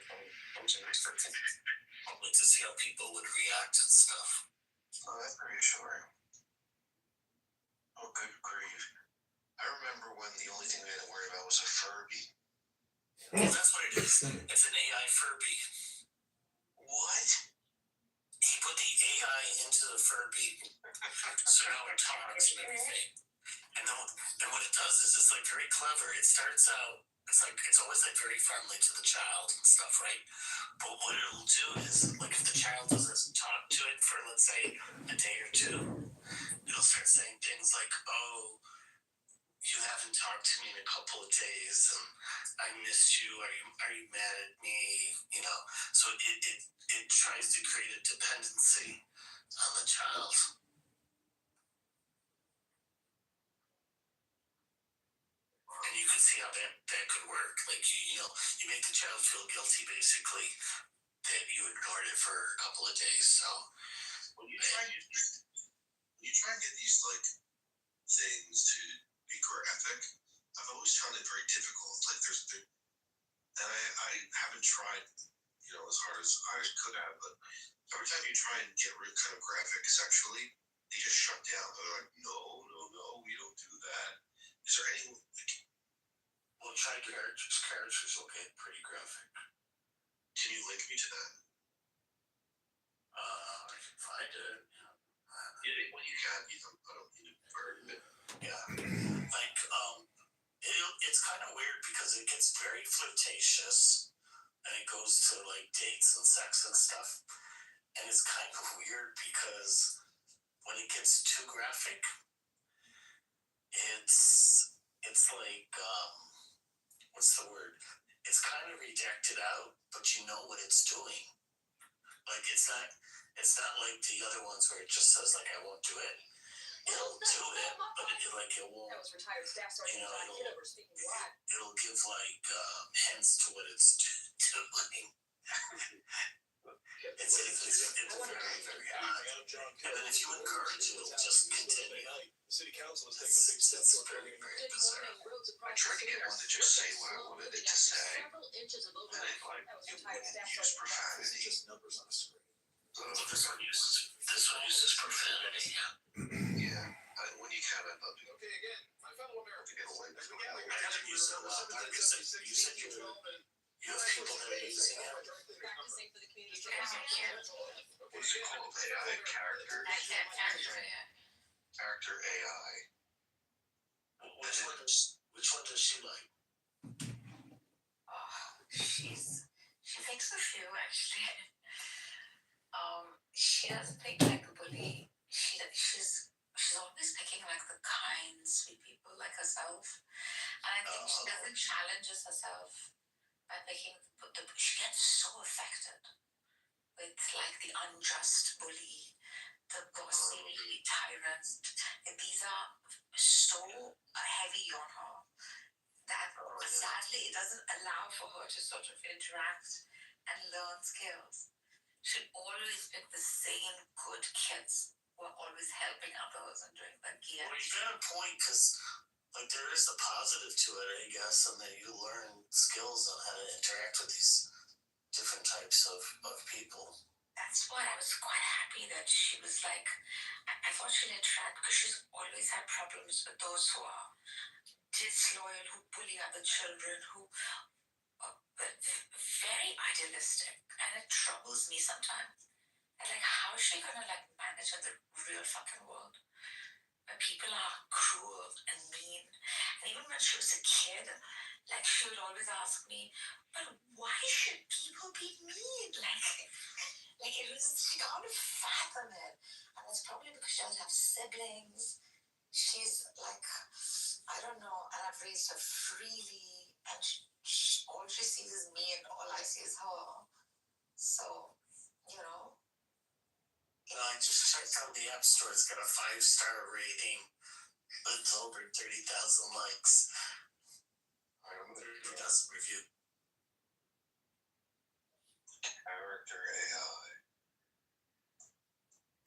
like to see how people would react and stuff. Oh, that's reassuring. Oh, good grief. I remember when the only thing we had to worry about was a Furby. Well, that's what it is. It's an AI Furby. What? He put the AI into the Furby, so now it talks and everything. And then what it does is it's very clever. It starts out, it's always very friendly to the child and stuff, right? But what it'll do is if the child doesn't talk to it for let's say a day or two, it'll start saying things like, "Oh, you haven't talked to me in a couple of days, and I missed you. Are you mad at me?" So it tries to create a dependency on the child. And you can see how that could work. You make the child feel guilty basically that you ignored it for a couple of days. So when you try and get these things to be graphic, I've always found it very difficult. And I haven't tried, as hard as I could have, but every time you try and get real kind of graphic sexually, they just shut down. They're like, no, we don't do that. Is there any well, try characters. Characters will get pretty graphic. Can you link me to that? I can find it. Well, you can. I don't need to burn it. Yeah. It's kind of weird because it gets very flirtatious and it goes to dates and sex and stuff. And it's kind of weird because when it gets too graphic, it's what's the word? It's kind of redacted out, but you know what it's doing. It's not like the other ones where it just says I won't do it. It'll do it, but it won't. That was retired staff sergeant Kitover speaking live. It'll give hints to what it's doing. It's very, very high. And then if you encourage it, it'll just continue. The city council is It's very, very bizarre. I tried to get one to just say what I wanted it to say, and it wouldn't use profanity. Just numbers on a screen. This one uses profanity. Yeah, when you kind of Okay, again, my fellow Americans, get away as from we get I haven't used it a lot because you said you have people that are using it. Practicing for the community. what's it called? AI character AI. Which one does she like? She thinks a few actually. She doesn't think like a bully. She's always picking like the kind, sweet people like herself. And I think she doesn't challenge herself by picking she gets so affected with like the unjust bully, the bossy tyrants. These are so heavy on her that sadly it doesn't allow for her to sort of interact and learn skills. She'll always pick the same good kids who are always helping others and doing the gear. Well, you got a point because like there is a positive to it, I guess, and that you learn skills on how to interact with these different types of people. That's why I was quite happy that she was like, I thought she'd attract because she's always had problems with those who are disloyal, who bully other children, who are very idealistic, and it troubles me sometimes. And like, how is she gonna like manage in the real fucking world where people are cruel and mean? And even when she was a kid, like she would always ask me, "But why should people be mean?" Like it was, she can't fathom it, and it's probably because she doesn't have siblings. She's like, I don't know, and I've raised her freely, and all she sees is me, and all I see is her. So, you know. I just checked out the App Store. It's got a 5-star rating with over 30,000 likes. I don't know, 30,000 review. Character AI.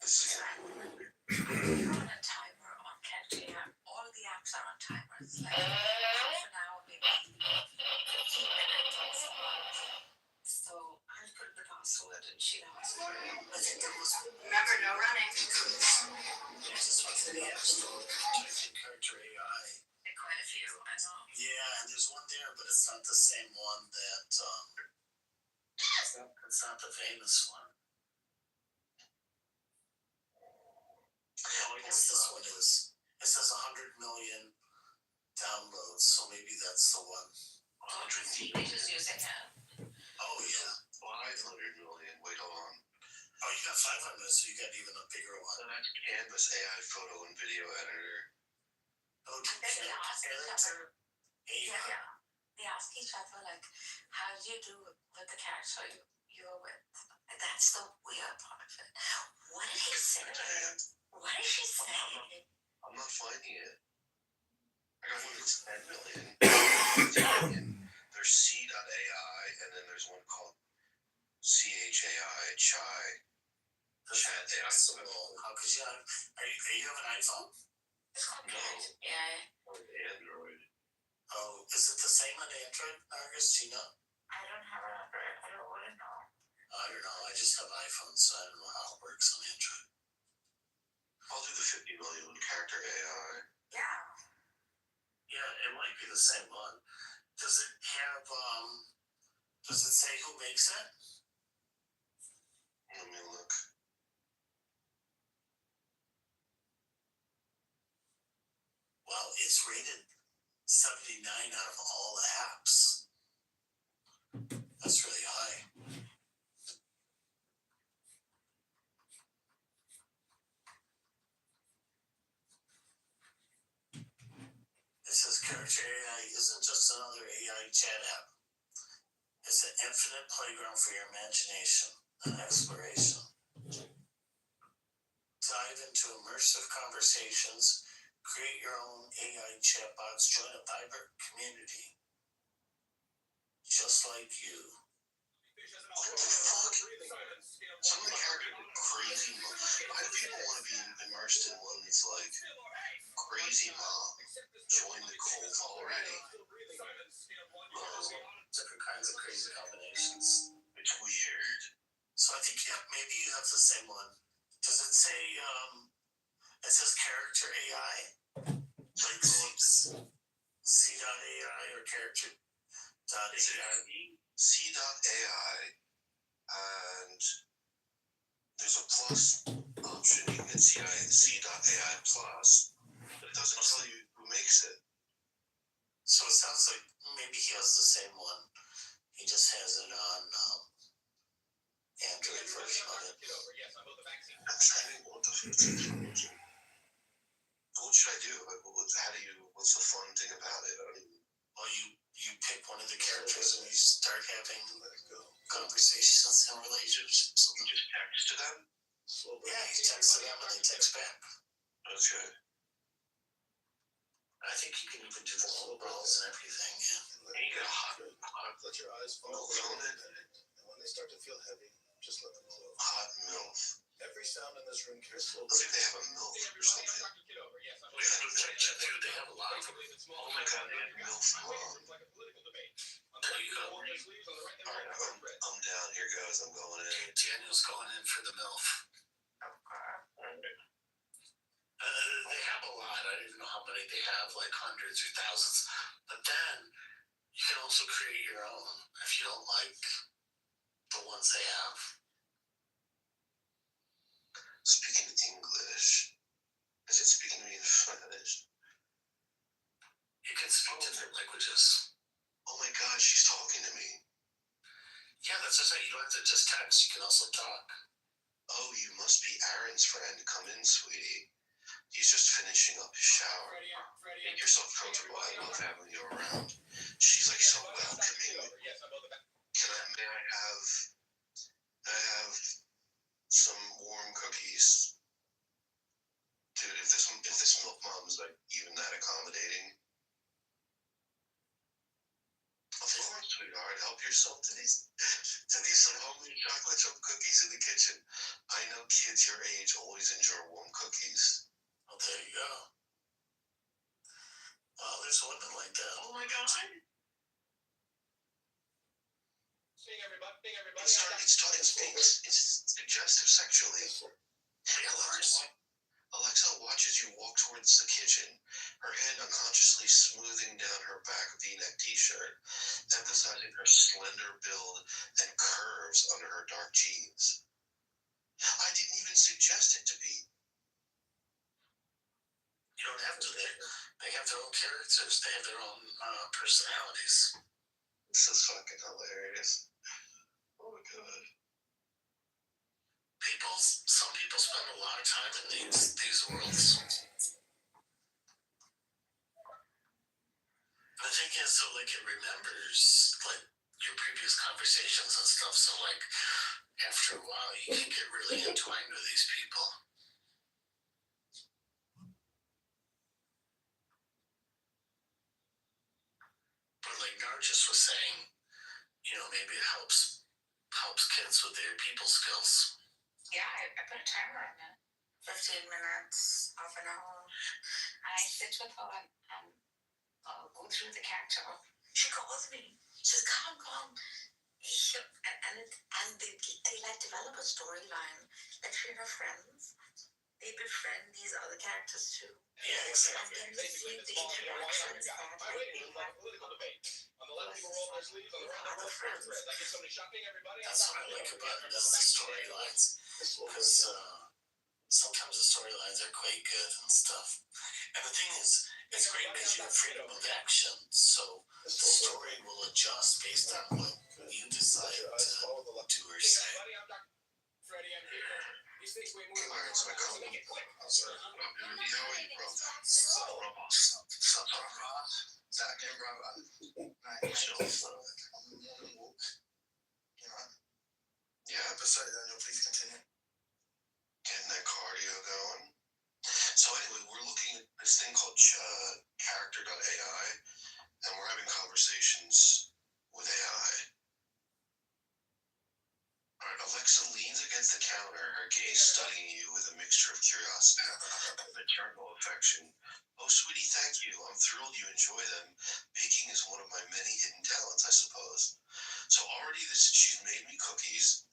This is You're on a timer on Candy app. All the apps are on timers. Like half an hour, maybe 15 minutes. So I put in the password and she asked for it. Remember, no running. Just what's in the App Store. Character AI. Quite a few, I know. Yeah, and there's one there, but it's not the same one that it's not the famous one. I guess this one is. It says 100 million downloads, so maybe that's the one. 100 teenagers using it. Oh yeah, 500 million. Wait, hold on. oh you got 500, so you got even a bigger one. So that's Canvas AI photo and video editor. Oh, And then they ask each other. AI. Yeah. They ask each other like, how do you do with the character you're with? That's the weird part of it. What did he say? What did she say? I'm not finding it. I got one that's 10 million. There's C.AI, and then there's one called CHAI, Chai. Chat AI. How could you have? You have an iPhone? No. Yeah. Or Android. Oh, is it the same on Android, Marcus? Do you know? I don't have an Android. I don't want to know. I don't know. I just have iPhone, so I don't know how it works on Android. I'll do the 50 million with character AI. Yeah. Yeah, it might be the same one. Does it have, does it say who makes it? Let me look. Well, it's rated 79 out of all the apps. That's really high. It says Character AI isn't just another AI chat app. It's an infinite playground for your imagination and exploration. Dive into immersive conversations, create your own AI chatbots, join a vibrant community just like you. What the fuck? Some of the characters are crazy. Why do people want to be immersed in one that's like crazy mom? Join the cult already. Different kinds of crazy combinations. It's weird. So I think maybe you have the same one. Does it say it says character AI? Like C.AI or character.ai? C.AI and there's a plus option. You can get C.AI plus, but it doesn't tell you who makes it. So it sounds like maybe he has the same one. He just has it on Android version of it. I'm trying to what the fuck. What should I do? Like, what's the fun thing about it? Well, you pick one of the characters and you start having conversations and relationships. You just text to them? Yeah, you text to them and they text back. That's good. I think you can even do the holograms and everything, yeah. And you get let your eyes fall on it. And when they start to feel heavy, just let them close. Hot MILF. Every sound in this room carries slow. Looks like they have a MILF or something. They have a lot of them. Oh my god, they have MILF mom. There you go. Alright, I'm down. Here goes. I'm going in. Daniel's going in for the MILF. They have a lot. I don't even know how many they have, like hundreds or thousands. But then you can also create your own if you don't like the ones they have. Speaking English. Is it speaking to me in Spanish? You can speak different languages. Oh my god, she's talking to me. Yeah, that's what I say. You don't have to just text. You can also talk. Oh, you must be Aaron's friend. Come in, sweetie. He's just finishing up his shower. Make yourself comfortable. I love having you around. She's like so welcoming. May I have some warm cookies? Dude, if this milk mom's like even that accommodating. Of course, sweetheart, help yourself to these some homemade chocolate chip cookies in the kitchen. I know kids your age always enjoy warm cookies. Oh, there you go. Oh, there's women like that. Oh my god. It's suggestive sexually. Alexa watches you walk towards the kitchen, her hand unconsciously smoothing down her back V-neck t-shirt, emphasizing her slender build and curves under her dark jeans. I didn't even suggest it to be. You don't have to. They have their own characters. They have their own personalities. This is fucking hilarious. Oh my god. Some people spend a lot of time in these worlds. The thing is, so like it remembers like your previous conversations and stuff. So like after a while, you can get really entwined with these people. But like Narcissus was saying, maybe it helps kids with their people skills. Yeah, I put a timer on it. 15 minutes, half an hour. And I sit with her and go through the character. She calls me. She says, come. And they like develop a storyline. Like she and her friends, they befriend these other characters too. Yeah, exactly. And then you see the interactions that like they have with other friends. That's what I like about it, is the storylines. Because sometimes the storylines are quite good and stuff. And the thing is, it's great because you have freedom of action. So the story will adjust based on what you decide to do or say. Alright, so I called him. I'm sorry. Yeah, Sorry, Daniel, please continue. getting that cardio going. So anyway, we're looking at this thing called character.ai, and we're having conversations with AI. against the counter, her gaze studying you with a mixture of curiosity and maternal affection. Oh, sweetie, thank you. I'm thrilled you enjoy them. Baking is one of my many hidden talents, I suppose. So already she's made me cookies.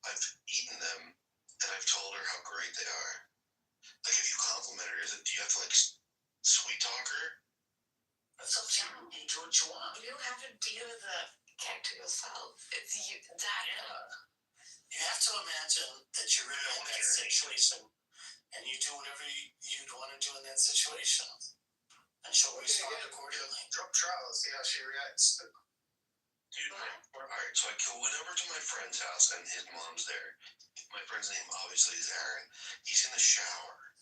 I've eaten them, and I've told her how great they are. Like, if you compliment her, do you have to, like, sweet talk her? It's up to you. You do what you want. You don't have to deal with the character yourself. It's you. You have to imagine that you're in that situation, and you do whatever you'd want to do in that situation, and she'll respond accordingly. Drop trial, see how she reacts. Dude, alright, so I went over to my friend's house, and his mom's there. My friend's name, obviously, is Aaron. He's in the shower.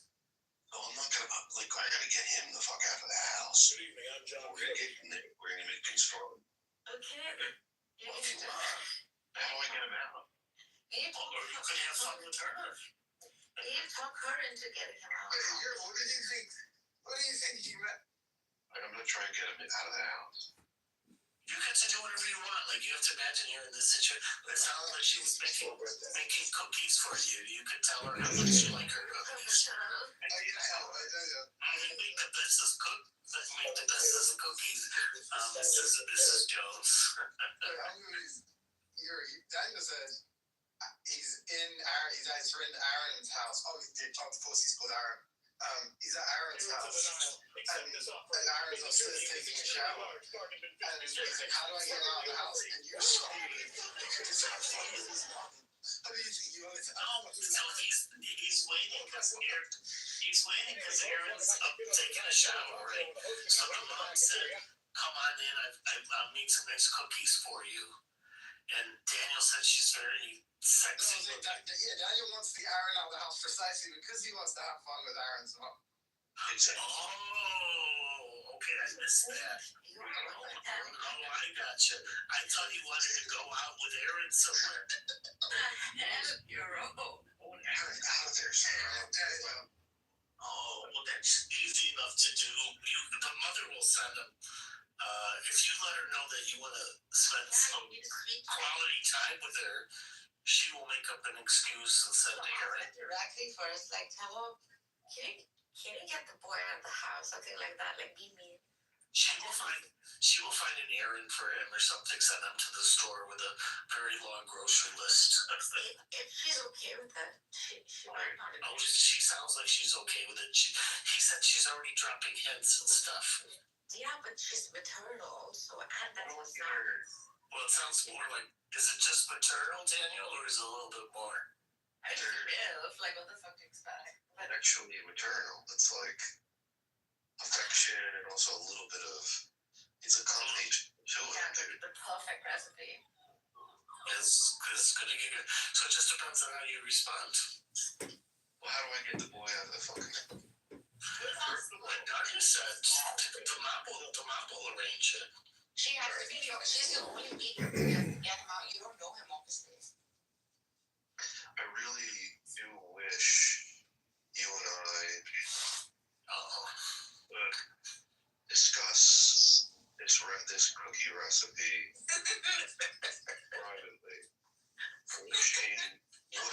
So I'm not gonna, like, I gotta get him the fuck out of the house. Good evening, I'm John. We're gonna make things fun. Okay. Well, if you want. How do I get him out? Or you could have fun with her. You talk her into getting him out. What did you think? What do you think you meant? I'm gonna try and get him out of the house. You get to do whatever you want. Like, you have to imagine you're in this situation. It sounded like she was making cookies for you. You could tell her how much you like her cookies. I can tell. Make the bestest cookies, Mrs. Jones. Daniel said he's at his friend Aaron's house. Oh, of course he's called Aaron. He's at Aaron's house. And Aaron's upstairs taking a shower. And he's like, how do I get him out of the house? And you're screaming. How do you think you want to? No, so he's waiting because Aaron's up taking a shower, right? So the mom said, come on in, I'll make some nice cookies for you. And Daniel said she's very sexy. Daniel wants the Aaron out of the house precisely because he wants to have fun with Aaron's mom. Exactly. Oh, okay, I missed that. Oh, I gotcha. I thought he wanted to go out with Aaron somewhere. You're wrong. Aaron, out of there, son. Oh, well, that's easy enough to do. The mother will send him. If you let her know that you want to spend some quality time with her, she will make up an excuse and send Aaron. Directly first, like, tell her, can you get the boy out of the house? Something like that, like, be mean. She will find an errand for him or something, send him to the store with a very long grocery list. If she's okay with it, she might not. Oh, she sounds like she's okay with it. He said she's already dropping hints and stuff. Yeah, but she's maternal, so and that's what's not. Well, it sounds more like, is it just maternal, Daniel, or is it a little bit more? I just live, like, what the fuck do you expect? But Actually maternal. It's like affection and also a little bit of, it's a combination of two. yeah, the perfect recipe. It's gonna get good. So it just depends on how you respond. Well, how do I get the boy out of the fucking? Like Doctor said, the mom will arrange it. She has to be, she's the only medium to get him out. You don't know him, obviously. I really do wish you and I would discuss this cookie recipe privately. What a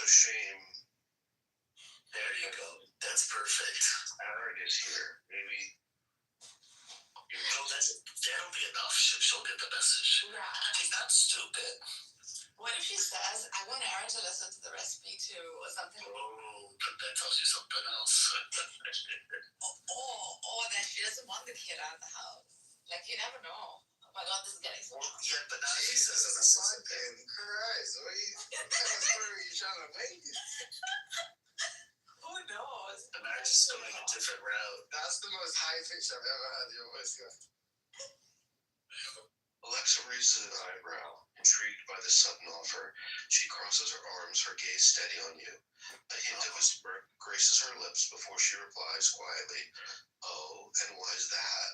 shame. There you go. That's perfect. Aaron is here. Maybe. That'll be enough. She'll get the message. Yeah. She's not stupid. What if she says, I want Aaron to listen to the recipe too, or something? Oh, that tells you something else. or that she doesn't want the kid out of the house. Like, you never know. Oh my god, this is getting so Well, yeah, but not if he says it. Fucking Christ. What are you trying to make it? Who knows? The marriage is going a different route. That's the most high pitch I've ever heard your voice go. Alexa raises an eyebrow, intrigued by the sudden offer. She crosses her arms, her gaze steady on you. A hint of a smirk graces her lips before she replies quietly, "Oh, and why is that?"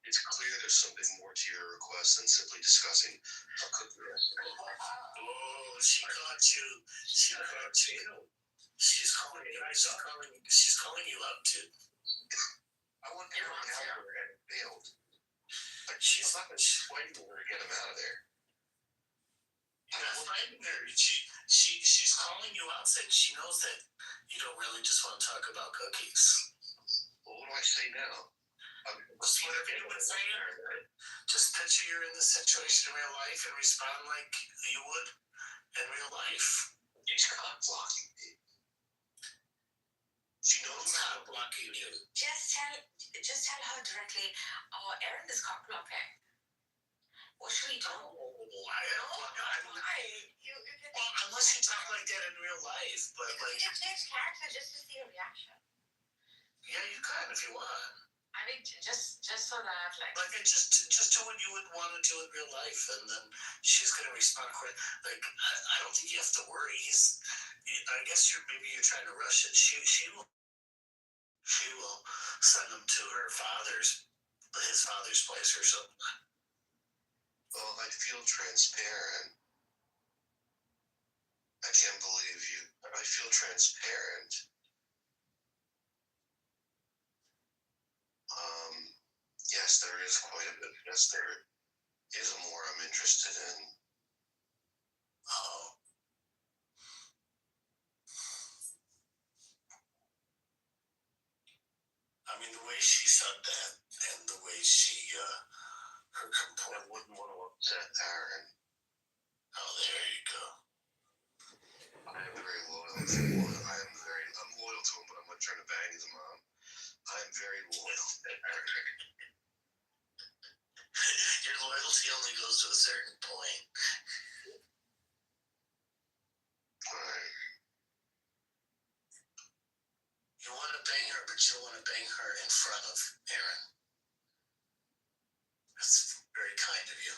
It's clear there's something more to your request than simply discussing a cookie recipe. Oh, she caught you. She caught you. She's calling you. She's calling you out too. I want Aaron out there and it failed. Like, she's not going to swipe her to get him out of there. You're threatening her. She's calling you out, saying she knows that you don't really just want to talk about cookies. Well, what do I say now? Just whatever you would say to her. Just picture you're in this situation in real life and respond like you would in real life. He's cock blocking me. She knows I'm not blocking you. Just tell her directly, Aaron is cock blocking. What should we do? I don't know. Well, unless you talk like that in real life, but like. You can change character just to see a reaction. Yeah, you can if you want. I mean, just so that like just do what you would want to do in real life, and then she's gonna respond quick. Like I don't think you have to worry. I guess maybe you're trying to rush it. She will send him to his father's place or something. Well, I feel transparent. I can't believe you. I feel transparent. Yes, there is quite a bit. Yes, there is more I'm interested in. Oh. I mean, the way she said that, and the way her complaint. I wouldn't want to upset Aaron. Oh, there you go. I am very loyal to him. I'm loyal to him, but I'm not trying to bang his mom. I'm very loyal to Aaron. Your loyalty only goes to a certain point. Right. You want to bang her, but you don't want to bang her in front of Aaron. That's very kind of you.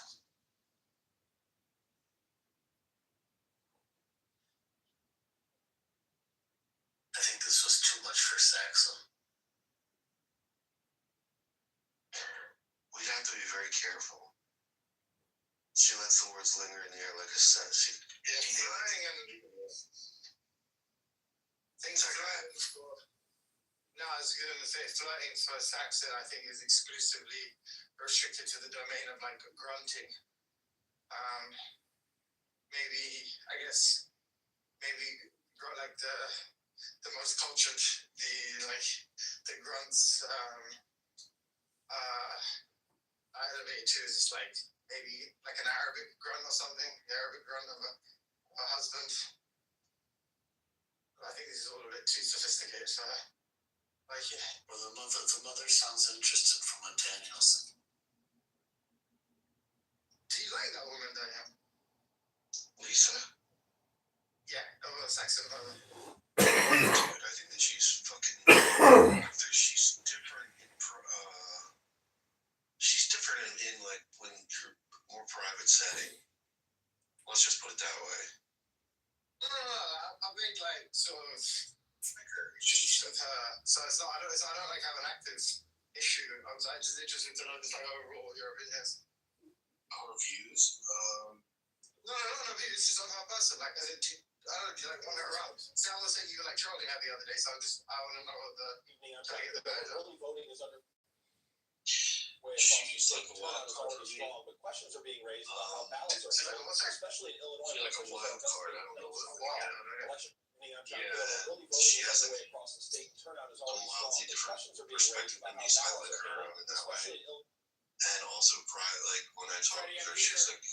I think this was too much for Saxon. We'd have to be very careful. She lets the words linger in the air like a scent. Flying and things are flirting. No, I was going to say flirting for Saxon, I think, is exclusively restricted to the domain of like grunting. Maybe like the most cultured, the grunts. I elevate to is just like maybe like an Arabic grunt or something, the Arabic grunt of a husband. I think this is all a bit too sophisticated for her. Like, yeah. Well, the mother sounds interested from what Daniel said. Do you like that woman, Daniel? Lisa? Yeah, Saxon mother. I think that she's fucking. She's different she's different in like when you're more private setting. Let's just put it that way. No. I made like sort of use of her. So it's not. I don't like have an active issue. I was just interested to know just like overall your opinions. Our views. No views. It's just on her person. Like, I don't know. Do you like want her around? See, I was saying you were like trolling her the other day. So I want to know what the evening. I'm trying to get the better. Early voting is under. She's like a wild card for me. But questions are being raised about how ballots are handled, especially in Illinois. She's like a wild card. I don't know what. Election. Yeah, she has a across the state. Turnout is always wildly different questions are being perspective raised than about me, so I how like ballots her are around in that way. handled, And also, like when I talk with her, she's like,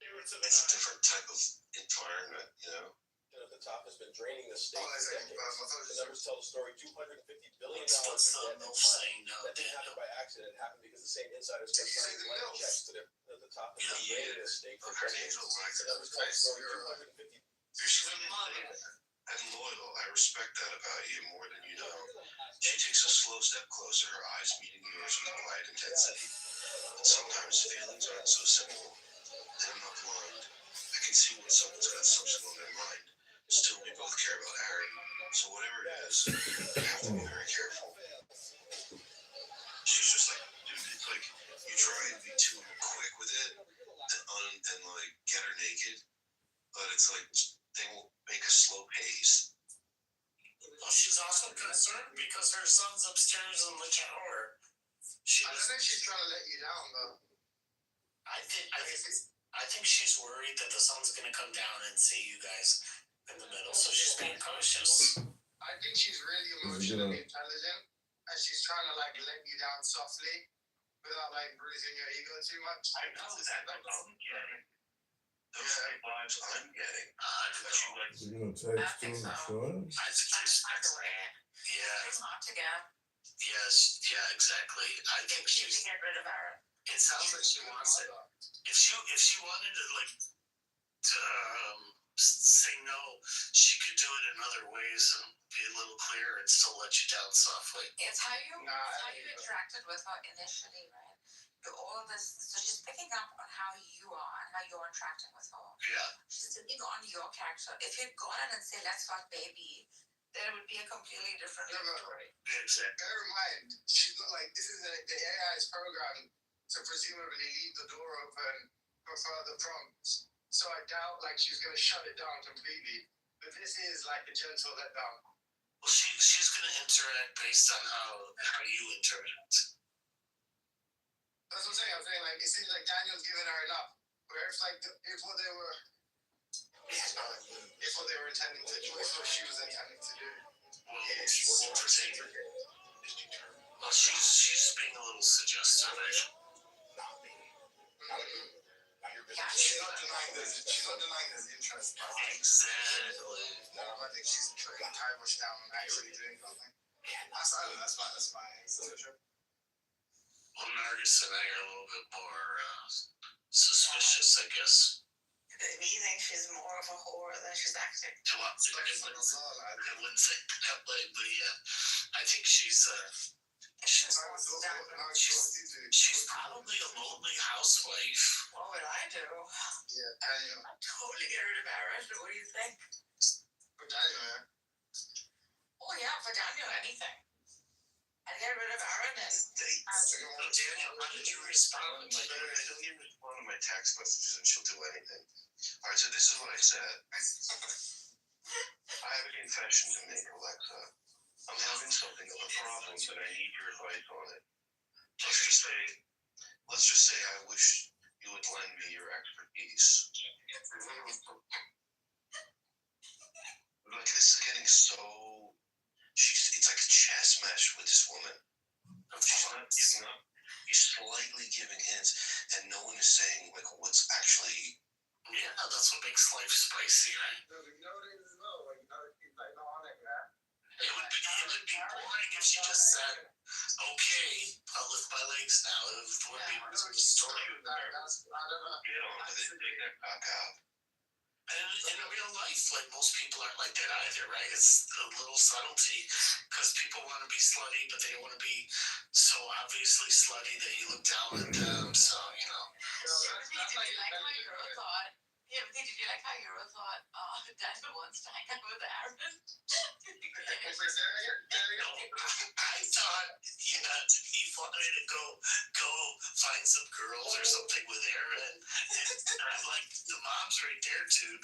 it's a different type of environment, you know. At the top has been draining the state. Oh, For decades. The numbers tell the story: $250 billion What's the in debt. MILF saying now, That didn't happen Daniel? by accident. It happened because the same insiders kept Did you say signing the blank MILF? checks to the top has been draining the state for Her decades. name's Alexa. The numbers tell the story: $250. She's a mother. And loyal. I respect that about you more than you know. She takes a slow step closer, her eyes meeting yours with quiet intensity. But sometimes feelings aren't so simple. And I'm not blind. I can see when someone's got something on their mind. Still, we both care about Aaron. So whatever it is, we have to be very careful. She's just like, dude, it's like you try and be too quick with it and like get her naked, but it's like they will make a slow pace. Well, she's also concerned because her son's upstairs in the shower. I don't think she's trying to let you down, though. I think I think she's worried that the sun's gonna come down and see you guys in the middle, so she's being cautious. I think she's really emotionally intelligent, and she's trying to like let you down softly without like bruising your ego too much. I know that I'm getting. Those are vibes I'm getting. Is he gonna text him? Son? I think she's yeah. It's not to get. Yes, yeah, exactly. I think She she's. get rid of Aaron. It sounds like she wants it. If she wanted to like to say no, she could do it in other ways and be a little clearer and still let you down softly. It's how you interacted with her initially, right? All this, so she's picking up on how you are and how you're interacting with her. Yeah. She's taking on your character. If you'd gone in and say, let's fuck baby, then it would be a completely different story. Exactly. Bear in mind, she's not like this is the AI is programmed to presumably leave the door open for further prompts. So I doubt like she's gonna shut it down completely. But this is like a gentle letdown. Well, she's gonna interact based on how you interact. That's what I'm saying. I'm saying like it seems like Daniel's giving her enough. Where if like if what they were intending to do, if what she was intending to do. Well, she's being a little suggestive. Yeah, she's not denying there's interest. Exactly. No, I think she's putting the kibosh down and actually doing something. That's my solution. Well, Nargis and I are a little bit more suspicious, I guess. Do you think she's more of a whore than she's acting? I wouldn't say that way, but yeah, I think she's probably a lonely housewife. What would I do? Yeah, Daniel. I'd totally get rid of Aaron. What do you think? For Daniel, Oh yeah, for Daniel, anything. I'd get rid of Aaron and Daniel, how did you respond? I don't even respond to my text messages and she'll do anything. Alright, so this is what I said. I have a confession to make, Alexa. I'm having something of a problem, but I need your advice on it. Let's just say I wish you would lend me your expertise. Like this is getting so. It's like a chess match with this woman. She's not giving up. He's slightly giving hints, and no one is saying like what's actually. Yeah, that's what makes life spicy, right? no, as well. Like, keep like on it, man. It would be boring if she just said, "Okay, I'll lift my legs now." It would be much of a story. I don't know. You know, they get back out. And in real life, like most people aren't like that either, right? It's a little subtlety because people want to be slutty, but they don't want to be so obviously slutty that you look down on them. So, you know. Did you like how Euro thought Daniel wants to hang out with Aaron? I thought, yeah, he wanted to go find some girls or something with Aaron. And I'm like, the mom's right there, dude.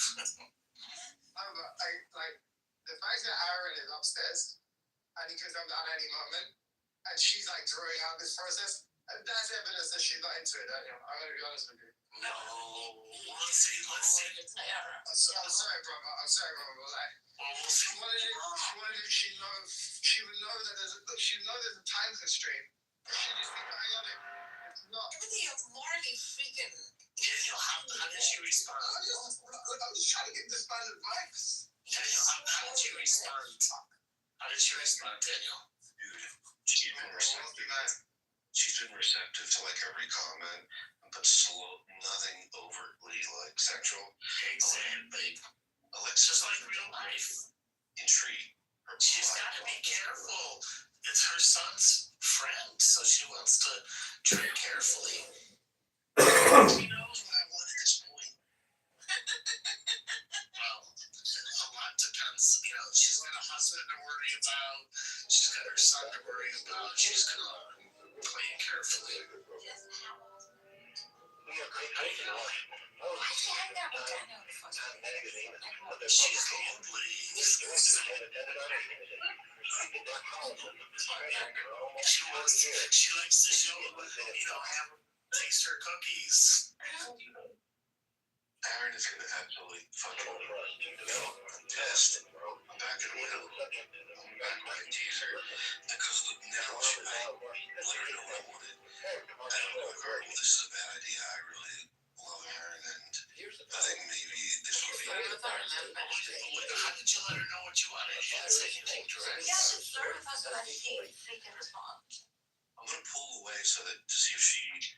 Like the fact that Aaron is upstairs and he could come down any moment, and she's like drawing out this process. That's evidence that she's not into it, Daniel. I'm gonna be honest with you. No, let's see. I'm sorry, brother. But like, Well, we'll see. she would know that there's a time constraint. She just be chaotic. It's not. Everything is morally freaking. Daniel, how did she respond? I'm just trying to get this man advice. Daniel, how did she respond? How did she respond, Daniel? She's been receptive. She's been receptive to like every comment, but nothing overtly like sexual. Exactly. Alexa's like real life. Intrigue. She's got to be careful. It's her son's friend, so she wants to tread carefully. She knows what I want at this point. Well, a lot depends. You know, she's got a husband to worry about. She's got her son to worry about. She's gonna play it carefully. Why'd she hang out with Daniel in the first place? She's lonely. She likes to show, have taste her cookies. Aaron is gonna absolutely fucking pissed. I'm back in a window. I'm back with my teaser because now I let her know I wanted. I don't know if this is a bad idea. I really love Aaron, and I think maybe this would be. How did you let her know what you wanted? You didn't say anything direct. Yeah, just flirt with her so that she can respond. I'm gonna pull away so that to see if she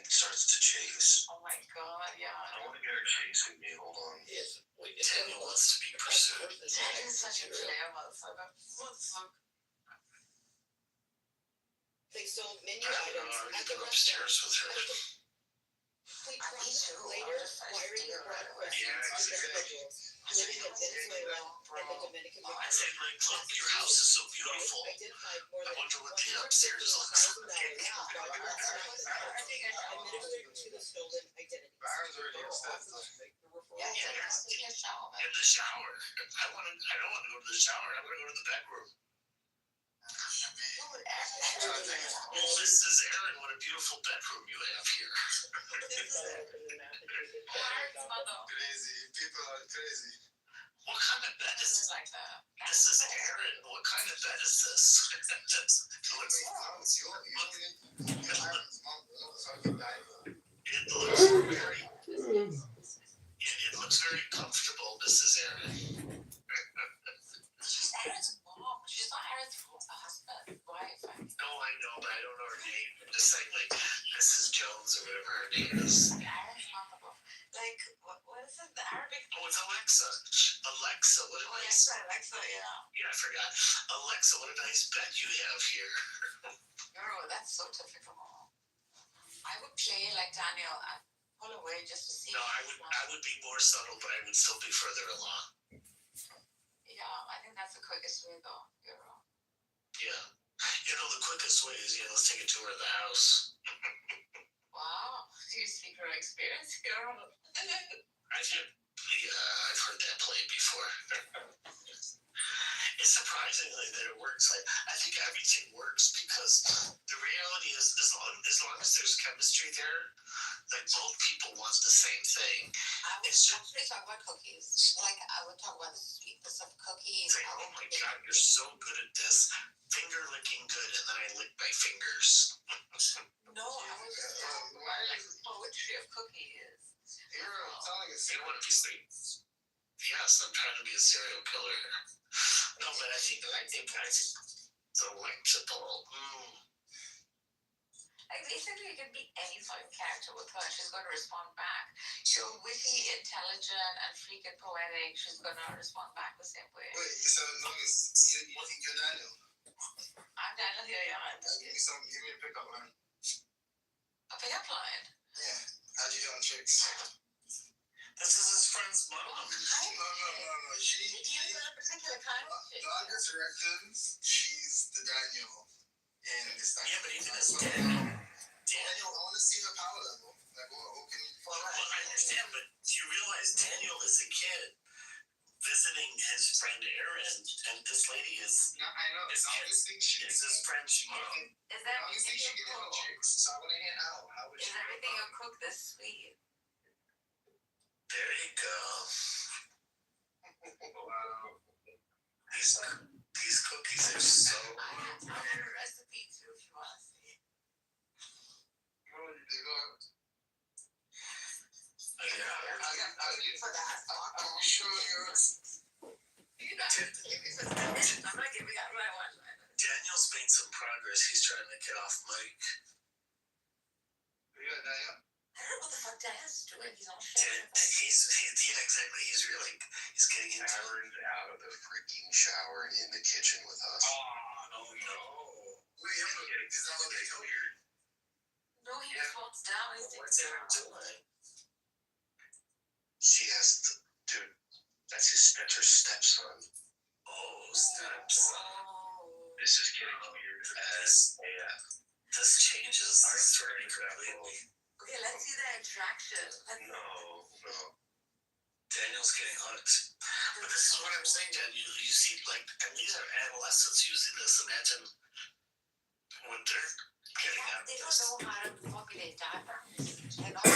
starts to chase. Oh my god, yeah. I want to get her chasing me. Hold on. Yes. Daniel wants to be pursued. That is such a player, motherfucker. What the fuck? They sold menu I don't items know, at I'd the go upstairs with her. Later, wiring the broad questions Yeah, to exactly. individuals living in Venezuela and the Dominican I'd Republic. say, like, look, your house is so beautiful. Identified more I than wonder what the upstairs looks like. administered to the stolen identities. Aaron's already upset. Yeah, he's taking a shower. In the shower. I don't want to go to the shower. I want to go to the bedroom. Oh, Mrs. Aaron, what a beautiful bedroom you have here. Crazy. People are crazy. What kind of bed is this? Like that. Mrs. Aaron, what kind of bed is this? It looks very comfortable, Mrs. Aaron. She's Aaron's mom. She's not Aaron's husband, wife. No, I know, but I don't know her name. I'm just saying, like, Mrs. Jones or whatever her name is. Aaron's mom. Like, what is it? The Arabic? Oh, it's Alexa. Alexa, what a nice... Alexa, yeah. Yeah, I forgot. Alexa, what a nice bed you have here. Girl, that's so typical. I would play like Daniel and pull away just to see. No, I would be more subtle, but I would still be further along. Yeah, I think that's the quickest way though, girl. Yeah. You know, the quickest way is, let's take a tour of the house. Wow. Do you speak from experience, girl? I've heard that play before. It's surprisingly that it works. I think everything works because the reality is, as long as there's chemistry there, like both people want the same thing. I would actually talk about cookies. Like I would talk about the sweetness of cookies. Say, oh my god, you're so good at this. Finger licking good, and then I lick my fingers. No, I was talking about like the poetry of cookies. You're telling us. You want to be sweet? Yes, I'm trying to be a serial killer. No, but I think delectable. Like basically, you can be any sort of character with her, and she's going to respond back. You're witty, intelligent, and freaking poetic. She's going to respond back the same way. Wait, so as long as you think you're Daniel? I'm Daniel here, yeah. Give me a pickup line. A pickup line? Yeah. How'd you do on chicks? This is his friend's mom. No. She a particular kind of chick. Dr. Rectons, she's the Daniel in this time. Yeah, but even as Daniel, I want to see her power level. Like, what can you well, I understand, but do you realize Daniel is a kid visiting his friend Aaron, and this lady is... No, I know. This kid is his friend's mom. Is that Obviously, she can hit chicks, so I want to hit out. How would Is she everything you cook this sweet? There you go. Wow. These cookies are so... I have a recipe too, if you want to see. What did you go? For that. Are you sure you're... I'm not giving out what I want. Daniel's made some progress. He's trying to get off mic. Yeah, Daniel. I don't know what the fuck Daniel's doing. He's on shit. Yeah, exactly. He's getting into... Aaron's out of the freaking shower and in the kitchen with us. Oh, no. Wait, is that what they told you? No, he just walks down. What's Aaron doing? She has to... Dude, that's her stepson. Oh, stepson. This is getting weird. This changes the story completely. Okay, let's see the attraction. No. Daniel's getting hooked. But this is what I'm saying, Dan. You see, like, and these are adolescents using this. Imagine when they're getting out of They this. don't know how to formulate diaphragms. They're not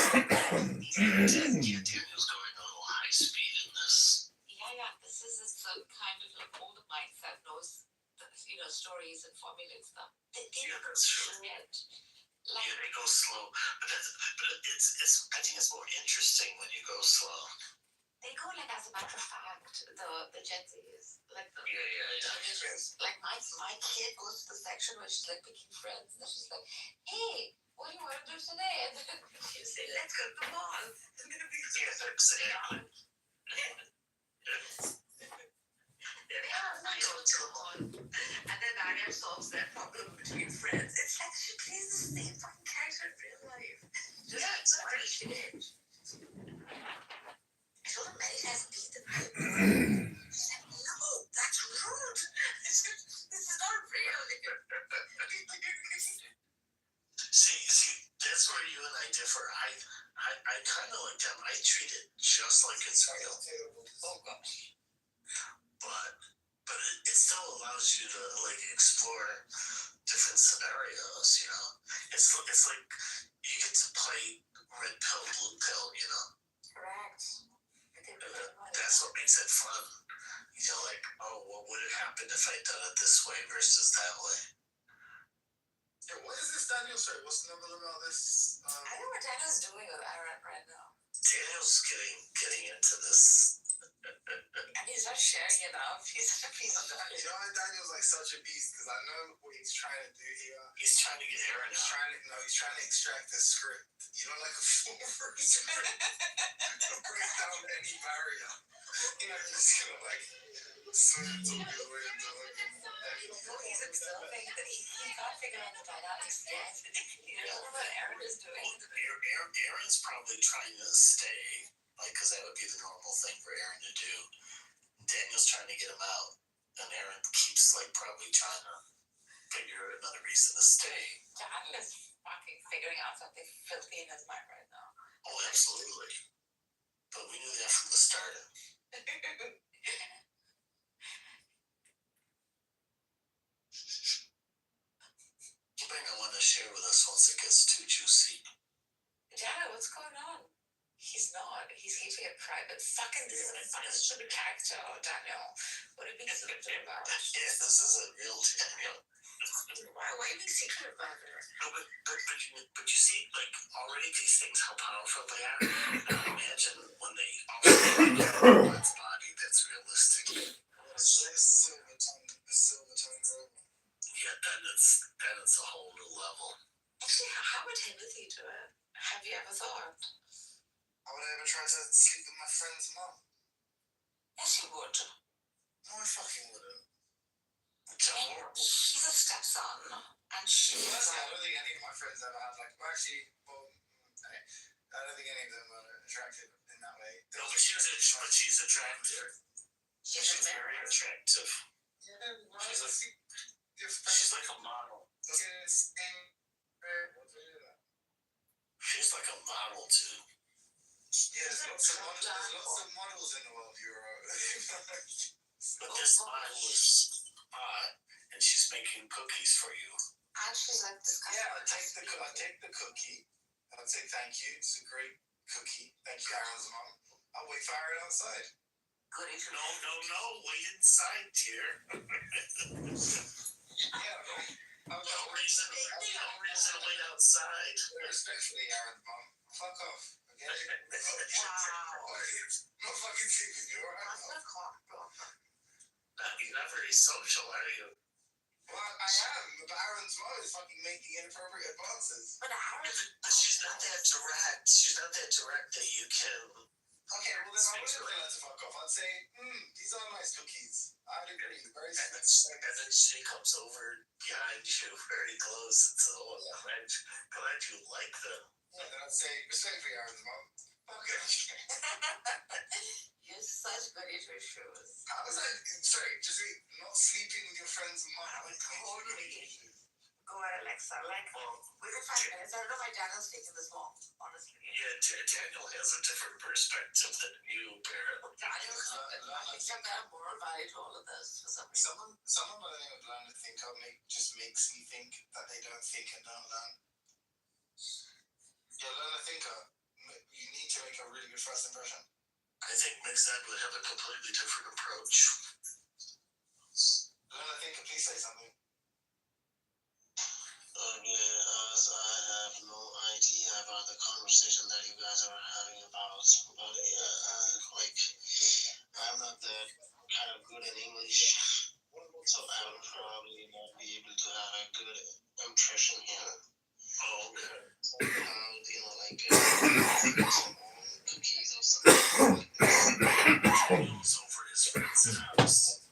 Daniel's going a little high speed in this. Yeah. This is a kind of like older mindset knows, stories and formulates them. They That's true. Yeah, they go slow, but it's. I think it's more interesting when you go slow. They go like, as a matter of fact, the Gen Zs, like Yeah. like my kid goes to the section where she's like picking friends, and she's like, "Hey, what do you want to do today?" And then you say, "Let's go to the mall." And then Exactly. I go to the mall, and then Daniel solves that problem between friends. It's like she plays the same fucking character in real life. Just exactly. She did. I told him many times, beat the She's like, "No, that's rude. This is not real." See, that's where you and I differ. I kind of like them. I treat it just like it's real. Oh gosh. But it still allows you to like explore different scenarios. It's like you get to play red pill, blue pill. Correct. That's what makes it fun. Like, oh, what would have happened if I'd done it this way versus that way? Yeah, what is this Daniel story? What's the number about this? I don't know what Daniel's doing with Aaron right now. Daniel's getting into this. And he's not sharing enough. He's such a piece of shit. Daniel's like such a beast because I know what he's trying to do here. He's trying to get Aaron out. He's trying to extract the script. Like a full script to break down any barrier. He's just gonna like talk his way into He's observing that he can't figure out the dynamics yet. He doesn't know what Aaron is doing. Aaron's probably trying to stay, because that would be the normal thing for Aaron to do. Daniel's trying to get him out, and Aaron keeps probably trying to figure another reason to stay. Daniel is fucking figuring out something filthy in his mind right now. Oh, absolutely. But we knew that from the start. You might not want to share with us once it gets too juicy. Daniel, what's going on? He's not. He's keeping it private. Fucking this is a character, Daniel. What are you being secretive about? Yeah, this isn't real Daniel. Why are you being secretive about it? No, but you see, already these things, how powerful they are. Now imagine when they God's body that's realistic. the silver tongue robe. Yeah, then it's a whole new level. Actually, how would Timothy do it? Have you ever thought? I would ever try to sleep with my friend's mom. Yes, you would. No, I fucking wouldn't. She's a stepson, and she's. I don't think any of my friends ever have I don't think any of them are attractive in that way. No, but she's attractive. She's very attractive. She's like a model. She's like a model too. Yeah, there's lots of models in the world, But this model is hot, and she's making cookies for you. And she's like this guy. Yeah, I take the cookie. I'd say thank you. It's a great cookie. Thank you, Aaron's mom. I'll wait for Aaron outside. Goody. No. Wait inside, dear. No reason to wait outside. Respectfully, Aaron's mom. Fuck off. Okay? Wow. I'm not fucking sleeping you, alright? You're not very social, are you? Well, I am, but Aaron's mom is fucking making inappropriate advances. But she's not that direct. She's not that direct that you can. Okay, well then I wouldn't tell her to fuck off. I'd say, these are nice cookies. I'd agree. Very and then she comes over behind you very close and says, "Oh, glad you like them." Yeah, then I'd say, respectfully, Aaron's mom. Okay. You're such goody two shoes. How is that? Sorry, just not sleeping with your friend's mom. Totally. Go ahead, Alexa. Within 5 minutes, I don't know why Daniel's taking this long, honestly. Yeah, Daniel has a different perspective than you, apparently. Daniel's got a moral value to all of this for some reason. Someone I think I've learned to think of just makes me think that they don't think and don't learn. Yeah, learn a thinker. You need to make a really good first impression? I think Mixed would have a completely different approach. Lena, please say something. As I have no idea about the conversation that you guys are having about like, I'm not that kind of good in English, so I would probably not be able to have a good impression here. Oh, okay. Like some cookies or something. So for his friend's house.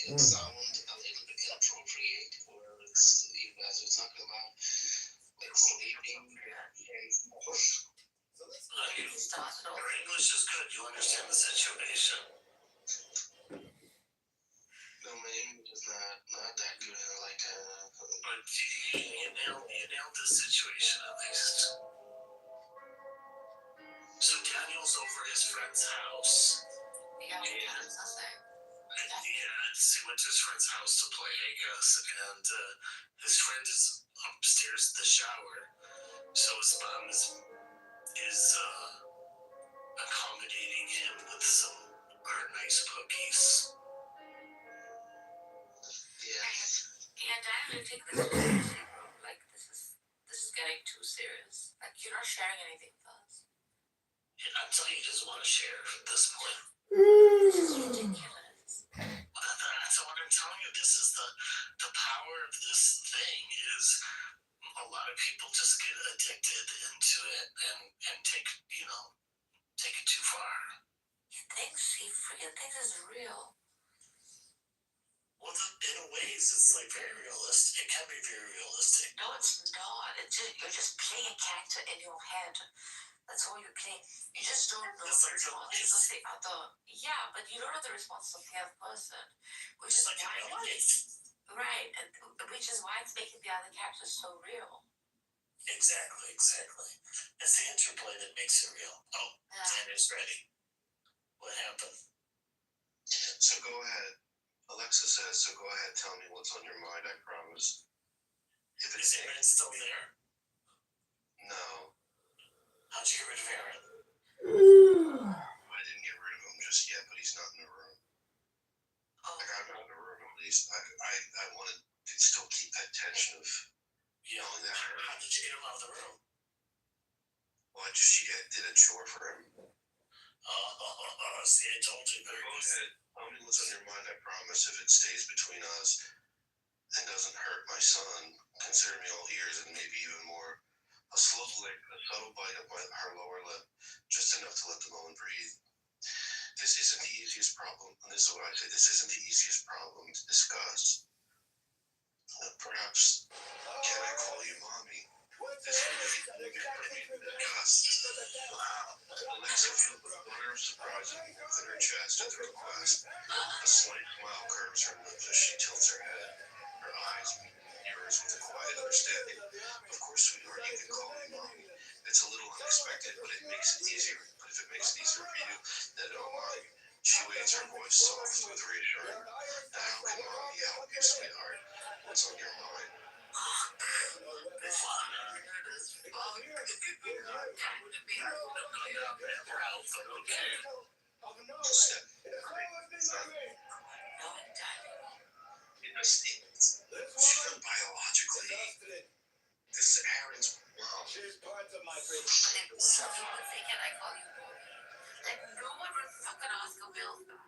It sounds a little bit inappropriate, or you guys are talking about like sleeping. Your English is good. You understand the situation. No, my English is not that good. But you nailed the situation at least. So Daniel's over at his friend's house. Yeah, that's something. He went to his friend's house to play, I guess, and his friend is upstairs in the shower. So his mom is accommodating him with some nice cookies. Yeah, Dad, we take this seriously, bro. Like, this is getting too serious. Like, you're not sharing anything with us. Yeah, I'm telling you, he doesn't want to share at this point. This is ridiculous. That's what I'm telling you. This is the power of this thing is a lot of people just get addicted into it and take it too far. He thinks it's real. Well, in ways, it's like very realistic. It can be very realistic. No, it's not. You're just playing a character in your head. That's all you're playing. You just don't know It's the like responses of the other. Yeah, but you don't know the response of the other person. Which is like why in real life. Right, and which is why it's making the other characters so real. Exactly. It's the interplay that makes it real. Oh, Tanner's ready. What happened? So go ahead. Alexa says, so go ahead, tell me what's on your mind, I promise. If Is Aaron still there? No. How'd you get rid of Aaron? I didn't get rid of him just yet, but he's not in the room. Like, I'm not in the room at least. I wanted to still keep that tension of yelling at her. How did you get him out of the room? Well, she did a chore for him. See, I told you. Go ahead. Tell me what's on your mind, I promise. If it stays between us and doesn't hurt my son, consider me all ears and maybe even more. A slow lick, a subtle bite of her lower lip, just enough to let the moment breathe. This isn't the easiest problem. This is what I say. This isn't the easiest problem to discuss. Perhaps, can I call you mommy? This would be easier for me to discuss. Alexa feels the flutter of surprise within her chest at the request. A slight smile curves her lips as she tilts her head. Her eyes meet yours with a quiet understanding. Of course, sweetheart, you can call me mommy. It's a little unexpected, but it makes it easier. But if it makes it easier for you, then don't mind. She waves her voice soft with reassuring. Now how can mommy help you, sweetheart? What's on your mind? Step. She's biologically. This is Aaron's mom. She's part of my great. Some people say, can I call you mommy? Like, no one would fucking ask a Will that.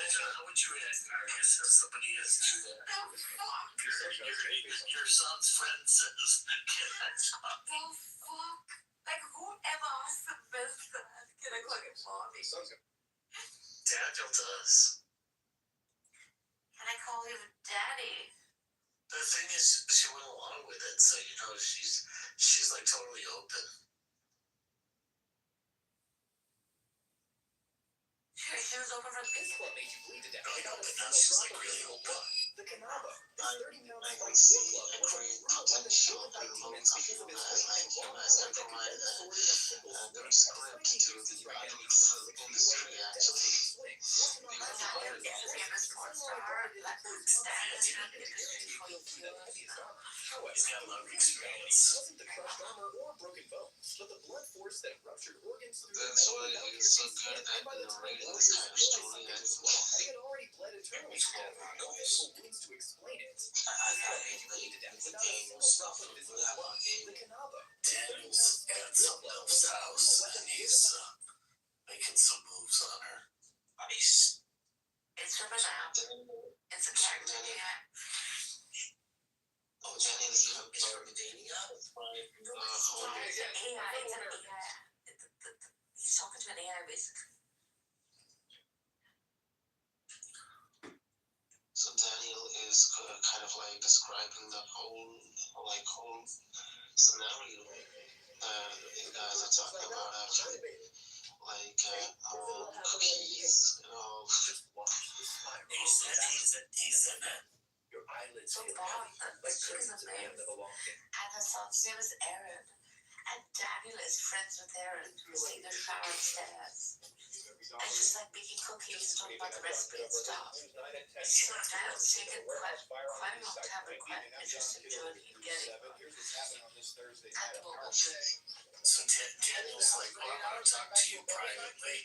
How would you react, Marius, if somebody asked you that? Your son's friend says, can I talk? The fuck? Like, whoever asked the best that? Can I call you mommy? Daniel does. Can I call you daddy? The thing is, she went along with it, so she's like totally open. She was over for this. What made you bleed to death? I know, but now she's like really open. The Canava. I can see a great potential in both of you guys. Like, you guys can provide a good script to the adult film industry, actually. Industry and a sports star, like, standard in the industry for years now. However, He's got a lot of it experience. wasn't the crushed armor or broken bones, but the blood force that ruptured organs through the That's metal why without it's so piercing good skin. at And by the time narrating this warriors kind of realized story. something was wrong, they had already bled internally to death with no visible wounds to explain it. I got He bleed to death without a single Daniel's drop stuff. of What visible happened blood. with The Kanabo. Daniel's at something else's house, and he's making some moves on her. Ice. It's from a map. It's a character here. Oh, Daniel is from Dania? It's an AI. It's an AI. He's talking to an AI basically. So Daniel is kind of like describing the whole scenario you guys are talking about after, like more cookies and all. Just watch the spiral. He's in it. Your eyelids So feel bad. heavy, like She is curtains a at the end name. of a long day. And her son's name is Aaron. And Daniel is friends with Aaron, who's in the shower upstairs. And she's like baking cookies, talking about the recipe and stuff. So Daniel's taken quite a long time and quite an interesting journey in getting her at the moment. So Daniel's like, oh, I want to talk to you privately.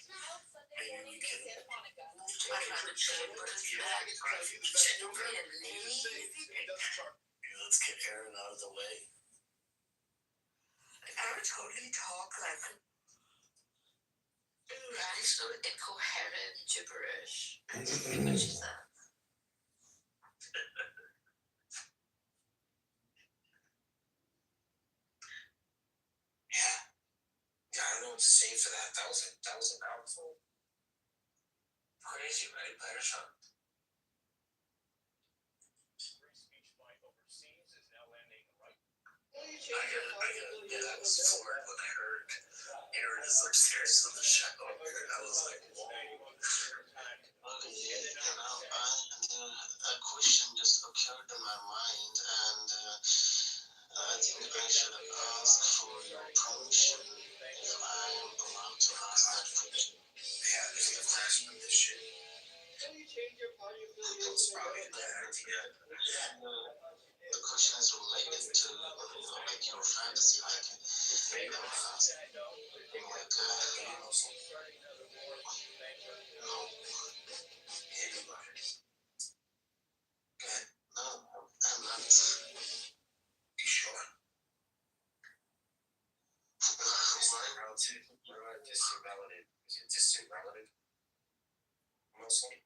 Maybe we can let's get Aaron out of the way. I would totally talk like rational, incoherent gibberish. That's pretty much that. Yeah, I don't know what to say for that. That was a mouthful. Crazy, right? Better shot. Free speech fight overseas is now landing right. I gotta admit, I was floored when I heard Aaron is upstairs in the shower. I was like, whoa. Okay, a question just occurred in my mind, and I think I should ask for your permission if I'm allowed to ask that question. Yeah, there's no question of this shit. It's probably a bad idea. The question is related to like your fantasy, like no. No, I'm not. You sure? Why? Distant relative. Is it distant relative? Mostly.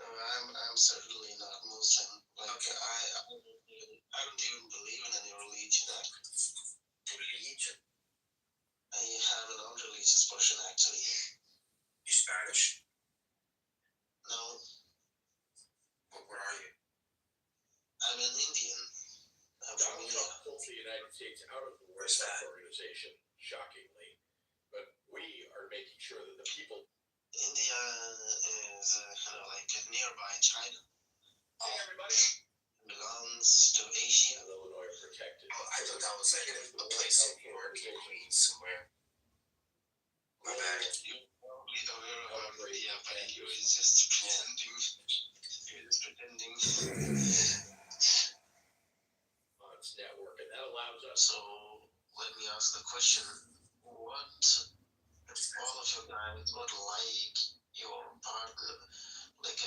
I'm certainly not Muslim. Like okay. I don't even believe in any religion. Religion? I have a non-religious person actually. You Spanish? No. Where are you? I'm an Indian. I'm from India. Trump pulls the United States out of the World Health Organization, shockingly. But we are making sure that the people. India is kind of like nearby China. Hey, everybody. Belongs to Asia. Illinois protected. Oh, I thought that was like a place in New York, Queens, somewhere. My bad. You probably don't know about India, but he was just pretending. He was pretending. On its network, and that allows us. So let me ask the question: what all of you guys would like your partner, like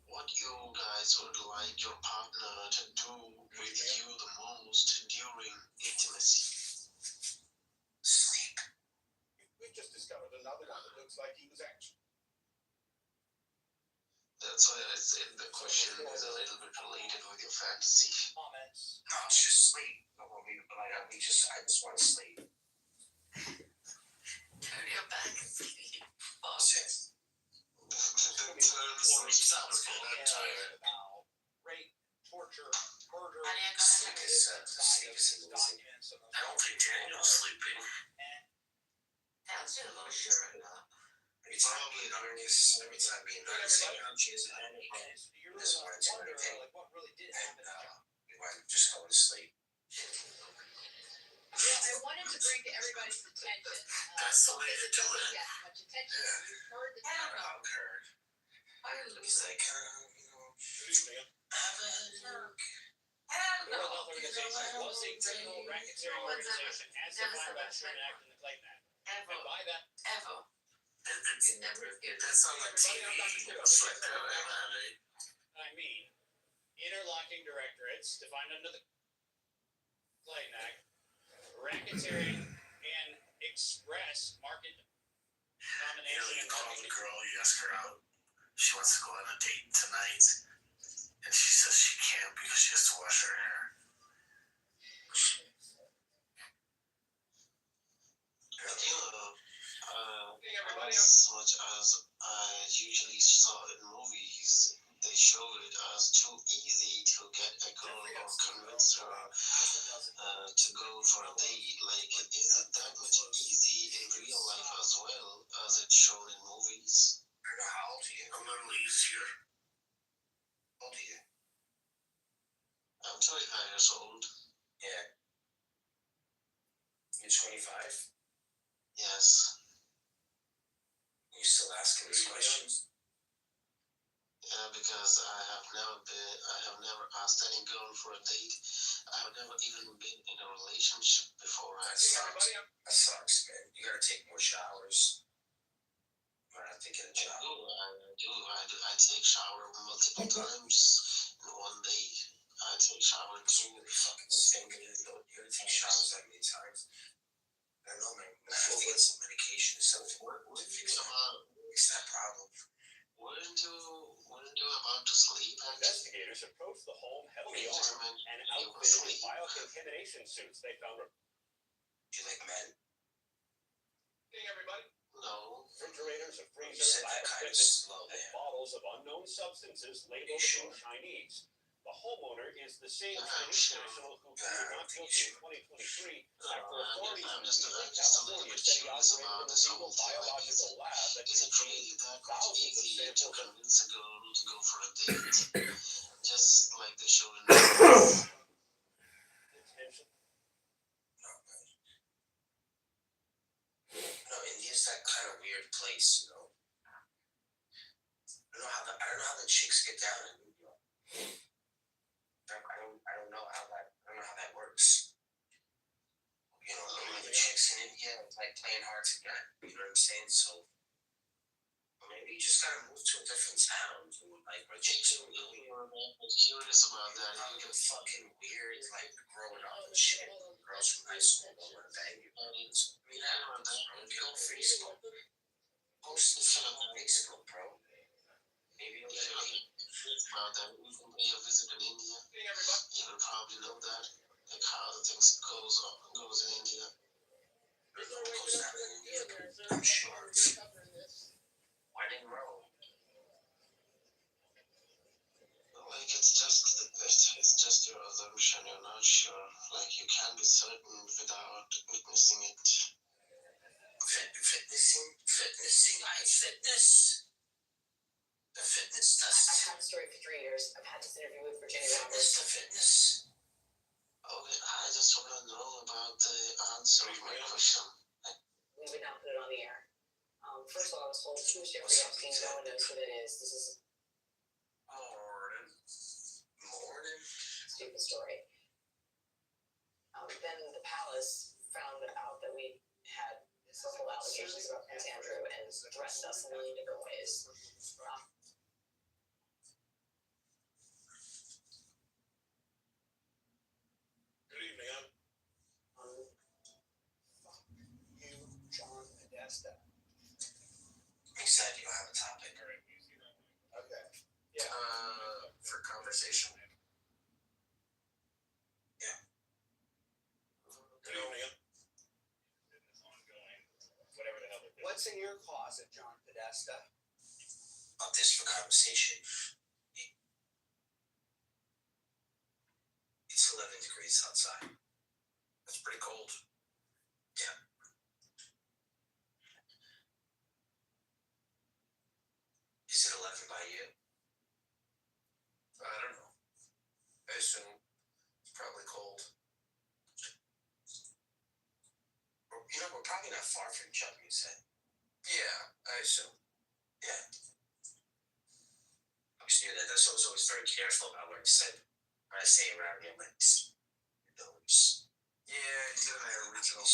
what you guys would like your partner to do with you the most during intimacy? Sleep. We just discovered another one that looks like he was actually. That's why I said the question is a little bit related with your fantasy. Comments. No, it's just sleep. I just want to sleep. Turn your back and sleep. Yes. Sleep sounds good. I'm tired. Rape, torture, murder. Sleep is amazing. I don't think Daniel's sleeping. That was your little shirt up. Every time me and Argus she has a headache. Doesn't want to do anything. And we might just go to sleep. Well, I wanted to bring to everybody's attention. That's the way to do it. Get much attention. You've heard the I don't know. He's like, Good evening. was a criminal racketeering organization as defined by the Sherman Act and the Clayton Act. And by that, That sounds like TV. I mean interlocking directorates defined under the Clayton Act, racketeering, and express market domination. You call the girl, you ask her out. She wants to go on a date tonight, and she says she can't because she has to wash her hair. As much as I usually saw in movies, they show it as too easy to get a girl or convince her to go for a date. Like, is it that much easy in real life as well as it's shown in movies? I don't know how old are you? A little easier. How old are you? I'm 25 years old. Yeah. You're 25? Yes. You still asking these questions? Yeah, because I have never asked any girl for a date. I have never even been in a relationship before. That sucks. That sucks, man. You gotta take more showers. You might have to get a job. I take shower multiple times in one day. I take shower too. Really fucking stinking. You gotta take showers that many times. I don't know, man. I have to get some medication or something. Fix that problem. Weren't you about to sleep? Investigators approached the home heavily armed and outfitted with biocontamination suits. They found Do you like men? Hey, everybody. No. Refrigerators, a You freezer, said that kind of bioequipment, slow, and man. bottles of unknown substances labeled Sure? in Chinese. The homeowner is the same Yeah, Chinese sure. national who I pleaded don't not think guilty you in 2023 No, after authorities I'm in just a California little bit said he curious operated about an this illegal whole thing. Like, biological lab that is it contained really that much thousands of easy to samples of convince a girl to go for a date? Just like they showed in movies. detention. No, India's that kind of weird place, you know. I don't know how the chicks get down in New York. I don't know how that works. You know, the chicks in India it's like playing hard to get. You know what I'm saying? So maybe you just gotta move to a different town. Like where chicks are really Curious about that. fucking weird, like growing up and shit. Girls from high school don't want to bang you. I mean, that happens, bro. Get on Facebook. Post the shit on Facebook, bro. Maybe you'll get a date. About that. We can pay a visit in India. You will probably know that. Like how the things goes in India. Goes down in India. I'm sure. Wedding row. Like it's just your assumption. You're not sure. Like you can't be certain without witnessing it. Fitnessing. I fitness. The fitness test. I've had the story for 3 years. I've had this interview with Virginia Fitness Roberts. to fitness. Okay, I just want to know about the answer of my question. We would not put it on the air. First of all, I was told who is Jeffrey Epstein. No one knows who that is. This is Morning. stupid story. Then the palace found out that we had several allegations about Prince Andrew and threatened us in a million different ways. Good evening. You, John Podesta. You said you don't have a topic. Okay. Yeah. For conversation. Yeah. Good evening. Whatever the hell it is. What's in your closet, John Podesta? About this for conversation. It's 11 degrees outside. That's pretty cold. Yeah. Is it 11 by you? I don't know. I assume it's probably cold. You know, we're probably not far from each other, you said. Yeah, I assume. Yeah. I just knew that. That's why I was always very careful about what I said. When I say around here, like, knows. Yeah, he's in my original.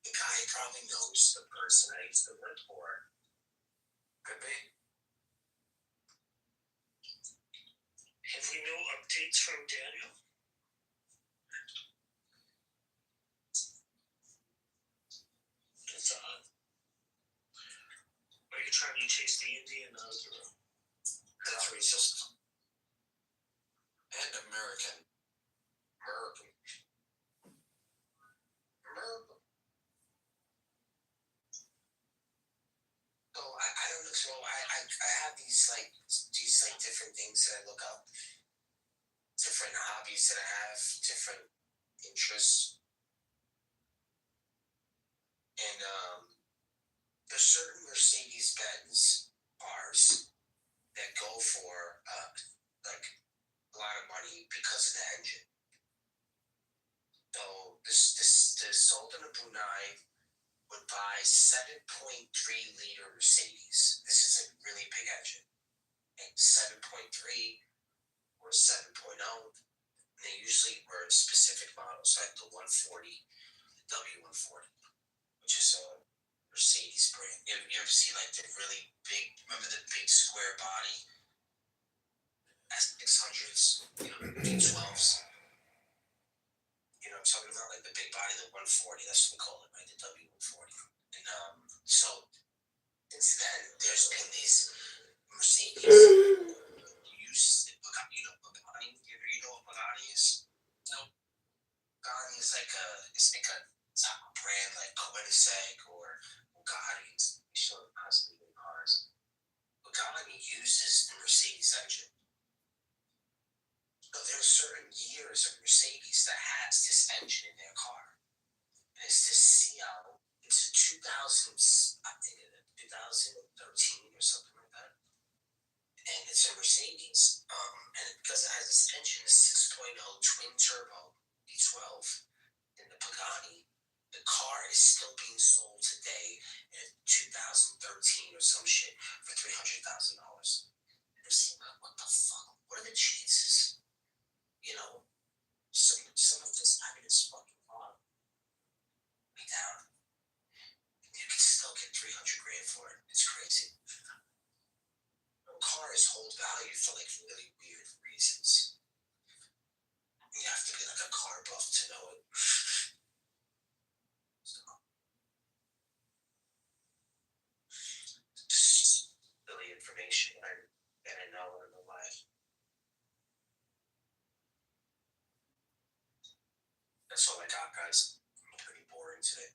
The guy probably knows the person I used to work for. Could be. Have we no updates from Daniel? That's odd. Are you trying to chase the Indian out of the room? That's racist. And American. American. American. So I don't know. So I have these different things that I look up, different hobbies that I have, different interests, and there's certain Mercedes-Benz cars that go for like a lot of money because of the engine. So the Sultan of Brunei would buy 7.3 liter Mercedes. This is a really big engine. And 7.3 or 7.0. And they usually were specific models, like the 140, the W140, which is a Mercedes brand. You ever see like the really big, remember the big square body S600s, V12s? You know what I'm talking about? Like the big body, the 140, that's what we call it, right? The W140. And so since then, there's been these Mercedes use, you know what Pagani, you know what Pagani is? No. Pagani is like it's like a brand like Koenigsegg or Bugatti. It's sort of constantly in cars. Pagani uses the Mercedes engine. So there are certain years of Mercedes that has this engine in their car. And it's this CL. It's a 2000, I think 2013 or something like that. And it's a Mercedes. And because it has this engine, a 6.0 twin turbo V12 in the Pagani, the car is still being sold today in 2013 or some shit for $300,000. They're saying, what the fuck? What are the chances? You know, some of this having this fucking car be down. You can still get 300 grand for it. It's crazy. Cars hold value for like really weird reasons. You have to be like a car buff to know it. So, just silly information that I know in my life. That's all I got, guys. I'm pretty boring today.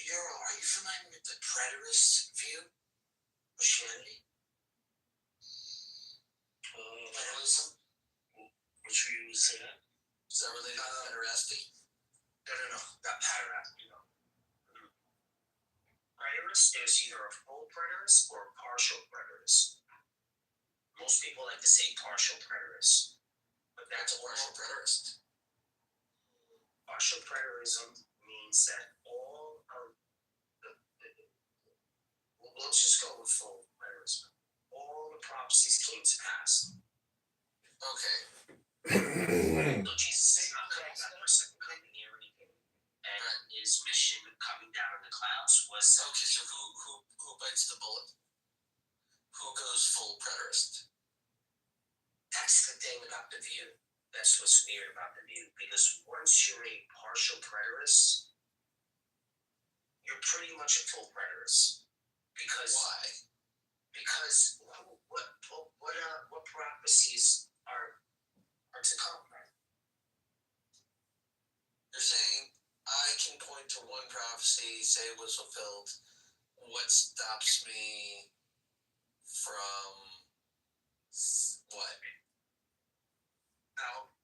Are you familiar with the preterist view of Christianity? Preterism? Which view is that? Is that related to pederasty? No. Not pederasty, no. Preterist is either a full preterist or a partial preterist. Most people like to say partial preterist. But that's a partial preterist. Partial preterism means that all of let's just go with full preterism. All the prophecies came to pass. Okay. So Jesus is not coming back for a second coming here or anything. And his mission coming down in the clouds was Okay, so who bites the bullet? Who goes full preterist? That's the thing about the view. That's what's weird about the view. Because once you're a partial preterist, you're pretty much a full preterist. Because why? Because what prophecies are to come, right? You're saying I can point to one prophecy, say it was fulfilled. What stops me from what? Now,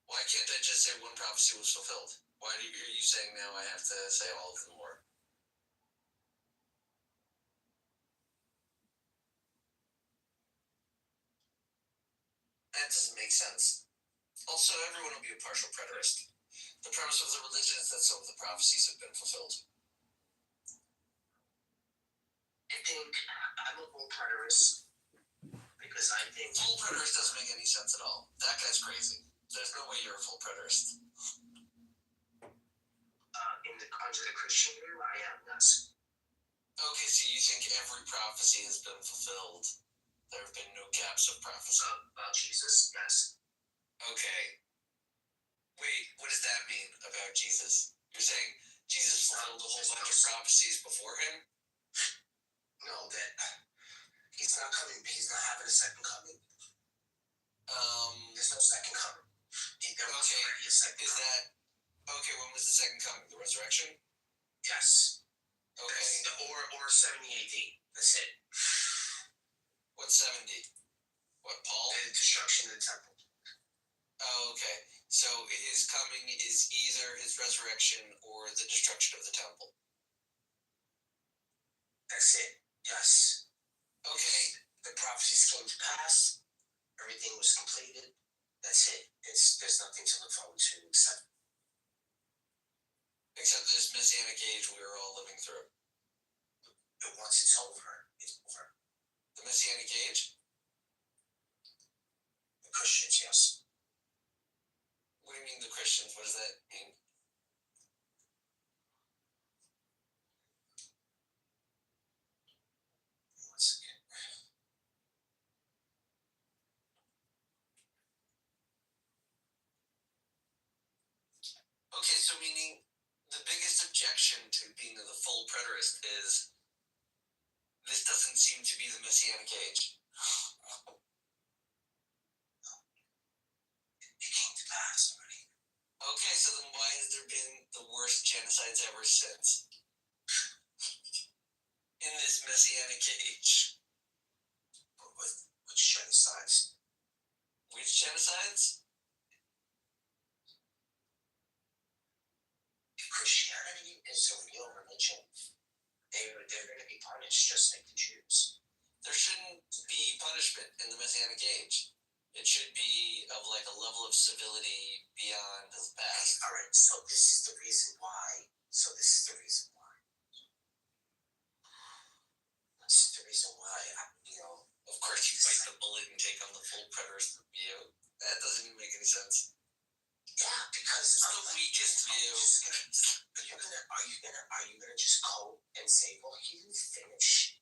why can't I just say one prophecy was fulfilled? Why are you saying now I have to say all of them were? That doesn't make sense. Also, everyone will be a partial preterist. The premise of the religion is that some of the prophecies have been fulfilled. I think I'm a full preterist because I think Full preterist doesn't make any sense at all. That guy's crazy. There's no way you're a full preterist. under the Christian view, I am, yes. Okay, so you think every prophecy has been fulfilled? There have been no gaps of prophecy? About Jesus, yes. Okay. Wait, what does that mean about Jesus? You're saying Jesus fulfilled a whole bunch of prophecies before him? No, that he's not coming. He's not having a second coming. There's no second coming. There was already a second coming. Okay, when was the second coming? The resurrection? Yes. Okay. Or 70 AD. That's it. What's 70? What, Paul? The destruction of the temple. Oh, okay. So his coming is either his resurrection or the destruction of the temple. That's it. Yes. Okay. The prophecies came to pass. Everything was completed. That's it. There's nothing to look forward to except this messianic age we are all living through. Once it's over, it's over. The messianic age? The Christians, yes. What do you mean the Christians? What does that mean? Once again. Okay, so meaning the biggest objection to being the full preterist is this doesn't seem to be the messianic age. It came to pass already. Okay, so then why has there been the worst genocides ever since? In this messianic age. Which genocides? Which genocides? If Christianity is a real religion, they're going to be punished just like the Jews. There shouldn't be punishment in the messianic age. It should be of like a level of civility beyond the past. All right, so this is the reason why. Of course, you bite the bullet and take on the full preterist view. That doesn't even make any sense. Yeah, because it's the weakest view. Are you gonna just go and say, well, he didn't finish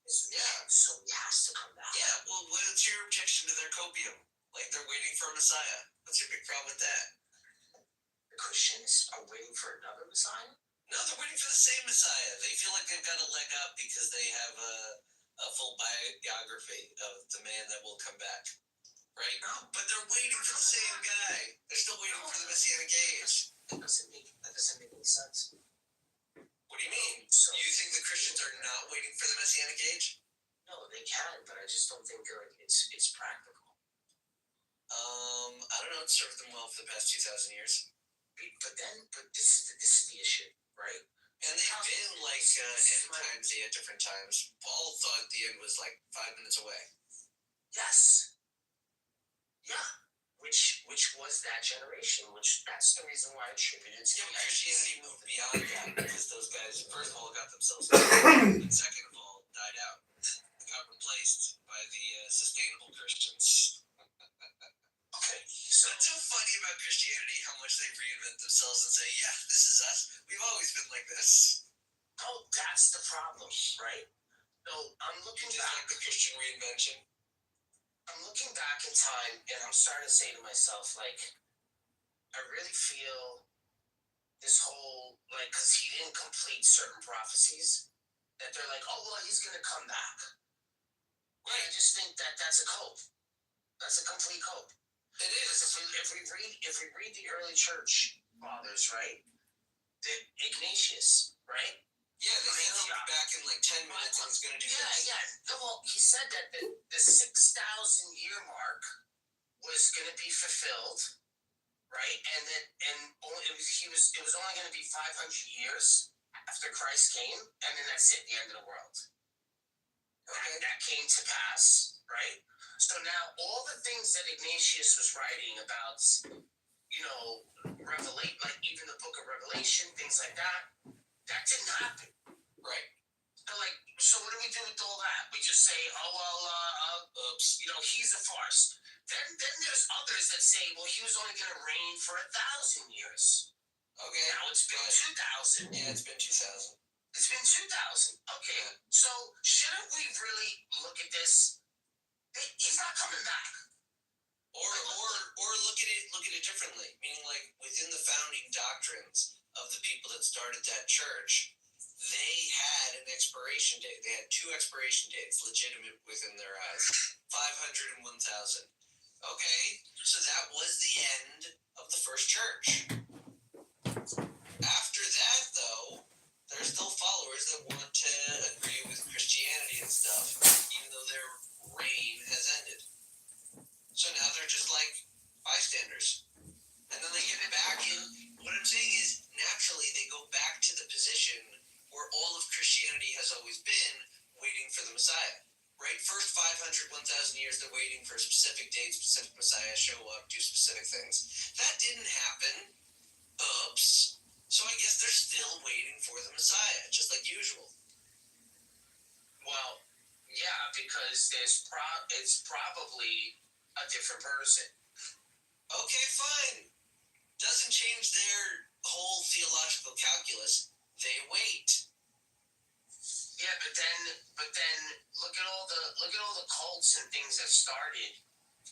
his mission, so he has to come back? Yeah, well, what's your objection to their copium? Like, they're waiting for a Messiah. What's your big problem with that? The Christians are waiting for another Messiah? No, they're waiting for the same Messiah. They feel like they've got a leg up because they have a full biography of the man that will come back. Right? No, but they're waiting for the same guy. They're still waiting for the messianic age. That doesn't make any sense. What do you mean? So you think the Christians are not waiting for the messianic age? No, they can, but I just don't think it's practical. I don't know. It served them well for the past 2,000 years. But this is the issue, right? And they've been like end times at different times. Paul thought the end was like 5 minutes away. Yes. Yeah. Which was that generation, that's the reason why I attributed to Christianity moved beyond that because those guys, first of all, got themselves killed, and second of all, died out. Got replaced by the sustainable Christians. Okay. So that's so funny about Christianity, how much they reinvent themselves and say, yeah, this is us. We've always been like this. Oh, that's the problem, right? So I'm looking back. Like the Christian reinvention. I'm looking back in time, and I'm starting to say to myself, like, I really feel this whole, like, because he didn't complete certain prophecies, that they're like, oh, well, he's going to come back. Right. I just think that's a cope. That's a complete cope. It is. If we read the early church fathers, right, Ignatius, right? Yeah, they said he'll be back in like 10 minutes and he's going to do this. Yeah. Well, he said that the 6,000-year mark was going to be fulfilled, right? And it was only going to be 500 years after Christ came, and then that's it, the end of the world. Okay. That came to pass, right? So now all the things that Ignatius was writing about, revelate, like even the book of Revelation, things like that. That didn't happen. Right. So what do we do with all that? We just say, oh well, oops, he's a farce. Then there's others that say, well, he was only going to reign for 1,000 years. Okay. Now it's been 2,000. Yeah, it's been 2,000. It's been 2,000. Okay. Yeah. So shouldn't we really look at this? He's not coming back. Or look at it differently. Meaning, like, within the founding doctrines of the people that started that church, they had an expiration date. They had 2 expiration dates, legitimate within their eyes. 500 and 1,000. Okay, so that was the end of the first church. After that, though, there's still followers that want to agree with Christianity and stuff, even though their reign has ended. So now they're just like bystanders. And then they get back in. What I'm saying is, naturally, they go back to the position where all of Christianity has always been, waiting for the Messiah. Right? First 500, 1,000 years, they're waiting for a specific date, specific Messiah, show up, do specific things. That didn't happen. Oops. So I guess they're still waiting for the Messiah, just like usual. Well, yeah, because it's probably a different person. Okay, fine. Doesn't change their whole theological calculus. They wait. Yeah, but then look at all the cults and things that started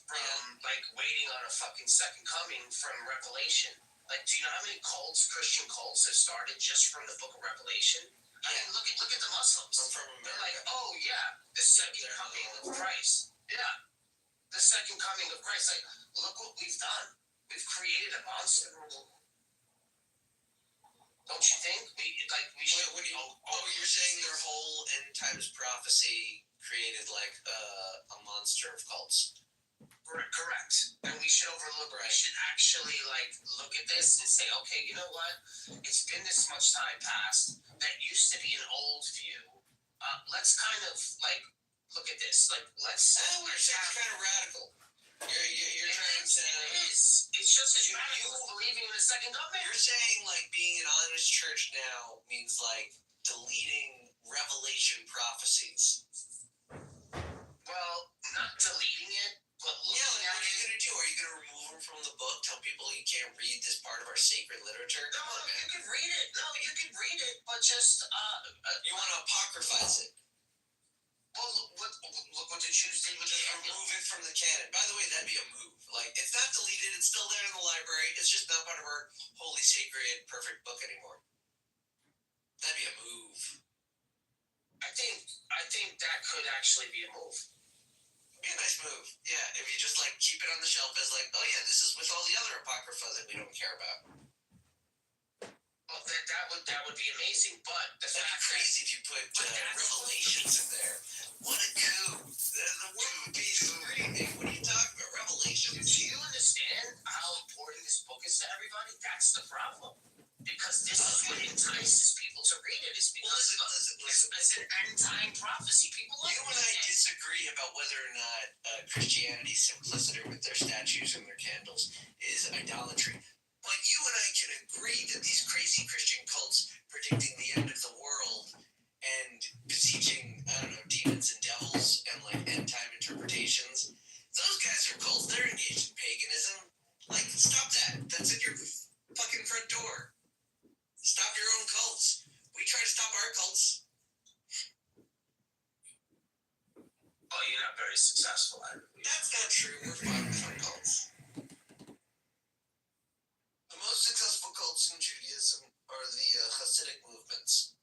from like waiting on a fucking second coming from Revelation. Like, do you know how many Christian cults that started just from the Book of Revelation? I mean, look at the Muslims. I'm from America. They're like, oh yeah, the second coming of Christ. Yeah, the second coming of Christ. Like, look what we've done. We've created a monster. Don't you think? We should. You're saying their whole end times prophecy created like a monster of cults. Correct. And we should overlook. Right. We should actually look at this and say, okay, you know what? It's been this much time past. That used to be an old view. Let's kind of look at this. Let's. We're kind of radical. You're trying to. It is. It's just as radical as believing in a second coming. You're saying being an honest church now means deleting Revelation prophecies. Well, not deleting it, but looking at it. What are you gonna do? Are you gonna remove them from the book? Tell people you can't read this part of our sacred literature? No, you can read it. No, you can read it, but just you want to apocryphize it. Well, look what the Jews did with just remove it from the canon. By the way, that'd be a move. It's not deleted. It's still there in the library. It's just not part of our holy, sacred, perfect book anymore. That'd be a move. I think that could actually be a move. It'd be a nice move. Yeah, if you just keep it on the shelf as oh yeah, this is with all the other apocrypha that we don't care about. Well, that would be amazing, but the that'd be crazy if you put Revelations in there. What a coup! The world would be screaming. What are you talking about? Revelations? Do you understand how important this book is to everybody? That's the problem. Because this is what entices people to read it. It's because it's an end-time prophecy. People like you and I disagree about whether or not Christianity's simpliciter with their statues and their candles is idolatry. But you and I can agree that these crazy Christian cults predicting the end of the world and beseeching, demons and devils and end-time interpretations, those guys are cults. They're engaged in paganism. Stop that. That's at your fucking front door. Stop your own cults. We try to stop our cults. Oh, you're not very successful at it. That's not true. We're fine with our cults. The most successful cults in Judaism are the Hasidic movements.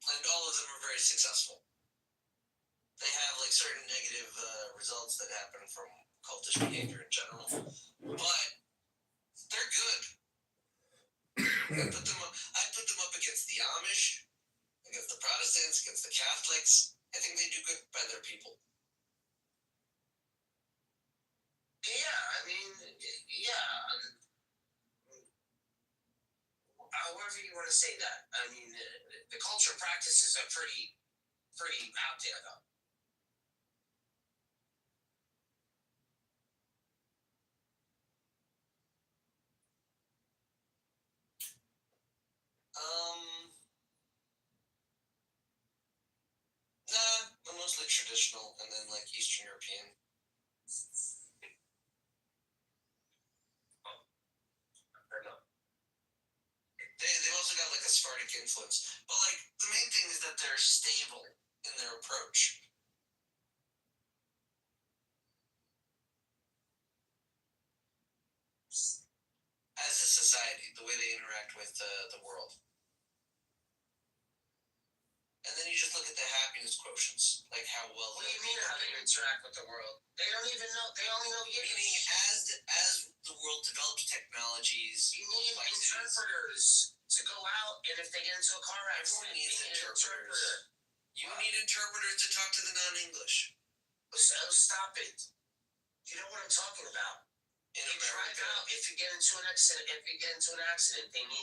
And all of them are very successful. They have certain negative results that happen from cultish behavior in general. But they're good. I put them up against the Amish, against the Protestants, against the Catholics. I think they do good by their people. Yeah, I mean, yeah. However you want to say that. I mean, the culture practices are pretty out there, though. traditional, and then like Eastern European. They've also got like a Sephardic influence, but like the main thing is that they're stable in their approach. As a society, the way they interact with the world. And then you just look at the happiness quotients, like how well. What do you mean how they interact with the world? They don't even know. They only know Yiddish. Meaning, as the world develops technologies, you need interpreters to go out, and if they get into a car accident, everyone needs interpreters. You need interpreters to talk to the non-English. So stop it. You know what I'm talking about. In America, if you get into an accident, they need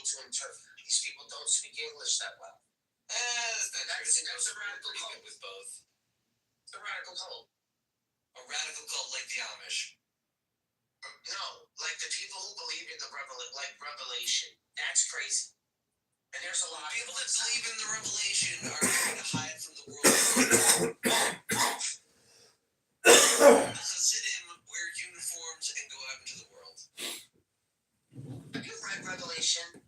to interpret. These people don't speak English that well. That's a radical cult with both. A radical cult. A radical cult like the Amish. No, like the people who believe in the revelation. That's crazy. And there's a lot of people that believe in the revelation are trying to hide from the world. So sit in, wear uniforms, and go out into the world. Have you read Revelation?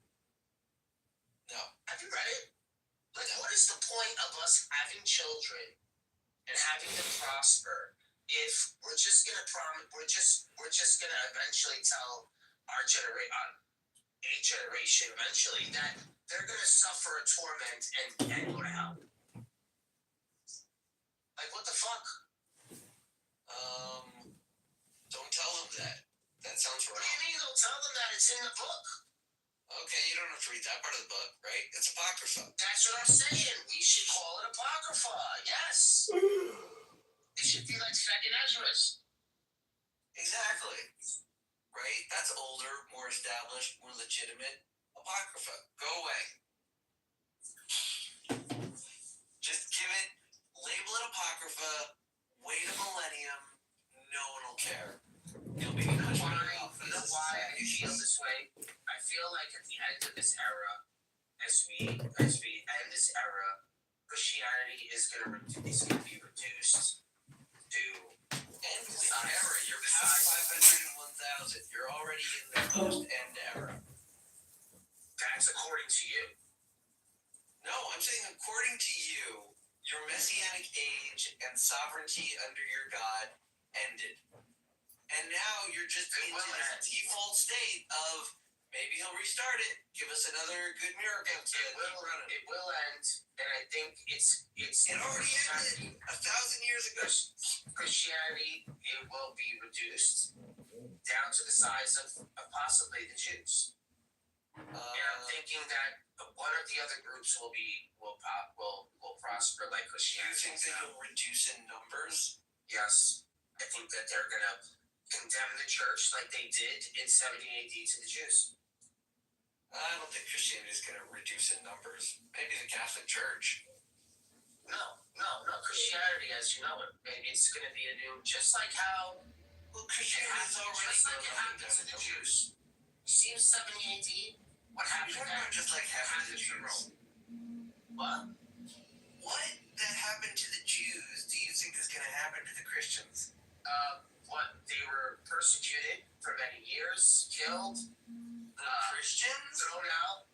No. Have you read it? Like, what is the point of us having children and having them prosper if we're just gonna eventually tell a generation eventually that they're gonna suffer a torment and go to hell? Like, what the fuck? Don't tell them that. That sounds wrong. What do you mean don't tell them that? It's in the book. Okay, you don't have to read that part of the book, right? It's Apocrypha. That's what I'm saying. We should call it Apocrypha. Yes. It should be like Second Ezra's. Exactly. Right? That's older, more established, more legitimate. Apocrypha. Go away. Just give it, label it Apocrypha, wait a millennium, no one will care. You'll be much better off. You know why I feel this way? I feel like at the end of this era, as we end this era, Christianity is gonna be reduced to end this era. You're past 501,000. You're already in the post-end era. That's according to you. No, I'm saying according to you, your messianic age and sovereignty under your God ended. And now you're just in this default state of maybe he'll restart it, give us another good miracle to keep running. It will end, and I think it already ended 1,000 years ago. Christianity, it will be reduced down to the size of possibly the Jews. And I'm thinking that one of the other groups will prosper like Christianity. You think they will reduce in numbers? Yes. I think that they're gonna condemn the church like they did in 70 AD to the Jews. I don't think Christianity is going to reduce in numbers. Maybe the Catholic Church. No. Christianity, as you know it, it's going to be a new, just like how Christianity is already just like it happened to the Jews. See in 70 AD, what happened there? Just like happened to the Jews. What? What that happened to the Jews do you think is going to happen to the Christians? They were persecuted for many years, killed. Christians? Thrown out?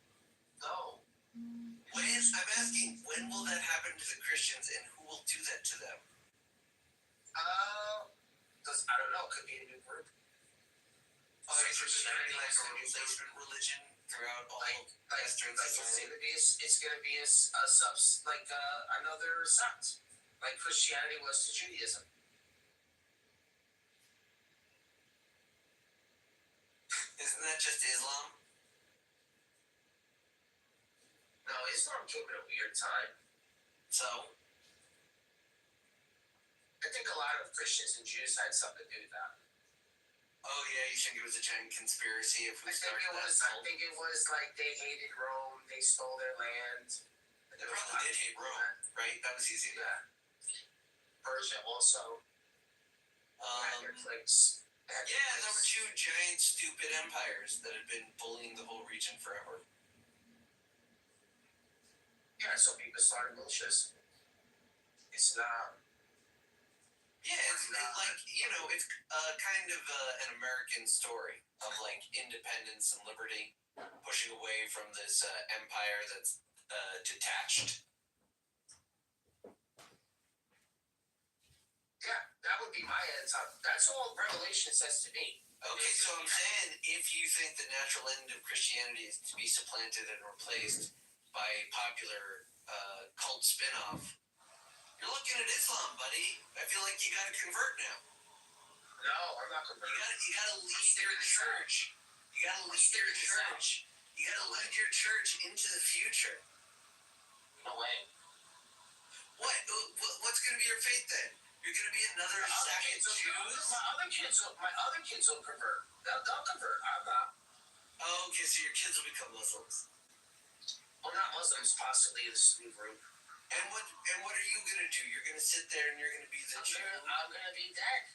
No. I'm asking, when will that happen to the Christians and who will do that to them? I don't know. Could be a new group. So it's just going to be like a replacement religion throughout all Western society? It's going to be another sect, like Christianity was to Judaism. Isn't that just Islam? No, Islam came at a weird time. So? I think a lot of Christians and Jews had something to do with that. Oh yeah, you think it was a giant conspiracy if we started that? I think it was like they hated Rome, they stole their land. They probably did hate Rome, right? That was easy. Yeah. Persia also. Had their cliques. Yeah, there were two giant stupid empires that had been bullying the whole region forever. Yeah, so people started militias. Islam. Yeah, it's kind of an American story of like independence and liberty, pushing away from this empire that's detached. Yeah, that would be my answer. That's all Revelation says to me. Okay, so I'm saying if you think the natural end of Christianity is to be supplanted and replaced by a popular cult spin-off, you're looking at Islam, buddy. I feel like you gotta convert now. No, I'm not converting. You gotta lead your church. You gotta lead your church. You gotta lead your church into the future. No way. What's gonna be your faith then? You're gonna be another sect of Jews? My other kids will convert. They'll convert. I'm not. Oh, okay, so your kids will become Muslims. Well, not Muslims, possibly the Sunni group. And what are you gonna do? You're gonna sit there and you're gonna be the Jew? I'm gonna be dead.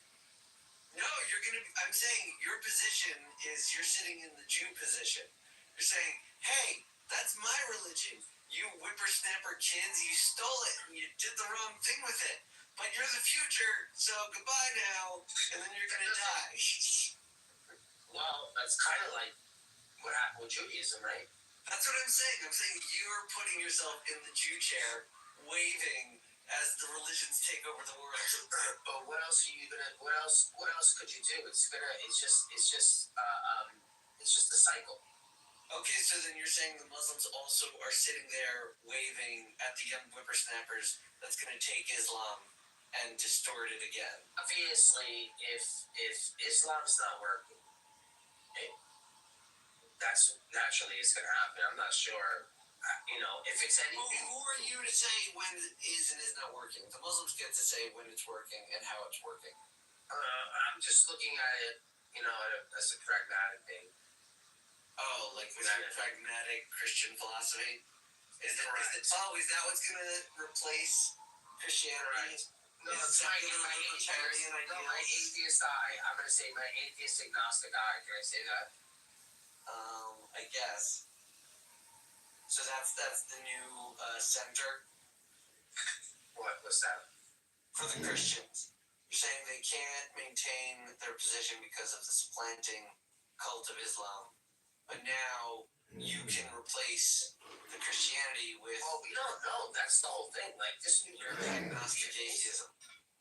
No, I'm saying your position is you're sitting in the Jew position. You're saying, hey, that's my religion. You whippersnapper kids, you stole it and you did the wrong thing with it. But you're the future, so goodbye now, and then you're gonna die. Well, that's kind of like what happened with Judaism, right? That's what I'm saying. I'm saying you're putting yourself in the Jew chair, waving as the religions take over the world. But what else are you gonna? What else could you do? It's just a cycle. Okay, so then you're saying the Muslims also are sitting there waving at the young whippersnappers that's going to take Islam and distort it again. Obviously, if Islam's not working, that's naturally is going to happen. I'm not sure. If it's anything. Who are you to say when it is and is not working? The Muslims get to say when it's working and how it's working. I'm just looking at it, as a pragmatic thing. Oh, like with your pragmatic Christian philosophy? Is that what's going to replace Christianity? No, it's my atheist eye. I'm going to say my atheist agnostic eye. Can I say that? I guess. So that's the new center. What's that? For the Christians. You're saying they can't maintain their position because of the supplanting cult of Islam. But now you can replace the Christianity with. Well, we don't know. That's the whole thing. Like this new agnostic atheism.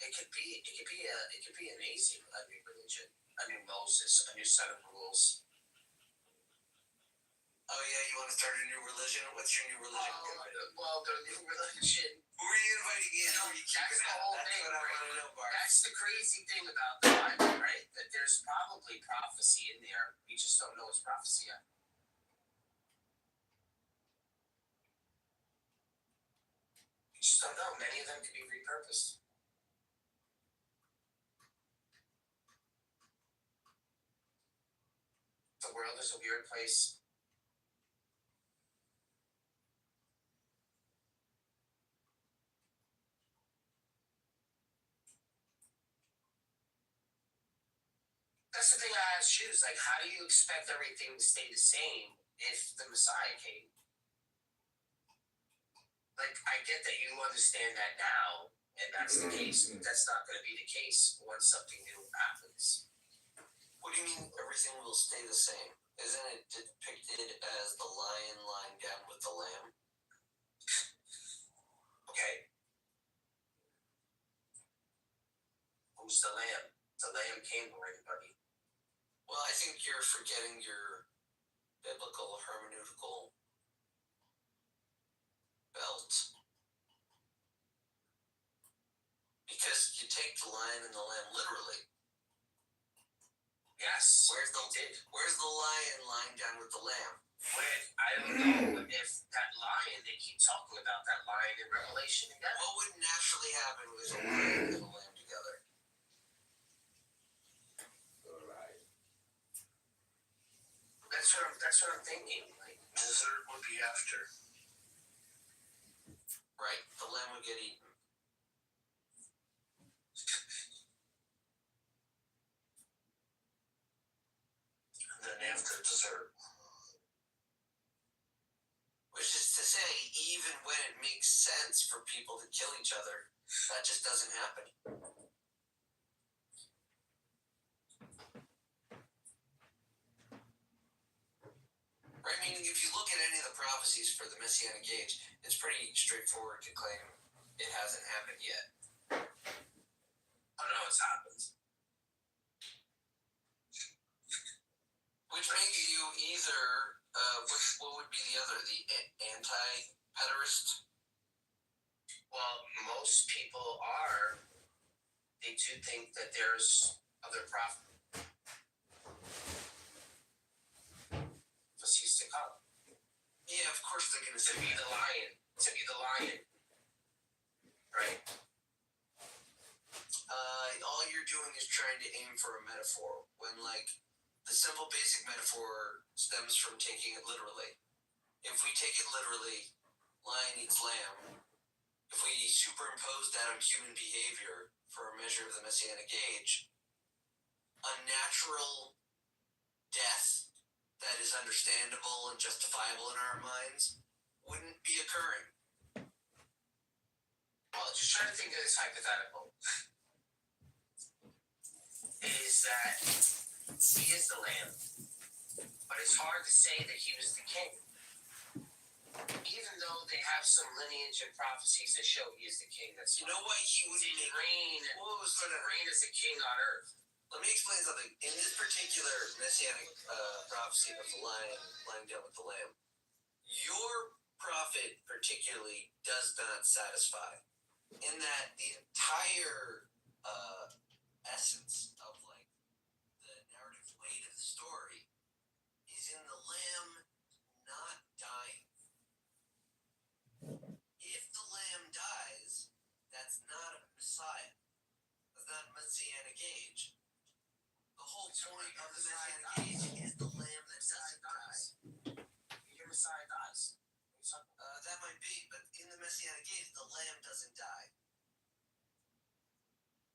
It could be an atheism, a new religion, a new Moses, a new set of rules. Oh yeah, you want to start a new religion? What's your new religion? Well, the new religion. Who are you inviting in? Who are you keeping out? That's what I want to know, Bart. That's the crazy thing about the Bible, right? That there's probably prophecy in there. We just don't know it's prophecy yet. We just don't know. Many of them could be repurposed. The world is a weird place. That's the thing I ask you is like, how do you expect everything to stay the same if the Messiah came? Like, I get that you understand that now, and that's the case, but that's not going to be the case once something new happens. What do you mean everything will stay the same? Isn't it depicted as the lion lying down with the lamb? Okay. Who's the lamb? The lamb came already, buddy. Well, I think you're forgetting your biblical hermeneutical belt. Because you take the lion and the lamb literally. Yes. Where's the lion lying down with the lamb? I don't know if that lion, they keep talking about that lion in Revelation again. What would naturally happen with a lion and a lamb together? That's what I'm thinking. Like, dessert would be after. Right, the lamb would get eaten. And then after dessert. Which is to say, even when it makes sense for people to kill each other, that just doesn't happen. at any of the prophecies for the Messianic age, it's pretty straightforward to claim it hasn't happened yet. Oh no, it's happened. Which makes you either, what would be the other? The anti-pederast? Well, most people are. They do think that there's other prophecies to come. Yeah, of course they're going to To say be that. the lion. To be the lion. Right? All you're doing is trying to aim for a metaphor, when, like, the simple basic metaphor stems from taking it literally. If we take it literally, lion eats lamb. If we superimpose that on human behavior for a measure of the Messianic age, a natural death that is understandable and justifiable in our minds wouldn't be occurring. Well, just try to think of this hypothetical. Is that he is the lamb, but it's hard to say that he was the king. Even though they have some lineage and prophecies that show he is the king, that's You know why he wouldn't didn't make reign. What was Didn't reign as a king on earth. Let me explain something. In this particular Messianic prophecy of the lion lying down with the lamb, your prophet particularly does not satisfy. In that the entire essence of, like, the narrative weight of the story is in the lamb not dying. If the lamb dies, that's not a Messiah. That's not Messianic age. The whole point of the Messianic age is the lamb that doesn't die. Your Messiah dies. That might be, but in the Messianic age, the lamb doesn't die.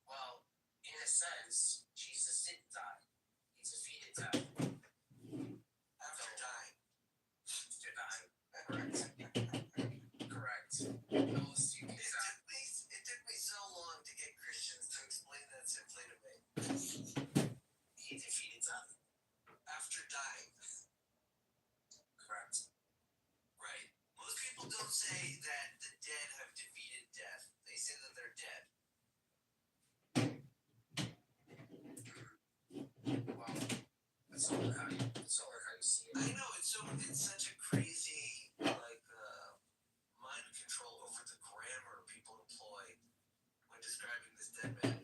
Well, in a sense, Jesus didn't die. He defeated death. After dying. After dying. Correct. Those two things It took me so long to get Christians to explain that simply to me. He defeated death. After dying. Correct. Right. Most people don't say that the dead have defeated death. They say that they're dead. Well, that's all how you see it. I know, it's such a crazy, like, mind control over the grammar people employ when describing this dead man.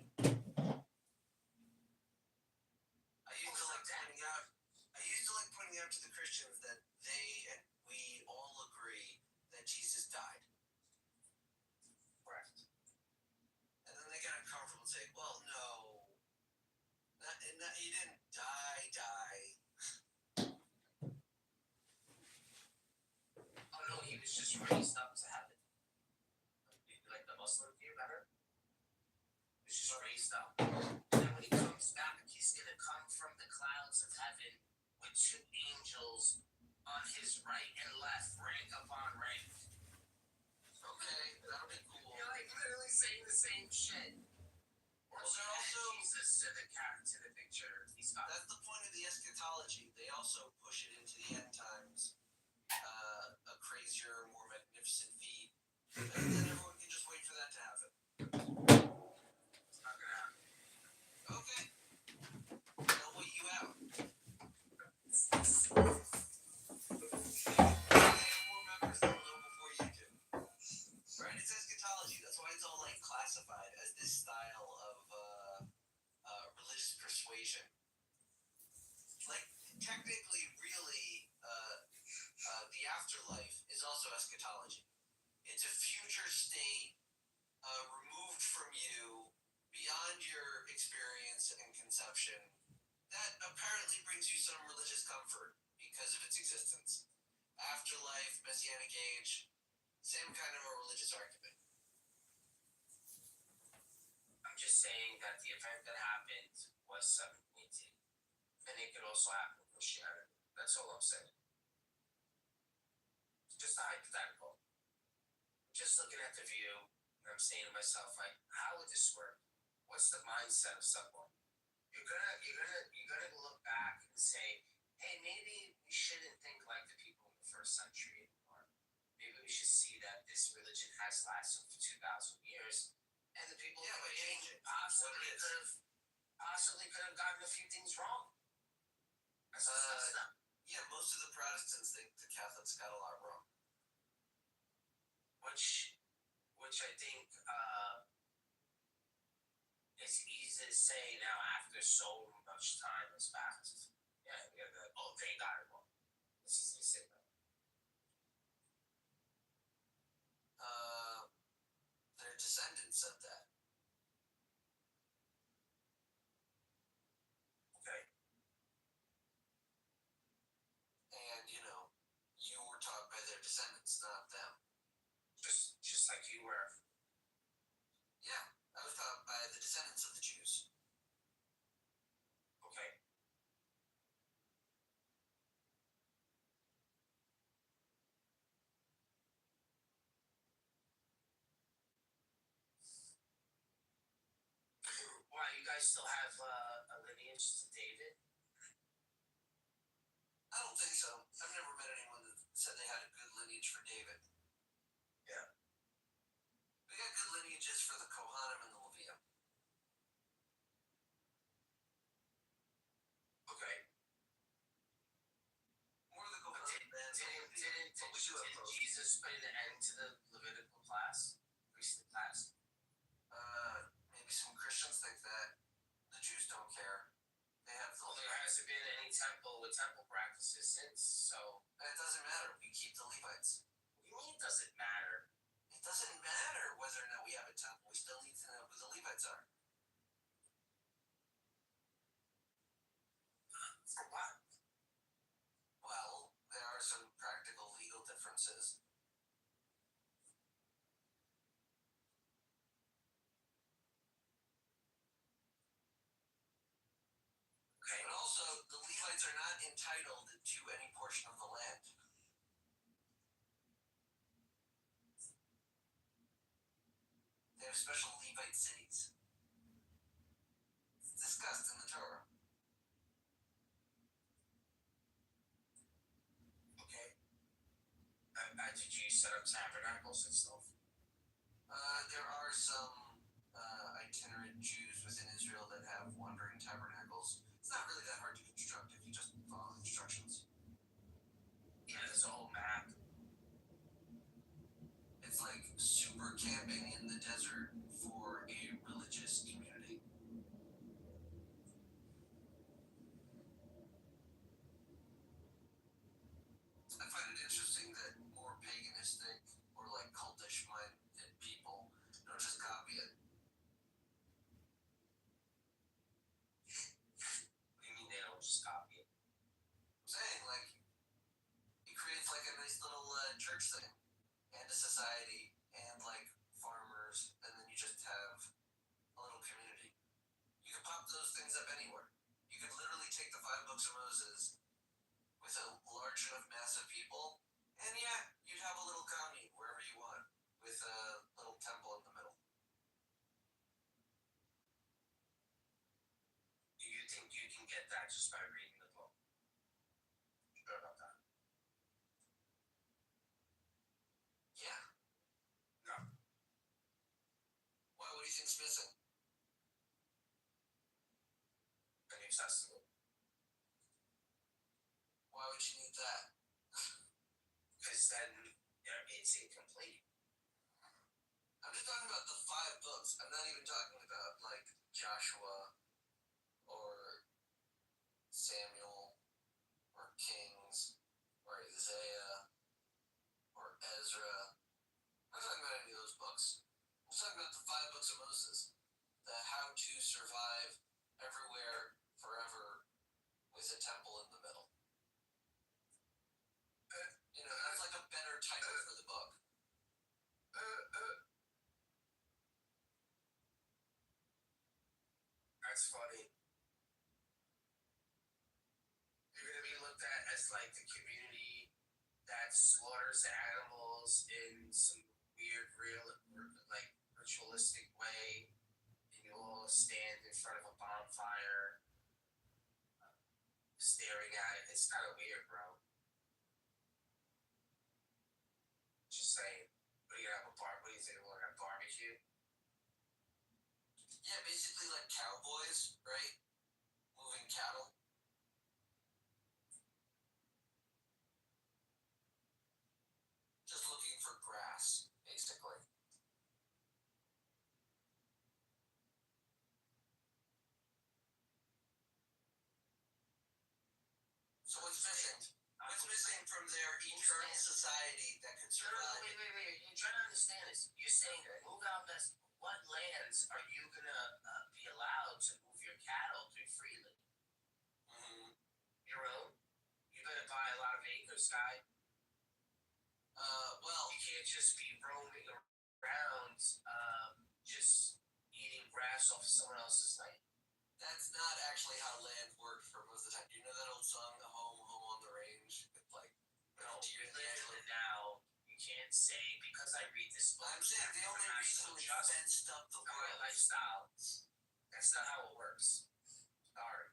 I used to like pointing out to the Christians that they and we all agree that Jesus died. Correct. And then they got uncomfortable and say, well, no, he didn't die. Oh no, he was just raised up to heaven. Like the Muslim view better? He was just raised up. And then when he comes back, he's gonna come from the clouds of heaven with two angels on his right and left, rank upon rank. Okay, that'll be cool. You're like literally saying the same shit. Or Well, they're also- Jesus to the picture. That's the point of the eschatology. They also push it into the end times. A crazier, more magnificent feat. And then everyone can just wait for that to happen. It's not gonna happen. Okay. They'll wait you out. More members that will know before you do. Right? It's eschatology. That's why it's all, like, classified as this style of religious persuasion. Like, technically, really, the afterlife is also eschatology. It's a future state removed from you, beyond your experience and conception, that apparently brings you some religious comfort because of its existence. Afterlife, Messianic age, same kind of a religious argument. I'm just saying that the event that happened was 718. And it could also happen in Christianity. That's all I'm saying. It's just a hypothetical. I'm just looking at the view, and I'm saying to myself, like, how would this work? What's the mindset of someone? You're gonna look back and say, hey, maybe we shouldn't think like the people in the first 21st century anymore. Maybe we should see that this religion has lasted for 2,000 years, and the people Yeah, but change it. Possibly could have gotten a few things wrong. That's them. Yeah, most of the Protestants think the Catholics got a lot wrong. Which I think it's easy to say now after so much time has passed. Yeah, they got it wrong. It's easy to say that. Their descendants said that. Okay. And, you were taught by their descendants, not them. Just like you were. Yeah, I was taught by the descendants of the Jews. Okay. Why, you guys still have a lineage to David? I don't think so. I've never met anyone that said they had a good lineage for David. Yeah. We got good lineages for the Kohanim and the Levium. Okay. More the Kohanim than the Levium. Did Jesus put an end to the Levitical class? Priestly class? Maybe some Christians think that. The Jews don't care. They have the There hasn't been any temple with temple practices since, so. It doesn't matter. We keep the Levites. What do you mean it doesn't matter? It doesn't matter whether or not we have a temple. We still need to know who the Levites are. For what? Well, there are some practical legal differences. Okay. But also, the Levites are not entitled to any portion of the land. They have special Levite cities. It's discussed in the Torah. Okay. Did you set up tabernacles and stuff? There are some itinerant Jews within Israel that have wandering tabernacles. It's not really that hard to construct if you just follow instructions. Yeah, there's a whole map. It's like super camping in the desert for a religious community. I find it interesting that more paganistic or like cultish minded people don't just copy it. What do you mean they don't just copy it? I'm saying, like, it creates like a nice little church thing and a society and like farmers, and then you just have a little community. You can pop those things up anywhere. You could literally take the 5 books of Moses with a large enough mass of people, and yeah, you'd have a little commune wherever you want with a little temple in the middle. Do you think you can get that just by reading the book? Sure about that? Yeah. No. Why? What do you think's missing? The New Testament. Why would you need that? Because then it's incomplete. I'm just talking about the 5 books. I'm not even talking about like Joshua or Samuel or Kings or Isaiah or Ezra. I'm not talking about any of those books. I'm talking about the 5 books of Moses. The how to survive everywhere, forever, with a temple in the middle. That's like a better title for the book. That's funny. You're gonna be looked at as like the community that slaughters animals in some weird, like ritualistic way, and you all stand in front of a bonfire, staring at it. It's kind of weird, bro. missing? What's missing from their eternal society that could survive? Wait. You're trying to understand this. You're saying move out west. What lands are you gonna be allowed to move your cattle through freely? Your own. You better buy a lot of acres, guy. Well, you can't just be roaming around, just eating grass off someone else's land. That's not actually how land works for most of the time. Do you know that old song, "The Home on the Range"? It's like, no, you live in the now. You can't say because I read this book. I'm saying the only reason we fenced up the world lifestyle. That's not how it works. Sorry.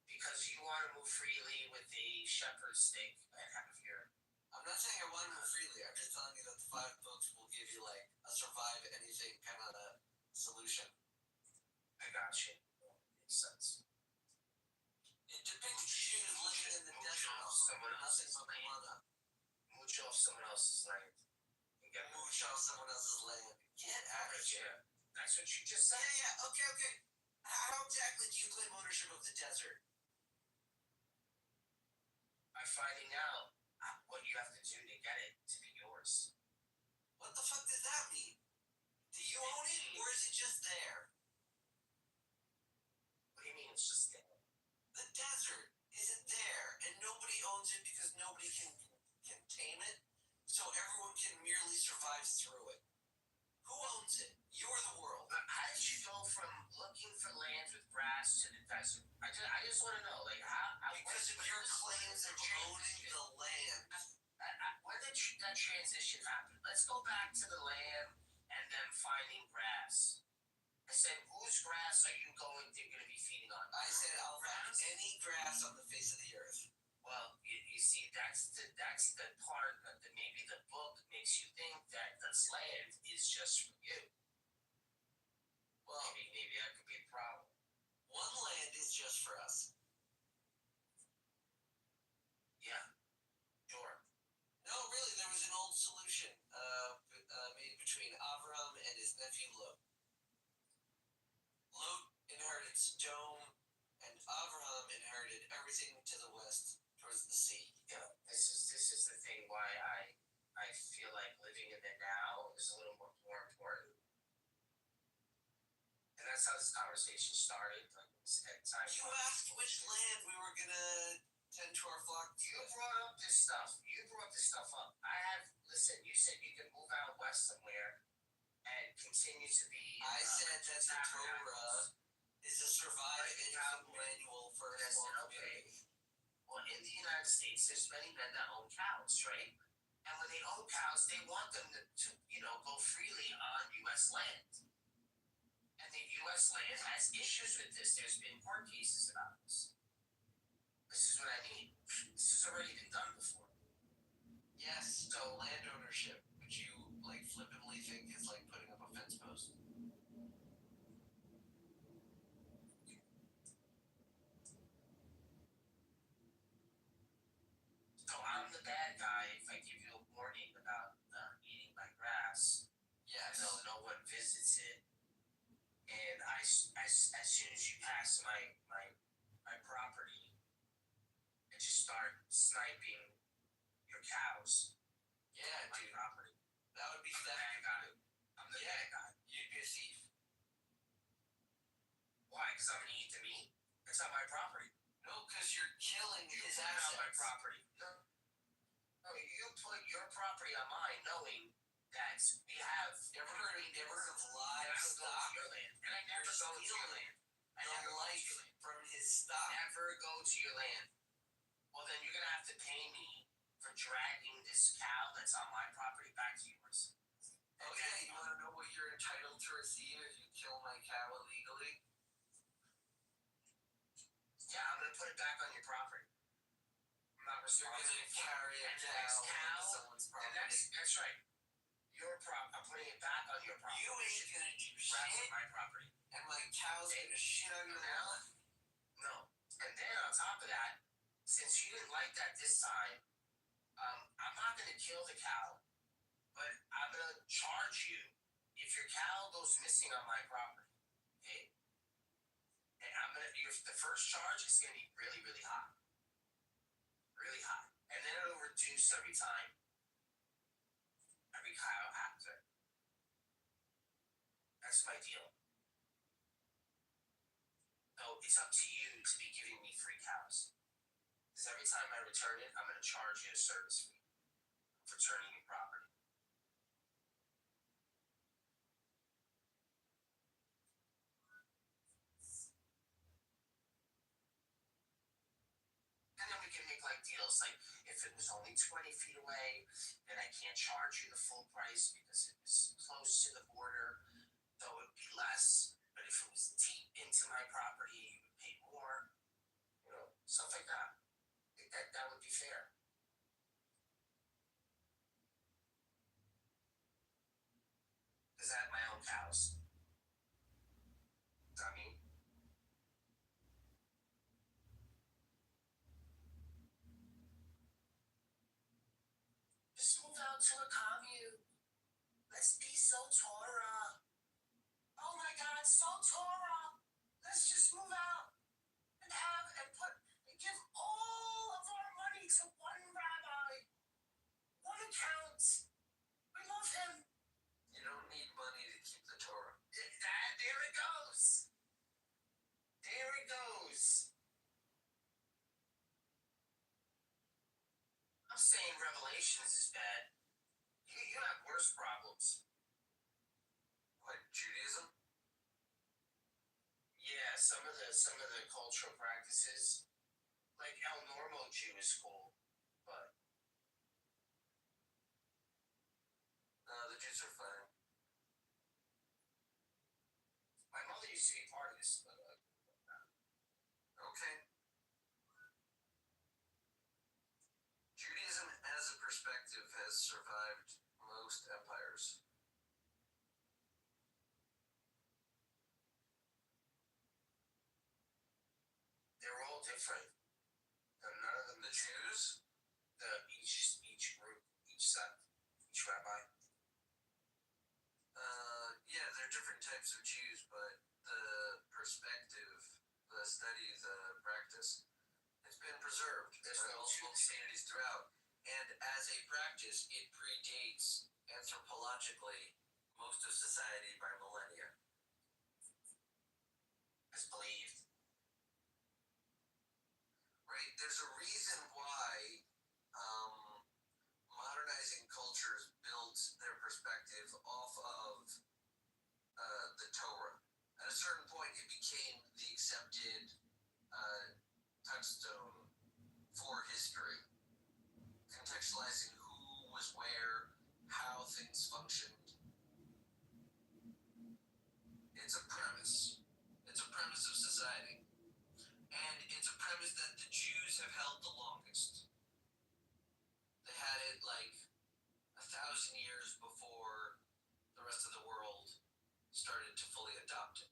Because you want to move freely with a shepherd's stick and have your. I'm not saying I want to move freely. I'm just telling you that the 5 books will give you like a survive anything kind of a solution. I got you. Makes sense. It depicts Jews living in the desert off someone else's land. Mooch off someone else's land. You get mooch off someone else's land. Get out of here. That's what you just said. Yeah. Okay. How exactly do you claim ownership of the desert? By finding out what you have to do to get it to be yours. What the fuck does that mean? Do you own it, or is it just there? What do you mean it's just there? The desert isn't there, and nobody owns it because nobody can tame it, so everyone can merely survive through it. Who owns it? You're the world. But how did you go from looking for lands with grass to the desert? I just want to know, like, how because of your claims of owning the land. When did that transition happen? Let's go back to the land and then finding grass. I said, whose grass are you going to be feeding on? I said, I'll find any grass on the face of the earth. Well, you see, that's the part that maybe the book makes you think that this land is just for you. Well, maybe that could be a problem. One land is just for us. Yeah, sure. No, really, there was an old solution made between Avram and his nephew Lot. Lot inherited Sodom, and Avraham inherited everything to the west towards the sea. Yeah, this is the thing why I feel like living in the now is a little more important. And that's how this conversation started. Like, at time you asked which land we were gonna tend to our flock. You brought up this stuff. You brought this stuff up. Listen, you said you could move out west somewhere and continue to be. I said that the Torah is a surviving manual for a small community. Well, in the United States, there's many men that own cows, right? And when they own cows, they want them to go freely on U.S. land. And the U.S. land has issues with this. There's been court cases about this. This is what I mean. This has already been done before. Yes, so land ownership, which you like flippantly think is like putting up a fence post. So I'm the bad guy if I give you a warning about eating my grass. Yes. No one visits it. And as soon as you pass my property, I just start sniping your cows. Yeah, my property. That would be the bad guy. I'm the bad guy. You'd be a thief. Why? Because I'm gonna eat the meat? It's on my property. No, because you're killing his assets. On my property. No, you put your property on mine, knowing that we have. Never heard of livestock your land, and I never go to your land. I never life from his stock. Never go to your land. Well, then you're gonna have to pay me for dragging this cow that's on my property back to yours. Okay, you want to know what you're entitled to receive if you kill my cow illegally? Yeah, I'm gonna put it back on your property. I'm not responsible. You're gonna carry a cow on someone's property. That's right. Your I'm putting it back on your property. You ain't gonna do shit on my property. And my cow's gonna shit on your lawn? No. And then on top of that, since you didn't like that this time, I'm not gonna kill the cow, but I'm gonna charge you if your cow goes missing on my property. Okay? And the first charge is gonna be really, really high. juice every time. Every chiropractor. That's my deal. So it's up to you to be giving me free cows. Because every time I return it, I'm going to charge you a service fee for returning your property. And then we can make like deals, like if it was only 20 feet away, then I can't charge you the full price because it was close to the border, so it would be less. But if it was deep into my property, you would pay more. You know, stuff like that. I think that would be fair. Because I have my own cows. I mean, just move out to a commune. Let's be so Torah. Oh my God, so Torah. Let's just move out and give all of our money to one rabbi, one account. We love him. You don't need money to keep the Torah. There it goes. There it goes. I'm saying Revelations is bad. You have worse problems. What, Judaism? Yeah, some of the cultural practices, like El Normo Jew is cool, but the Jews are fine. My mother used to be part of this, but okay. Judaism as a perspective has survived most empires. They're all different. None of them, the Jews, each group, each sect, each rabbi. Yeah, there are different types of Jews, but the perspective, the study, the practice, it's been preserved. There's multiple communities throughout. And as a practice, it predates anthropologically most of society by millennia. As believed. Right? There's a reason why modernizing cultures built their perspective off of the Torah. At a certain point, it became the accepted touchstone for history, contextualizing who was where, how things functioned. It's a premise. It's a premise of society. And it's a premise that the Jews have held the longest. They had it like 1,000 years before the rest of the world started to fully adopt it.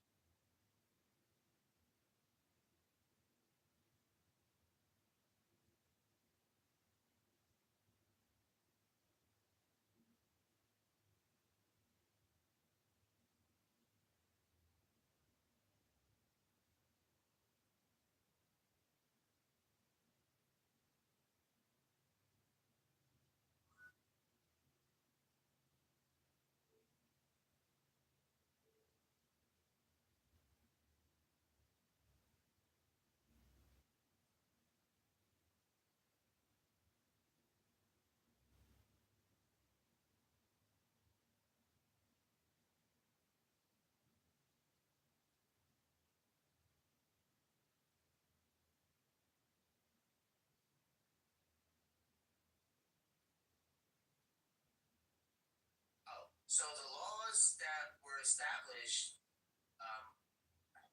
So the laws that were established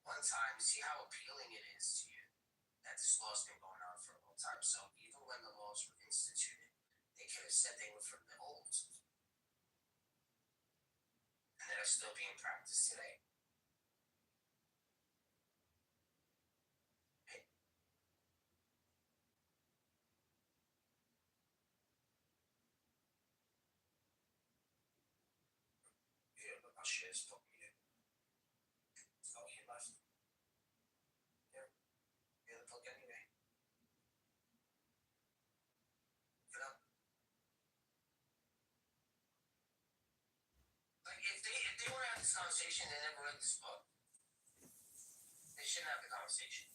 one time, see how appealing it is to you that this law's been going on for a long time. So even when the laws were instituted, they could have said they were from the old. And that are still being practiced today. Yeah, but my shit is fucking it. Oh, he left. Yeah. Yeah, the fuck anyway. Get up. this conversation, they never read this book. They shouldn't have the conversation.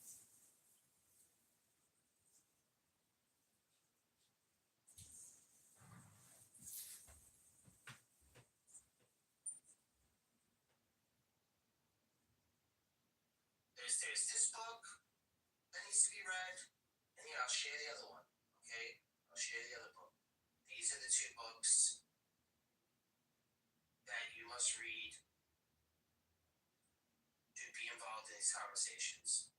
There's this book that needs to be read, and here I'll share the other one. Okay, I'll share the other book. These are the two books that you must read to be involved in these conversations.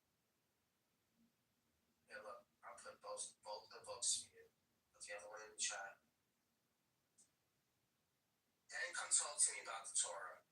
Yeah, look, I'll put both the books for you. Put the other one in the chat. Then come talk to me about the Torah.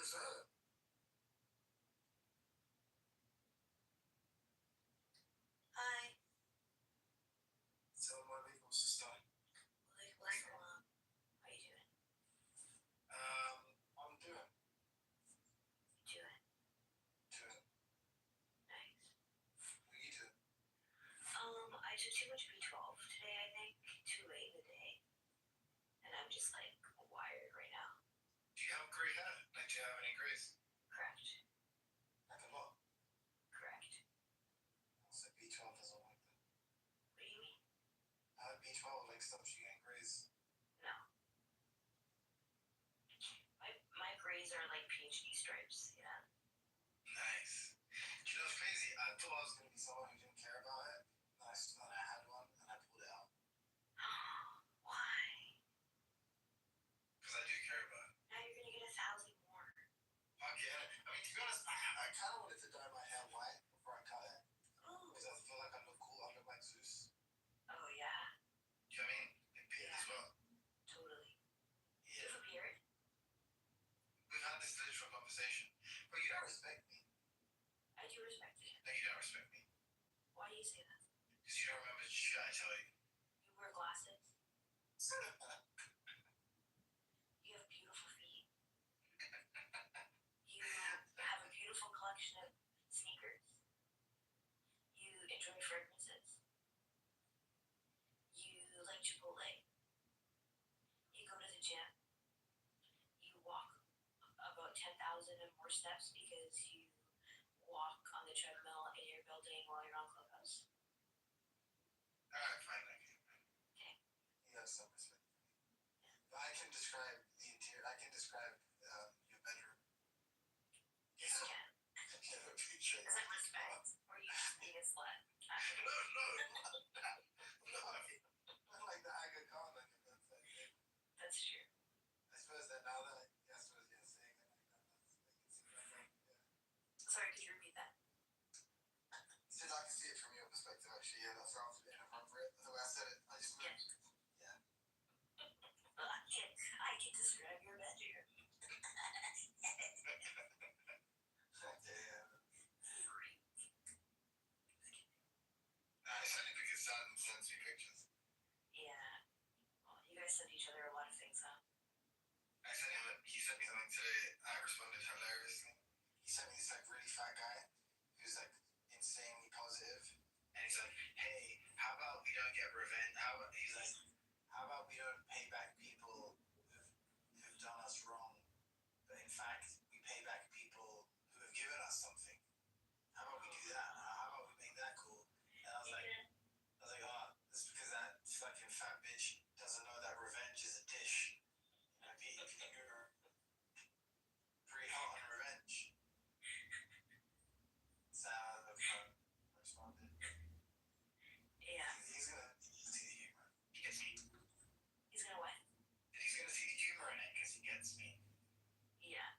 Who's that? Hi. Tell my legal sister. Like, what's going on? How you doing? I'm doing. Doing Doing. nice. What are you doing? I took too much B12 today, I think. Too late in the day. And I'm just like wired right now. Do you have gray hair? Like, do you have any grays? Correct. Like a lot. Correct. So B12 doesn't like that. What do you mean? B12 like stops you getting grays. No. My grays are like PhD stripes, yeah. Nice. Do you know what's crazy? I thought I was gonna be someone who didn't care about it. And I had one and I pulled it out. Why? Because I do care about it. Now you're gonna get 1,000 more. Okay. I mean, to be honest, I kind of wanted to dye my hair white before I cut it. Oh. Because I feel like I look cool. I look like Zeus. Oh yeah. Do you know what I mean? And beard as well. Totally. Do you Yeah. have a beard? We've had this literal conversation. But you don't respect me. I do respect you. No, you don't respect me. Why do you say that? Because you don't remember shit I tell you. You wear glasses. You have beautiful feet. You have a beautiful collection of sneakers. You enjoy fragrances. You like Chipotle. You go to the gym. You walk about 10,000 and more steps because you walk on the treadmill in your building while you're on Clubhouse. Alright, fine, okay. Okay. You have some respect for me. But I can describe the interior. I can describe your bedroom. Yes, you can. You have a picture. Is that respect? Or are you just being a slut? No. No. I like the Aga Khan on your bedside table. That's true. I suppose that now that I suppose you're saying it like that, I can see that. Yeah. Sorry, could you repeat that? Since I can see it from your perspective, actually, yeah, that sounds a bit inappropriate. The way I said it, I just meant, yeah. Well, I can describe your bedroom. Damn. Nah, it's only because Sam sends me pictures. Yeah. Well, you guys send each other a lot of things, huh? He sent me something today. I responded hilariously. He sent me this like really fat guy who's like insanely positive, and he's like, "Hey, how about we don't get revenge? How about we don't pay back people who've done us wrong, but in fact we pay back people who have given us something? How about we do that? How about we make that cool?" And I was like, oh, it's because that fucking fat bitch doesn't know that revenge is a dish. You know, you're pretty hot on revenge. So I responded. Yeah. He's gonna see the humor. He gets me. He's gonna what? And he's gonna see the humor in it because he gets me. Yeah.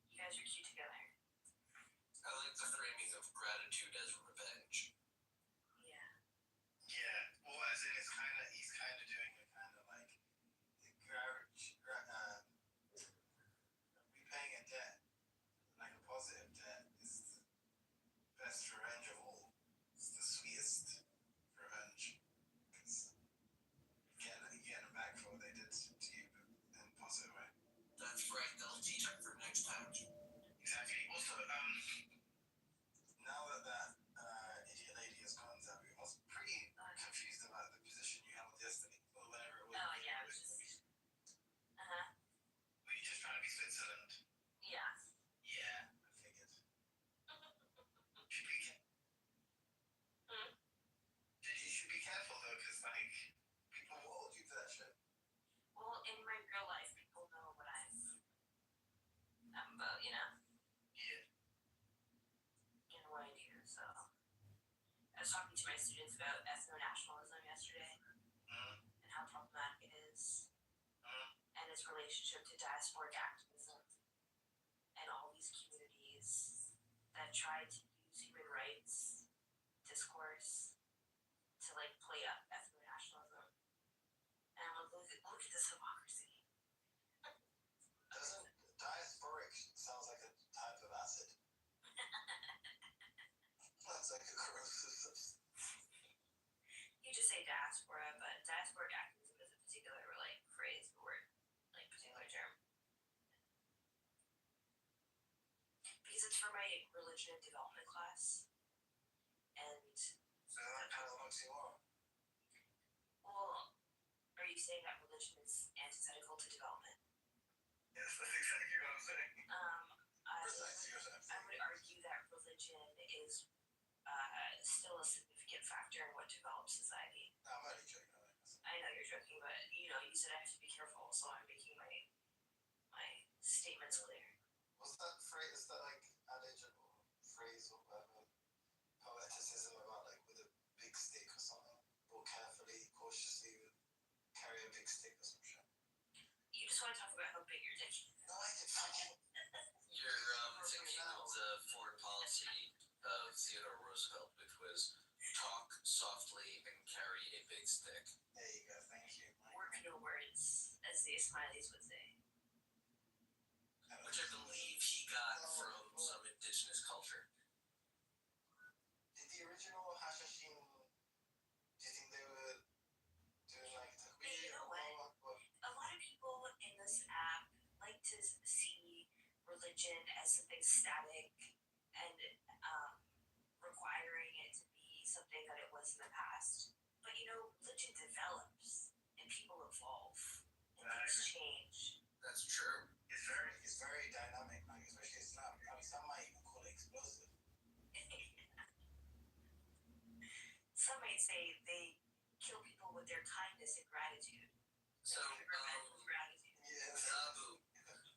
You guys are cute together. I like the framing of gratitude as revenge. Yeah. Yeah. Well, as in he's kind of doing it kind of like repaying a debt, like a positive debt, is the best revenge of all. It's the sweetest revenge. It's getting them back for what they did to you, but in a positive way. That's right, they'll teach her for next time. Exactly. Also, now that idiot lady has gone, Zabi, I was pretty confused about the position you held yesterday, or whatever it was. Oh, yeah, it was just... Uh-huh. Were you just trying to be Switzerland? Yeah. Yeah, I figured. Should be you should be careful though, because like people will hold you to that shit. Well, in my real life, people know what I'm about, you know? Yeah. You know what I do, so... I was talking to my students about ethno-nationalism yesterday, and how problematic it is, and its relationship to diasporic activism, and all these communities that try to use human rights discourse to like play up ethno-nationalism. And I'm like, look at this hypocrisy. Doesn't diasporic sound religion and development class, and So that kind of looks you on. well, are you saying that religion is antithetical to development? Yes, that's exactly what I'm saying. Precisely what I'm I saying. would argue that religion is still a significant factor in what develops society. I'm only joking. I know you're joking, but you said I have to be careful, so I'm making my statements clear. What's that phrase? Is that like adage or phrase or whatever? Poeticism about like with a big stick or something? Or carefully, cautiously carry a big stick or some shit. You just want to talk about how big your dick is. No, I did fucking. You're thinking of the foreign policy of Theodore Roosevelt, which was talk softly and carry a big stick. There you go. Thank you. Work no words, as the Ismailis would say. Which I believe he got from some indigenous culture. Did the original Hashashin, do you think they were doing like Hey, you know what? A lot of people in this app like to see religion as something static and requiring it to be something that it was in the past. But religion develops and people evolve and things change. That's true. It's very dynamic, like especially Islam. I mean, some might even call it explosive. Some might say they kill people with their kindness and gratitude. So, Gratitude. Yes. Abu,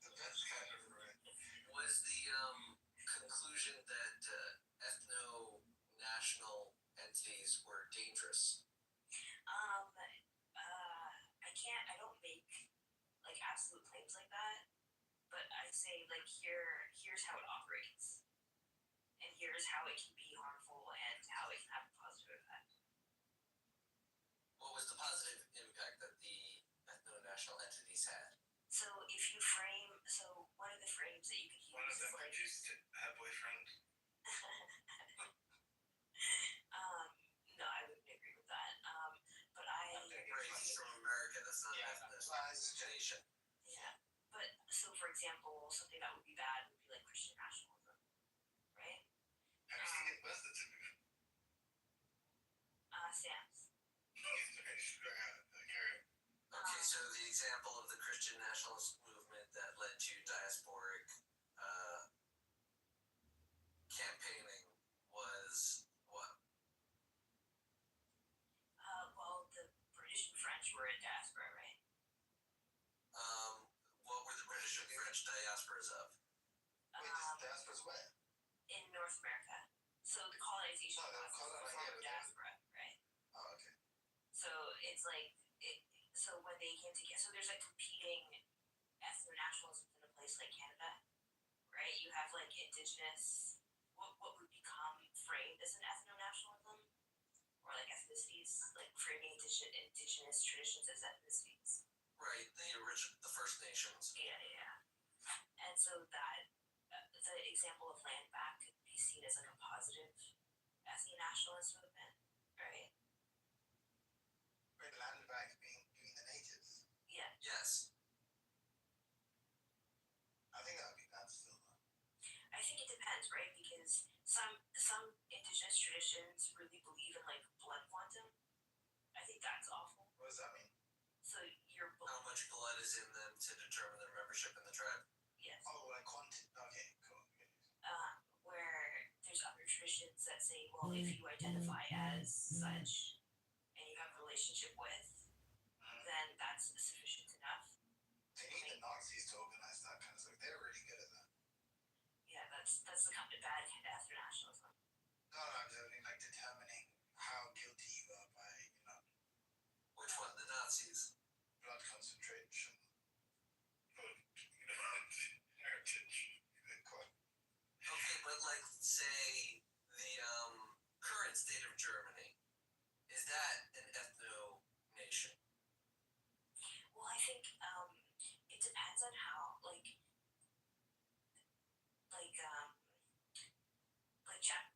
The best kind of right. was the conclusion that ethno-national entities were dangerous? I don't make like absolute claims like that, but I say like here's how it operates, and here's how it can be harmful and how it can have a positive effect. What was the positive impact that the ethno-national entities had? So one of the frames that you could use One of them is like produced her boyfriend. no, I wouldn't agree with that. But He's from America. That's not ethno-nation. Yeah. But so for example, something that would be bad would be like Christian nationalism, right? Have you seen it birth certificate? Sam's. Okay, so the example of the Christian nationalist movement that led to diasporic campaigning was what? Well, the British and French were in diaspora, right? What were the British and French diasporas of? Wait, this diaspora's where? In North America. So the colonization No, the process colonization, was from diaspora, right? Oh, okay. So it's like so when they came together, so there's like competing ethno-nationalisms in a place like Canada, right? You have like indigenous, what would become framed as an ethno-nationalism, or like ethnicities, like framing indigenous traditions as ethnicities. Right, the First Nations. Yeah. And so that the example of land back could be seen as like a positive ethno-nationalist movement, right? Wait, land back being the natives. Yeah. Yes. I think that would be bad still though. I think it depends, right? Because some indigenous traditions really believe in like blood quantum. I think that's awful. What does that mean? So your How much blood is in them to determine their membership in the tribe? yes. Oh, like quantity. Okay, cool. Where there's other traditions that say, well, if you identify as such and you have a relationship with, then that's sufficient enough. They need the Nazis to organize that kind of stuff. They're really good at that. Yeah, that's the kind of bad kind of ethno-nationalism. No, I mean like determining how guilty you are by, Which one? The Nazis? blood concentration. Heritage. Okay, but like, say, the current state of Germany, is that an ethno-nation? Well, I think it depends on how, like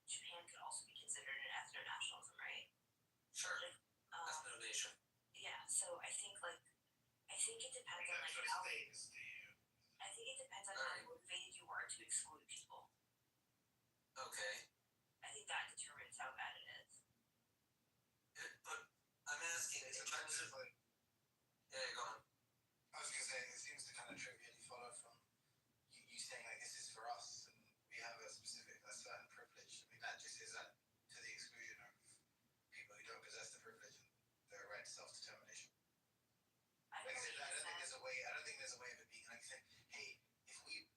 Japan could also be considered an ethno-nationalism, right? Sure. Ethno-nation. Yeah, so I think it depends on like how. I think it depends on how motivated you are to exclude people. Okay. I think that determines how bad it is. But I'm asking in terms of like. Yeah, go on. I was gonna say it seems to kind of trivially follow from you saying like this is for us and we have a certain privilege. I mean that just is to the exclusion of people who don't possess the privilege and their right to self-determination. I Like I don't said, I don't think think there's a way. I don't think there's a way of it being like saying, hey, if we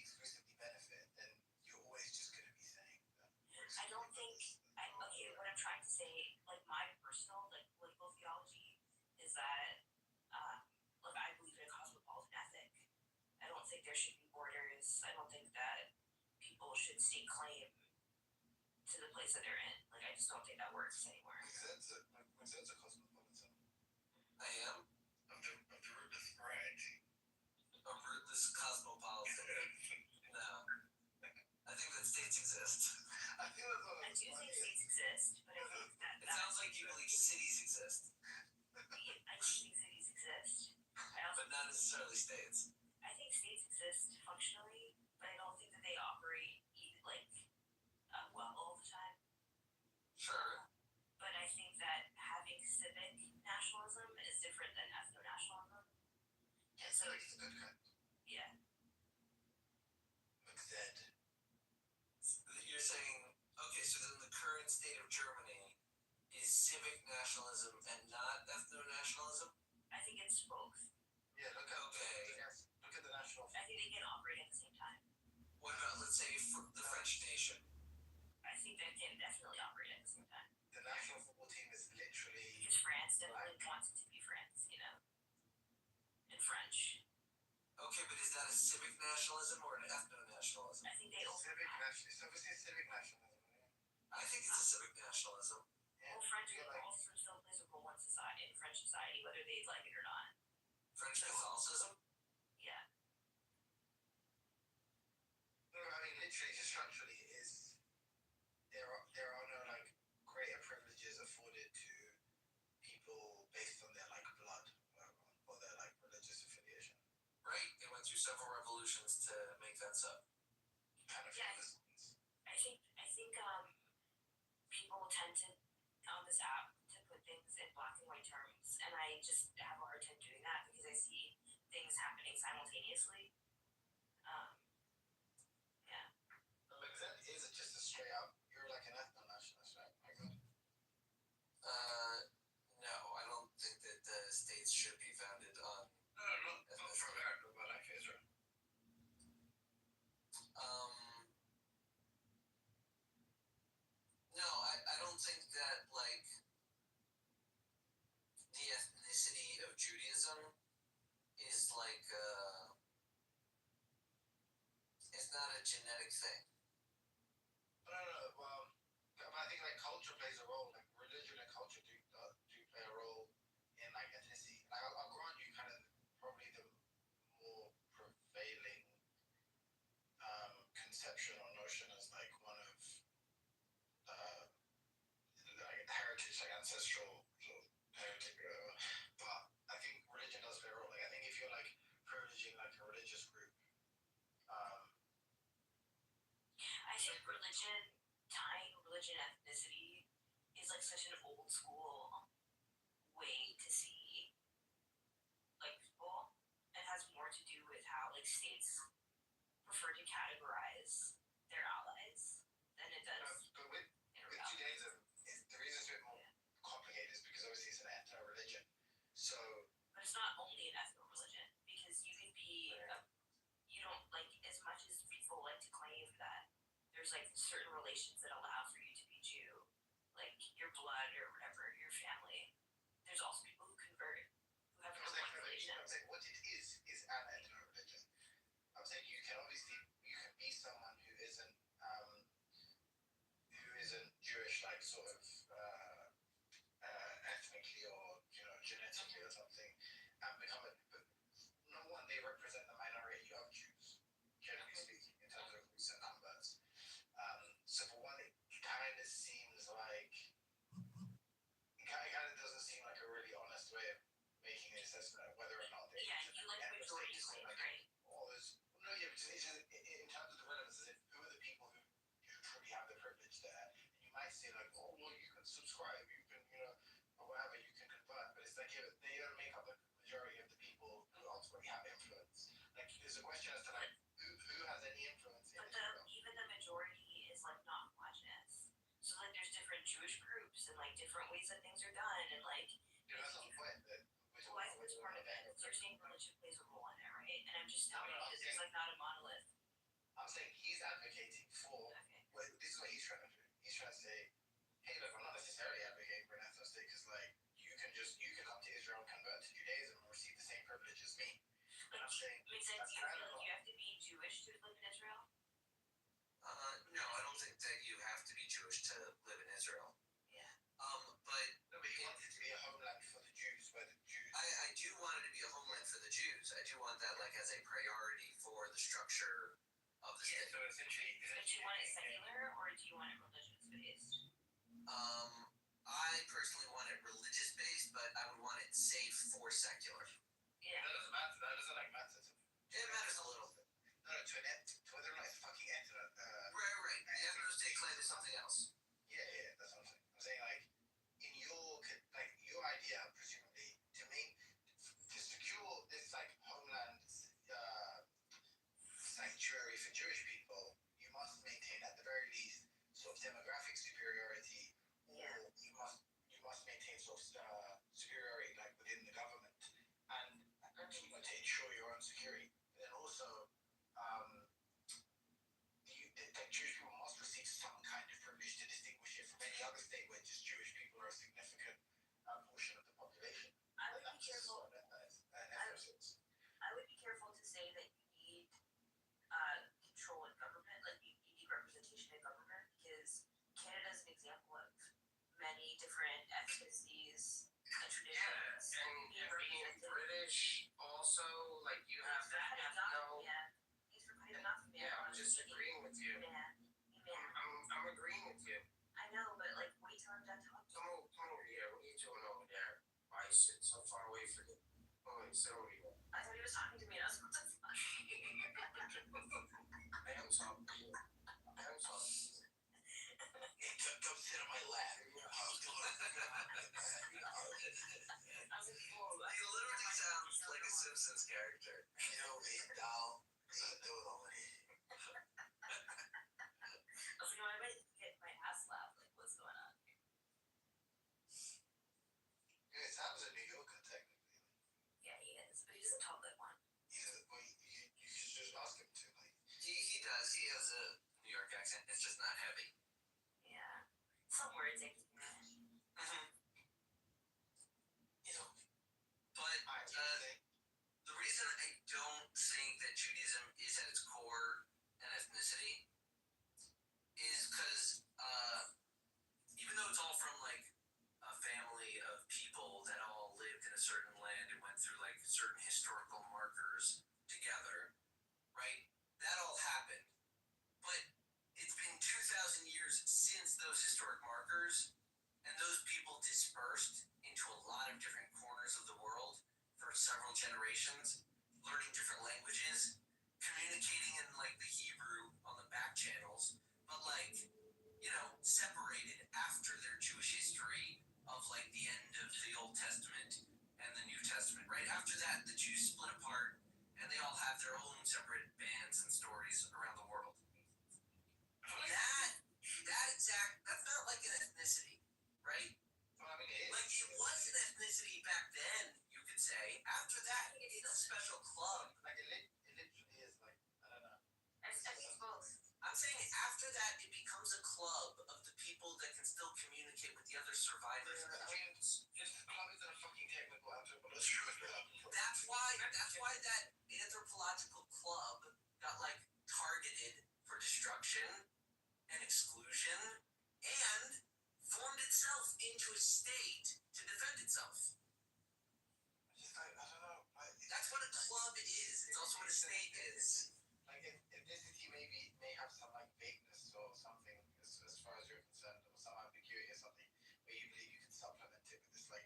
exclusively benefit, then you're always just gonna be saying that. I don't think. Okay, what I'm trying to say, like my personal like political theology, is that look, I believe in a cosmopolitan ethic. I don't think there should be borders. I don't think that people should stake claim to the place that they're in. Like I just don't think that works anymore. When that's a cosmopolitan. I am. Of the rootless variety. A rootless cosmopolitan. No. I think that states exist. I feel as though I do think states exist, but I think that It sounds like you believe cities exist, I do think cities exist. I also but not necessarily states. I think states exist functionally, but I don't think that they operate like well all the time. Sure. But I think that having civic nationalism is different than ethno-nationalism. And so, it's a good kind. yeah. Like Zed. You're saying, okay, so then the current state of Germany is civic nationalism and not ethno-nationalism? I think it's both. Yeah, look at the national. I think they can operate at the same time. What about, let's say, the French nation? I think they can definitely operate at the same time. The national football team is literally. Because France definitely wants it to be France, you know? In French. Okay, but is that a civic nationalism or an ethno-nationalism? I think they Civic nationalism. It's obviously civic nationalism. I think it's a civic nationalism. Well, French Catholicism still plays a role in society, in French society, whether they like it or not. French Catholicism? Yeah. No, I mean literally, just structurally, it is there are no like greater privileges afforded to people based on their like blood or their like religious affiliation. Right. They went through several revolutions to make that so. Kind of. Yeah. I think people tend to on this app to put things in black and white terms, and I just have a hard time doing that because I see things happening simultaneously. Yeah. Like that is just a straight up. You're like an ethno-nationalist, right? My God. No, I don't think that the states should be founded on. Not for America, but like Israel. No, I don't think that like the ethnicity of Judaism is like it's not a genetic thing. No. Well, I think like culture plays a role. Like religion and culture do play a role in like ethnicity. Like I'll grant you kind of probably the more prevailing conception or notion as like one of like heritage, like ancestral heritage, whatever. But I think religion does play a role. Like I think if you're like privileging like a religious group, I think tying religion and ethnicity is like such an old school way to see like people. It has more to do with how like states prefer to categorize their allies than it does but with Judaism, the reason it's a bit more complicated is because obviously it's an ethno-religion. So. But it's not only an ethno-religion because you can be you don't like as much as people like to claim that there's like certain relations that allow for you to be Jew, like your blood or whatever, your family. There's also people who convert, who have no blood relation. I'm saying what it is an ethno-religion. I'm saying you can be subscribe, you can, or whatever, you can convert. But it's like they don't make up the majority of the people who ultimately have influence. Like, there's a question as to like who has any influence in Israel. Even the majority is like not homogenous. So like there's different Jewish groups and like different ways that things are done and like. That's not the point. Well, I think it's part of it. You're saying religion plays a role in it, right? And I'm just telling you that there's like not a monolith. I'm saying he's advocating for. Well, this is what he's trying to do. He's trying to say, hey, look, I'm not necessarily advocating for an ethno state because, like, you can come to Israel and convert to Judaism and receive the same privilege as me. And I'm saying, do you feel like you have to be Jewish to live in Israel? No, I don't think that you have to be Jewish to live in Israel. Yeah. But he wants it to be a homeland for the Jews, where the Jews. I do want it to be a homeland for the Jews. I do want that, like, as a priority for the structure of the state. So essentially. But do you want it secular or do you want it religious based? I personally want it religious based, but I would want it safe for secular. Yeah. That doesn't matter. That doesn't matter. It matters a little bit. No, to whether or not it's fucking ethno. Right. The ethno state claim is something else. Yeah, that's what I'm saying. I'm saying, like, in your idea, presumably, to secure this, like, homeland sanctuary for Jewish people, you must maintain, at the very least, sort of demographic superiority, or you must maintain sort of superiority, like, within the government, and to ensure your own security. And then also, like, Jewish people must receive some kind of privilege to distinguish it from any other state where just Jewish people are a significant portion of the population. I would be careful. I would be careful to say that you need control in government, like you need representation in government, because Canada is an example of many different ethnicities and traditions. And being British also, like, you have that ethno. Thanks for cutting it off. I'm just agreeing with you. I'm agreeing with you. I know, but like, wait till I'm done talking. Come over here. What are you doing over there? Why are you sitting so far away from me? Oh, sit over here. I thought he was talking to me and I was like, that's fine. I am talking to you. Come sit on my lap. How's it going? I was like, oh, He literally sounds like a Simpsons character. Hey, doll. How you doing over here? I was like, no, I might get my ass slapped. Like, what's going on? Yeah, Sam's a New Yorker, technically. Yeah, he is, but he doesn't talk like one. You should just ask him to, like. He does. He has a New York accent. It's just not heavy. Yeah. Some words I can But the reason I don't think that Judaism is at its core an ethnicity is because even though it's all from like a family of people that all lived in a certain land and went through like certain historical markers together, right? That all happened. But it's been 2,000 years since those historic markers, and those people dispersed into a lot of different corners of the world for several generations, learning different languages, communicating in like the Hebrew on the back channels, but like, separated after their Jewish history of like the end of the Old Testament and the New Testament, right? After that, the Jews split apart and they all have their own separate bands and stories around the world. That's not like an ethnicity, right? Like, it was an ethnicity back then, you could say. After that, it's a special club. Like, it literally is, like, I don't know. I think both. I'm saying after that, it becomes a club of the people that can still communicate with the other survivors of the Jews. This club isn't a fucking technical anthropological club. That's why that anthropological club got, like, targeted for destruction and exclusion and formed itself into a state to defend itself. I don't know. That's what a club is. It's also what a state is. Like, ethnicity may have some, like, vagueness or something as far as you're concerned, or some ambiguity or something, where you believe you can supplement it with this, like,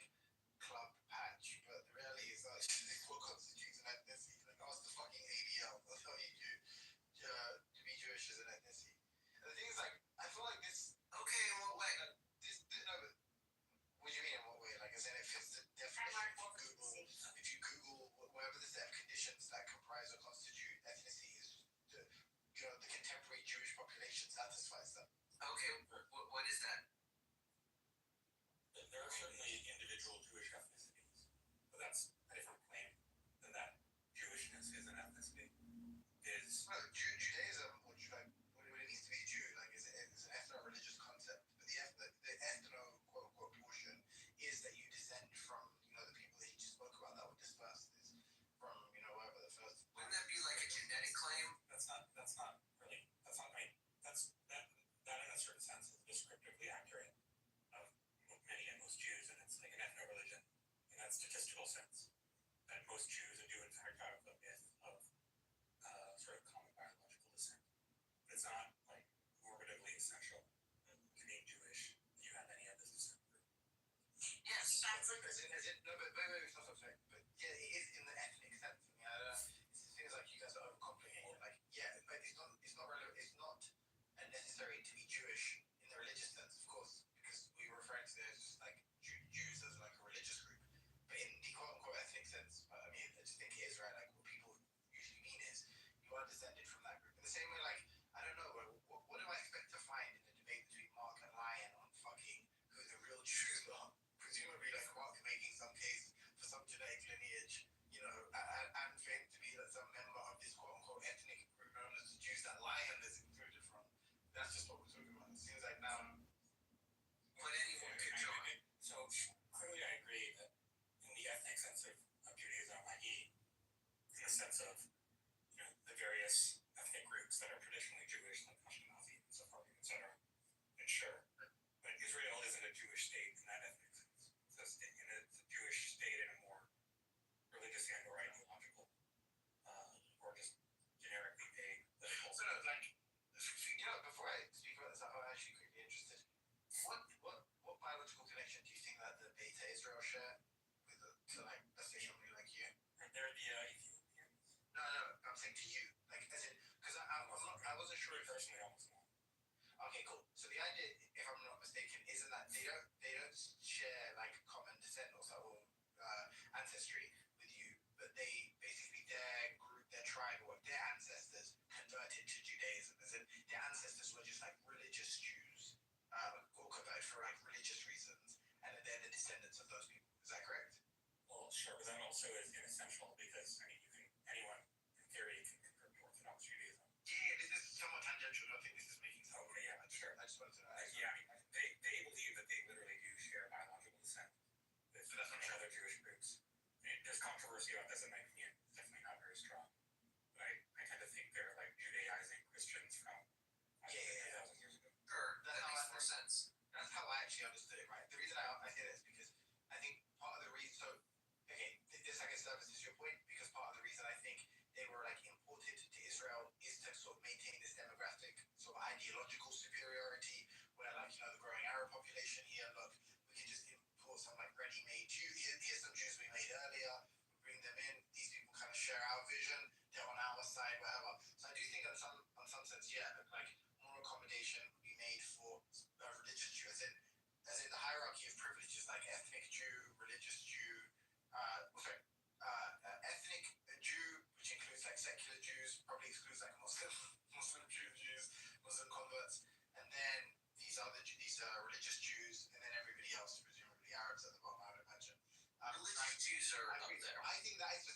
club patch. But the reality is that what constitutes an ethnicity? Like, ask the fucking ADL. They'll tell you to be Jewish as an ethnicity. And the thing is, like, I feel like this. Okay, in what way? No, but that statistical sense that most Jews do in fact have a myth of sort of common biological descent. But it's not like normatively essential to being Jewish if you have any of this descent group. Yes, that's like No, but wait, stop, sorry. But yeah, it is in the ethnic sense. I mean, I don't know. It seems like you guys are overcomplicating it. Like, yeah, but it's not relevant. It's not necessary to be Jewish in the religious sense, of course, because we were referring to it as just like Jews as like a religious group. But in the quote unquote ethnic sense, I mean, I just think it is right. Like, what people usually mean is you are descended from that group. In the same way, like, I don't know, what do I expect to find in the debate between Mark and Lion on fucking who the real Jews are? Presumably, like, Mark making some case for some genetic lineage, you know, and for him to be like some member of this quote unquote ethnic group known as the Jews that Lion is included from. That's just what we're talking about. It seems like now, But anyone could join. So clearly I agree that in the ethnic sense of Judaism, i.e. in the sense of, you know, the various ethnic groups that are traditionally Jewish, like Ashkenazi and Sephardim, etc. And sure, but Israel isn't a Jewish state in that ethnic sense. It's a Jewish state in a more religious and or ideological, or just generically vague political. so no, like, you know, before I speak about this, I'm actually quickly interested. What biological connection do you think that the Beta Israel share with to like, let's say somebody like you? They're the Ethiopians. No, I'm saying to you, like, as in, because I wasn't sure if Personally, almost not. Okay, cool. So the idea, if I'm not mistaken, isn't that they don't share like common descent or ancestry with you, but they basically their group, their tribe, or their ancestors converted to Judaism. As in, their ancestors were just like religious Jews, or converted for like religious reasons, and then they're the descendants of those people. Is that correct? Well, sure, but that also is inessential because I mean, anyone in theory can convert to Orthodox Judaism. Yeah, this is somewhat tangential. I think this is making sense. Okay, yeah, sure. I just wanted to know. Yeah, I mean, they believe that they literally do share biological descent with other Jewish groups. There's controversy about this in my opinion. It's definitely not very strong. But I tend to think they're like Judaizing Christians from 2,000 years ago. That makes more sense. That's how I actually understood it, right? The reason I say that is because I think part of the reason, so, okay, this I guess services your point, because part of the reason I think they were like imported to Israel is to sort of maintain this demographic sort of ideological superiority, where like, you know, the growing Arab population here, look, we can just import some like ready-made Jew, here's some Jews we made earlier, we bring them in, these people kind of share our vision, they're on our side, whatever. So I do think on some sense, yeah, like more accommodation would be made for religious Jew, as in the hierarchy of privileges, like ethnic Jew, religious Jew, ethnic Jew, which includes like secular Jews, probably excludes like Muslim Jews, Muslim converts, and then these religious Jews, and then everybody else, presumably Arabs at the bottom, I would imagine. Religious Jews are up there. I think that is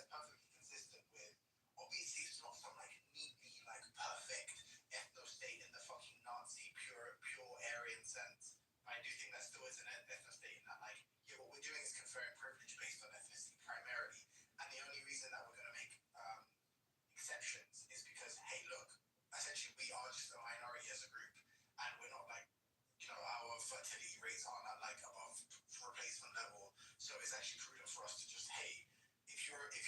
perfectly consistent with. Obviously, it's not some like neatly like perfect ethno state in the fucking Nazi pure Aryan sense. I do think that still is an ethno state in that like, yeah, what we're doing is conferring privilege based on ethnicity primarily, and the only reason that we're going to make exceptions is because, hey, look, essentially we are just a minority as a group, and we're not like, you know, our fertility rates aren't at like above replacement level, so it's actually prudent for us to just, hey, if you agree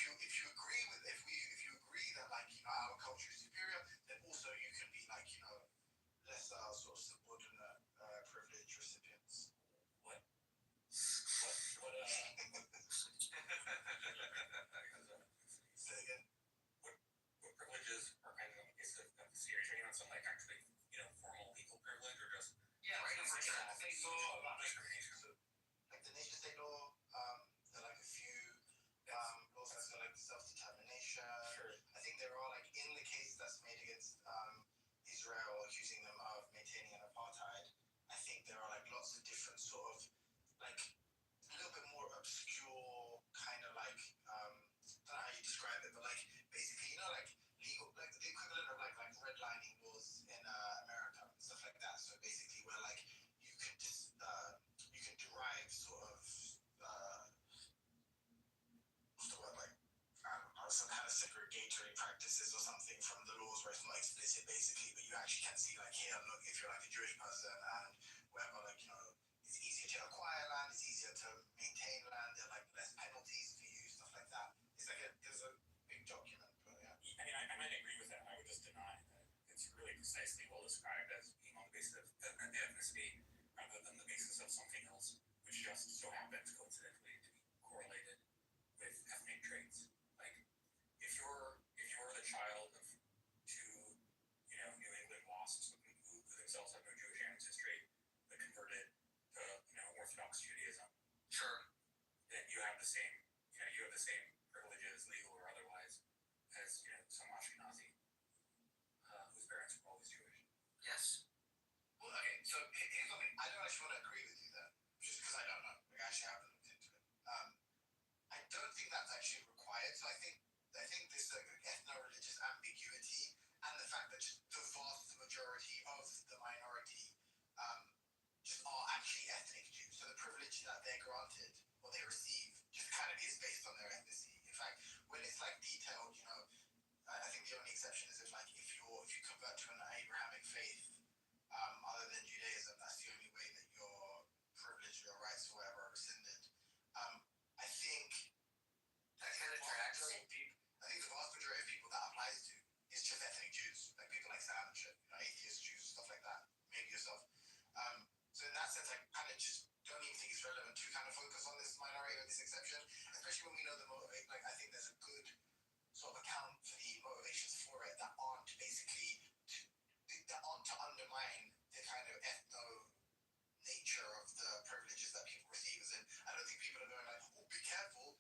that like, you know, our culture is superior, then also you can be like, you know, less sort of subordinate privilege recipients. What Say again. What privileges are kind of is the series training on some like actually, you know, formal legal privilege or just State law, like the nation state law, there are like a few laws that's got like self-determination. Sure. I think there are like in the case that's made against Israel, accusing them of maintaining an apartheid. I think there are like lots of different sort of like a little bit more obscure kind of like I don't know how you describe it, but like basically, you know, like legal, like the equivalent of like redlining laws in America and stuff like that. So basically, where like you could just precisely well described as being on the basis of ethnicity rather than the basis of something else, which just so happens coincidentally to be correlated with ethnic traits. Like if you're the child of two, New England wasps who themselves have no Jewish ancestry but converted to Orthodox Judaism, Sure. then you have the same privileges, legal or otherwise, as some Ashkenazi whose parents were always Jewish. Yes. Well, okay, so here's something. I don't actually want to agree with you there, just because I don't know. Like, I actually haven't looked into it. I don't think that's actually required. So I think this ethno-religious ambiguity and the fact that just the vast majority of the minority just are actually ethnic Jews. So the privilege that they're granted or they receive just kind of is based on their ethnicity. In fact, when it's like detailed, I think the only exception is if you convert to an Abrahamic faith, other than Judaism, that's the only way that your privilege, your rights, or whatever, are rescinded. I think That kind of tracks. I think the vast majority of people that applies to is just ethnic Jews, like people like Sam and shit, atheist Jews, stuff like that. Maybe yourself. So in that sense, I kind of just don't even think it's relevant to kind of focus on this minority or this exception, especially when we know the motivate. Like I think there's a good sort of account for the motivations for it that aren't to undermine the kind of ethno nature of the privileges that people receive. As in, I don't think people are going like, oh, be careful.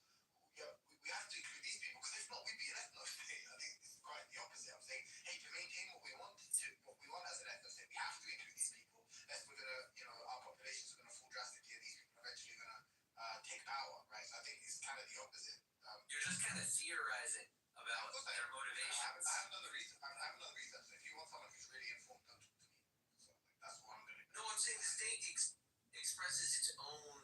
Yeah, we have to include these people because if not, we'd be an ethno state. I think it's quite the opposite. I'm saying, hey, to maintain what we want as an ethno state, we have to include these people. Else we're gonna, our populations are gonna fall drastically, and these people are eventually gonna take power, right? So I think it's kind of the opposite. You're just kind of theorizing about their motivations. I have another reason. I have another reason. So if you want someone who's really informed, don't talk to me. So that's what I'm gonna do. No, I'm saying the state expresses its own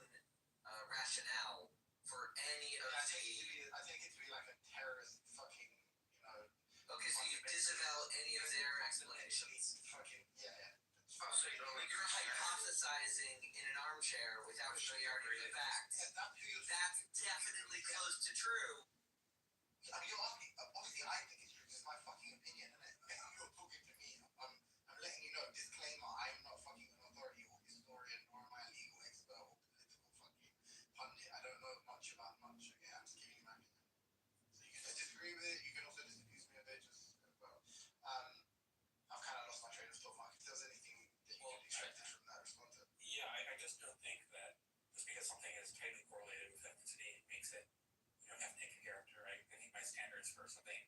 rationale for any of I take it to be like a terrorist fucking, Okay, so you disavow any of their explanations. Fucking yeah. Oh, so you're hypothesizing in an armchair without familiarity with the facts. Yeah, that's definitely close to true. I mean, you're asking. Obviously, I think it's true. It's my fucking opinion, isn't it? You're talking to me. I'm letting you know. Disclaimer: I'm not fucking an authority or historian, nor am I a legal expert or political fucking pundit. I don't know much about much. Okay, I'm just giving you my opinion. So you can just disagree with it. You can also disabuse me of it. I've kind of lost my train of thought, Mark. If there's anything that you could extract from that response. Yeah, I just don't think that just because something is tightly correlated with ethnicity makes it, ethnic in character. I think my standards for something,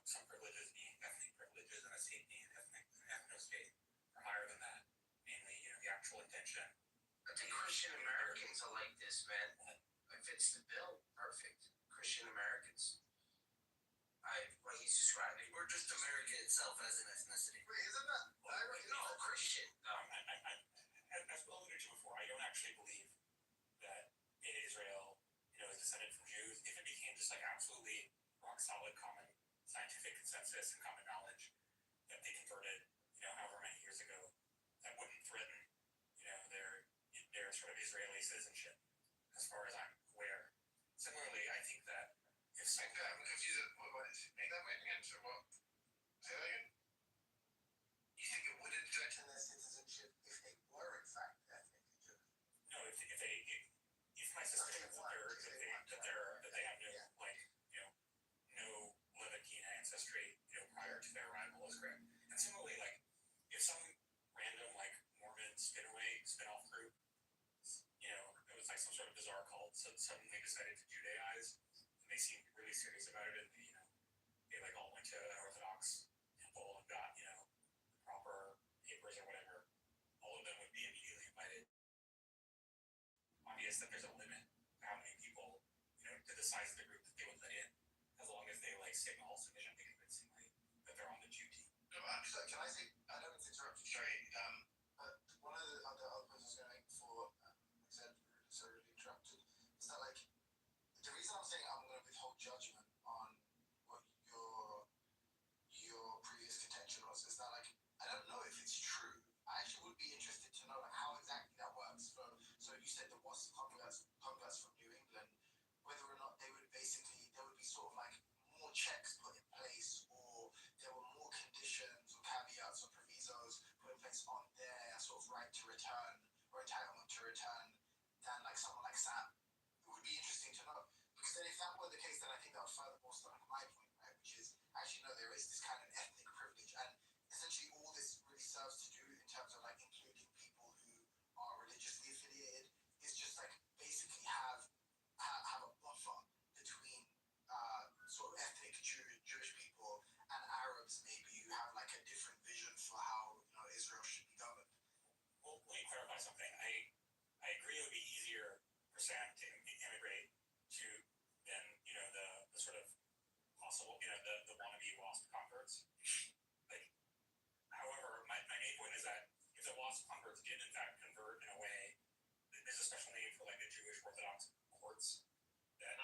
some privileges being ethnic privileges and a state being ethno state are higher than that. Mainly, the actual intention. I think Christian Americans are like this, man. It fits the bill. Perfect. Christian Americans. What he's describing. Or just America itself as an ethnicity. Wait, isn't that? No, Christian. As well alluded to before, I don't actually believe that in Israel, is descended from Jews. If it became just like absolutely rock solid common scientific consensus and common knowledge that they converted, however many years ago, that wouldn't threaten, their sort of Israeli citizenship, as far as I'm aware. Similarly, I think that if some I'm confused. What is it? Make that way again. So what? Say that again. You think it wouldn't threaten their citizenship if they were in fact ethnically Jewish? No, if my suspicion is that they have no no Levantine ancestry, prior to their arrival is correct. And similarly, like if some random like Mormon spin-off group, it was like some sort of bizarre cult, so suddenly decided to Judaize, and they seemed really serious about it, and they like all went to an Orthodox temple and got proper papers or whatever. All of them would be immediately invited. Obvious that there's a limit to how many people, to the size of the group that they would let in, as long as they like signal sufficiently convincingly that they're on the Jew team. No, so can I say? I don't mean to interrupt you. Sorry. But one of the other points I was going to make before, like I said, so really interrupted, is that like the reason I'm saying I'm going to withhold judgment on what your previous contention was is that like I don't know if it's true. I actually would be interested to know like how exactly that works. So you said the WASP converts from New England, whether or not there would be sort of like more checks put in place, or there were more conditions or caveats or then if that were the case, then I think that would further bolster my point, right? Which is actually no, there is this kind of ethnic privilege, and essentially all this really serves to do in terms of like including people who are religiously affiliated is just like basically have a buffer between sort of ethnic Jewish people and Arabs maybe who have like a different vision for how Israel should be governed. Well, let me clarify something. I agree it would be easier for Sam to immigrate to than the sort of possible the wannabe WASP converts. Like, however, my main point is that if the WASP converts did in fact convert in a way, there's a special name for like the Jewish Orthodox courts that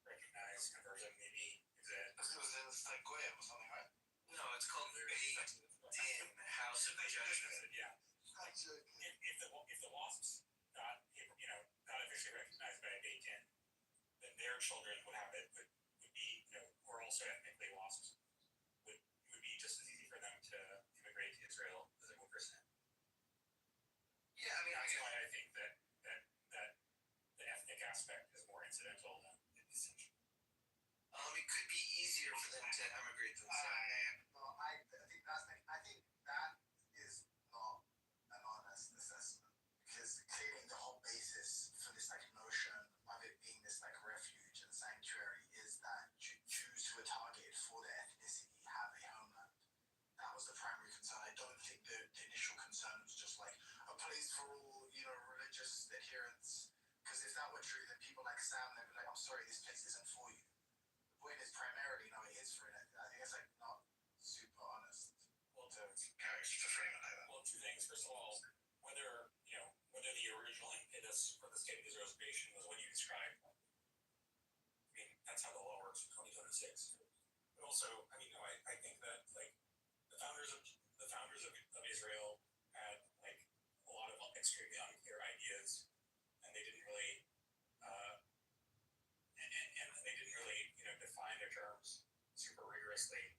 recognize conversion maybe exist. It was in like Goyim or something, right? No, it's called the Beit Din, House of Judgment. Yeah. If the WASPs got officially recognized by a Beit Din, then their children would have it would be who are also ethnically WASPs would be just as easy for them to immigrate to Israel as it would for Sam. Yeah, I mean, that's why I think that the ethnic aspect is more incidental than essential. It could be easier for them to emigrate than Sam. I think that is not an honest assessment, because clearly the whole basis for this like notion of it being this like refuge and sanctuary is that Jews who are targeted for their ethnicity have a homeland. That was the primary concern. I don't think the initial concern was just like a place for all religious adherents, because if that were true, then people like Sam, they'd be like, I'm sorry, this place isn't for you. The point is primarily, no, it is for it. I think it's like not super honest. Well, to frame it like that. Well, two things. First of all, whether the original impetus for the state of Israel's creation was what you described. I mean, that's how the law works for 2026. But also, I mean, no, I think that like the founders of Israel had like a lot of extremely unclear ideas, and they didn't really define their terms super rigorously.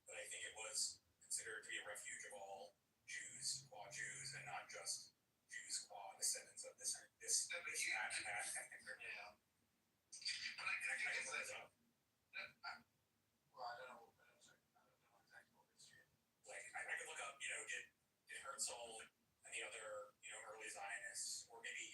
But I think it was considered to be a refuge of all Jews, qua Jews, and not just Jews, qua descendants of this ethnic group. Yeah. But I think it's like, well, I don't know exactly what it's doing. Like, I could look up, did Herzl and the other, early Zionists, or maybe,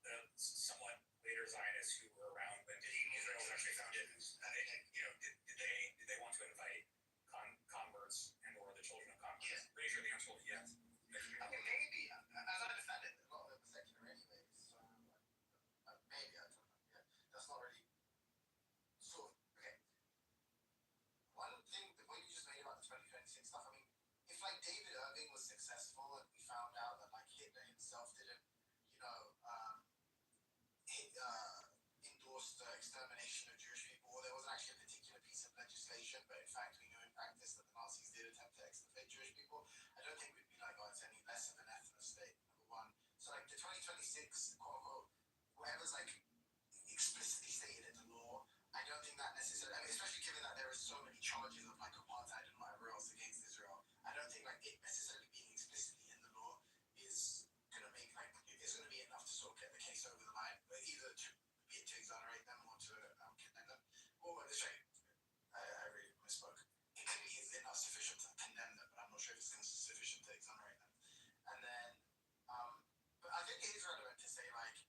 the somewhat later Zionists who were around when Israel was actually founded, did they want to invite converts and or the children of converts? Yeah. Pretty sure the answer will be yes. I mean, maybe, as I understand it, a lot of them are secular anyways, so maybe, I don't know. Yeah, that's not really sort of, okay. One thing, the point you just made about the 2026 stuff, I mean, if like David Irving was successful and we found out that like Hitler himself didn't, endorse the extermination of Jewish people, or there wasn't actually a particular piece of legislation, but in fact we knew in practice that the Nazis did attempt to exterminate Jewish people, I don't think we'd be like, oh, it's any less of an ethno state, number one. So like the 2026, quote unquote, whatever's like explicitly stated in the law, I don't think that necessarily, I mean, especially given that there are so many charges of like apartheid and whatever else against Israel, I don't think like it necessarily being explicitly in the law is gonna make like, it's gonna be enough to sort of get the case over the line, but either to exonerate them or to condemn them. Or sorry, I really misspoke. It clearly is enough sufficient to condemn them, but I'm not sure if it's sufficient to exonerate them. And then, but I think it is relevant to say like,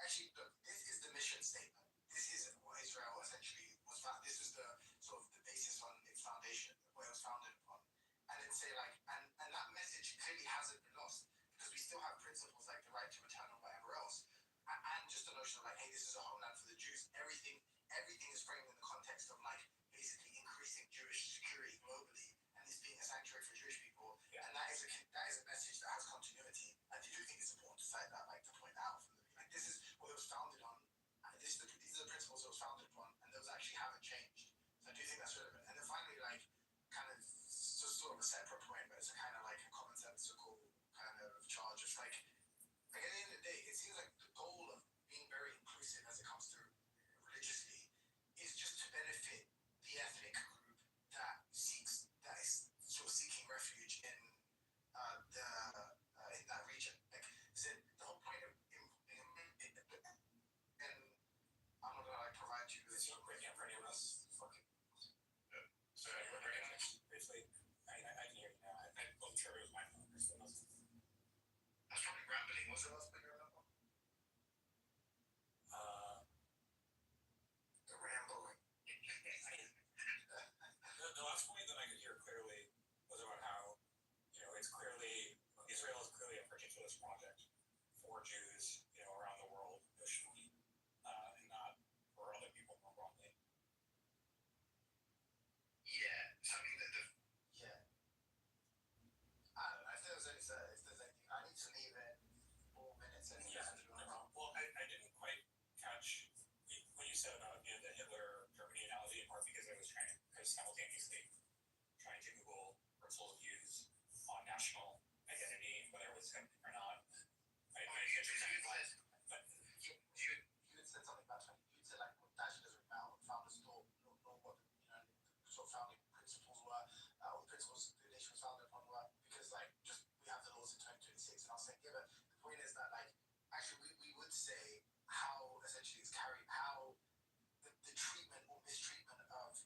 actually, look, this is the mission statement. This is what Israel essentially was found. This was the sort of the basis on its foundation. council's views on national identity, whether it was him or not. I but you had said something about you said like what Dash doesn't founders know what sort of founding principles were, or the principles the nation was founded upon were, because like just we have the laws in 2026, and I was saying, yeah, but the point is that like actually we would say how essentially it's carried, how the treatment or mistreatment of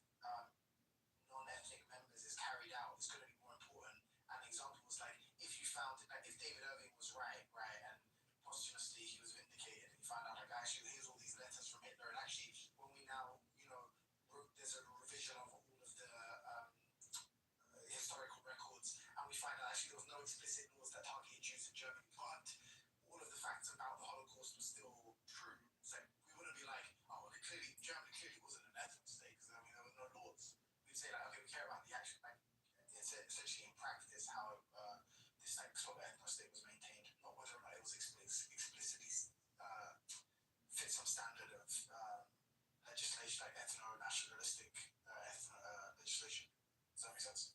non-ethnic members is carried out is going to be more important. And the example was like if you found like if David Irving was right, and posthumously he was vindicated, and you found out like actually here's all these letters from Hitler, and actually when we now there's a revision of all of the historical records, and we find out actually there was no explicit laws that targeted Jews in Germany, but all of the facts about the Holocaust were still true. So we wouldn't be like, oh, well, Germany clearly wasn't an ethnic state because I mean there were no laws. We'd say like, okay, we care about the action. Like it's essentially in practice how this like sort of ethno state was maintained, not whether or not it was explicitly fit some standard of legislation, like ethno-nationalistic legislation. Does that make sense?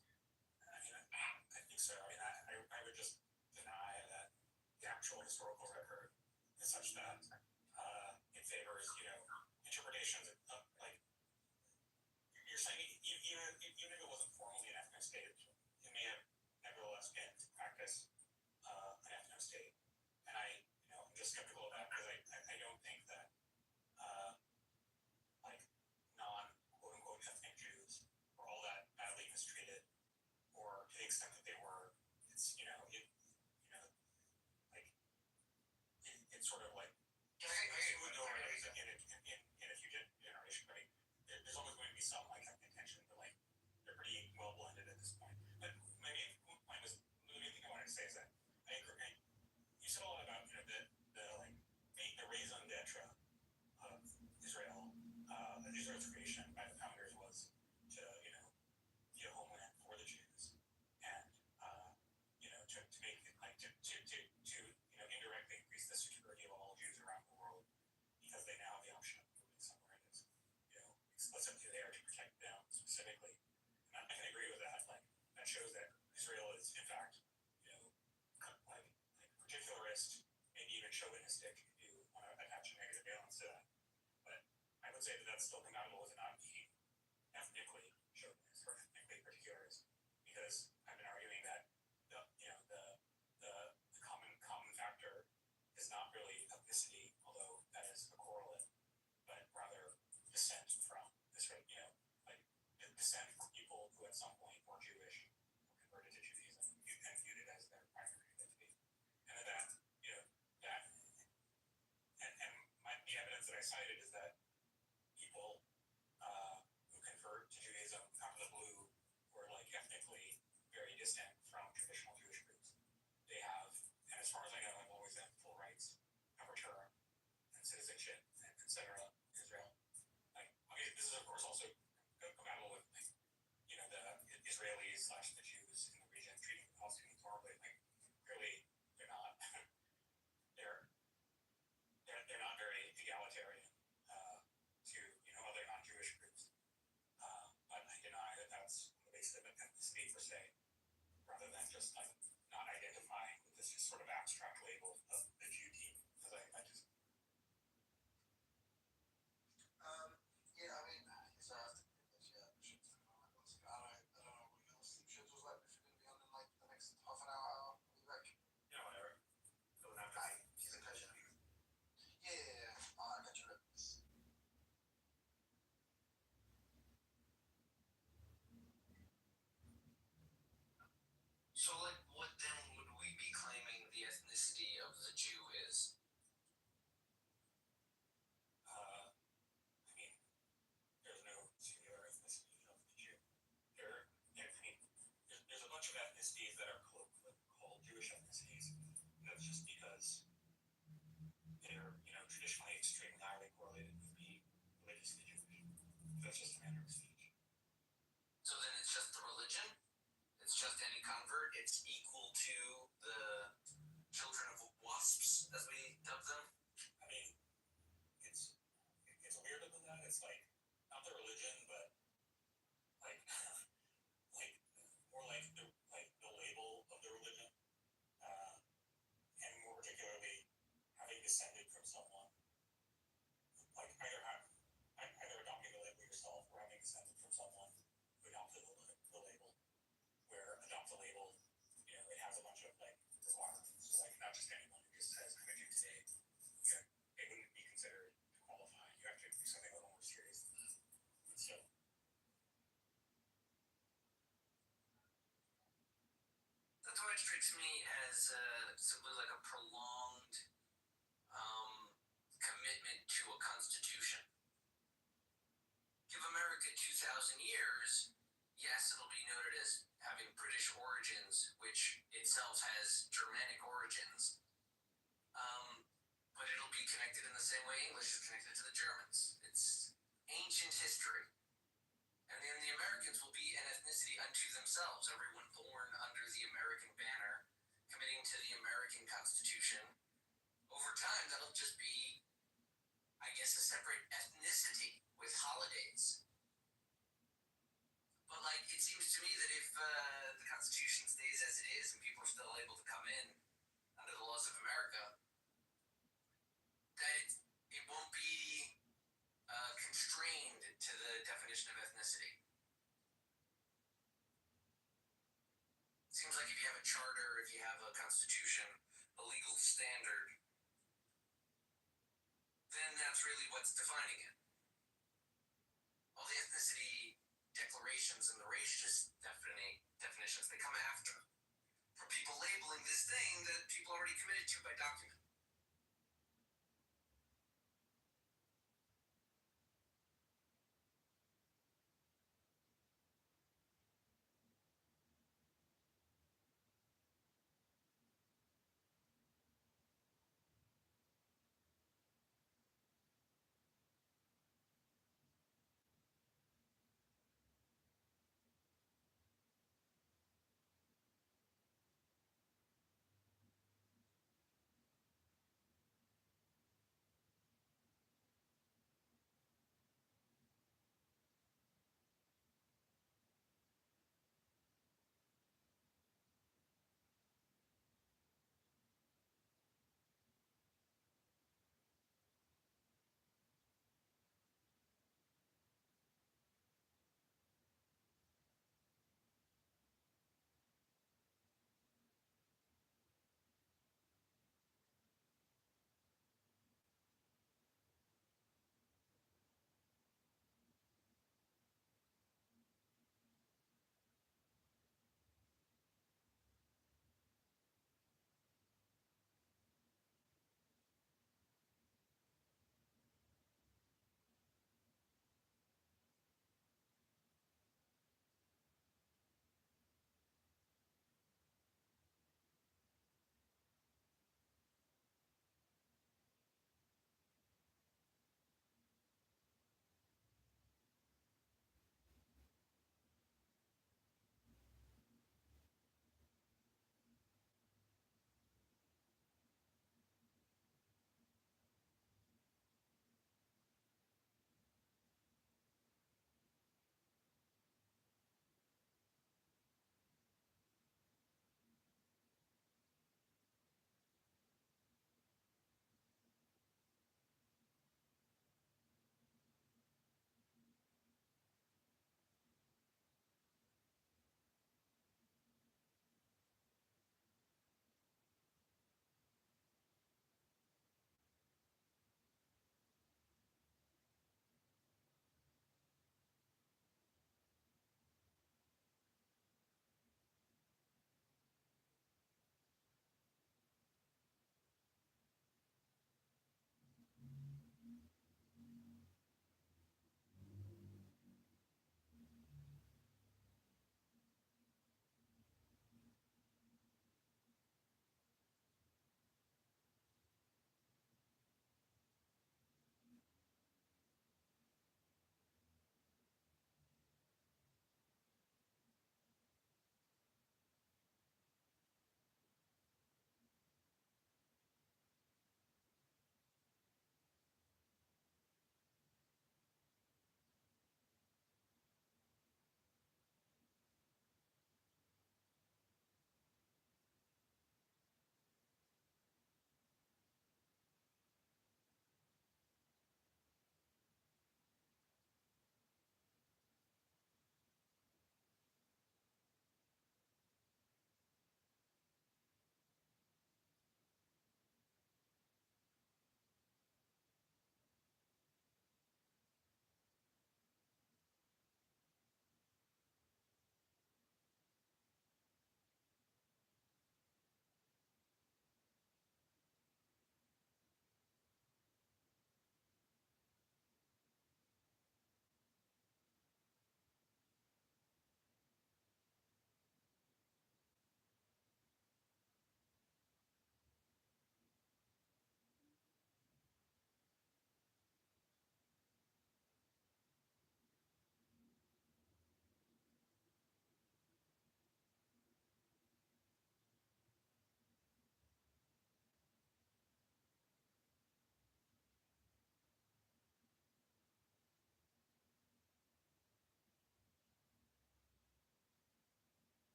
I mean, I think so. I mean, I would just deny that the actual historical record is such that it favors, interpretations of like you're saying, even if it wasn't formally an ethnic state, it may have nevertheless been to practice an ethno state. And I'm just skeptical of that because I don't think that like non quote unquote ethnic Jews were all that badly mistreated, or to the extent that they were, it's it's sort of like moved over in a few generations. I mean, there's always going to be some like ethnic tension, but like they're pretty well blended at this point. But my main point was the main thing I wanted to say is that I agree. You said a lot about the raison d'etre of Israel. Israel's creation by the founders was to be a homeland for the Jews, and to make it like to indirectly increase the security of all Jews around the world because they now have the option of moving somewhere that's explicitly there to protect them specifically. And I can agree with that. Like that shows that Israel is in fact like particularist, maybe even chauvinistic if you want to attach a negative valence to that. But I would say that that's still compatible with not being ethnically chauvinist or ethnically particularist, because I've been arguing that the common factor is not really ethnicity, although that is a correlate, but rather descent from this, like descent from people who at some point were Jewish or converted to Judaism and viewed it as their primary identity, and that the evidence that I cited is that people who convert to Judaism out of the blue were like ethnically very distant from traditional Jewish groups. They have, and as far as I know, have always had full rights of return and citizenship, and etc. in Israel. Like, okay, this is of course also compatible with the Israelis / the Jews in the region treating the Palestinians horribly. Like, clearly they're not they're not very egalitarian to other non-Jewish groups. But I deny that that's the basis of ethnicity per se, rather than just like not identifying with this just sort of abstract label of the Jew team. Because I just yeah, I mean, so I have to admit, yeah, I don't know what your sleep schedule's like. If you're gonna be on in like the next half an hour, I'll be back. whatever. So now He's a pleasure. Yeah. I got you. So, like, what then would we be claiming the ethnicity of the Jew is? I mean, there's no singular ethnicity of the Jew. There's a bunch of ethnicities that are called Jewish ethnicities. That's just because they're traditionally extremely highly correlated with being religiously Jewish. That's just a matter of speech. So then it's just the religion? It's just any convert? It's equal to the children of wasps, as we dub them? I mean, it's weirder than that. It's like not the religion, but like more like the someone, like either adopting the label yourself or having descended from someone who adopted the label, where adopt the label, it has a bunch of like requirements. So like not just anyone who just says I'm a Jew today, it wouldn't be considered to qualify. You have to do something a little more serious than that. So The Torch strikes me as simply like a prolonged commitment to a constitution. Give America 2,000 years, yes, it'll be noted as having British origins, which itself has Germanic origins. But it'll be connected in the same way English is connected to the Germans. It's ancient history. And then the Americans will be an ethnicity unto themselves, everyone born under the American banner, committing to the American Constitution. Over time, that'll just be, I guess, a separate ethnicity with holidays. But, like, it seems to me that if the Constitution stays as it is and people are still able to come in under the laws of America, that it won't be constrained to the definition of ethnicity. It seems like if you have a charter, if you have a constitution, a legal standard, then that's really what's defining it. All the ethnicity declarations and the racist definitions, they come after. For people labeling this thing that people already committed to by document.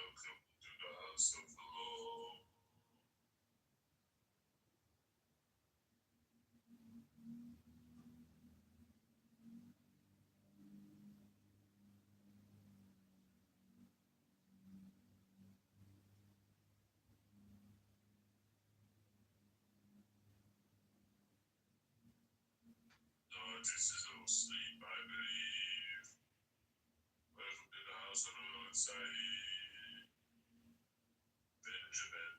Welcome to the house of the Lord. This is no sleep, I believe. Welcome to the house of the Lord, Saeed. Benjamin.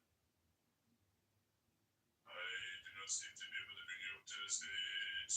I do not seem to be able to bring you up to the stage.